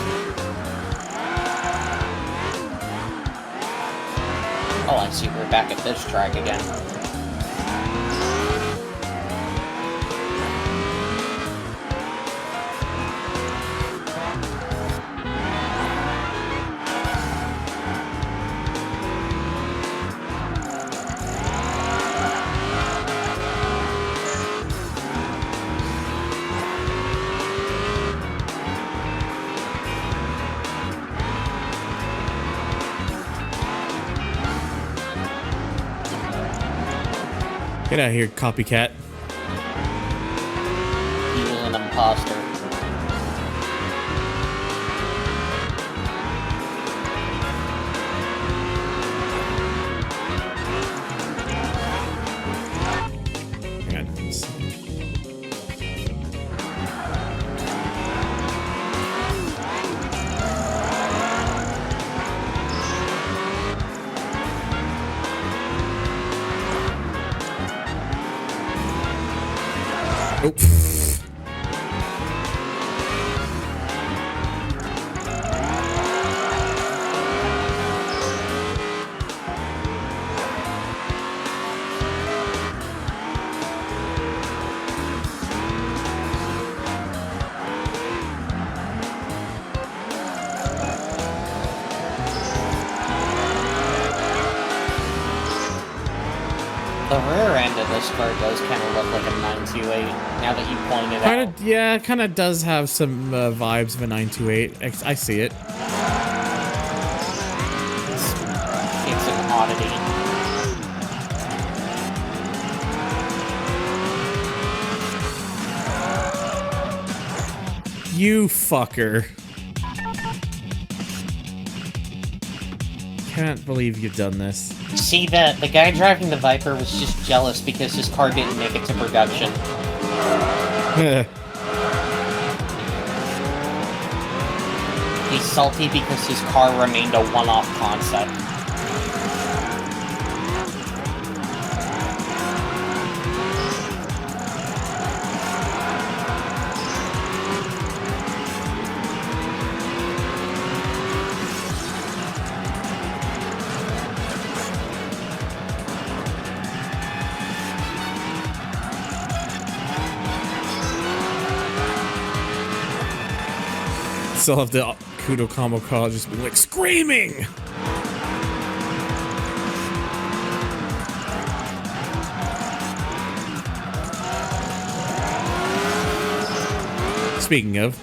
Oh, I see, we're back at this track again. Get out of here, copycat. He was an imposter. Hang on. Oh. The rear end of this car does kind of look like a 928, now that you pointed out. Yeah, it kind of does have some vibes of a 928. I see it. It's an oddity. You fucker. Can't believe you've done this. See, the guy driving the Viper was just jealous because his car didn't make it to production. He's salty because his car remained a one-off concept. Still have the Kudo combo call just be like screaming. Speaking of,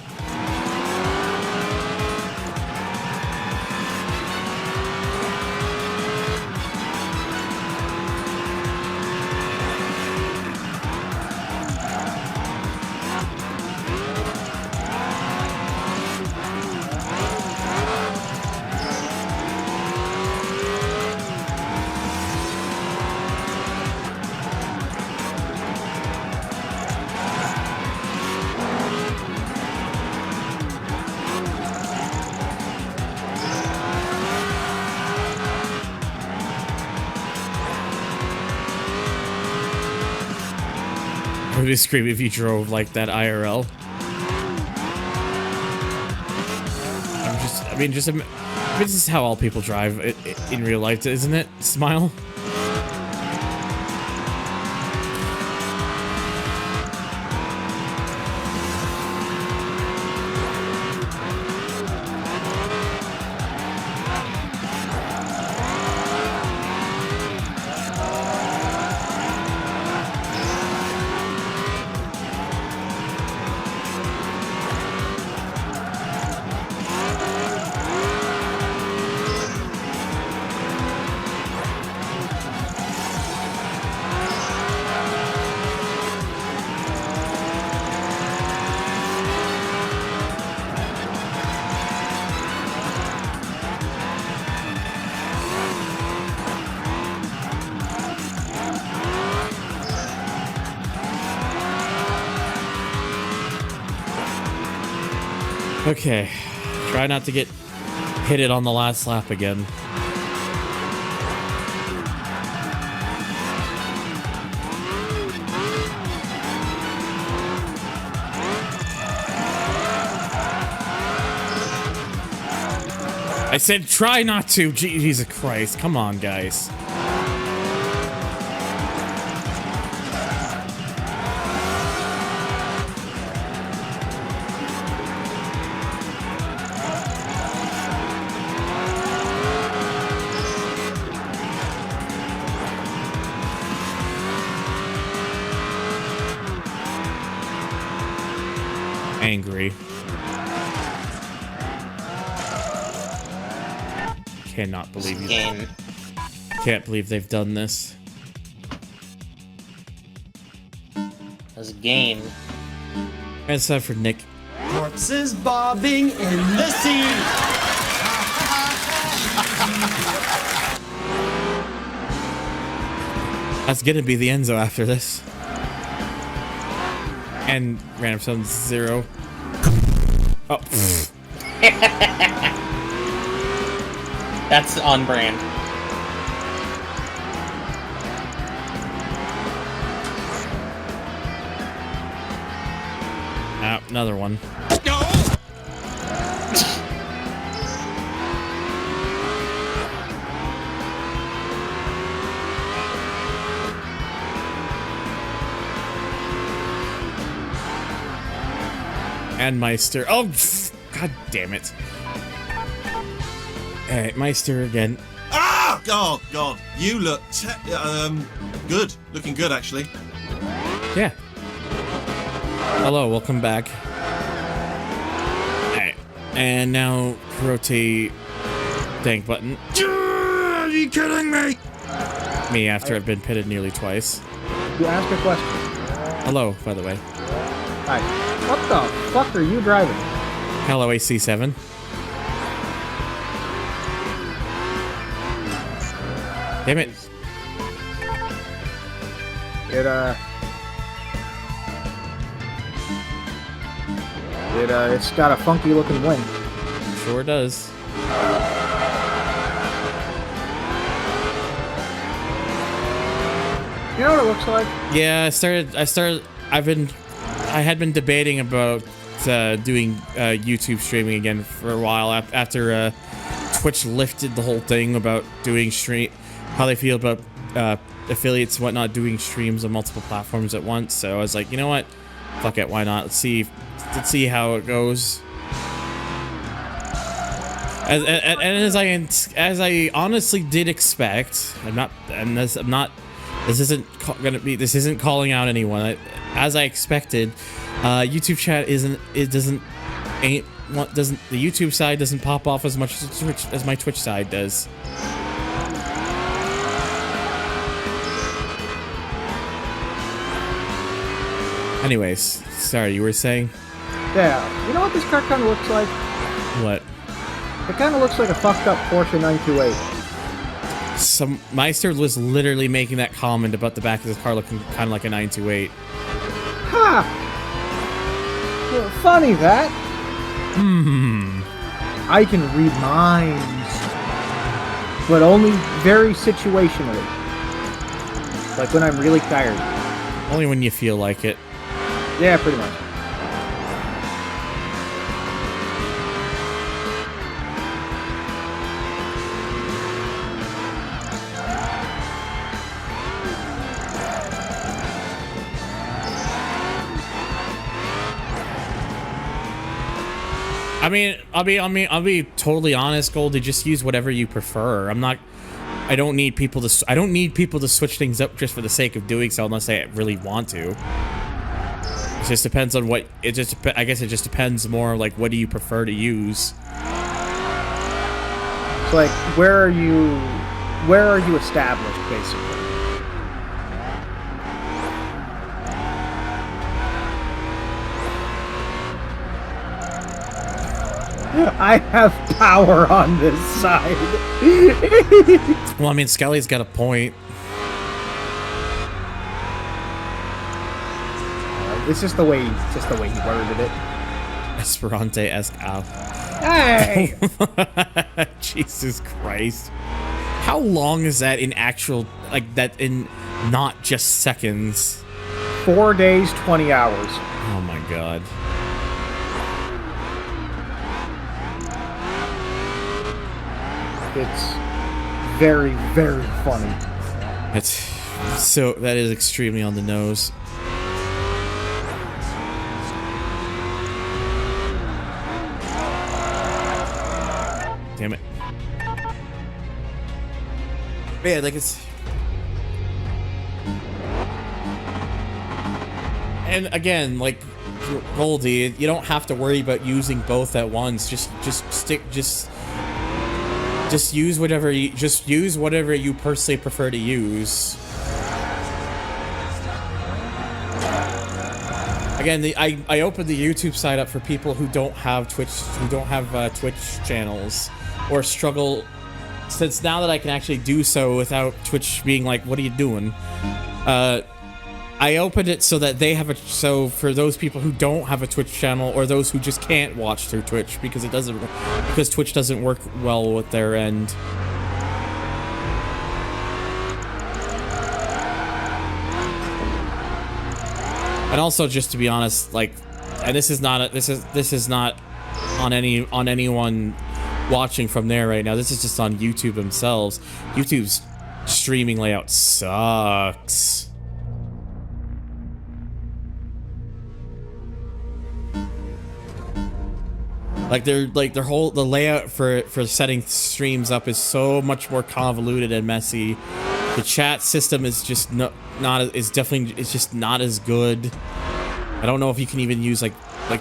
I would scream if you drove like that IRL. This is how all people drive in real life, isn't it? Smile. Okay, try not to get hit it on the last lap again. I said try not to. Jesus Christ, come on, guys. Angry. Cannot believe you. Game. Can't believe they've done this. This game. It's time for Nick. Corpses bobbing in the sea. That's gonna be the Enzo after this. And Random Sum 0. Oh. That's on brand. Another one. And Meister. Oh, god damn it. Alright, Meister again. Ah! Oh, God. You look good. Looking good, actually. Yeah. Hello, welcome back. Alright. And now, rotate tank button. Are you kidding me? Me after I've been pitted nearly twice. You ask a question. Hello, by the way. Hi. What the fuck are you driving? Hello, AC7. Damn it. It's got a funky looking wing. Sure does. You know what it looks like? Yeah, I had been debating about doing YouTube streaming again for a while after Twitch lifted the whole thing about doing how they feel about affiliates and whatnot doing streams on multiple platforms at once. So I was like, you know what? Fuck it, why not? Let's see how it goes. As I honestly did expect, this isn't calling out anyone. As I expected, YouTube chat the YouTube side doesn't pop off as much as my Twitch side does. Anyways, sorry, you were saying? Yeah. You know what this car kind of looks like? What? It kind of looks like a fucked up Porsche 928. Meister was literally making that comment about the back of this car looking kind of like a 928. Ha! Well, funny that. I can read minds, but only very situationally. Like when I'm really tired. Only when you feel like it. Yeah, pretty much. I'll be totally honest, Goldie. Just use whatever you prefer. I don't need people to switch things up just for the sake of doing so, unless they really want to. It just depends on what. I guess it just depends more like what do you prefer to use. So like, where are you established, basically? I have power on this side. Well, I mean, Skelly's got a point. It's just the way he worded it. Esperante-esque out. Hey! Jesus Christ. How long is that in actual, like, that in not just seconds? 4 days, 20 hours. Oh my god. It's very, very funny. That is extremely on the nose. Damn it. But yeah, like it's... And again, like, Goldie, you don't have to worry about using both at once. Just use whatever you personally prefer to use. Again, I opened the YouTube side up for people who don't have Twitch channels or struggle, since now that I can actually do so without Twitch being like, what are you doing? I opened it so that they have so for those people who don't have a Twitch channel or those who just can't watch through Twitch because Twitch doesn't work well with their end. And also, just to be honest, like, and this is not on anyone watching from there right now. This is just on YouTube themselves. YouTube's streaming layout sucks. The layout for setting streams up is so much more convoluted and messy. The chat system is just it's just not as good. I don't know if you can even use like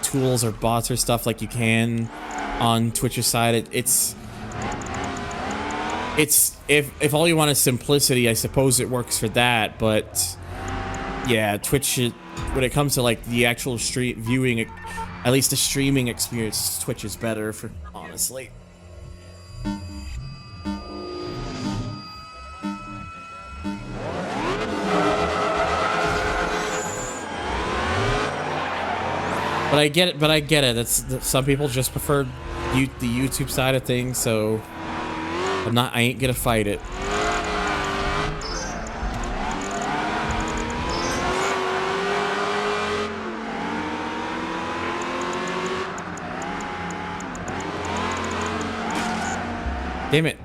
tools or bots or stuff like you can on Twitch's side. It's if all you want is simplicity, I suppose it works for that, but yeah, Twitch, when it comes to like the actual stream viewing, at least the streaming experience, Twitch is better for, honestly. But I get it. Some people just prefer the YouTube side of things, so I ain't gonna fight it. Damn it.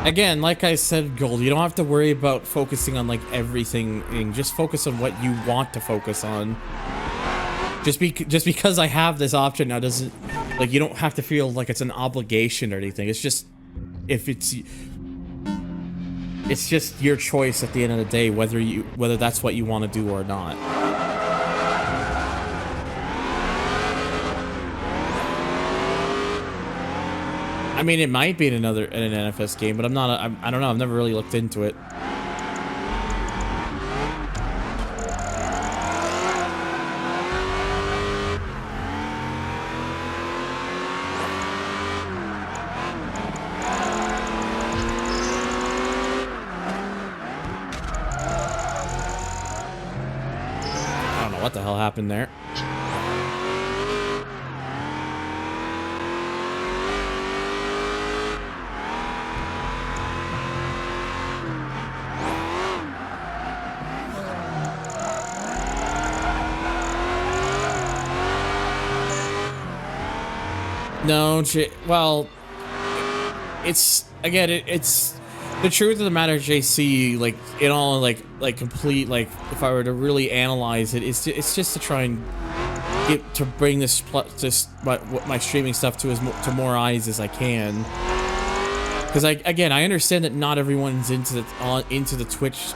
Again, like I said, Gold, you don't have to worry about focusing on like everything. Just focus on what you want to focus on. Just because I have this option now doesn't, like, you don't have to feel like it's an obligation or anything. It's just, it's just your choice at the end of the day whether that's what you want to do or not. I mean, it might be in an NFS game, but I don't know. I've never really looked into it. what the hell happened there. No, well, it's again, it's the truth of the matter, JC. Like in all, like complete, like if I were to really analyze it, it's just to try and bring this my streaming stuff to more eyes as I can. Because I understand that not everyone's into the Twitch,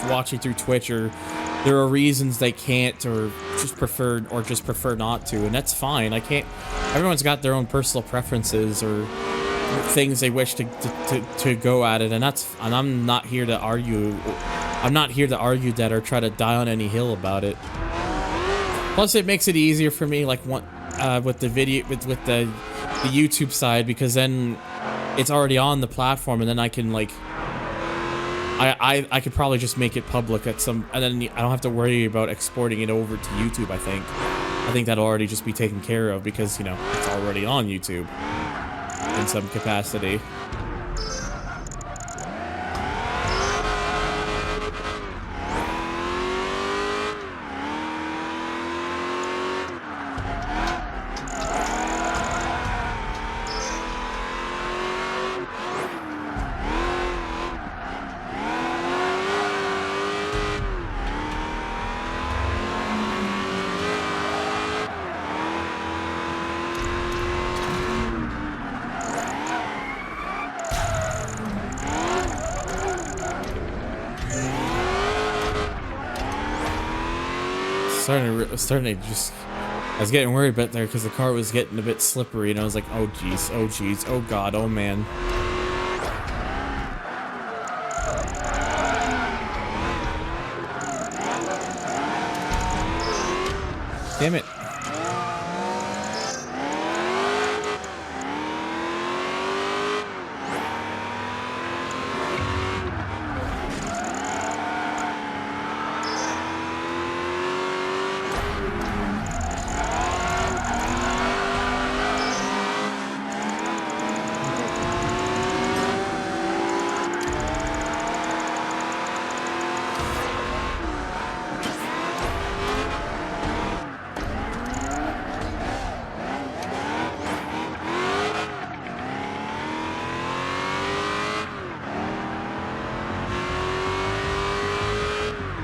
watching through Twitch, or there are reasons they can't, or just prefer not to, and that's fine. I can't. Everyone's got their own personal preferences or things they wish to go at it, and I'm not here to argue. I'm not here to argue that or try to die on any hill about it. Plus, it makes it easier for me, like with the video with the YouTube side, because then it's already on the platform, and then I can like. I could probably just make it public at some, and then I don't have to worry about exporting it over to YouTube. I think that'll already just be taken care of because, you know, it's already on YouTube in some capacity. I was getting worried about there because the car was getting a bit slippery, and I was like, oh geez, oh god, oh man. Damn it.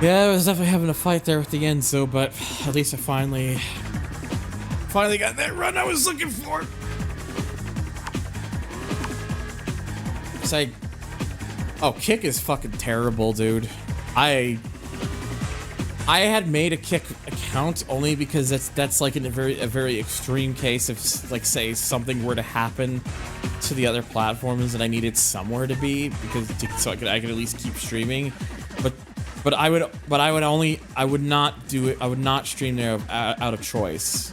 Yeah, I was definitely having a fight there at the end, so, but at least I finally got that run I was looking for. Kick is fucking terrible, dude. I had made a Kick account only because that's like in a very extreme case if, like, say something were to happen to the other platforms and I needed somewhere to be so I could at least keep streaming. But I would not do it. I would not stream there out of choice.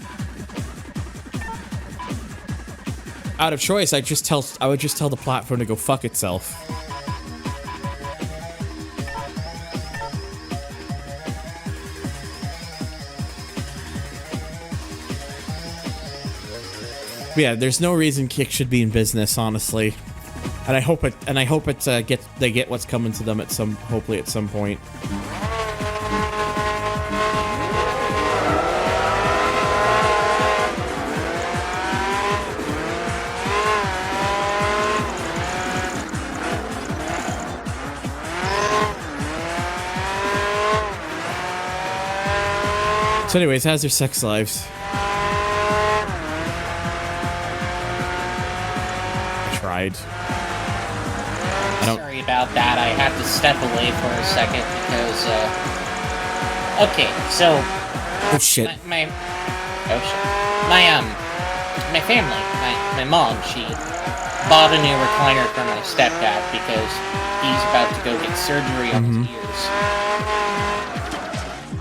Out of choice, I would just tell the platform to go fuck itself. But yeah, there's no reason Kick should be in business, honestly. And I hope they get what's coming to them hopefully at some point. So anyways, how's your sex lives? I tried. Sorry about that. I had to step away for a second because, okay, so... Oh, shit. My family, my mom, she bought a new recliner for my stepdad because he's about to go get surgery on his ears.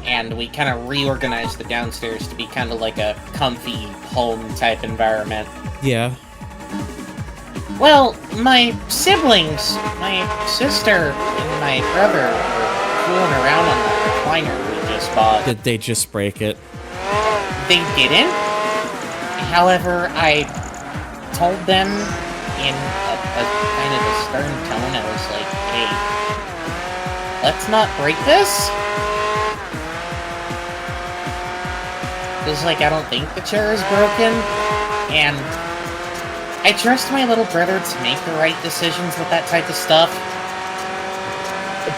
And we kind of reorganized the downstairs to be kind of like a comfy home type environment. Yeah. Well, my siblings, my sister and my brother were fooling around on the recliner. We just bought. Did they just break it? They didn't. However, I told them in a kind of a stern tone, I was like, hey, let's not break this. Because, like, I don't think the chair is broken, and I trust my little brother to make the right decisions with that type of stuff,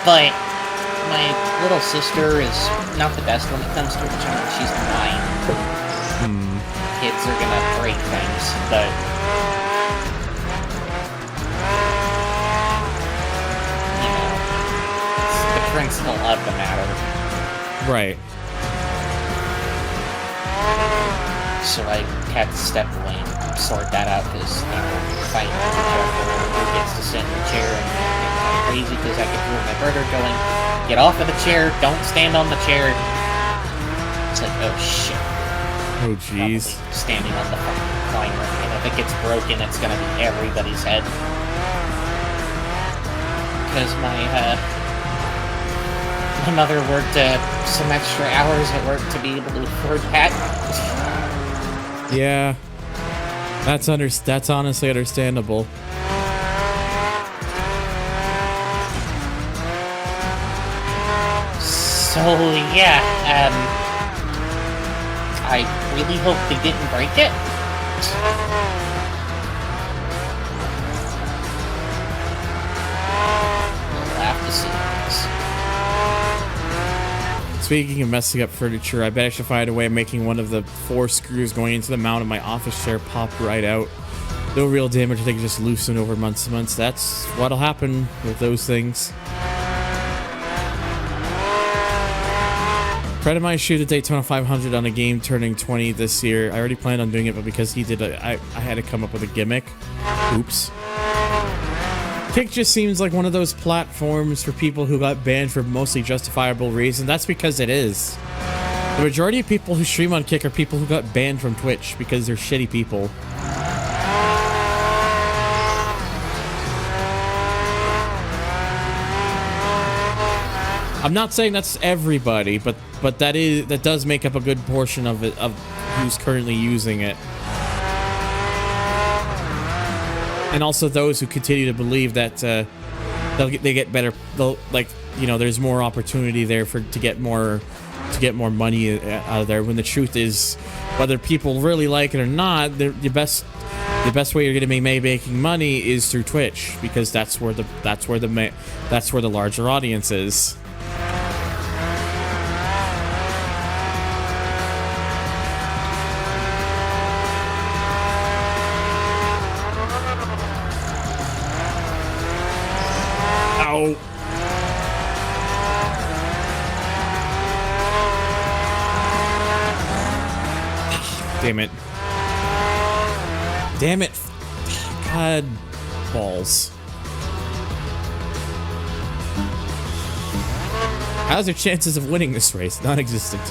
but my little sister is not the best when it comes to the child. She's 9. Kids are gonna break things, but you know, it's the principle of the matter. Right. So I had to step away and sort that out, because, you know, fighting with each other, who gets to sit in the chair, and it's kind of crazy, because I could hear my brother going, get off of the chair, don't stand on the chair. It's like, oh shit. Oh jeez. Standing on the fucking recliner, and if it gets broken, it's gonna be everybody's head. Because my mother worked some extra hours at work to be able to afford that. Yeah. That's honestly understandable. So yeah, I really hope they didn't break it. We'll have to see this. Speaking of messing up furniture, I bet I should find a way of making one of the 4 screws going into the mount of my office chair pop right out. No real damage, they can just loosen over months and months. That's what'll happen with those things. Fred and I shoot a Daytona 500 on a game turning 20 this year. I already planned on doing it, but because he did it, I had to come up with a gimmick. Oops. Kick just seems like one of those platforms for people who got banned for mostly justifiable reasons. That's because it is. The majority of people who stream on Kick are people who got banned from Twitch because they're shitty people. I'm not saying that's everybody, but that does make up a good portion of it, of who's currently using it. And also those who continue to believe that they get better. There's more opportunity there to get more money out of there. When the truth is, whether people really like it or not, the best way you're going to be making money is through Twitch, because that's where the larger audience is. Damn it. Damn it. God. Balls. How's your chances of winning this race? Non-existent.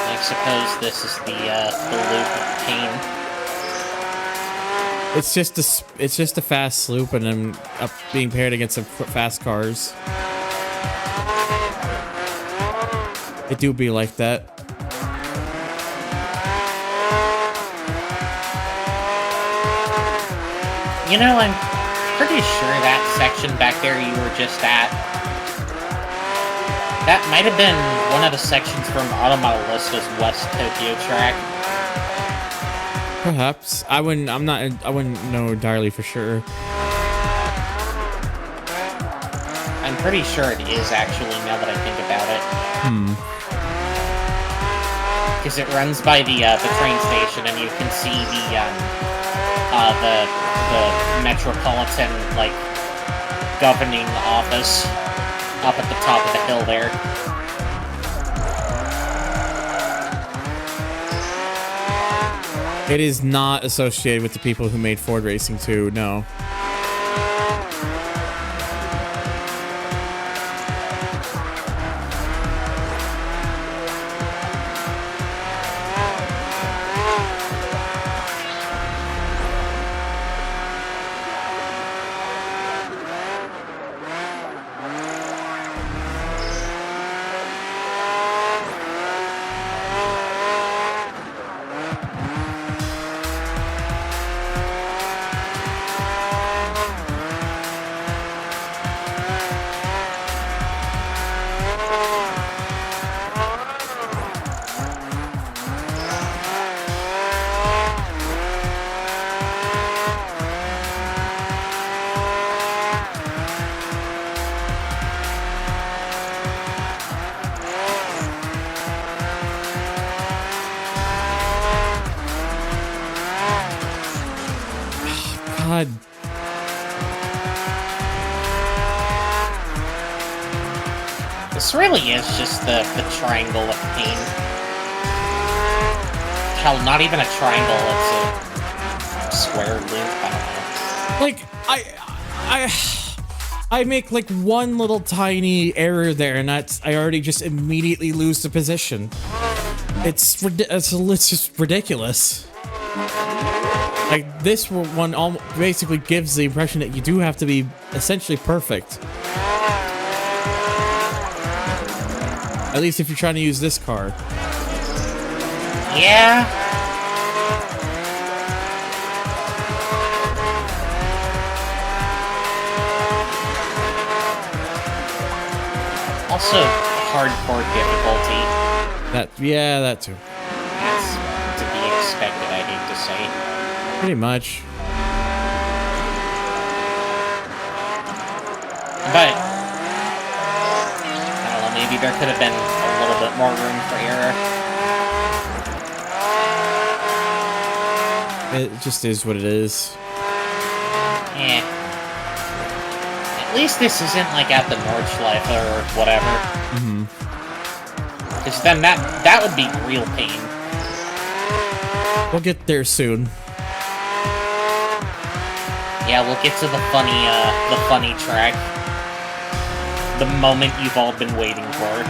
I suppose this is the loop of pain. It's just a fast loop, and I'm being paired against some fast cars. It do be like that. You know, I'm pretty sure that section back there you were just at, that might have been one of the sections from Automodelista's West Tokyo track. Perhaps. I wouldn't know entirely for sure. I'm pretty sure it is, actually, now that I think about it. because it runs by the train station, and you can see the metropolitan like governing office up at the top of the hill there. It is not associated with the people who made Ford Racing 2, no. God. This really is just the triangle of pain. Hell, not even a triangle, it's a square loop, I don't know. Like, I make like one little tiny error there, and I already just immediately lose the position. It's just ridiculous. Like, this one basically gives the impression that you do have to be essentially perfect. At least if you're trying to use this car. Yeah. Also, hardcore difficulty. That too. That's to be expected, I hate to say. Pretty much. But I don't know, maybe there could have been a little bit more room for error. It just is what it is. Eh. At least this isn't like at the Nordschleife or whatever. Mm-hmm. Because then that would be real pain. We'll get there soon. Yeah, we'll get to the funny track. The moment you've all been waiting for.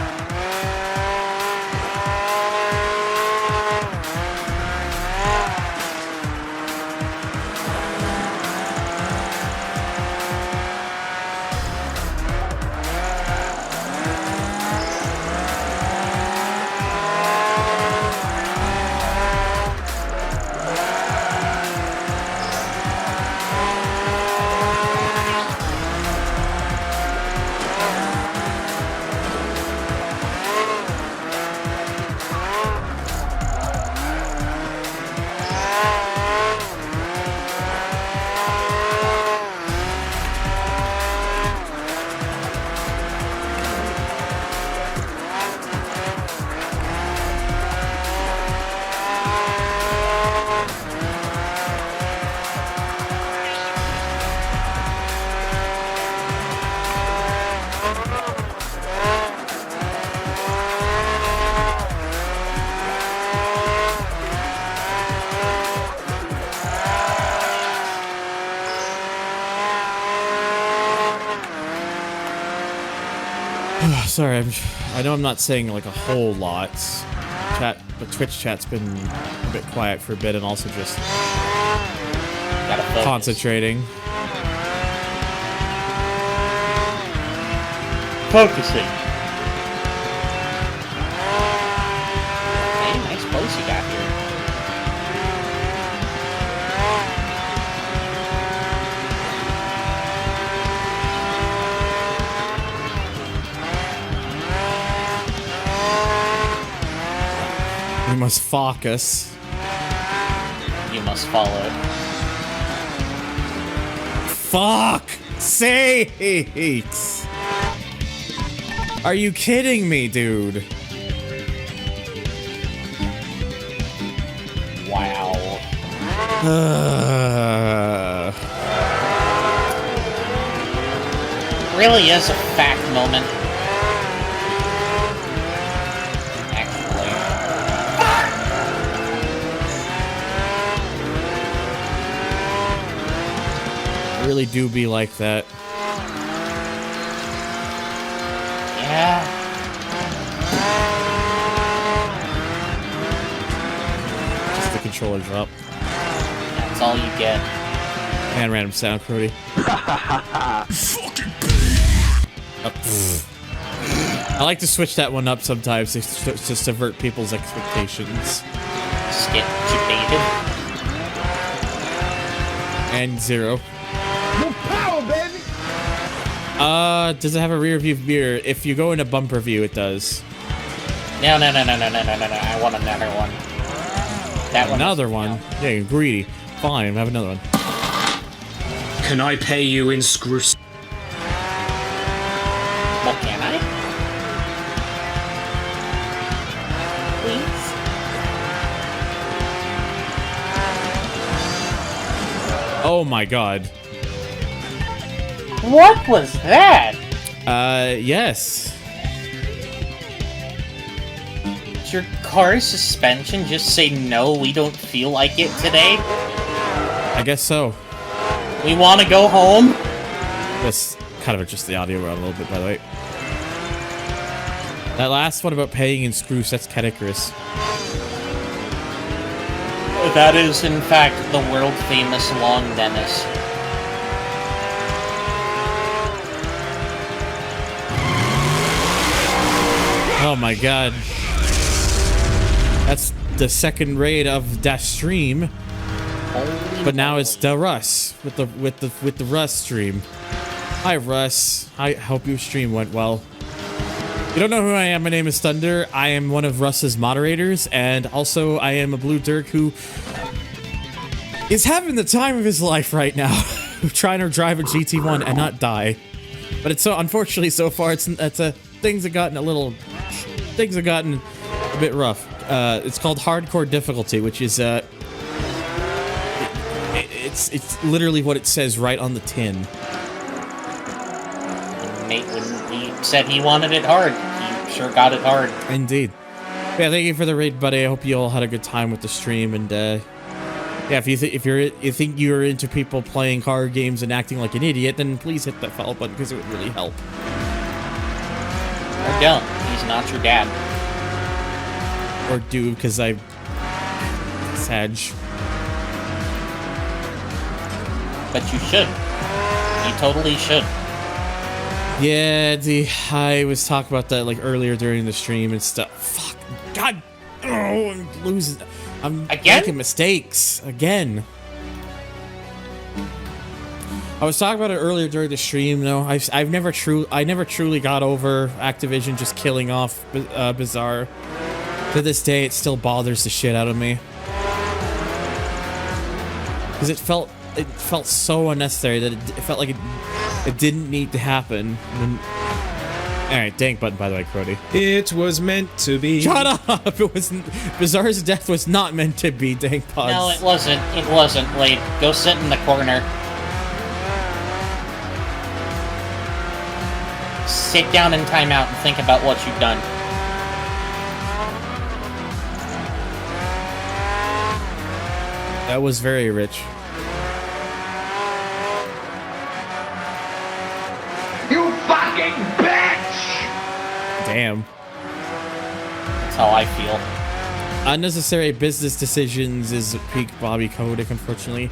Sorry, I know I'm not saying like a whole lot. But Twitch chat's been a bit quiet for a bit, and also just concentrating. Focusing. Hey, nice place you got here. You must focus. You must follow. Fuck sakes! Are you kidding me, dude? Really is a fact moment. Actually. Really do be like that. Yeah. Just the controller drop. That's all you get. And random sound, Cody. I like to switch that one up sometimes to subvert people's expectations. Just get debated. And 0. More power, baby! Does it have a rear view mirror? If you go into bumper view, it does. No. I want another one. That one. Another one? Yeah, you're greedy. Fine, have another one. Can I pay you in screws? Well, can I? Please? Oh my god. What was that? Yes. Did your car's suspension just say no, we don't feel like it today? I guess so. We want to go home? That's kind of adjust the audio around a little bit, by the way. That last one about paying in screws, that's Categoris. That is, in fact, the world-famous Long Dennis. Oh my god. That's the second raid of Dash Stream. But now it's the Russ with the Russ stream. Hi Russ. I hope your stream went well. You don't know who I am. My name is Thunder. I am one of Russ's moderators, and also I am a Blue Dirk who is having the time of his life right now, trying to drive a GT1 and not die. But it's so unfortunately so far things have gotten a bit rough. It's called hardcore difficulty, which is it's literally what it says right on the tin. Nate, when he said he wanted it hard, he sure got it hard. Indeed. Yeah, thank you for the raid, buddy. I hope you all had a good time with the stream, and yeah, if you think you're into people playing card games and acting like an idiot, then please hit that follow button because it would really help. Or don't. He's not your dad. Or do, because I Sag. But you should. You totally should. Yeah, I was talking about that like earlier during the stream and stuff. Fuck. God. Oh, I'm losing. I'm making mistakes again. I was talking about it earlier during the stream. No, I never truly got over Activision just killing off Bizarre. To this day, it still bothers the shit out of me because it felt so unnecessary that it felt like it didn't need to happen. All right, dank button by the way, Crody. It was meant to be. Shut up! It wasn't. Bizarre's death was not meant to be. Dank pods. No, it wasn't. It wasn't. Wait, go sit in the corner. Sit down in timeout and think about what you've done. That was very rich. You fucking bitch! Damn. That's how I feel. Unnecessary business decisions is peak Bobby Kotick, unfortunately.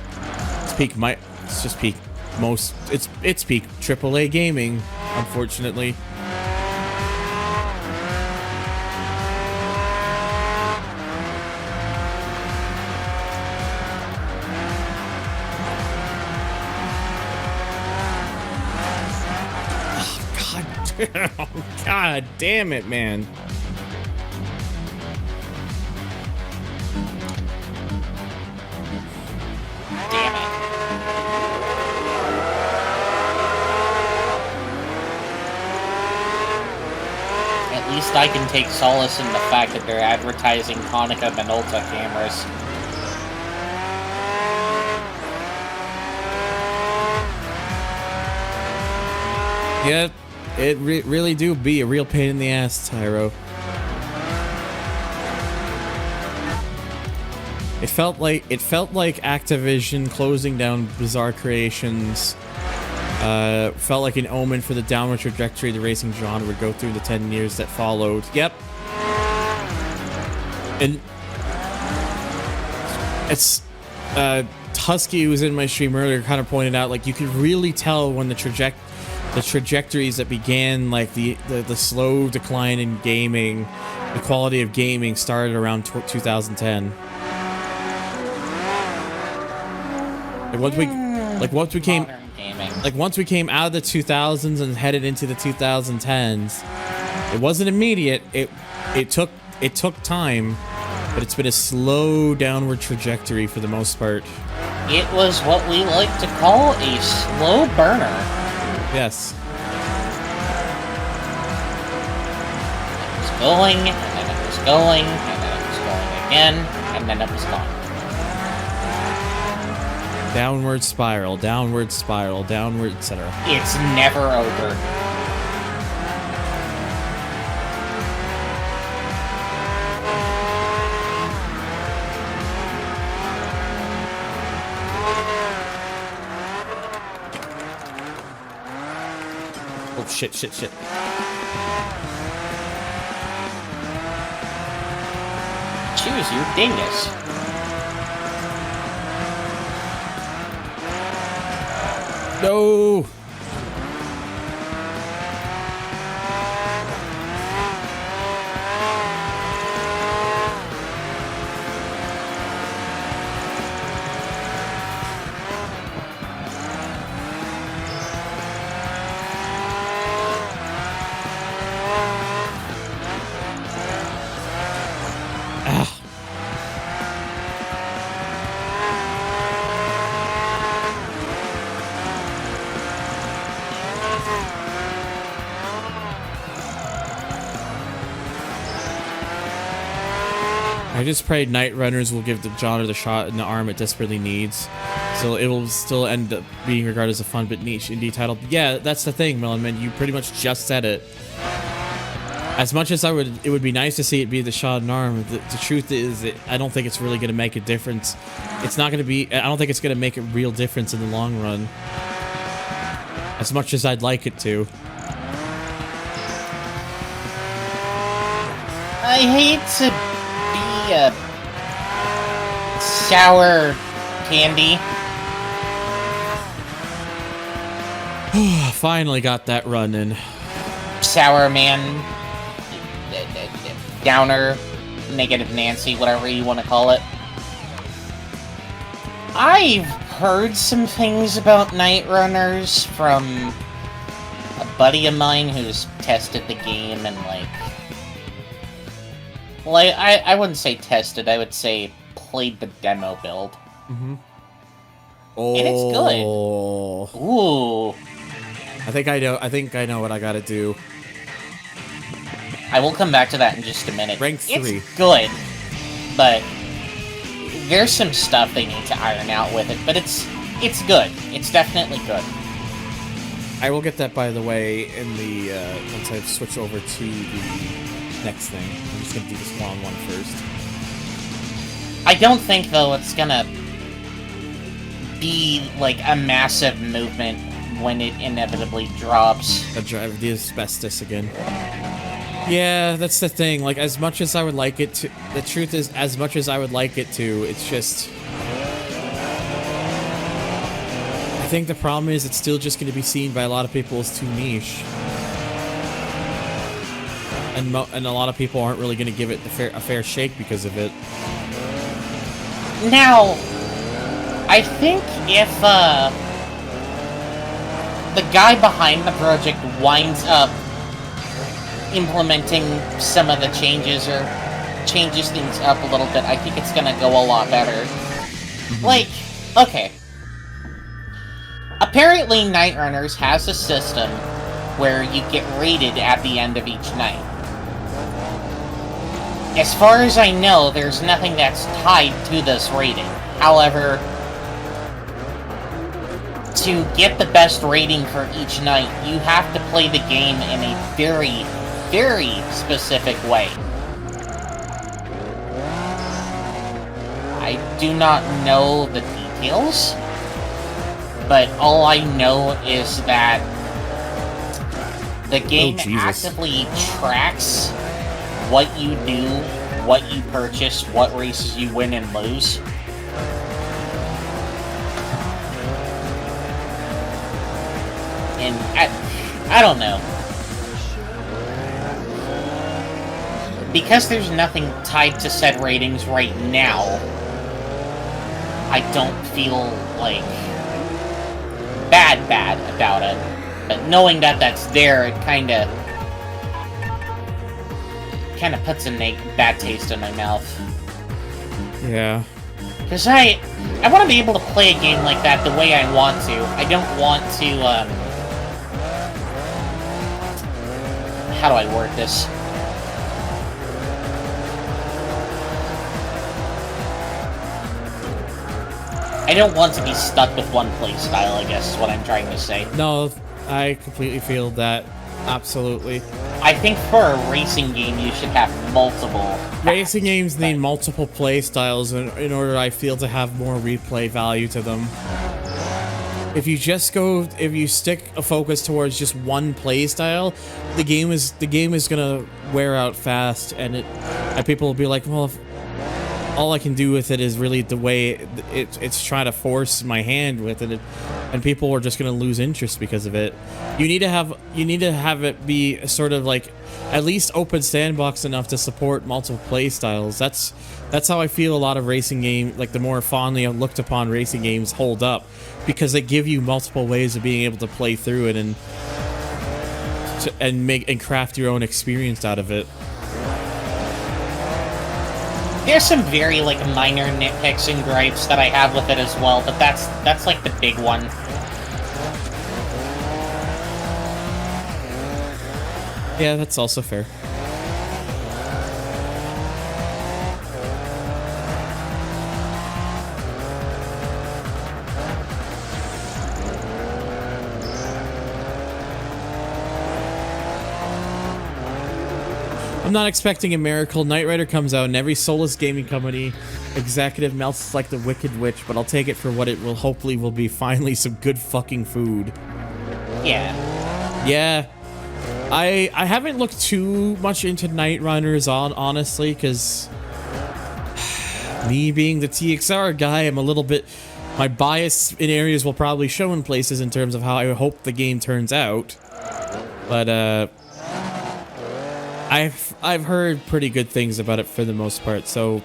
It's peak it's peak AAA gaming, unfortunately. Oh, God damn it, man. Damn it. At least I can take solace in the fact that they're advertising Konica Minolta cameras. Yeah, it really do be a real pain in the ass, Tyro. It felt like Activision closing down Bizarre Creations felt like an omen for the downward trajectory the racing genre would go through the 10 years that followed. Yep. And it's Husky, who was in my stream earlier, kind of pointed out, like, you could really tell when the trajectories that began, like the slow decline in gaming, the quality of gaming started around 2010. Once we came out of the 2000s and headed into the 2010s, it wasn't immediate. It took time, but it's been a slow downward trajectory for the most part. It was what we like to call a slow burner. Yes. It was going, and then it was going, and then it was going again, and then it was gone. Downward spiral, etc. It's never over. Oh, shit. Choose you, dingus. No! I just pray Night Runners will give the genre the shot in the arm it desperately needs, so it will still end up being regarded as a fun but niche indie title. Yeah, that's the thing, Melonman. You pretty much just said it. As much as it would be nice to see it be the shot in arm. The truth is, I don't think it's really going to make a difference. It's not going to be. I don't think it's going to make a real difference in the long run. As much as I'd like it to. I hate to be a sour candy. Finally got that run in. Sour man, downer, negative Nancy, whatever you want to call it. I've heard some things about Night Runners from a buddy of mine who's tested the game and I wouldn't say tested, I would say played the demo build. Mm-hmm. Oh. And it's good. Ooh. I think I know what I gotta do. I will come back to that in just a minute. Rank 3. It's good, but there's some stuff they need to iron out with it, but it's good. It's definitely good. I will get that, by the way, in the once I've switched over to the next thing. I'm just gonna do this one-on-one first. I don't think, though, it's gonna be like a massive movement when it inevitably drops. The asbestos again. Yeah, that's the thing. Like, as much as I would like it to, the truth is, as much as I would like it to, it's just. I think the problem is it's still just going to be seen by a lot of people as too niche. And a lot of people aren't really going to give it a fair shake because of it. Now, I think if the guy behind the project winds up implementing some of the changes or changes things up a little bit, I think it's going to go a lot better. Like, okay. Apparently, Night Runners has a system where you get rated at the end of each night. As far as I know, there's nothing that's tied to this rating. However, to get the best rating for each night, you have to play the game in a very, very specific way. I do not know the details, but all I know is that the game actively tracks what you do, what you purchase, what races you win and lose. And I don't know. Because there's nothing tied to said ratings right now, I don't feel, like, bad about it. But knowing that that's there, it kinda puts a bad taste in my mouth. Yeah. Because I want to be able to play a game like that the way I want to. I don't want to, how do I word this? I don't want to be stuck with one playstyle, I guess is what I'm trying to say. No, I completely feel that. Absolutely. I think for a racing game, you should have multiple. Racing games need multiple playstyles in order, I feel, to have more replay value to them. If you stick a focus towards just one playstyle, the game is gonna wear out fast, and people will be like, well, if all I can do with it is really the way it's trying to force my hand with it, and people are just gonna lose interest because of it. You need to have it be sort of like at least open sandbox enough to support multiple play styles. That's how I feel a lot of racing game, like the more fondly looked upon racing games, hold up, because they give you multiple ways of being able to play through it and craft your own experience out of it. There's some very, like, minor nitpicks and gripes that I have with it as well, but that's like the big one. Yeah, that's also fair. I'm not expecting a miracle. Knight Rider comes out and every soulless gaming company executive melts like the Wicked Witch, but I'll take it for what it will hopefully will be, finally some good fucking food. Yeah. Yeah. I haven't looked too much into Knight Runners honestly, because me being the TXR guy, I'm a little bit, my bias in areas will probably show in places in terms of how I hope the game turns out. But I've heard pretty good things about it for the most part, so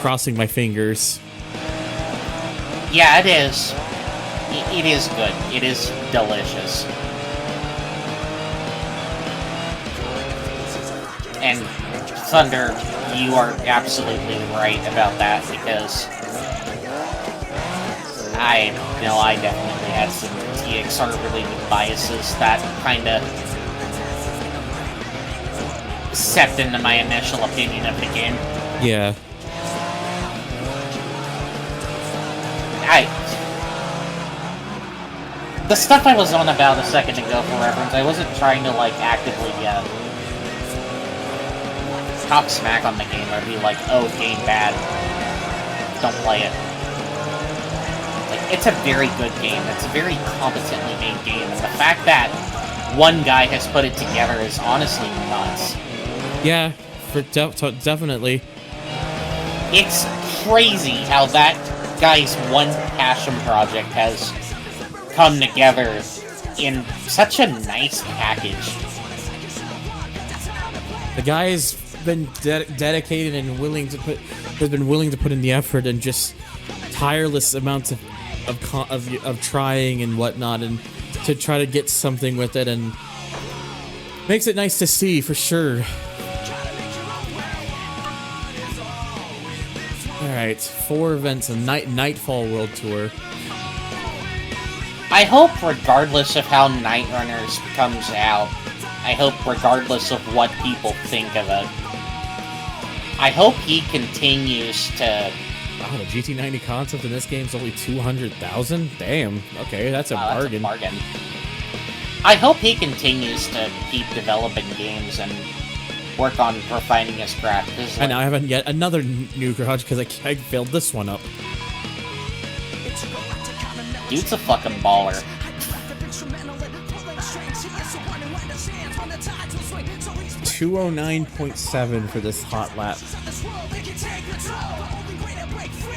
crossing my fingers. Yeah, it is. It is good. It is delicious. And Thunder, you are absolutely right about that, because I definitely had some TXR-related biases that kinda seeped into my initial opinion of the game. Yeah. The stuff I was on about a second ago, for reference, I wasn't trying to, like, actively, talk smack on the game or be like, oh, game bad, don't play it. Like, it's a very good game. It's a very competently made game, and the fact that one guy has put it together is honestly nuts. Yeah, definitely. It's crazy how that guy's one passion project has come together in such a nice package. The guy's been dedicated and has been willing to put in the effort and just tireless amounts of trying and whatnot, and to try to get something with it, and makes it nice to see for sure. Alright, 4 events, a Nightfall World Tour. I hope, regardless of how Night Runners comes out, I hope regardless of what people think of it, I hope he continues to Wow, the GT90 concept in this game is only 200,000. Damn. Okay, that's a bargain. That's a bargain. I hope he continues to keep developing games and work on refining his craft. And now I haven't yet another new garage because I filled this one up. Dude's a fucking baller. 209.7 for this hot lap.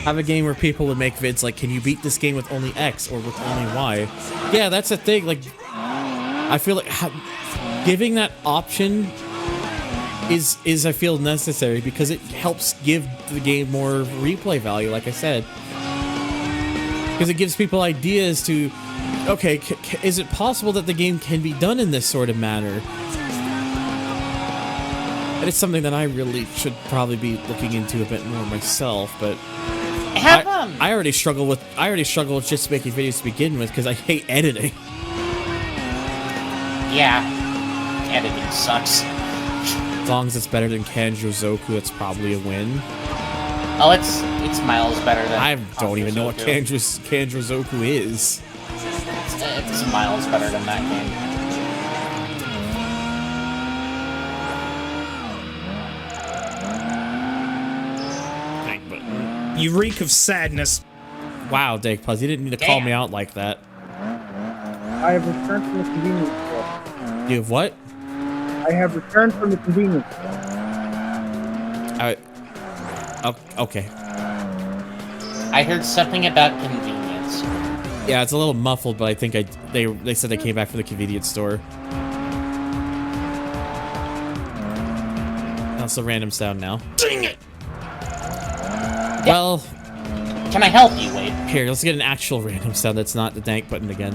Have a game where people would make vids like, can you beat this game with only X or with only Y? Yeah, that's the thing. Like, I feel like giving that option is I feel necessary because it helps give the game more replay value, like I said. Because it gives people ideas to, okay, is it possible that the game can be done in this sort of manner? And it's something that I really should probably be looking into a bit more myself, but I already struggle with just making videos to begin with because I hate editing. Yeah, editing sucks. As long as it's better than Kanjo-Zoku, it's probably a win. Oh, it's miles better than. I don't even know what Kanjo-Zoku is. It's miles better than that game. You reek of sadness. Wow, Dake Plus, you didn't need to call me out like that. I have returned from the convenience store. You have what? I have returned from the convenience store. Okay. I heard something about convenience. Yeah, it's a little muffled, but I think they said they came back from the convenience store. That's a random sound now. Dang it! Well, can I help you, Wade? Here, let's get an actual random sound that's not the dank button again.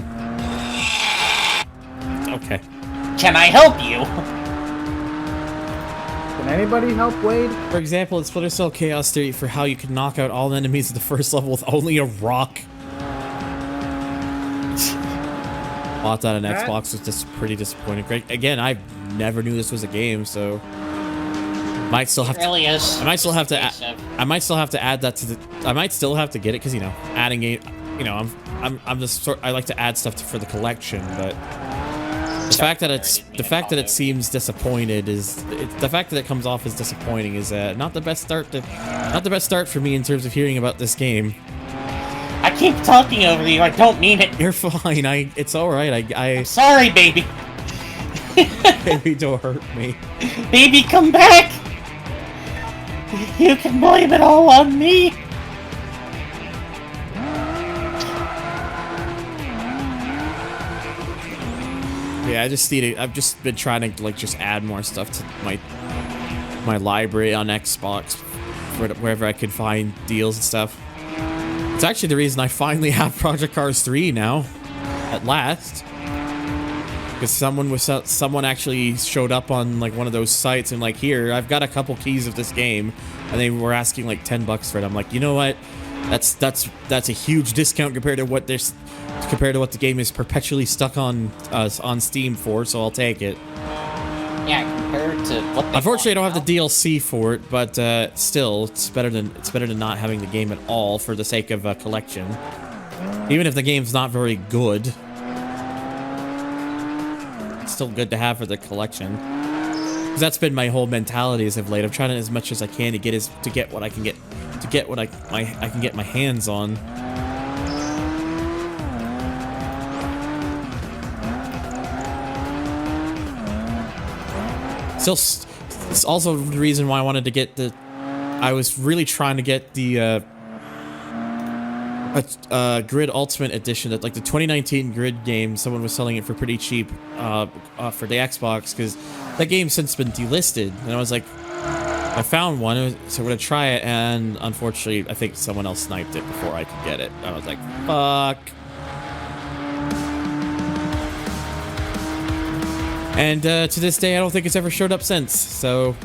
Okay. Can I help you? Can anybody help Wade? For example, in Splinter Cell Chaos Theory for how you can knock out all enemies at the first level with only a rock. Bought that on Xbox was just pretty disappointing. Again, I never knew this was a game, so might still have to. Really is. I might still have to add that to the. I might still have to get it because adding it. I'm just I like to add stuff for the collection, but the fact that it seems disappointed is the fact that it comes off as disappointing is not the best start for me in terms of hearing about this game. I keep talking over you. I don't mean it. You're fine. It's all right. I'm sorry, baby. Baby, don't hurt me. Baby, come back. You can blame it all on me. Yeah, I've just been trying to just add more stuff to my library on Xbox for wherever I can find deals and stuff. It's actually the reason I finally have Project Cars 3 now, at last. Because someone actually showed up on one of those sites and here, I've got a couple keys of this game, and they were asking $10 for it. I'm like, you know what? That's a huge discount compared to what the game is perpetually stuck on Steam for, so I'll take it. Yeah, compared to what. Unfortunately, I don't have the DLC for it, but still, it's better than not having the game at all for the sake of a collection. Even if the game's not very good, it's still good to have for the collection. Because that's been my whole mentality as of late. I'm trying as much as I can to get what I can get my hands on. Still, it's also the reason why I wanted to get I was really trying to get the Grid Ultimate Edition, that the 2019 Grid game. Someone was selling it for pretty cheap for the Xbox because that game's since been delisted. And I was like, I found one, so we're gonna try it, and unfortunately, I think someone else sniped it before I could get it. I was like, fuck. And to this day, I don't think it's ever showed up since, so...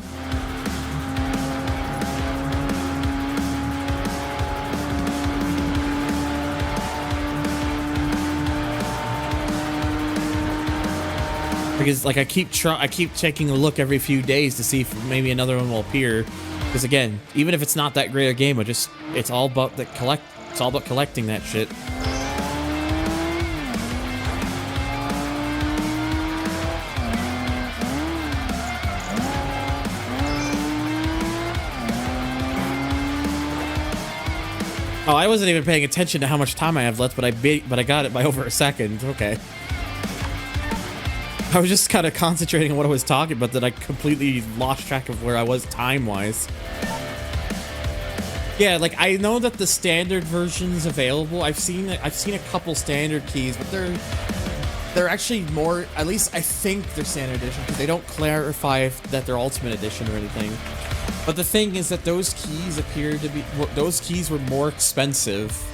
Because I keep taking a look every few days to see if maybe another one will appear. Because again, even if it's not that great a game, it's all about collecting that shit. Oh, I wasn't even paying attention to how much time I have left, but I got it by over a second. Okay. I was just kind of concentrating on what I was talking about that I completely lost track of where I was time-wise. Yeah, like I know that the standard version's available. I've seen a couple standard keys, but they're actually more, at least I think they're standard edition because they don't clarify that they're ultimate edition or anything. But the thing is that those keys were more expensive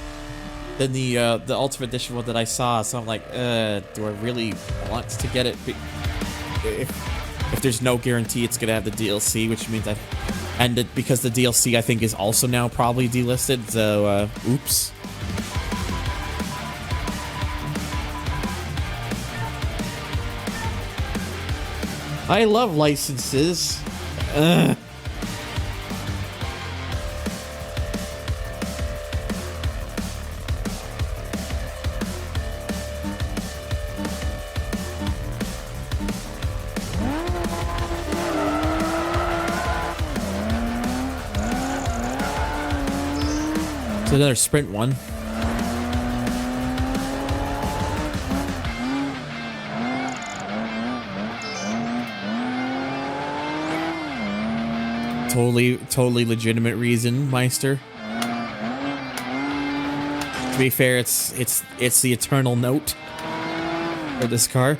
than the ultimate edition one that I saw. So I'm like, do I really want to get it? If there's no guarantee it's gonna have the DLC, which means because the DLC I think is also now probably delisted. So oops. I love licenses. It's another sprint one. Totally legitimate reason, Meister. To be fair, it's the eternal note for this car.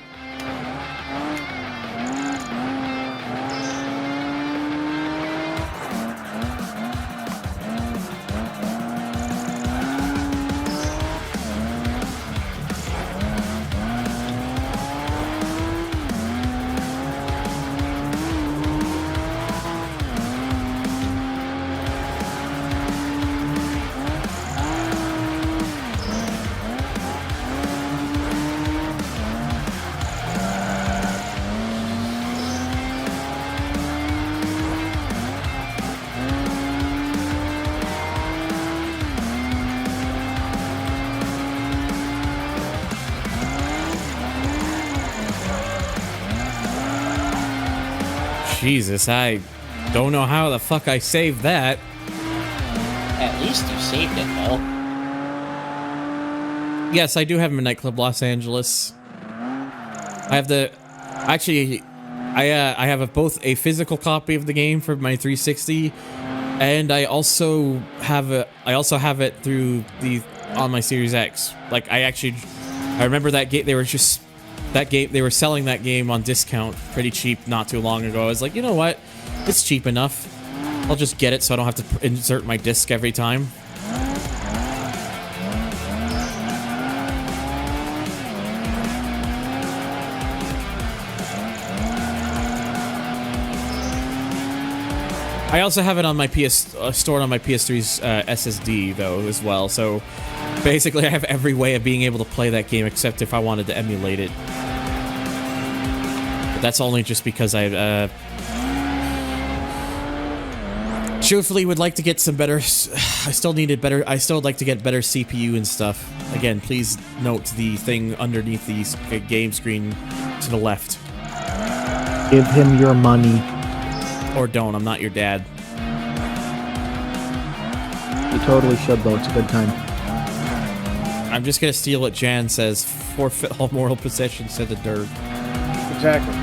Jesus, I don't know how the fuck I saved that. At least you saved it, though. Yes, I do have Midnight Club Los Angeles. I have I have both a physical copy of the game for my 360, and I also have it through on my Series X. Like I remember that game. They were selling that game on discount pretty cheap not too long ago. I was like, you know what? It's cheap enough. I'll just get it so I don't have to insert my disc every time. I also have it on my stored on my PS3's SSD though as well. So basically, I have every way of being able to play that game except if I wanted to emulate it. But that's only just because I truthfully would like to get some better. I still would like to get better CPU and stuff. Again, please note the thing underneath the game screen to the left. Give him your money. Or don't. I'm not your dad. You totally should, though. It's a good time. I'm just gonna steal what Jan says. Forfeit all moral possessions to the dirt. Exactly.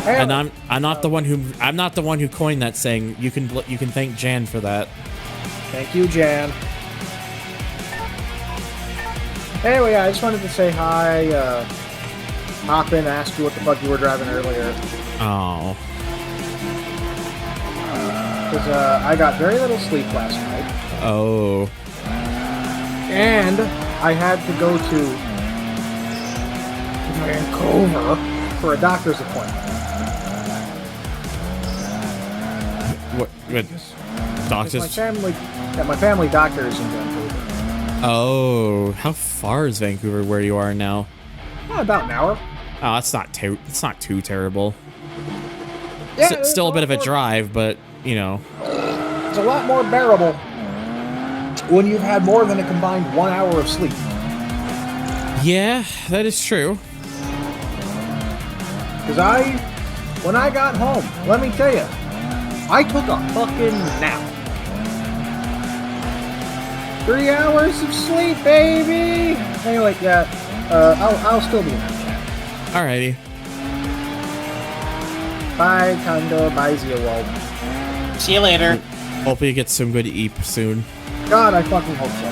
And I'm not the one who coined that saying. You can thank Jan for that. Thank you, Jan. Anyway, I just wanted to say hi. Hop in, ask you what the fuck you were driving earlier. Oh. Because I got very little sleep last night. Oh. And I had to go to Vancouver for a doctor's appointment. What doctors? My family doctor is in Vancouver. Oh, how far is Vancouver where you are now? About an hour. Oh, it's not too terrible. Yeah, Still a bit of a drive, but you know. It's a lot more bearable when you've had more than a combined 1 hour of sleep. Yeah, that is true. Because when I got home, let me tell you, I took a fucking nap. 3 hours of sleep, baby! Anyway, yeah, I'll still be in that chat. Alrighty. Bye, Thunder. Bye, Zero. See you later. Hope you get some good eep soon. God, I fucking hope so.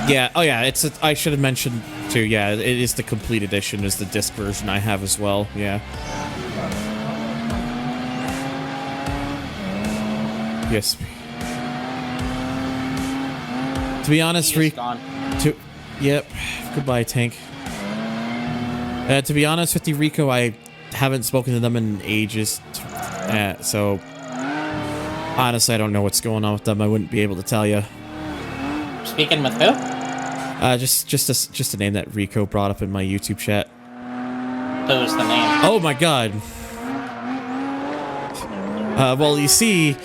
Yeah, oh yeah, I should have mentioned too, yeah, it is the complete edition, is the disc version I have as well, yeah. Yes. To be honest, yep, goodbye, Tank. To be honest with you, Rico, I haven't spoken to them in ages, so honestly, I don't know what's going on with them. I wouldn't be able to tell you. Speaking with who? Just a name that Rico brought up in my YouTube chat. Who's the name? Oh my god. Well, you see,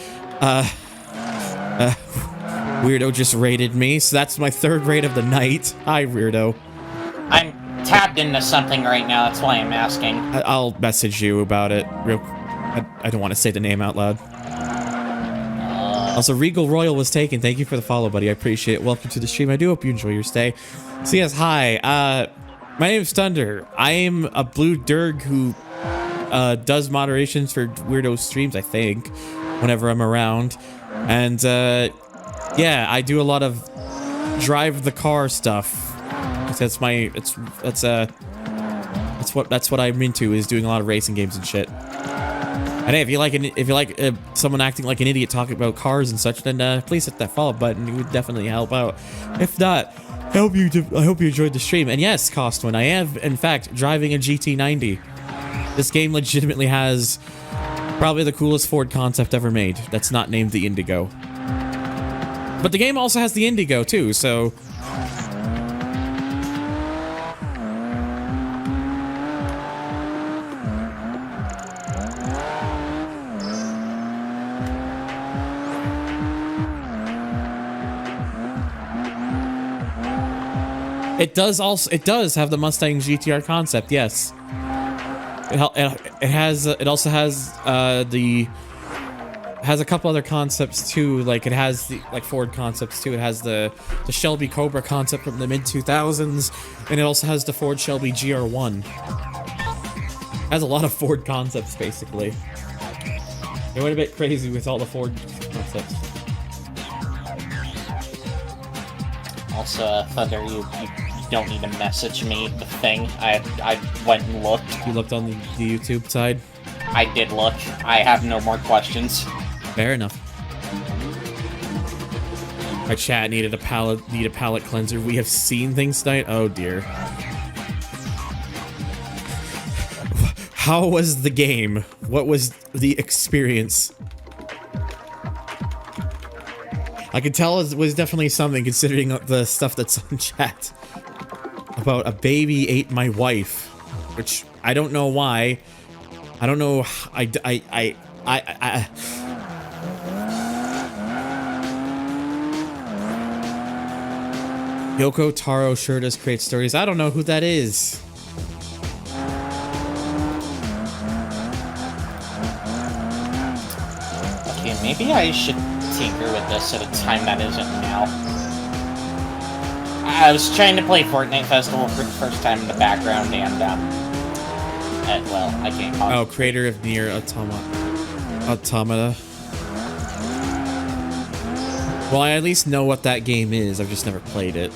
Weirdo just raided me, so that's my 3rd raid of the night. Hi, Weirdo. I'm tapped into something right now, that's why I'm asking. I'll message you about it. I don't want to say the name out loud. Also, Regal Royal was taken. Thank you for the follow, buddy. I appreciate it. Welcome to the stream. I do hope you enjoy your stay. So yes, hi. My name's Thunder. I am a blue Durg who does moderations for Weirdo streams, I think, whenever I'm around. And yeah, I do a lot of drive the car stuff. That's what I'm into, is doing a lot of racing games and shit. And hey, if you like someone acting like an idiot talking about cars and such, then please hit that follow button. It would definitely help out. If not, I hope you enjoyed the stream. And yes, Costwin, I am in fact driving a GT90. This game legitimately has probably the coolest Ford concept ever made. That's not named the Indigo. But the game also has the Indigo too, so. It does have the Mustang GTR concept, yes. It also has a couple other concepts too, like it has the Ford concepts too. It has the Shelby Cobra concept from the mid-2000s, and it also has the Ford Shelby GR1. It has a lot of Ford concepts basically. It went a bit crazy with all the Ford concepts. Also, Thunder, you don't need to message me the thing. I went and looked. You looked on the YouTube side? I did look. I have no more questions. Fair enough. My chat need a palate cleanser. We have seen things tonight. Oh dear. How was the game? What was the experience? I could tell it was definitely something, considering the stuff that's on chat about a baby ate my wife, which I don't know why. I don't know. Yoko Taro sure does create stories. I don't know who that is. Okay, maybe I should tinker with this at a time that isn't now. I was trying to play Fortnite Festival for the first time in the background, and well, I can't call it. Oh, creator of Nier Automata. Well, I at least know what that game is. I've just never played it.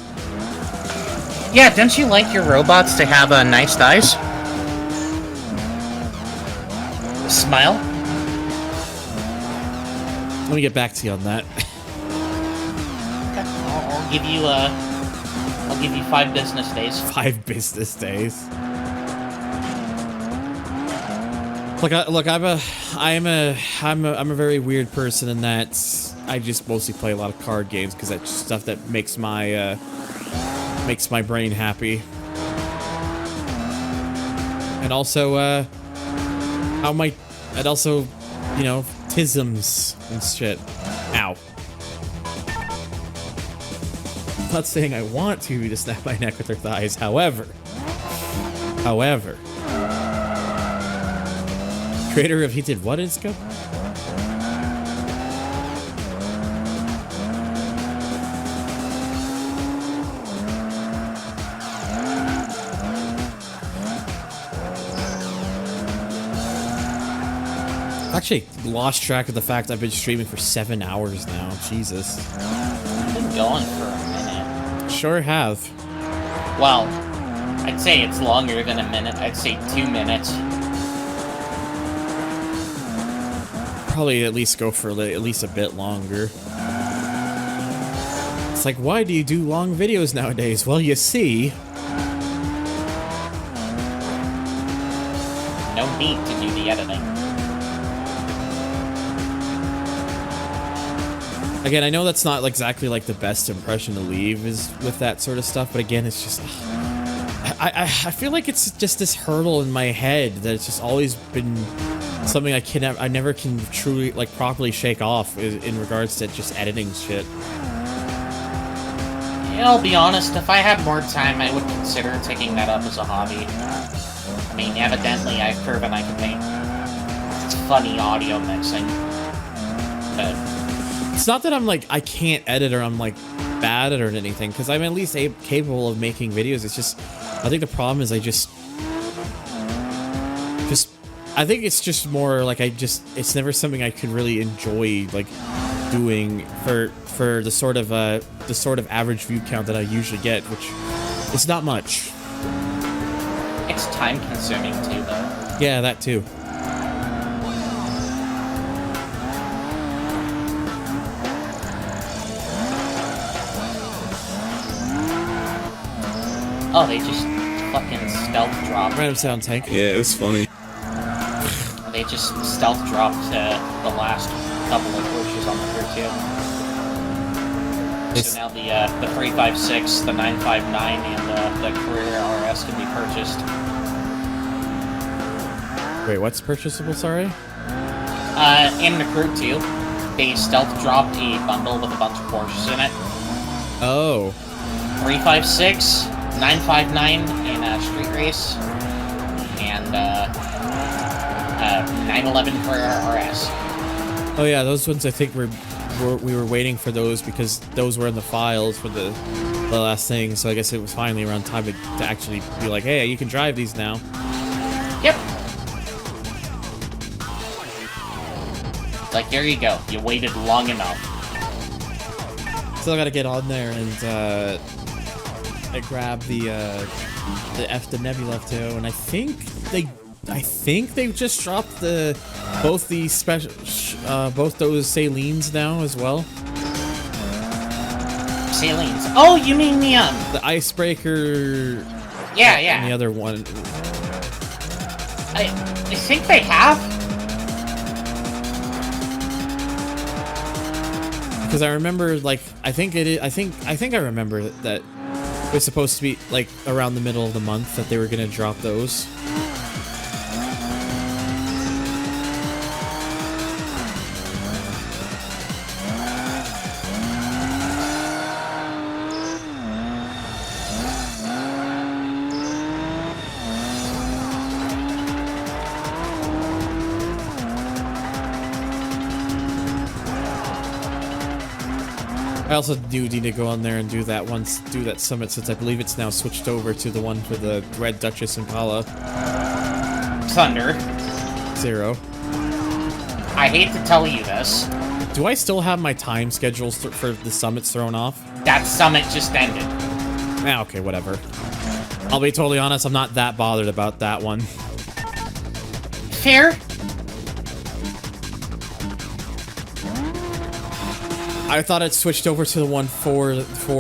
Yeah, don't you like your robots to have nice thighs? Smile? Let me get back to you on that. Okay, I'll give you 5 business days. 5 business days. Look, I'm a very weird person in that I just mostly play a lot of card games because that's stuff that makes my brain happy. And also, you know, tisms and shit. Ow. I'm not saying I want to snap my neck with her thighs, however. Creator of he did what in scope? Actually lost track of the fact I've been streaming for 7 hours now. Jesus. I've been going for a minute. Sure have. Well, I'd say it's longer than a minute. I'd say 2 minutes. Probably at least go for at least a bit longer. It's like, why do you do long videos nowadays? Well, you see. No need to do the editing. Again, I know that's not exactly like the best impression to leave is with that sort of stuff, but again, it's just I feel like it's just this hurdle in my head that it's just always been something I never can truly like properly shake off in regards to just editing shit. Yeah, I'll be honest, if I had more time, I would consider taking that up as a hobby. I mean, evidently I've proven I can make funny audio mixing, but it's not that I'm like, I can't edit or I'm like bad at it or anything, because I'm at least capable of making videos. It's just, I think the problem is I think it's just more like it's never something I could really enjoy like doing for the sort of average view count that I usually get, which is not much. it's time consuming too, though. Yeah, that too. Oh, they just fucking stealth dropped. Random sound tank. Yeah, it was funny. They just stealth dropped the last couple of pushes on the tier 2. So now the 356, the 959, and the Career RS can be purchased. Wait, what's purchasable, sorry? In the Crew 2, they stealth dropped a bundle with a bunch of Porsches in it. Oh. 356, 959 in a street race, and 911 Career RS. Oh yeah, those ones I think we were waiting for those because those were in the files for the last thing, so I guess it was finally around time to actually be like, hey, you can drive these now. Yep. It's like, there you go. You waited long enough. Still gotta get on there and grab the Nebula too, and I think they just dropped both the special both those Salines now as well. Salines. Oh, you mean the Icebreaker? Yeah. And the other one. I think they have. Because I remember, like, I think I remember that it was supposed to be like around the middle of the month that they were gonna drop those. I also do need to go on there and do that summit, since I believe it's now switched over to the one for the Red Duchess Impala. Thunder. Zero. I hate to tell you this. Do I still have my time schedules for the summits thrown off? That summit just ended. Ah, okay, whatever. I'll be totally honest, I'm not that bothered about that one. Fair. I thought it switched over to the one for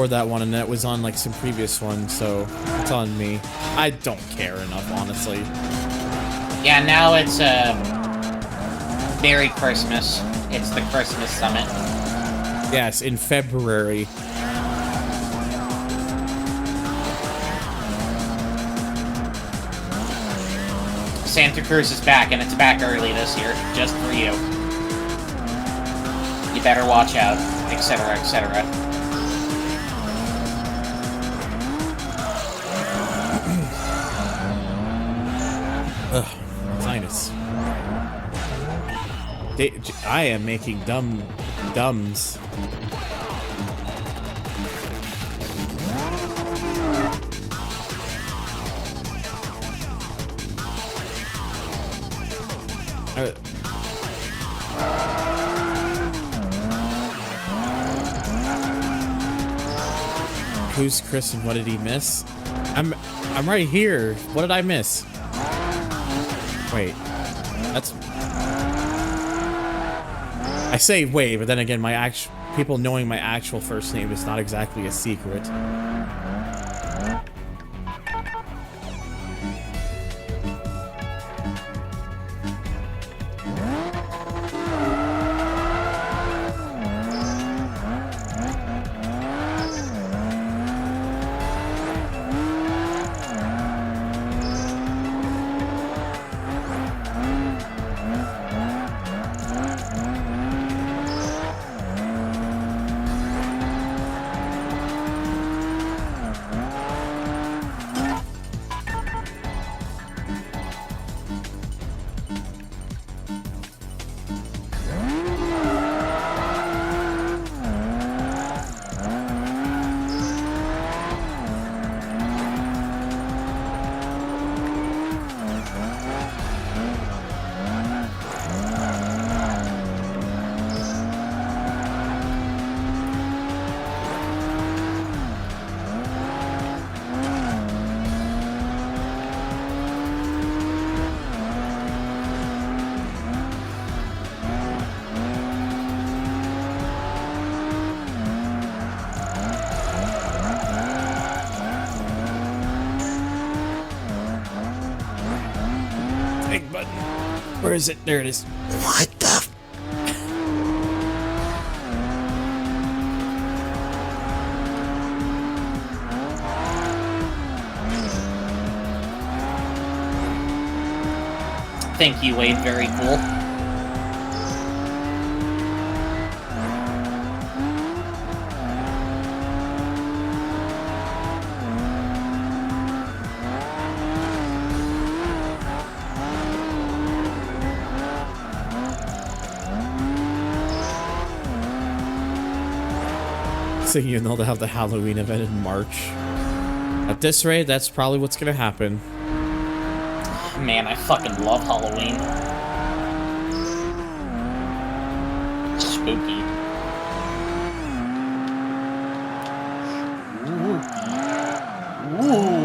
that one, and that was on like some previous one, so it's on me. I don't care enough, honestly. Yeah, now it's Merry Christmas. It's the Christmas Summit. Yes, in February. Santa Cruz is back, and it's back early this year, just for you. better watch out, etc., etc. Ugh, sinus. I am making dumbs. Who's Chris and what did he miss? I'm right here. What did I miss? Wait. That's... I say wait, but then again, people knowing my actual first name is not exactly a secret. Where is it? There it is. What the f- Thank you, Wade. Very cool. So you know they'll have the Halloween event in March. At this rate, that's probably what's gonna happen. Man, I fucking love Halloween. Spooky. Ooh. Ooh.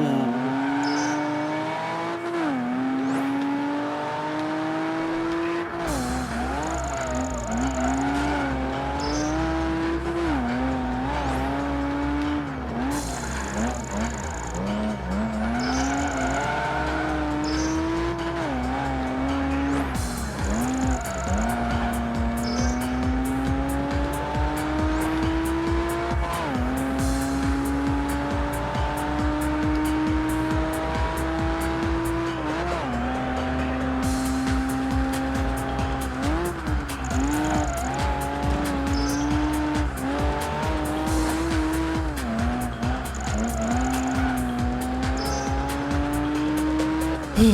These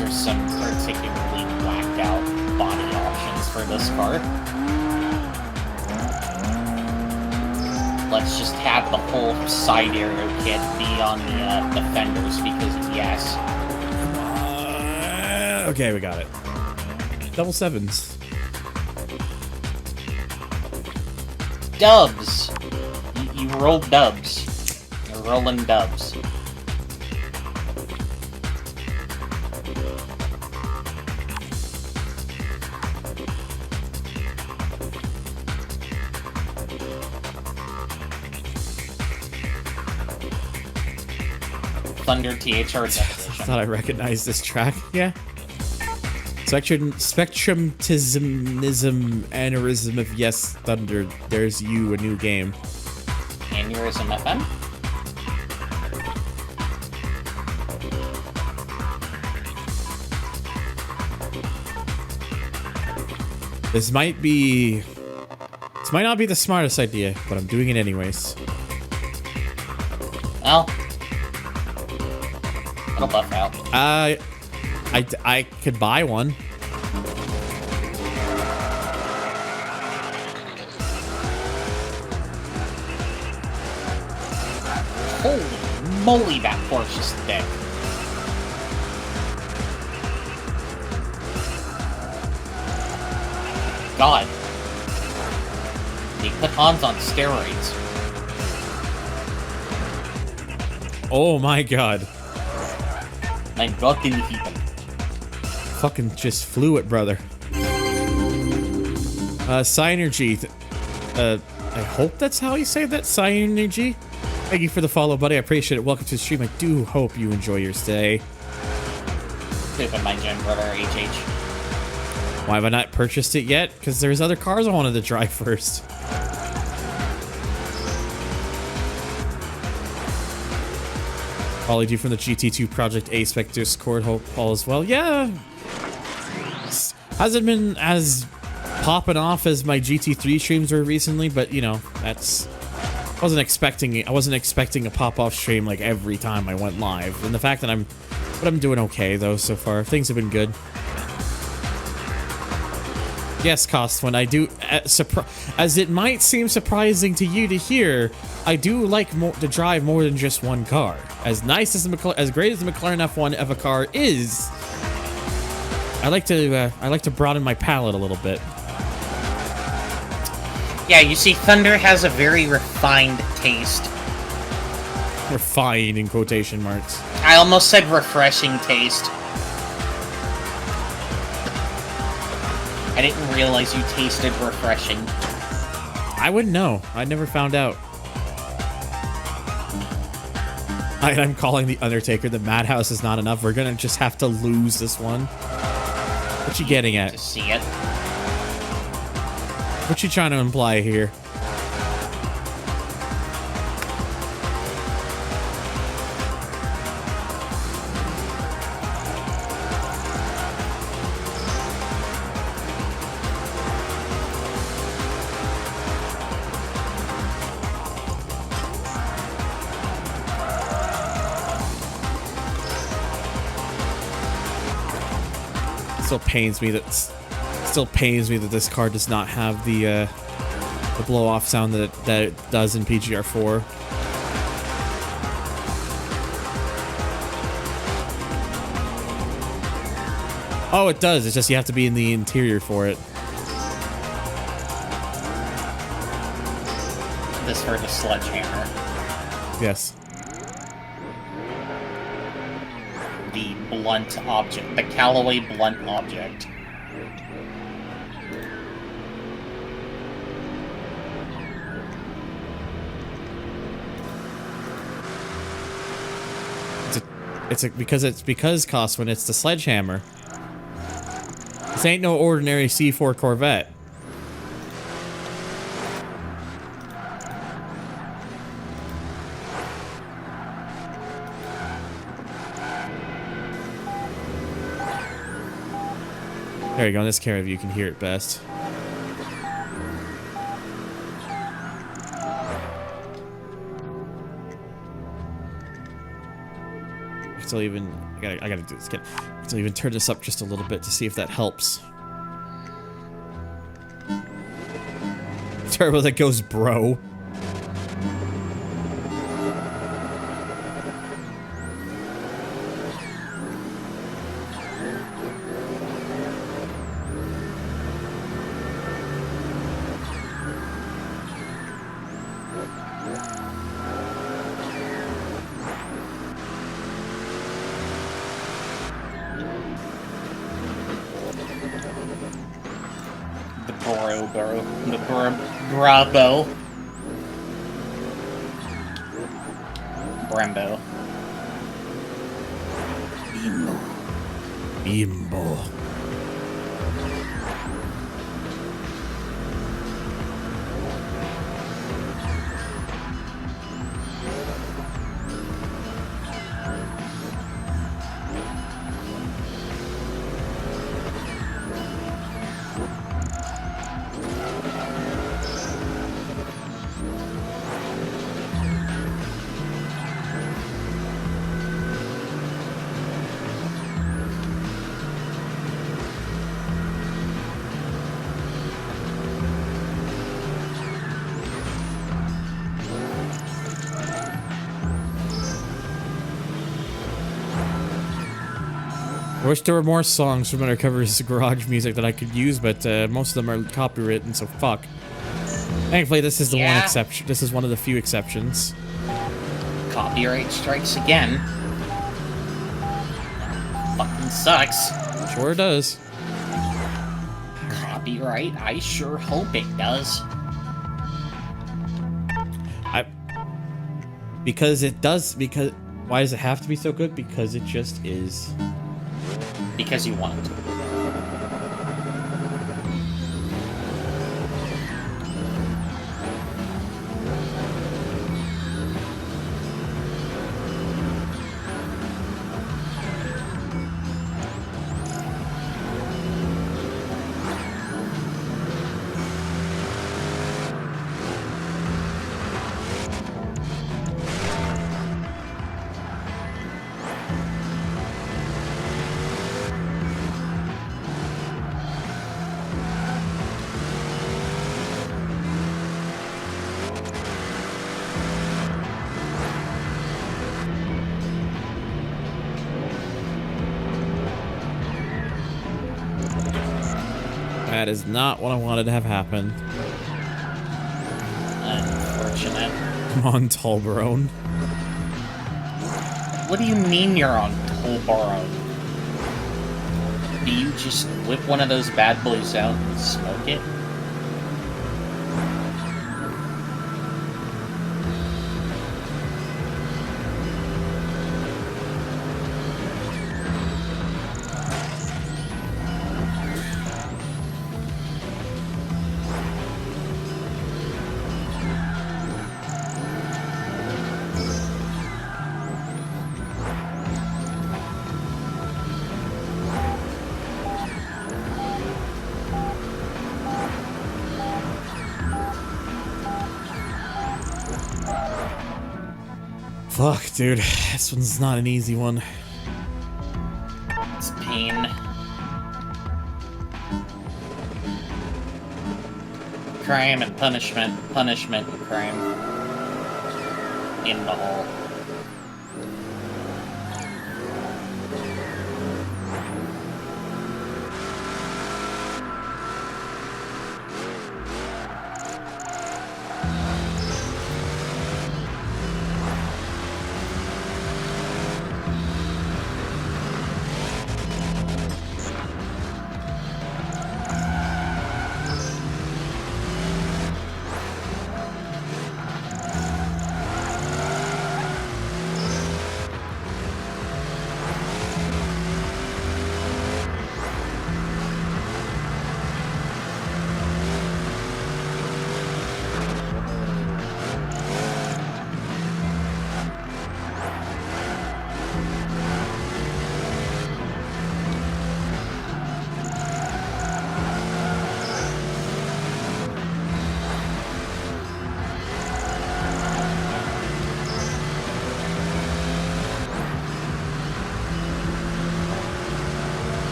are some particularly whacked out body options for this car. Let's just have the whole side aero kit be on the fenders because yes. Okay, we got it. Double sevens. Dubs. You rolled dubs. You're rolling dubs. ThunderTHR I thought I recognized this track. Yeah. Spectrumtism aneurysm of yes, Thunder. There's you, a new game. Aneurysm FM? This might not be the smartest idea, but I'm doing it anyways. Well, it'll buff out. I could buy one. Holy moly, that Porsche is thick. God. They put Hans on steroids. Oh my god. Mein Gott, den Hieben. Fucking just flew it, brother. Synergy. I hope that's how you say that, Synergy. Thank you for the follow, buddy. I appreciate it. Welcome to the stream. I do hope you enjoy your stay. Stupid my gym brother, HH. Why have I not purchased it yet? Because there's other cars I wanted to drive first. Ollie D from the GT2 Project A Spec Discord. Hope all is well. Yeah. Hasn't been as popping off as my GT3 streams were recently, but you know, that's... I wasn't expecting a pop-off stream like every time I went live. And the fact that I'm doing okay though so far. Things have been good. Yes, Cost, when I do, as it might seem surprising to you to hear, I do like to drive more than just one car. As nice as as great as the McLaren F1 of a car is, I like to broaden my palette a little bit. Yeah, you see, Thunder has a very refined taste. Refined in quotation marks. I almost said refreshing taste. I didn't realize you tasted refreshing. I wouldn't know. I never found out. I'm calling the Undertaker. The Madhouse is not enough. We're gonna just have to lose this one. What you getting at? To see it. What you trying to imply here? Still pains me that this car does not have the blow off sound that it does in PGR4. Oh, it does. It's just you have to be in the interior for it. This for the sledgehammer. Yes. The blunt object. The Callaway blunt object. Because cost when it's the sledgehammer. This ain't no ordinary C4 Corvette. There you go, in this camera view you can hear it best. I gotta do this again. I'll even turn this up just a little bit to see if that helps. Turbo that goes bro. Bravo. Brembo. Bimbo. wish there were more songs from Undercover's garage music that I could use, but most of them are copywritten, so fuck. Thankfully, this is the one exception. This is one of the few exceptions. Copyright strikes again. Fucking sucks. Sure does. Copyright? I sure hope it does. Because it does. Because why does it have to be so good? Because it just is. Because you want to. That is not what I wanted to have happen. Unfortunate. Come on, Tolbarone. What do you mean you're on Tolbarone? Do you just whip one of those bad boys out and smoke it? Fuck, dude. This one's not an easy one. It's pain. Crime and punishment, punishment and crime. In the hole.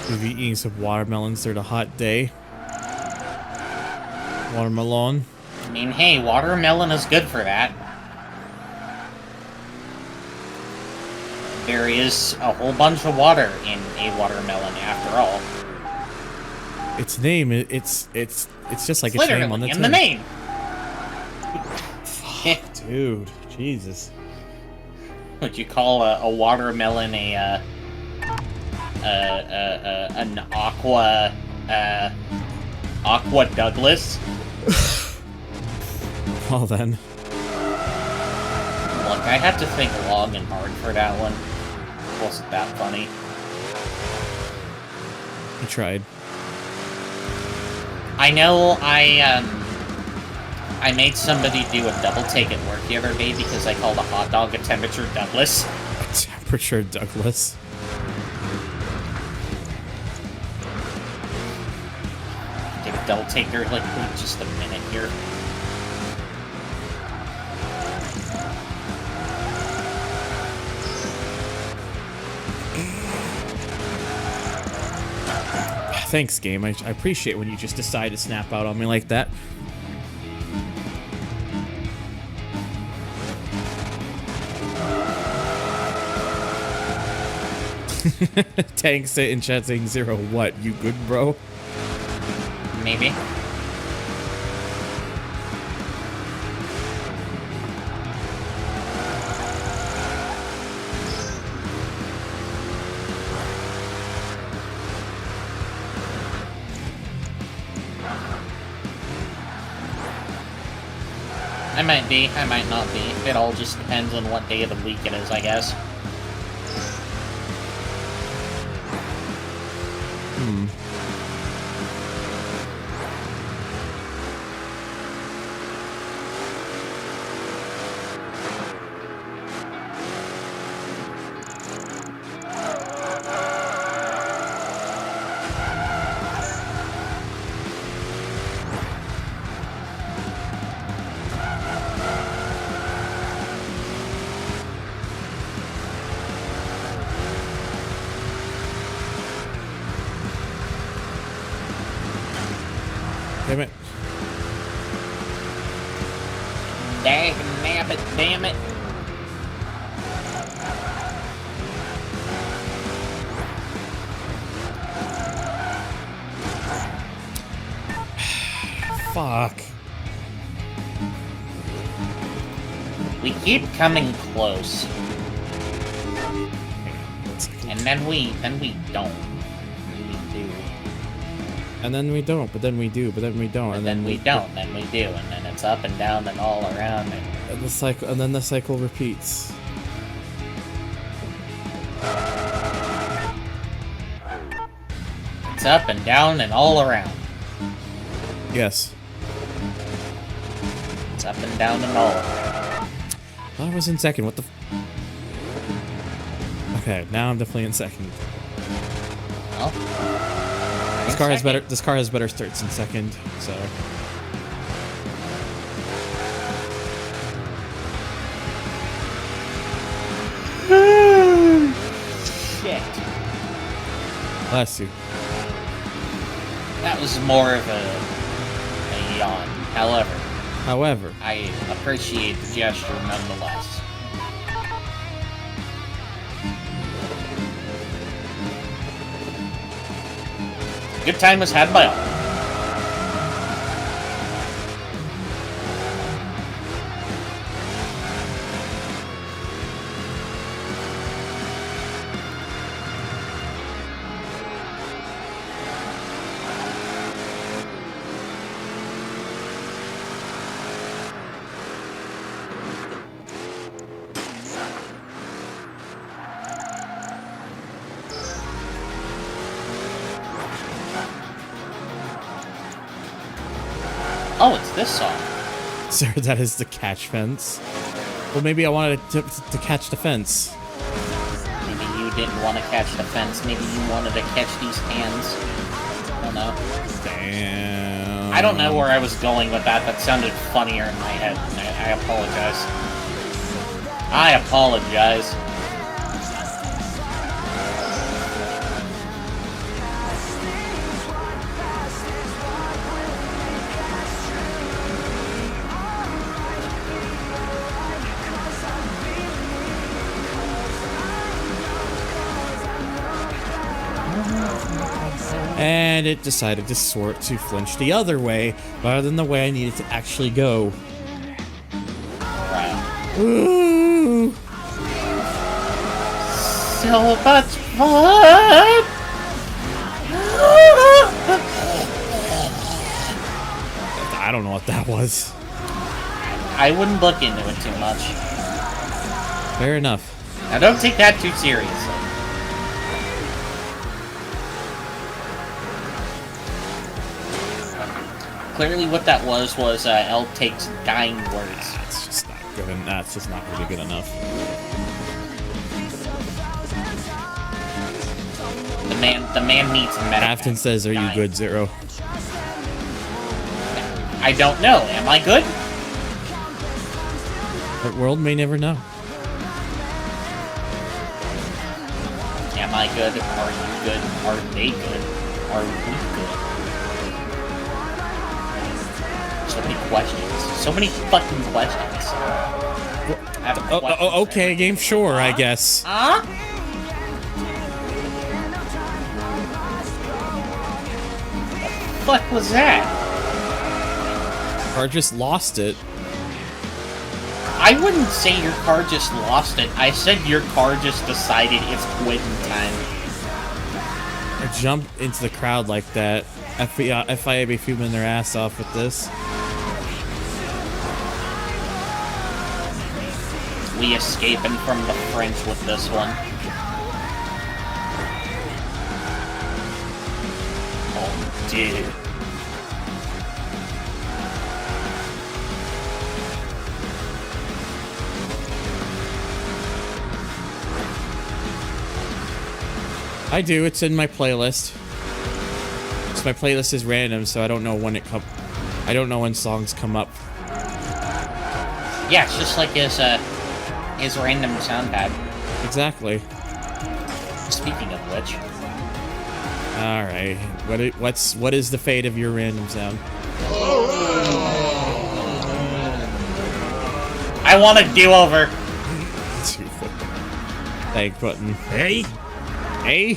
We'll be eating some watermelons during a hot day. Watermelon. I mean, hey, watermelon is good for that. There is a whole bunch of water in a watermelon, after all. Its name, it's just like its name on the tin. in the name. Fuck, dude, Jesus. Would you call a watermelon an Aqua Douglas? Well then. Look, I had to think long and hard for that one. It wasn't that funny. You tried. I know I made somebody do a double take at work the other day because I called a hot dog a temperature Douglas. A temperature Douglas? Take a double take there, like, wait just a minute here. Thanks, game. I appreciate when you just decide to snap out on me like that. Tank sit in chat saying Zero, what? You good, bro? Maybe. I might be, I might not be. It all just depends on what day of the week it is, I guess. Damn it. Dang nabbit, damn it. Fuck. We keep coming close. And then we don't. We do. And then we don't, but then we do, but then we don't, and then we don't, then we do, and then it's up and down and all around and the cycle, and then the cycle repeats. It's up and down and all around. Yes. It's up and down and all around. I was in second. What the? Okay, now I'm definitely in second. Well, this car has better. This car has better starts in second. So. Shit. Bless you. That was more of a yawn. However, I appreciate the gesture nonetheless. Good time was had by all. Oh, it's this song. Sir, that is the catch fence. Well, maybe I wanted to catch the fence. Maybe you didn't want to catch the fence. Maybe you wanted to catch these hands. I don't know. Damn. I don't know where I was going with that. That sounded funnier in my head. I apologize. I apologize. And it decided to flinch the other way, rather than the way I needed to actually go. Right. Ooh. So much fun! I don't know what that was. I wouldn't look into it too much. Fair enough. Now don't take that too seriously. Clearly what that was L takes dying words. That's just not good. That's just not really good enough. The man needs medic. Afton says, "Are you good, Zero?" I don't know. Am I good? The world may never know. Am I good? Are you good? Are they good? Are we good? So many questions. So many fucking questions. Okay, game, sure, I guess. fuck was that? Or just lost it. I wouldn't say your car just lost it. I said your car just decided it's quitting time. I jumped into the crowd like that. FIA be fuming their ass off with this. We escaping from the French with this one. Oh, dude. I do. It's in my playlist. So my playlist is random, so I don't know when I don't know when songs come up. Yeah, it's just like his random sound pad. Exactly. Speaking of which. All right. What is the fate of your random sound? I want a do-over. Thank button. Hey? Hey?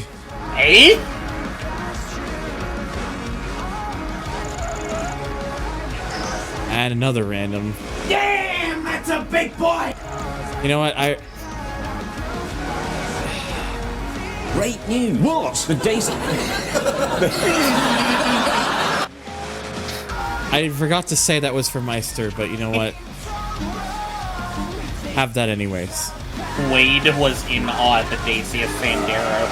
Hey? And another random. Damn, that's a big boy! You know what? Great news. What? The days... I forgot to say that was for Meister, but you know what? Have that anyways. Wade was in awe at the Daisy of Sandero.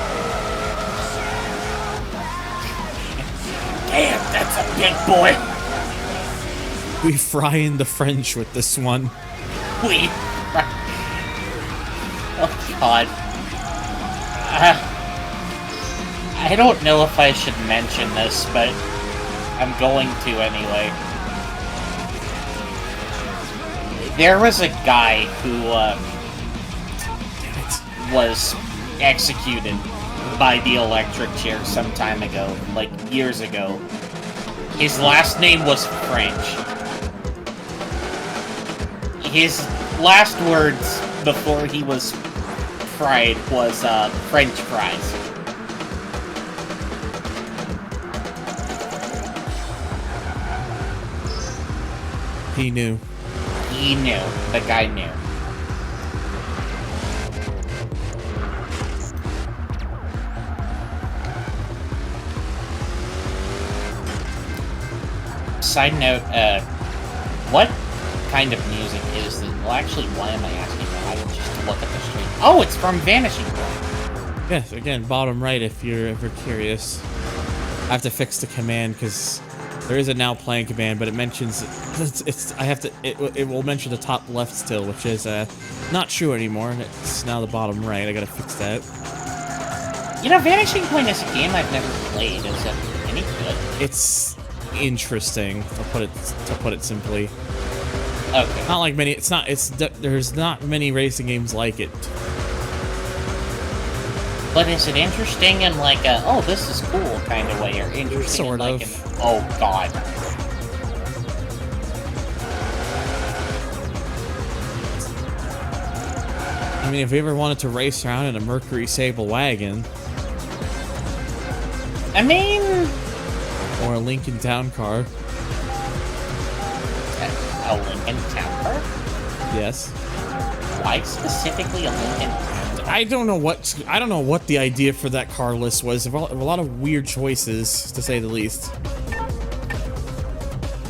Damn, that's a big boy! We frying the French with this one. We... Oh, God. I don't know if I should mention this, but I'm going to anyway. There was a guy who, was executed by the electric chair some time ago, like years ago. His last name was French. His last words before he was fried was, French fries. He knew. He knew. The guy knew. Side note, what kind of music is this? Well, actually, why am I asking that? I didn't just look at the stream. Oh, it's from Vanishing Point. Yes, again, bottom right if you're ever curious. I have to fix the command because there is a now playing command, but it mentions it will mention the top left still, which is not true anymore. It's now the bottom right. I gotta fix that. You know, Vanishing Point is a game I've never played. Is it any good? It's interesting, to put it simply. Okay. Not like many. There's not many racing games like it. But is it interesting in like a, oh, this is cool kind of way, or interesting Sort in like of. an, oh god. I mean, if we ever wanted to race around in a Mercury Sable wagon, I mean, or a Lincoln Town car. A Lincoln Town car? Yes. Why specifically a Lincoln Town car? I don't know what the idea for that car list was. There were a lot of weird choices, to say the least.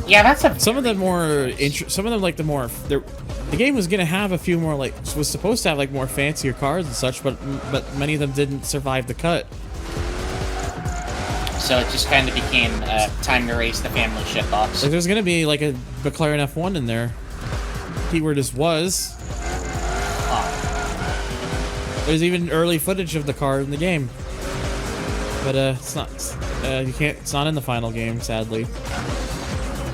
Yeah, that's a. Some of them more some of them like the more. The game was gonna have a few more like was supposed to have like more fancier cars and such, but many of them didn't survive the cut. So it just kind of became time to race the family shitbox. Like there's gonna be like a McLaren F1 in there. Keyword is was. There's even early footage of the car in the game, but it's not. You can't. It's not in the final game, sadly.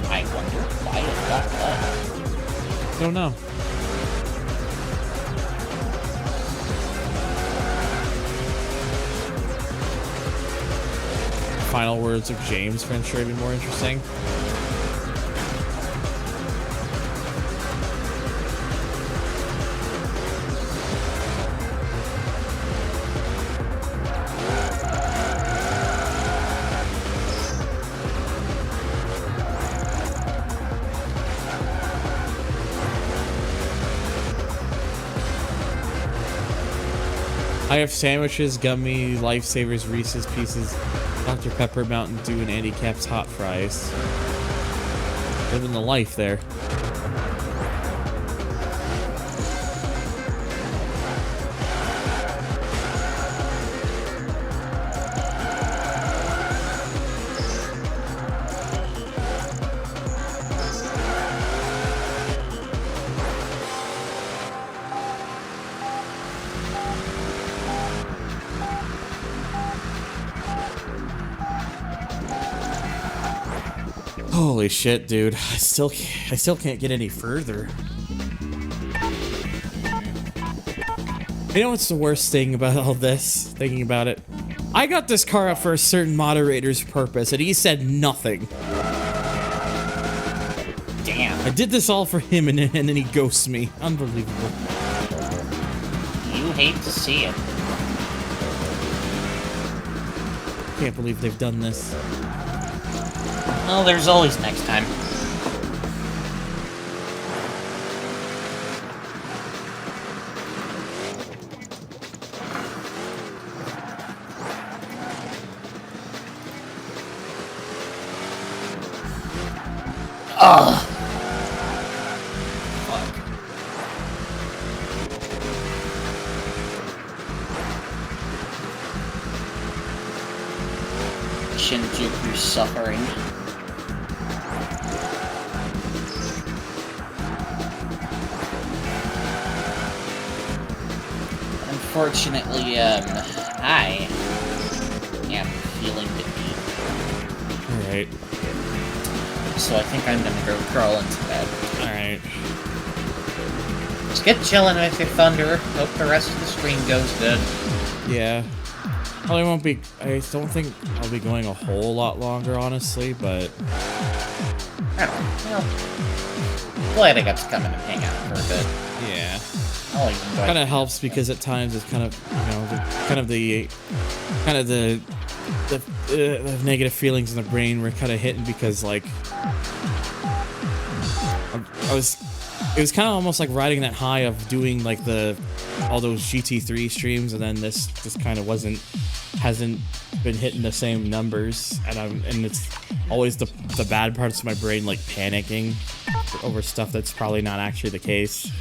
I wonder why it got cut. Don't know. Final words of James for sure would be more interesting. I have sandwiches, gummy, lifesavers, Reese's Pieces, Dr. Pepper, Mountain Dew, and Andy Cap's hot fries. Living the life there. Holy shit, dude. I still can't get any further. You know what's the worst thing about all this? Thinking about it. I got this car up for a certain moderator's purpose, and he said nothing. Damn. I did this all for him, and then he ghosts me. Unbelievable. You hate to see it. Can't believe they've done this. Well, there's always next time. Ugh. Fuck. Shinjuku suffering. Unfortunately, I am feeling defeat. Alright. So I think I'm gonna go crawl into bed. Alright. Just get chilling with your Thunder. Hope the rest of the stream goes good. Yeah. Probably won't be. I don't think I'll be going a whole lot longer, honestly, but. I don't know. Well, glad I got to come in and hang out for a bit. Yeah. I'll even go. Kind of helps because at times it's kind of, you know, the negative feelings in the brain were kind of hitting because like it was kind of almost like riding that high of doing like all those GT3 streams, and then this kind of hasn't been hitting the same numbers, and it's always the bad parts of my brain like panicking over stuff that's probably not actually the case.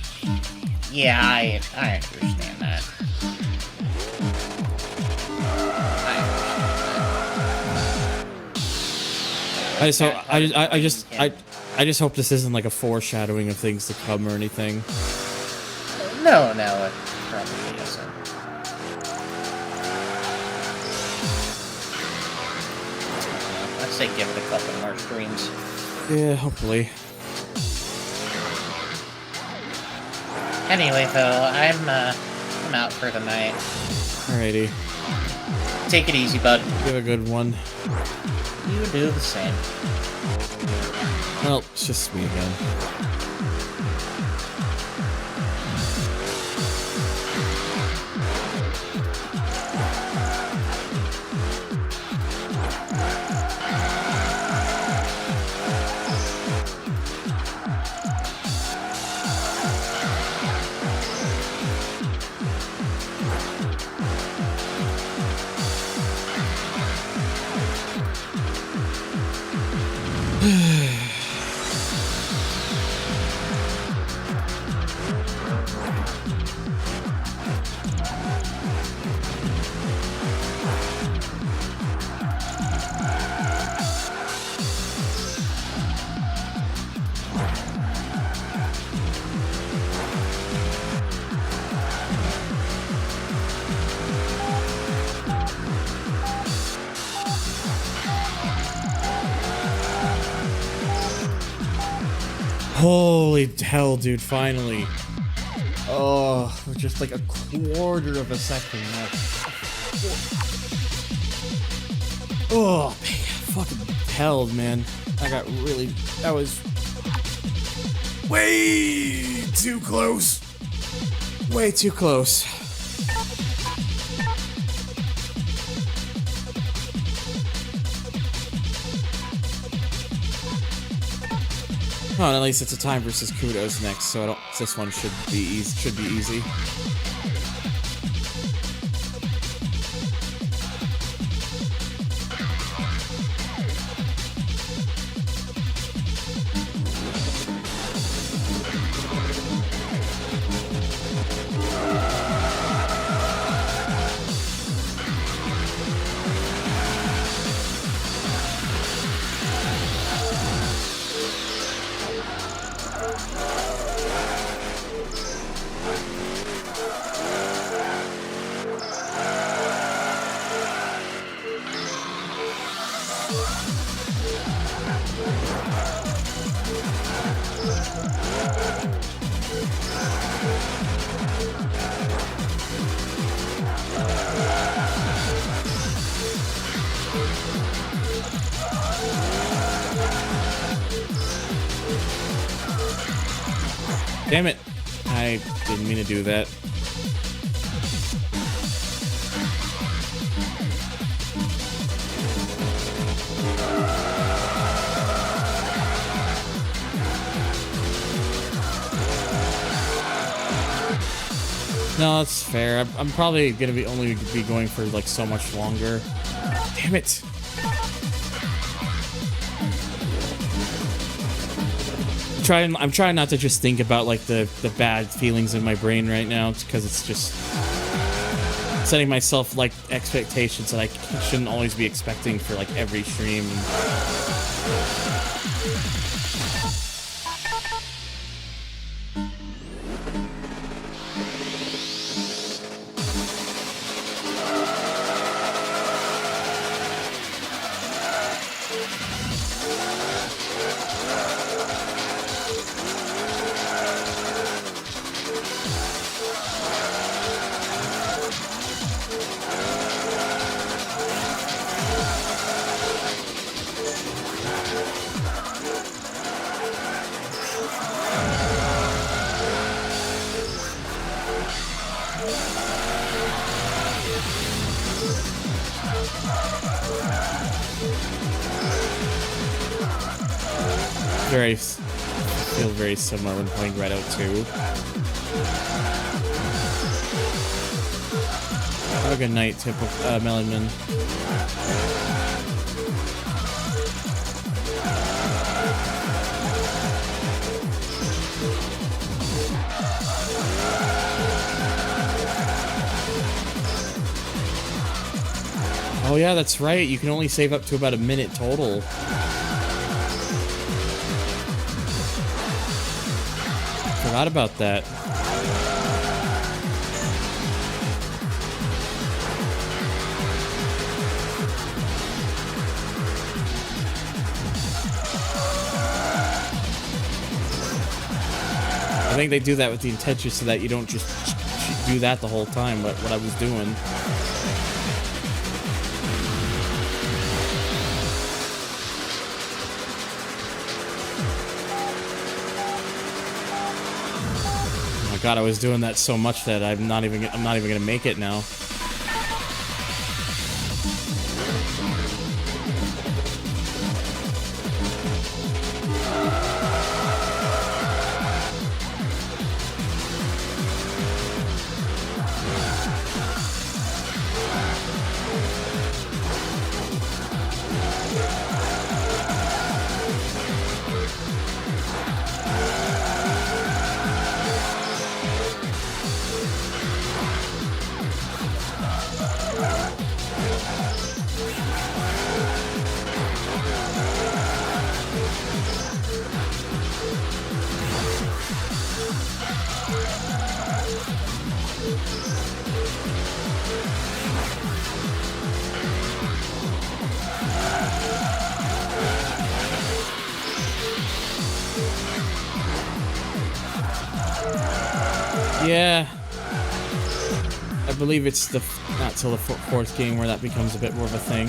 Yeah, I understand that. I just hope this isn't like a foreshadowing of things to come or anything. No, it probably isn't. I'd say give it a couple more streams. Yeah, hopefully. Anyway, though, I'm out for the night. Alrighty. Take it easy, bud. You have a good one. You do the same. Well, it's just me again. Holy hell, dude, finally. Oh, just like a quarter of a second left. Oh, fucking hell, man. That was way too close. Way too close. Oh, and at least it's a time versus Kudos next, so this one should be easy. Damn it. I didn't mean to do that. No, that's fair. I'm probably gonna be only be going for like so much longer. Damn it. I'm trying not to just think about like the bad feelings in my brain right now, because it's just setting myself like expectations that I shouldn't always be expecting for like every stream. Feel very similar when playing Red Out 2. Have a good night, Melonman. Oh yeah, that's right. You can only save up to about a minute total. Forgot about that. I think they do that with the intention so that you don't just do that the whole time, but what I was doing. God, I was doing that so much that I'm not even gonna make it now. Yeah, I believe it's not till the fourth game where that becomes a bit more of a thing.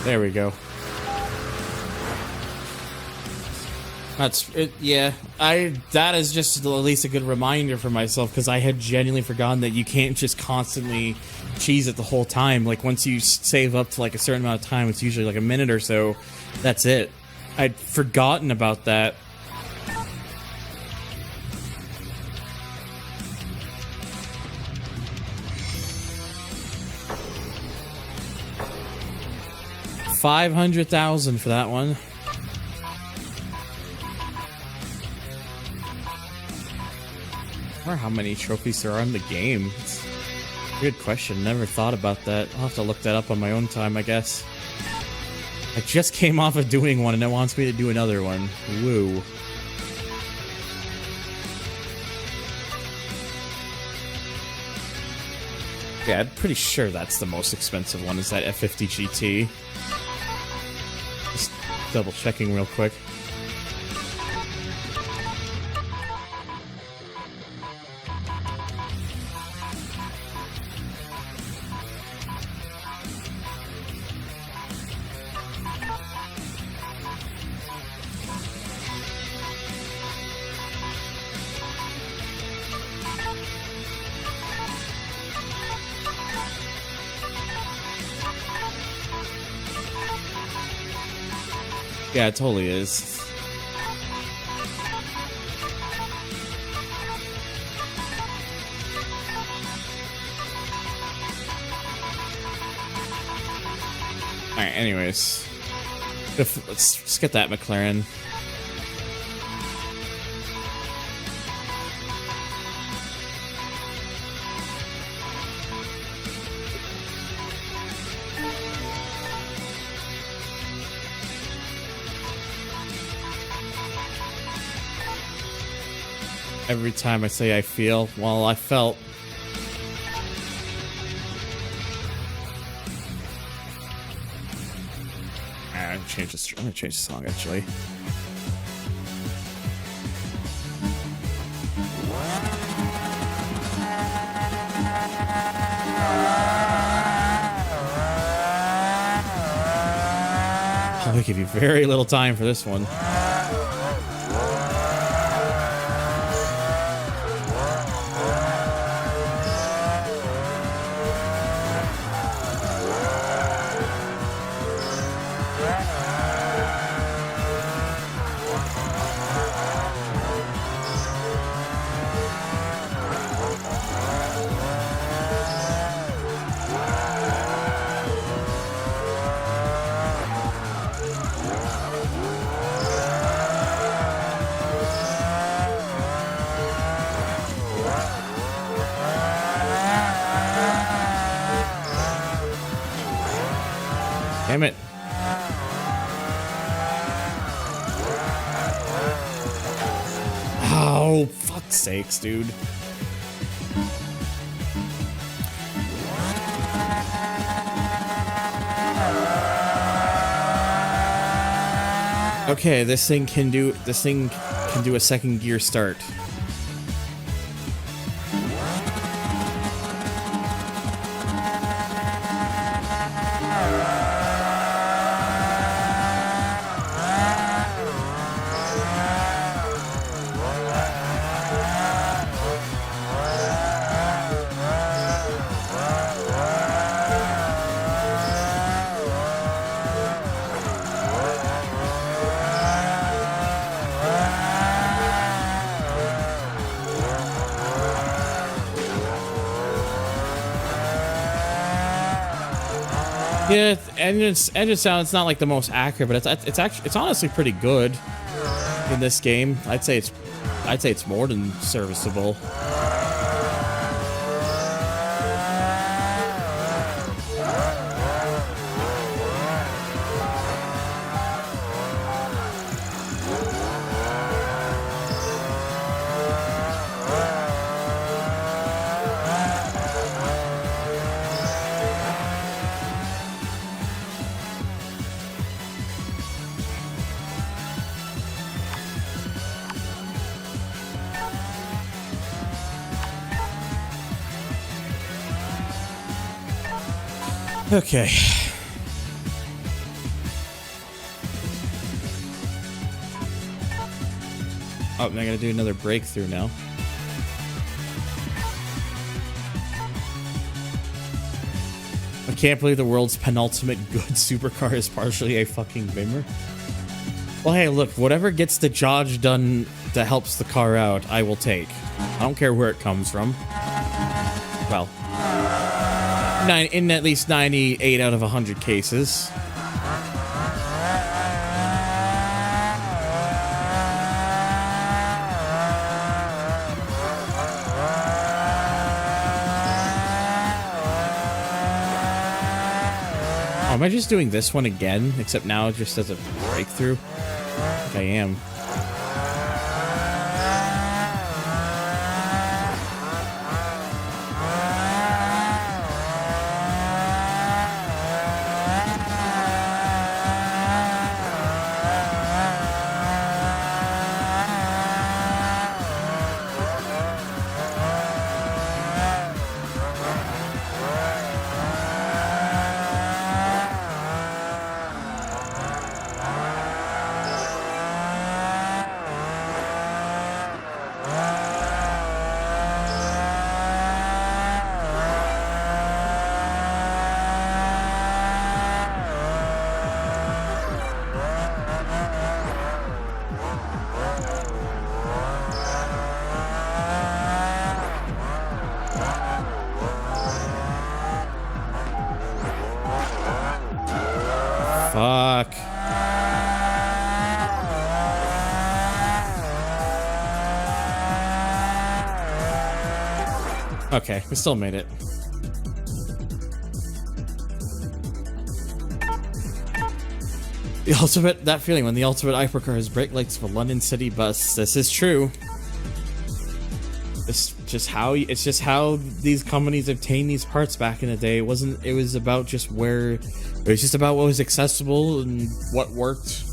There we go. That's it. Yeah, that is just at least a good reminder for myself, because I had genuinely forgotten that you can't just constantly cheese it the whole time. Like, once you save up to like a certain amount of time, it's usually like a minute or so. That's it. I'd forgotten about that. $500,000 for that one. Or how many trophies there are in the game. Good question. Never thought about that. I'll have to look that up on my own time, I guess. I just came off of doing one and it wants me to do another one. Woo. Yeah, I'm pretty sure that's the most expensive one, is that F50 GT. Just double checking real quick. Yeah, it totally is. Alright, anyways. Let's get that McLaren. Every time I say I feel, well, I felt. I'm gonna change the song, actually. I'll give you very little time for this one. Damn it. Oh, fuck's sakes, dude. Okay, this thing can do a second gear start. Yeah, engine sound, it's not like the most accurate, but it's honestly pretty good in this game. I'd say it's more than serviceable. Okay. Oh, and I gotta do another breakthrough now. I can't believe the world's penultimate good supercar is partially a fucking bimmer. Well, hey, look, whatever gets the job done that helps the car out, I will take. I don't care where it comes from. Well, in at least 98 out of 100 cases. am I just doing this one again? Except now just as a breakthrough? I think I am. Fuck. Okay, we still made it. The ultimate, that feeling when the ultimate hypercar has brake lights for London City bus. This is true. It's just how these companies obtained these parts back in the day. It was about just where, it was just about what was accessible and what worked.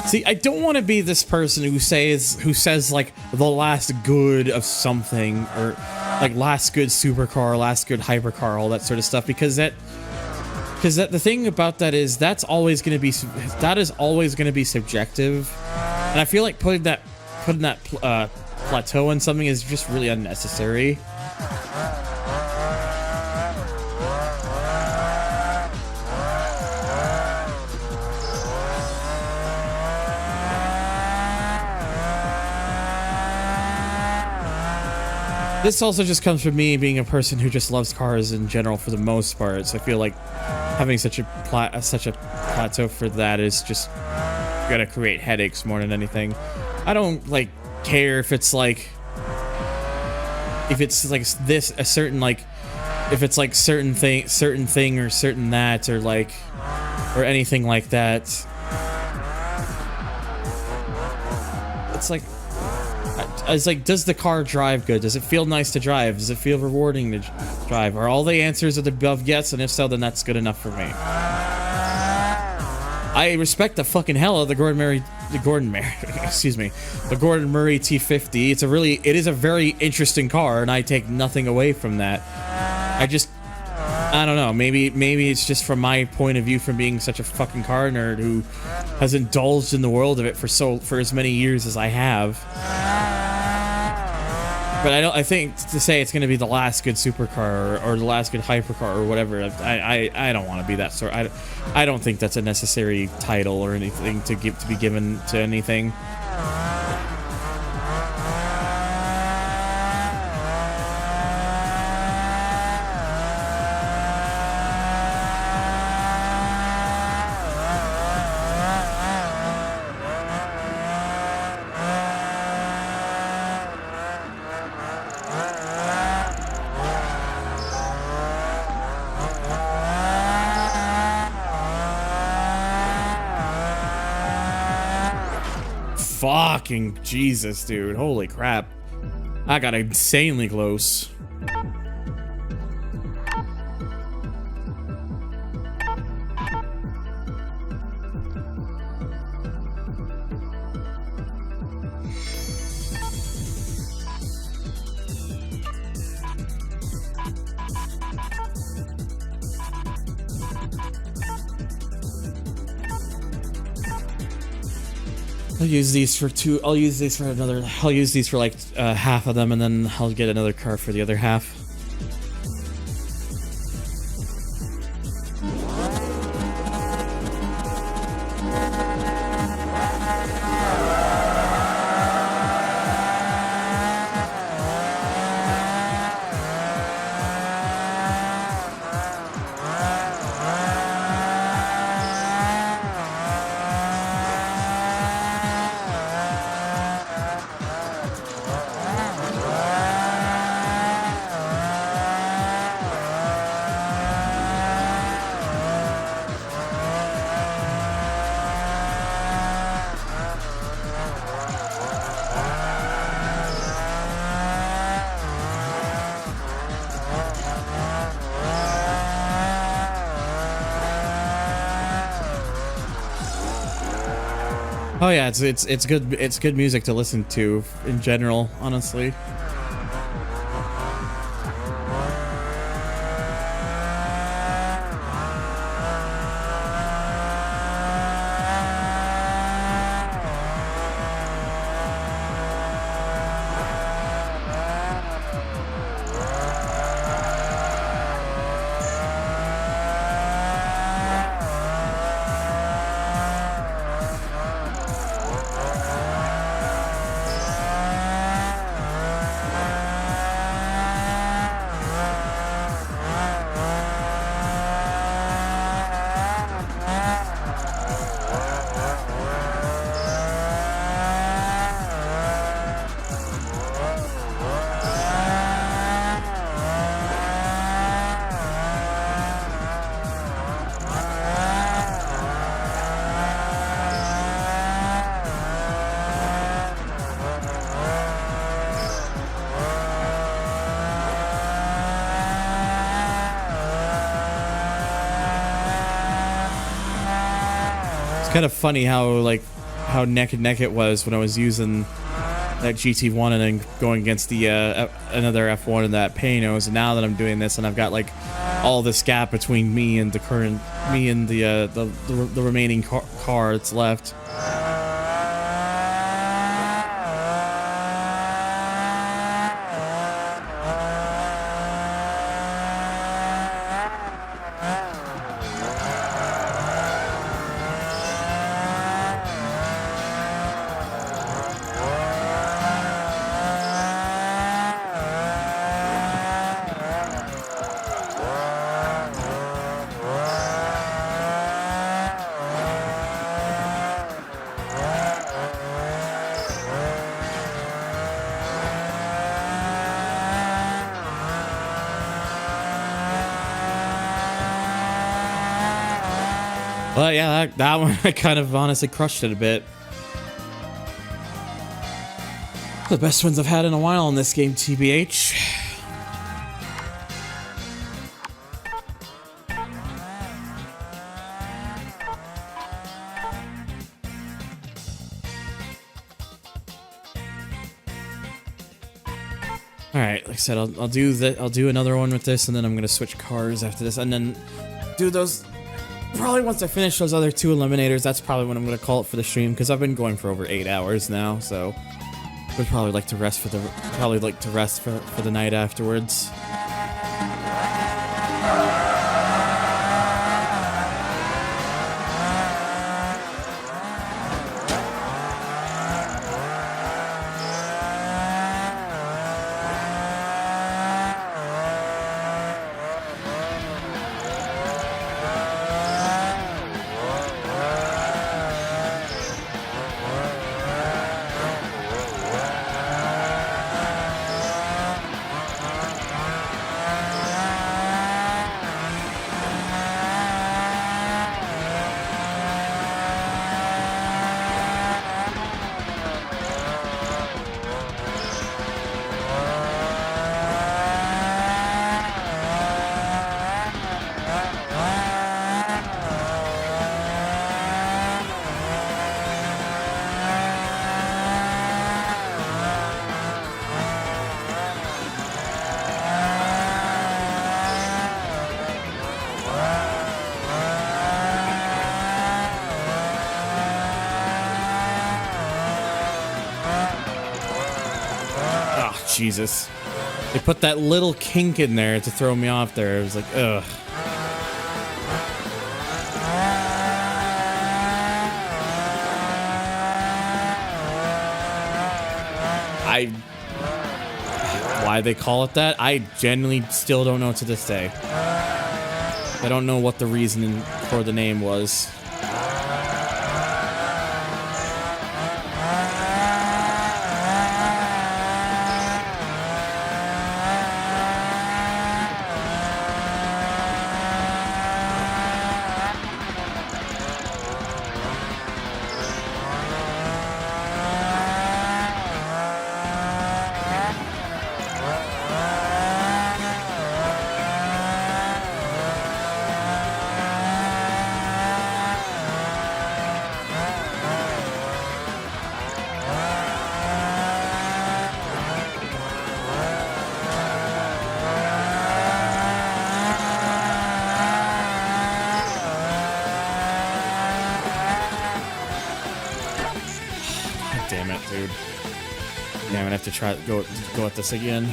See, I don't want to be this person who says like the last good of something, or like last good supercar, last good hypercar, all that sort of stuff, because the thing about that is that is always going to be subjective, and I feel like putting that plateau on something is just really unnecessary. This also just comes from me being a person who just loves cars in general for the most part. So I feel like having such a plateau for that is just gonna create headaches more than anything. I don't like care if it's like this a certain like if it's like certain thing or certain that or like or anything like that. It's like, does the car drive good? Does it feel nice to drive? Does it feel rewarding to drive? Are all the answers of the above yes? And if so, then that's good enough for me. I respect the fucking hell out of the Gordon Murray T50. It is a very interesting car, and I take nothing away from that. I don't know. Maybe it's just from my point of view, from being such a fucking car nerd who has indulged in the world of it for as many years as I have. But I think to say it's going to be the last good supercar or the last good hypercar or whatever, I don't want to be that sort. I don't think that's a necessary title or anything to be given to anything. Fucking Jesus, dude. Holy crap. I got insanely close. I'll use these for like half of them, and then I'll get another car for the other half. Oh yeah, it's good music to listen to in general, honestly. Kind of funny how neck and neck it was when I was using that GT1 and then going against the another F1 in that Panos, and now that I'm doing this and I've got like all this gap between me and the remaining car that's left. But yeah, that one I kind of honestly crushed it a bit. The best ones I've had in a while in this game, TBH. All right, like I said, I'll do another one with this, and then I'm gonna switch cars after this, and then do those. Probably once I finish those other 2 eliminators, that's probably when I'm gonna call it for the stream, because I've been going for over 8 hours now, so would probably like to rest for the night afterwards. Jesus. They put that little kink in there to throw me off there. It was like, ugh. Why they call it that, I genuinely still don't know to this day. I don't know what the reasoning for the name was. damn it, dude. Yeah, I'm gonna have to try go at this again.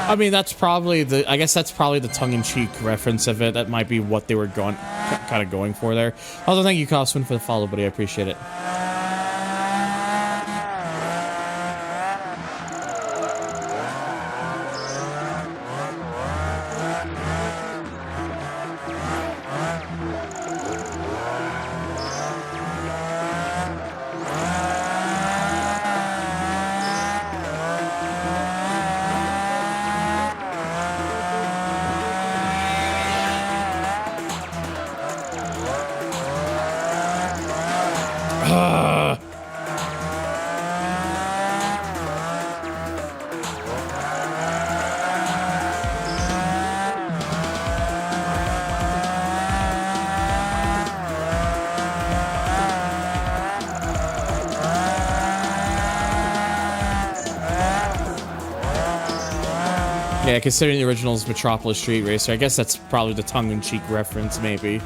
I mean, that's probably I guess that's probably the tongue-in-cheek reference of it. That might be what they were kind of going for there. Also, thank you, Coswin, for the follow, buddy. I appreciate it. Yeah, considering the original is Metropolis Street Racer, I guess that's probably the tongue-in-cheek reference, maybe.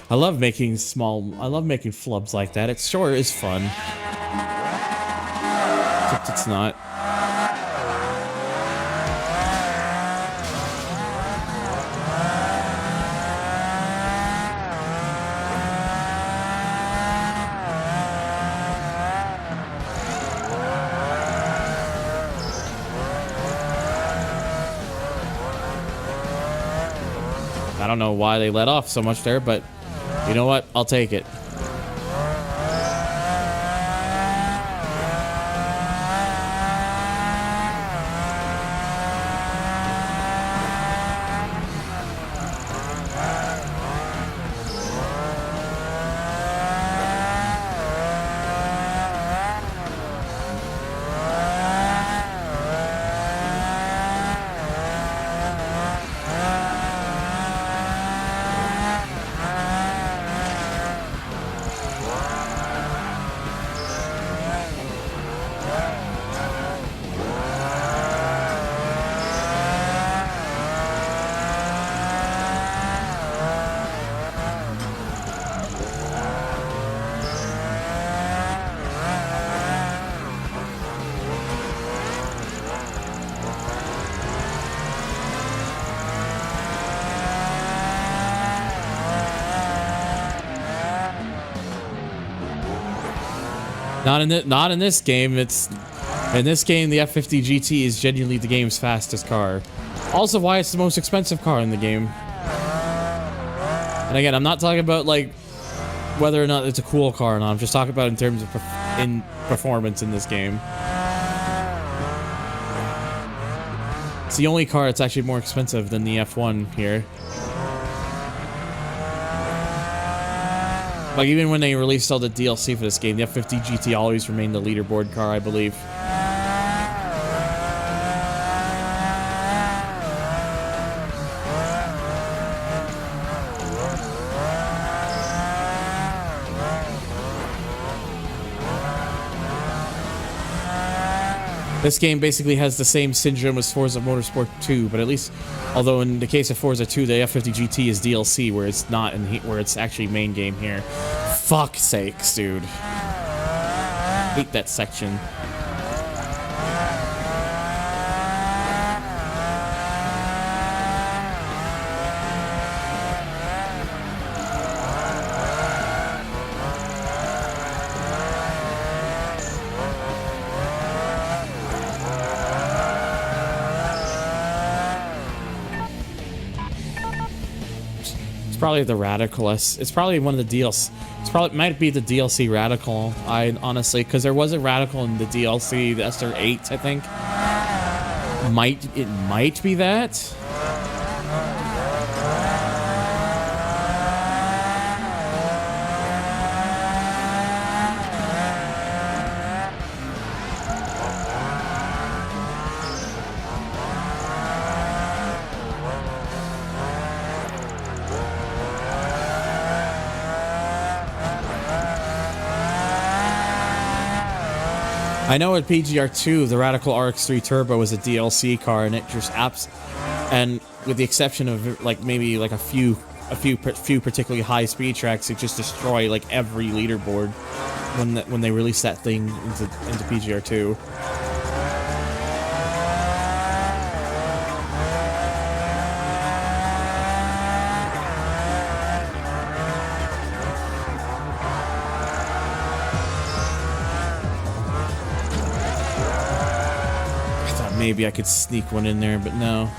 I love making flubs like that. It sure is fun. Except it's not. I don't know why they let off so much there, but you know what? I'll take it. Not in this game. In this game, the F50 GT is genuinely the game's fastest car. Also, why it's the most expensive car in the game. And again, I'm not talking about like whether or not it's a cool car or not. I'm just talking about in terms of performance in this game. It's the only car that's actually more expensive than the F1 here. Like, even when they released all the DLC for this game, the F50 GT always remained the leaderboard car, I believe. This game basically has the same syndrome as Forza Motorsport 2, but at least, although in the case of Forza 2, the F50 GT is DLC, where it's not, where it's actually main game here. fuck's sakes, dude. Hate that section. It's probably the Radical S. It's probably one of the DLC. It's probably might be the DLC Radical. I honestly, because there was a Radical in the DLC, the SR8, I think. It might be that. I know at PGR2, the Radical RX-3 Turbo was a DLC car, and it just and with the exception of like maybe like a few particularly high speed tracks, it just destroyed like every leaderboard when they released that thing into PGR2. Maybe I could sneak one in there, but no.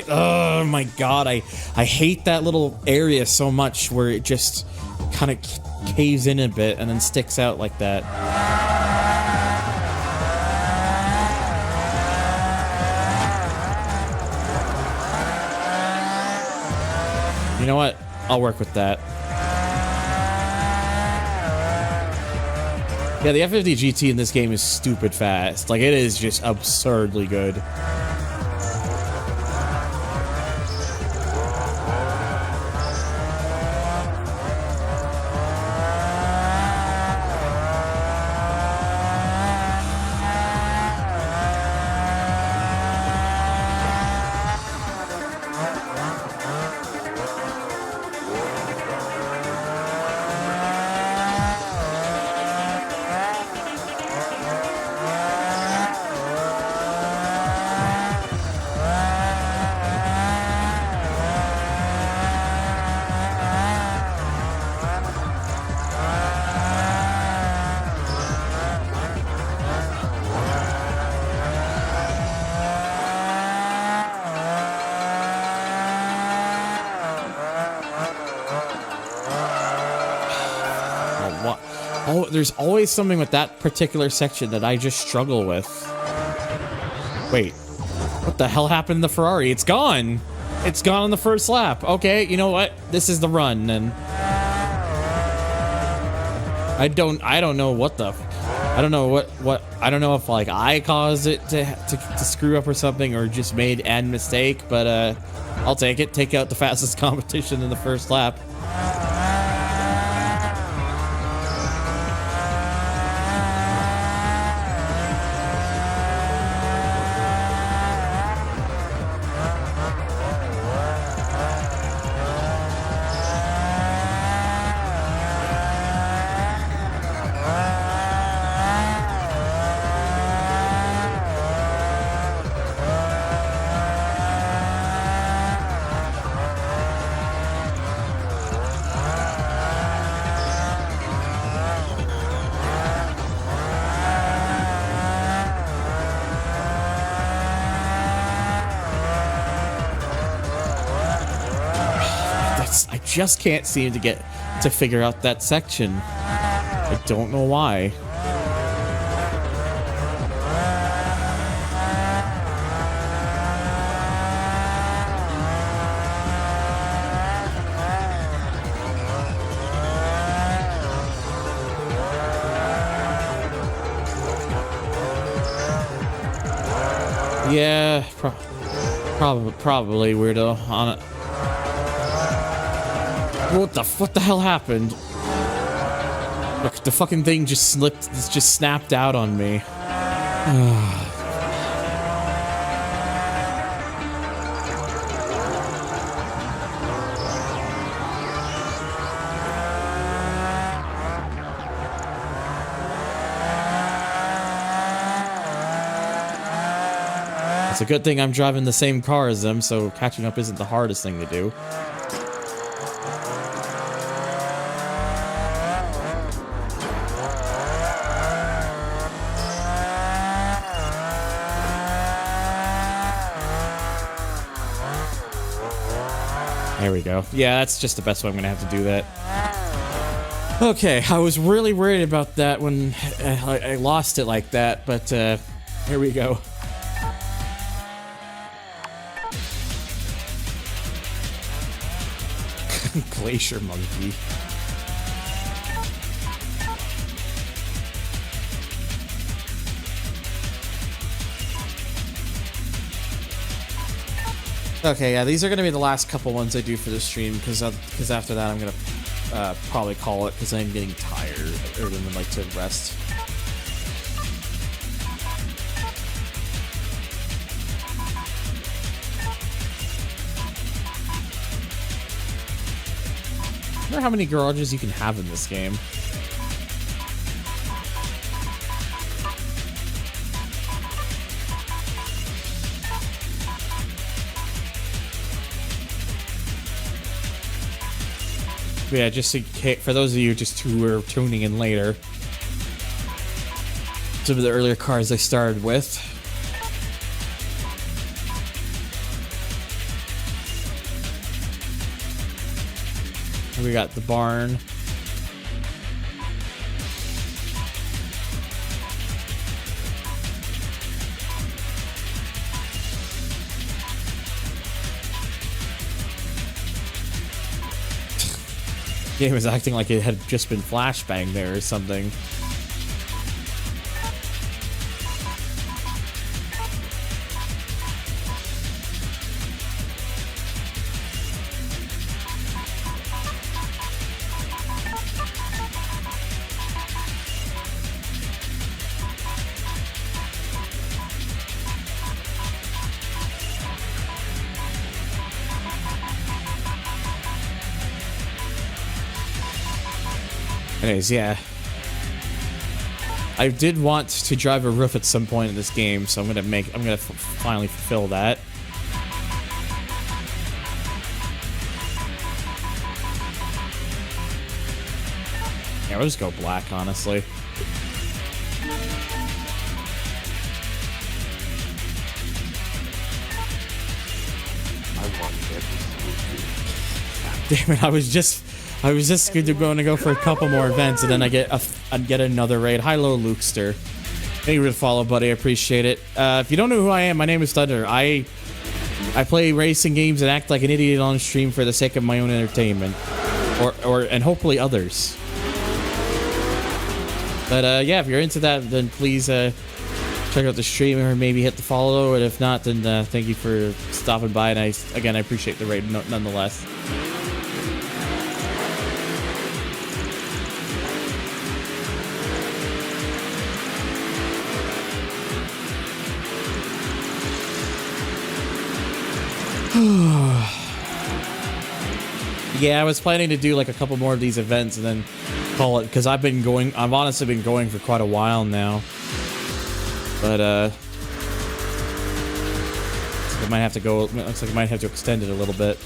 Oh my god, I hate that little area so much where it just kind of caves in a bit and then sticks out like that. You know what? I'll work with that. Yeah, the F50 GT in this game is stupid fast. Like, it is just absurdly good. Oh, there's always something with that particular section that I just struggle with. Wait, what the hell happened to the Ferrari? It's gone! It's gone on the first lap. Okay, you know what? This is the run, then. I don't know what the... I don't know I don't know if, like, I caused it to screw up or something, or just made an mistake, but, I'll take it. Take out the fastest competition in the first lap. I just can't seem to figure out that section. I don't know why. Yeah, probably weirdo on it. What the hell happened? Look, the fucking thing just snapped out on me. It's a good thing I'm driving the same car as them, so catching up isn't the hardest thing to do. There we go. Yeah, that's just the best way I'm gonna have to do that. Okay, I was really worried about that when I lost it like that, but here we go. Glacier monkey. Okay, yeah, these are gonna be the last couple ones I do for the stream because after that I'm gonna probably call it because I'm getting tired or would like to rest. I wonder how many garages you can have in this game. Yeah, just for those of you just who are tuning in later, some of the earlier cars I started with. We got the barn. Game was acting like it had just been flashbang there or something. Anyways, yeah. I did want to drive a roof at some point in this game, so I'm gonna finally fulfill that. Yeah, we'll just go black, honestly. Damn it, I was just going to go for a couple more events, and then I'd get another raid. Hi, low Lukester. Thank you for the follow, buddy. I appreciate it. If you don't know who I am, my name is Thunder. I play racing games and act like an idiot on stream for the sake of my own entertainment, and hopefully others. But yeah, if you're into that, then please check out the stream or maybe hit the follow. And if not, then thank you for stopping by. And I appreciate the raid nonetheless. Yeah, I was planning to do like a couple more of these events and then call it because I've honestly been going for quite a while now. But I might have to go. It looks like I might have to extend it a little bit.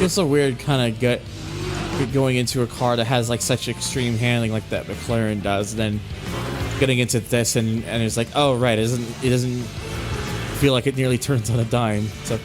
It's a weird kind of gut going into a car that has like such extreme handling like that McLaren does, and then getting into this and it's like, oh right, it doesn't feel like it nearly turns on a dime. So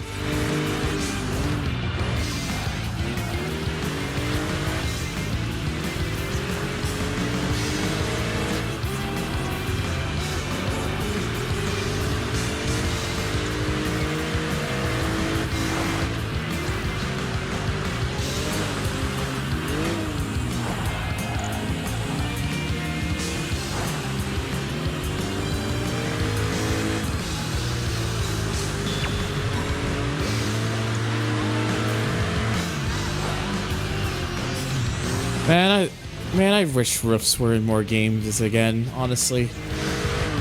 Man, I wish roofs were in more games again, honestly.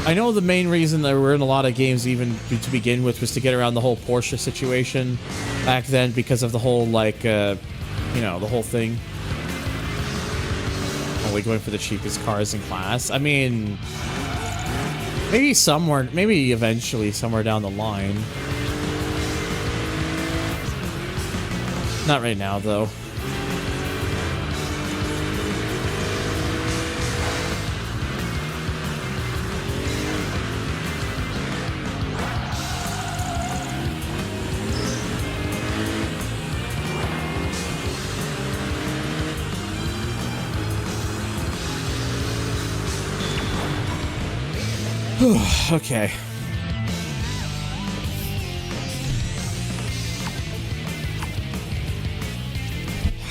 I know the main reason that we're in a lot of games even to begin with was to get around the whole Porsche situation back then because of the whole, like, you know, the whole thing. Only going for the cheapest cars in class. I mean, maybe eventually somewhere down the line. Not right now, though. Okay.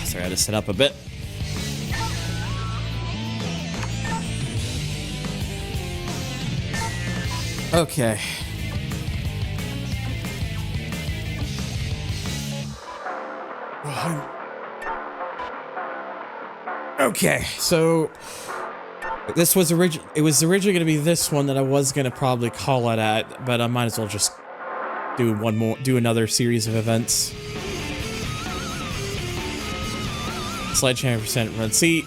Sorry, I had to set up a bit. Okay. Okay, so this was it was originally going to be this one that I was going to probably call it at, but I might as well just do another series of events. Sledgehammer % run. See,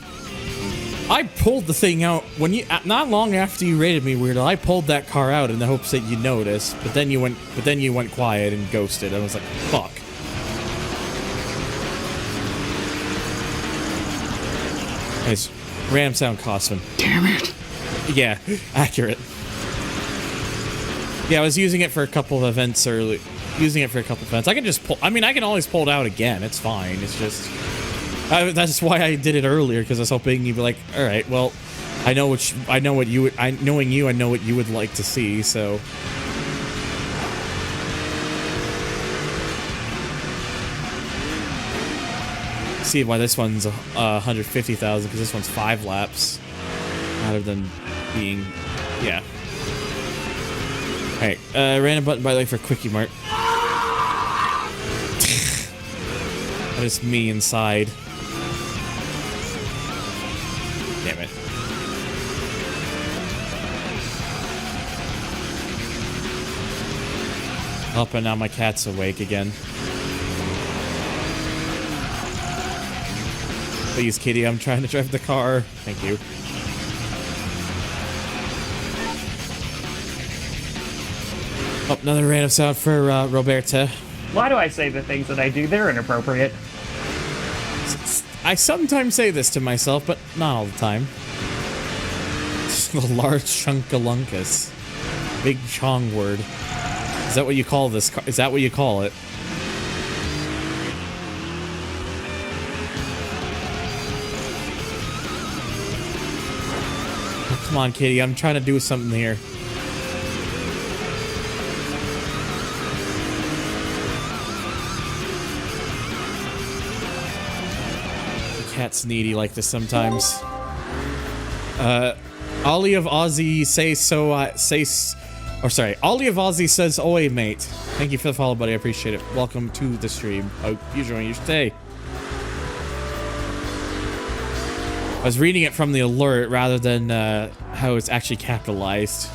I pulled the thing out when not long after you rated me, Weirdo. I pulled that car out in the hopes that you noticed, but then you went quiet and ghosted. I was like, fuck. Nice. Ram sound costume. Damn it. Yeah, accurate. Yeah, I was using it for a couple of events early. I can just pull. I mean, I can always pull it out again. It's fine. It's just. That's why I did it earlier, because I was hoping you'd be like, all right, well, knowing you, I know what you would like to see. So. See why this one's 150,000, because this one's 5 laps rather than being, yeah. Alright, random button by the way for Quickie Mart. That is me inside. Damn it. Oh, but now my cat's awake again. Please, kitty, I'm trying to drive the car. Thank you. Oh, another random sound for Roberta. Why do I say the things that I do? They're inappropriate. I sometimes say this to myself, but not all the time. The large chunkalunkus. Big chong word. Is that what you call this? Is that what you call it? Come on, kitty. I'm trying to do something here. The cat's needy like this sometimes. Ollie of Aussie Ollie of Aussie says, "Oi, mate." Thank you for the follow, buddy. I appreciate it. Welcome to the stream. Hope you enjoy your stay. I was reading it from the alert rather than how it's actually capitalized.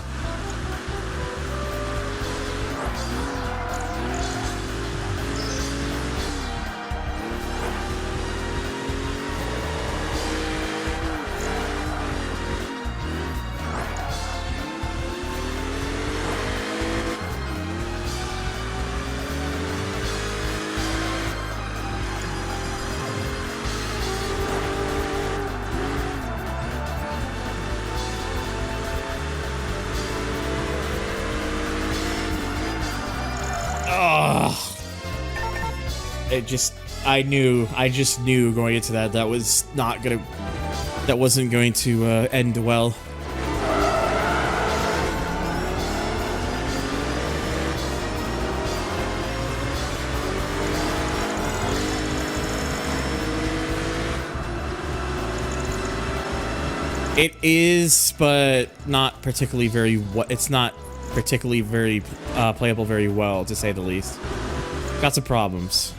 I just knew going into that wasn't going to end well. It is, but not particularly very. It's not particularly very playable very well, to say the least. Got some problems.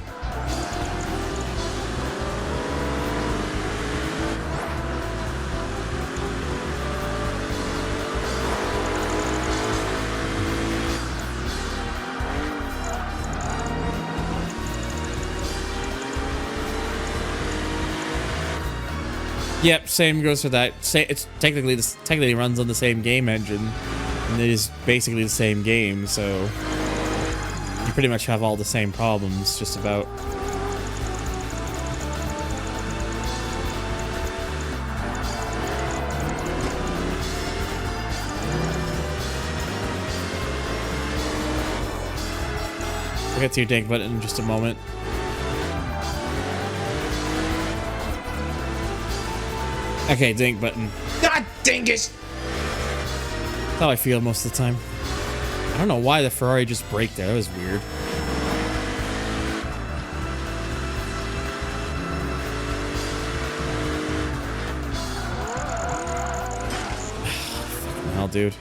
Yep, same goes for that. It's technically runs on the same game engine, and it is basically the same game, so you pretty much have all the same problems, just about. We'll get to your dink button in just a moment. Okay, dink button. God dingus! That's how I feel most of the time. I don't know why the Ferrari just braked there. That was weird. Fucking hell, dude.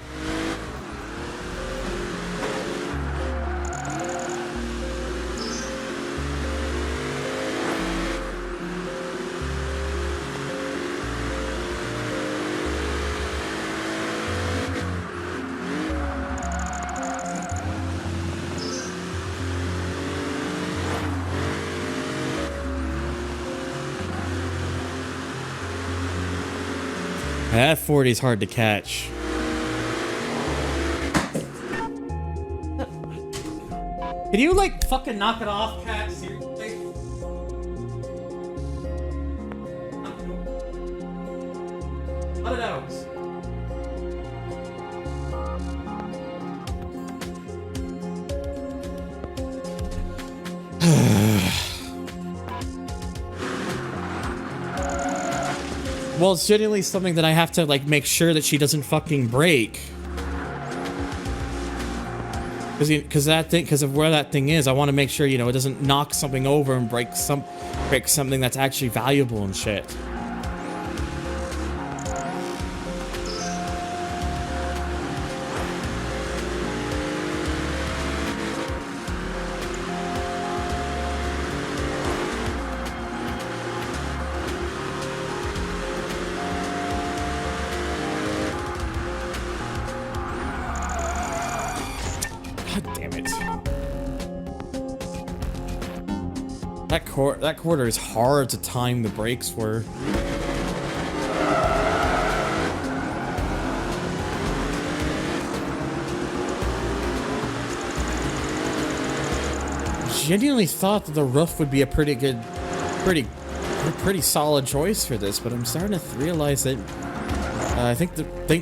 That 40 is hard to catch. Can you, like, fucking knock it off, cat? Seriously? Let it out. Well, it's genuinely something that I have to, like, make sure that she doesn't fucking break. Because of where that thing is, I want to make sure, you know, it doesn't knock something over and break something that's actually valuable and shit. That quarter is hard to time the brakes for. Genuinely thought that the roof would be a pretty solid choice for this, but I'm starting to realize that I think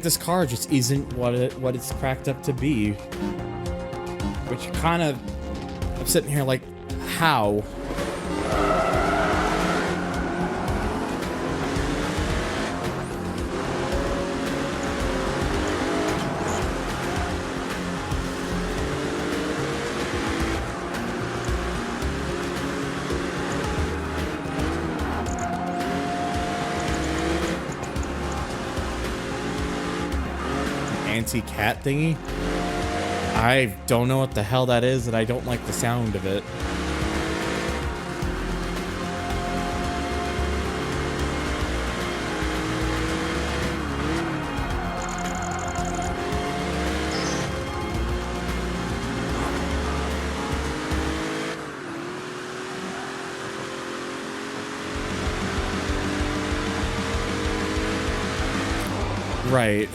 this car just isn't what it's cracked up to be. Which kind of, I'm sitting here like, how? Anti-cat thingy? I don't know what the hell that is, and I don't like the sound of it. Right.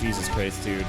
Jesus Christ, dude.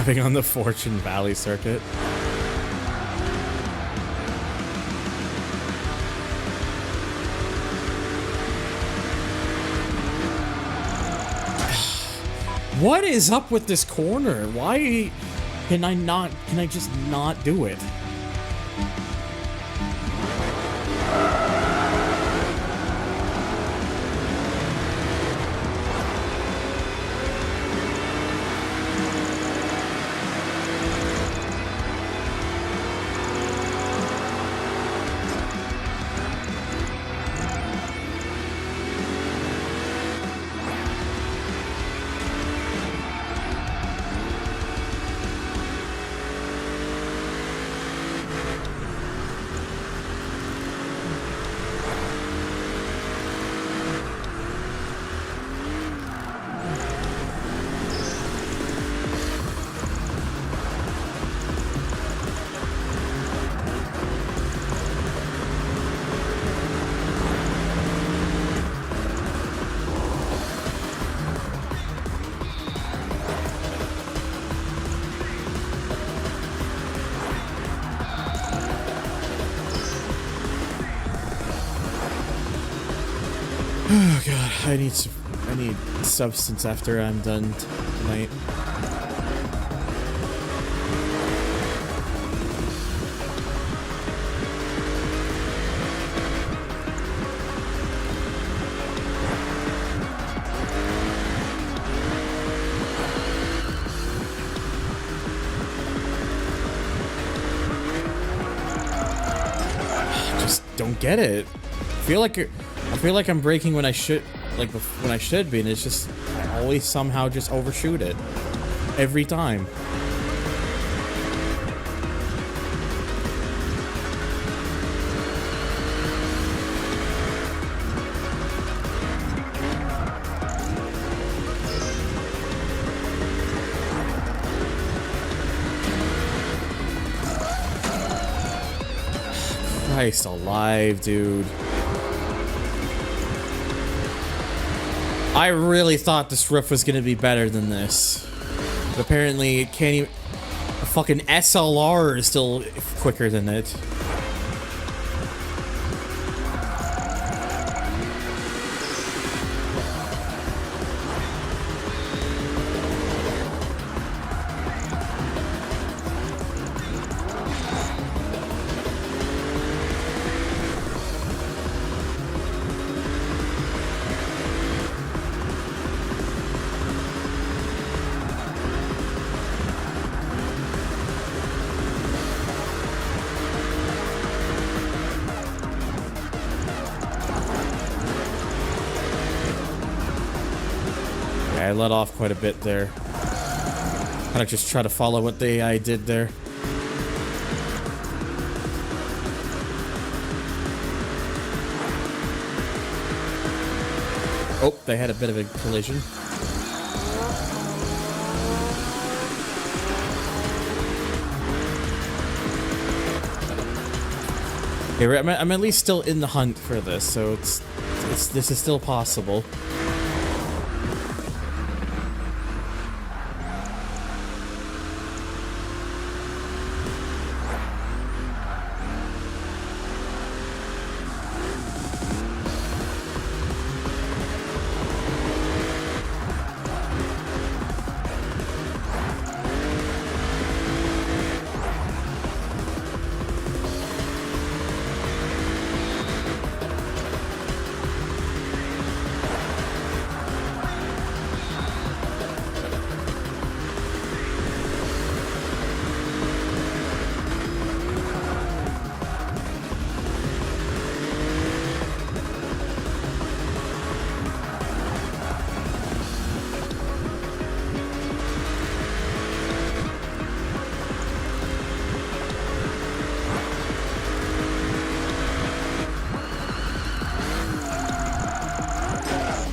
Driving on the Fortune Valley circuit. What is up with this corner? Why can I just not do it? Oh god, I need substance after I'm done tonight. Just don't get it. I feel like I'm braking when I should, when I should be, and it's just I always somehow just overshoot it every time. Christ alive, dude. I really thought this roof was gonna be better than this. But apparently it can't even... A fucking SLR is still quicker than it. I let off quite a bit there. Kind of just try to follow what the AI did there. Oh, they had a bit of a collision. Okay, I'm at least still in the hunt for this, so this is still possible.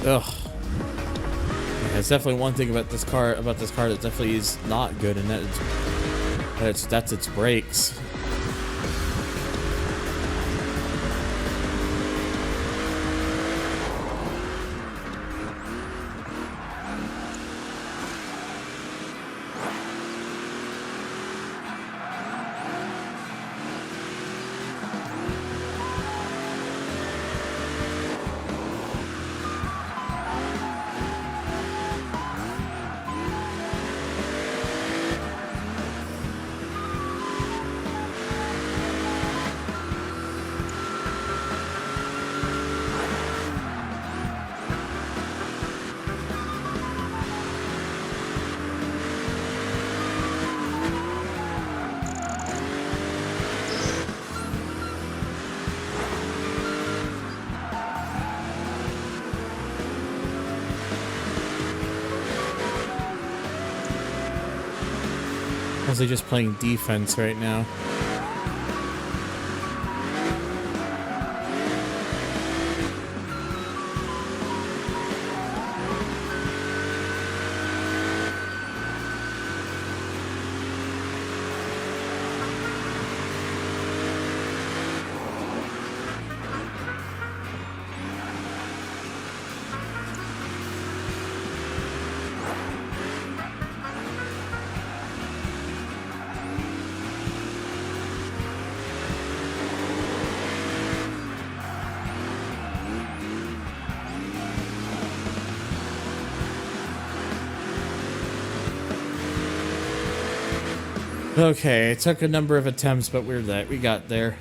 Ugh. Yeah, there's definitely one thing about this car that definitely is not good, and that's its brakes. Mostly just playing defense right now. Okay, it took a number of attempts, but we got there.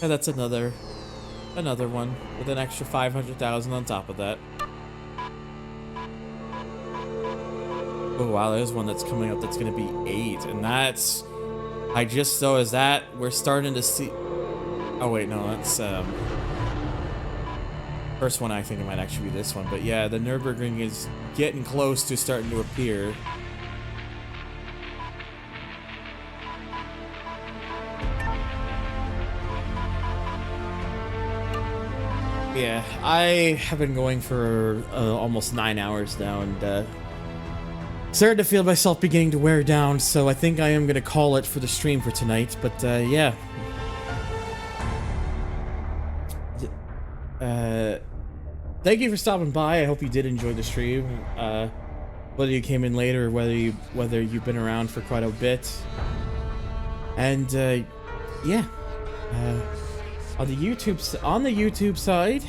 And that's another one with an extra 500,000 on top of that. Oh wow, there's one that's coming up that's gonna be 8, and that's I just saw is that we're starting to see. Oh wait, no, that's first one. I think it might actually be this one, but yeah, the Nürburgring is getting close to starting to appear. Yeah, I have been going for almost 9 hours now, and starting to feel myself beginning to wear down, so I think I am going to call it for the stream for tonight, but yeah. Thank you for stopping by. I hope you did enjoy the stream, whether you came in later or whether you've been around for quite a bit. And yeah. On the YouTube side,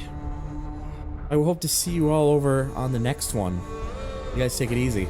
I hope to see you all over on the next one. You guys take it easy.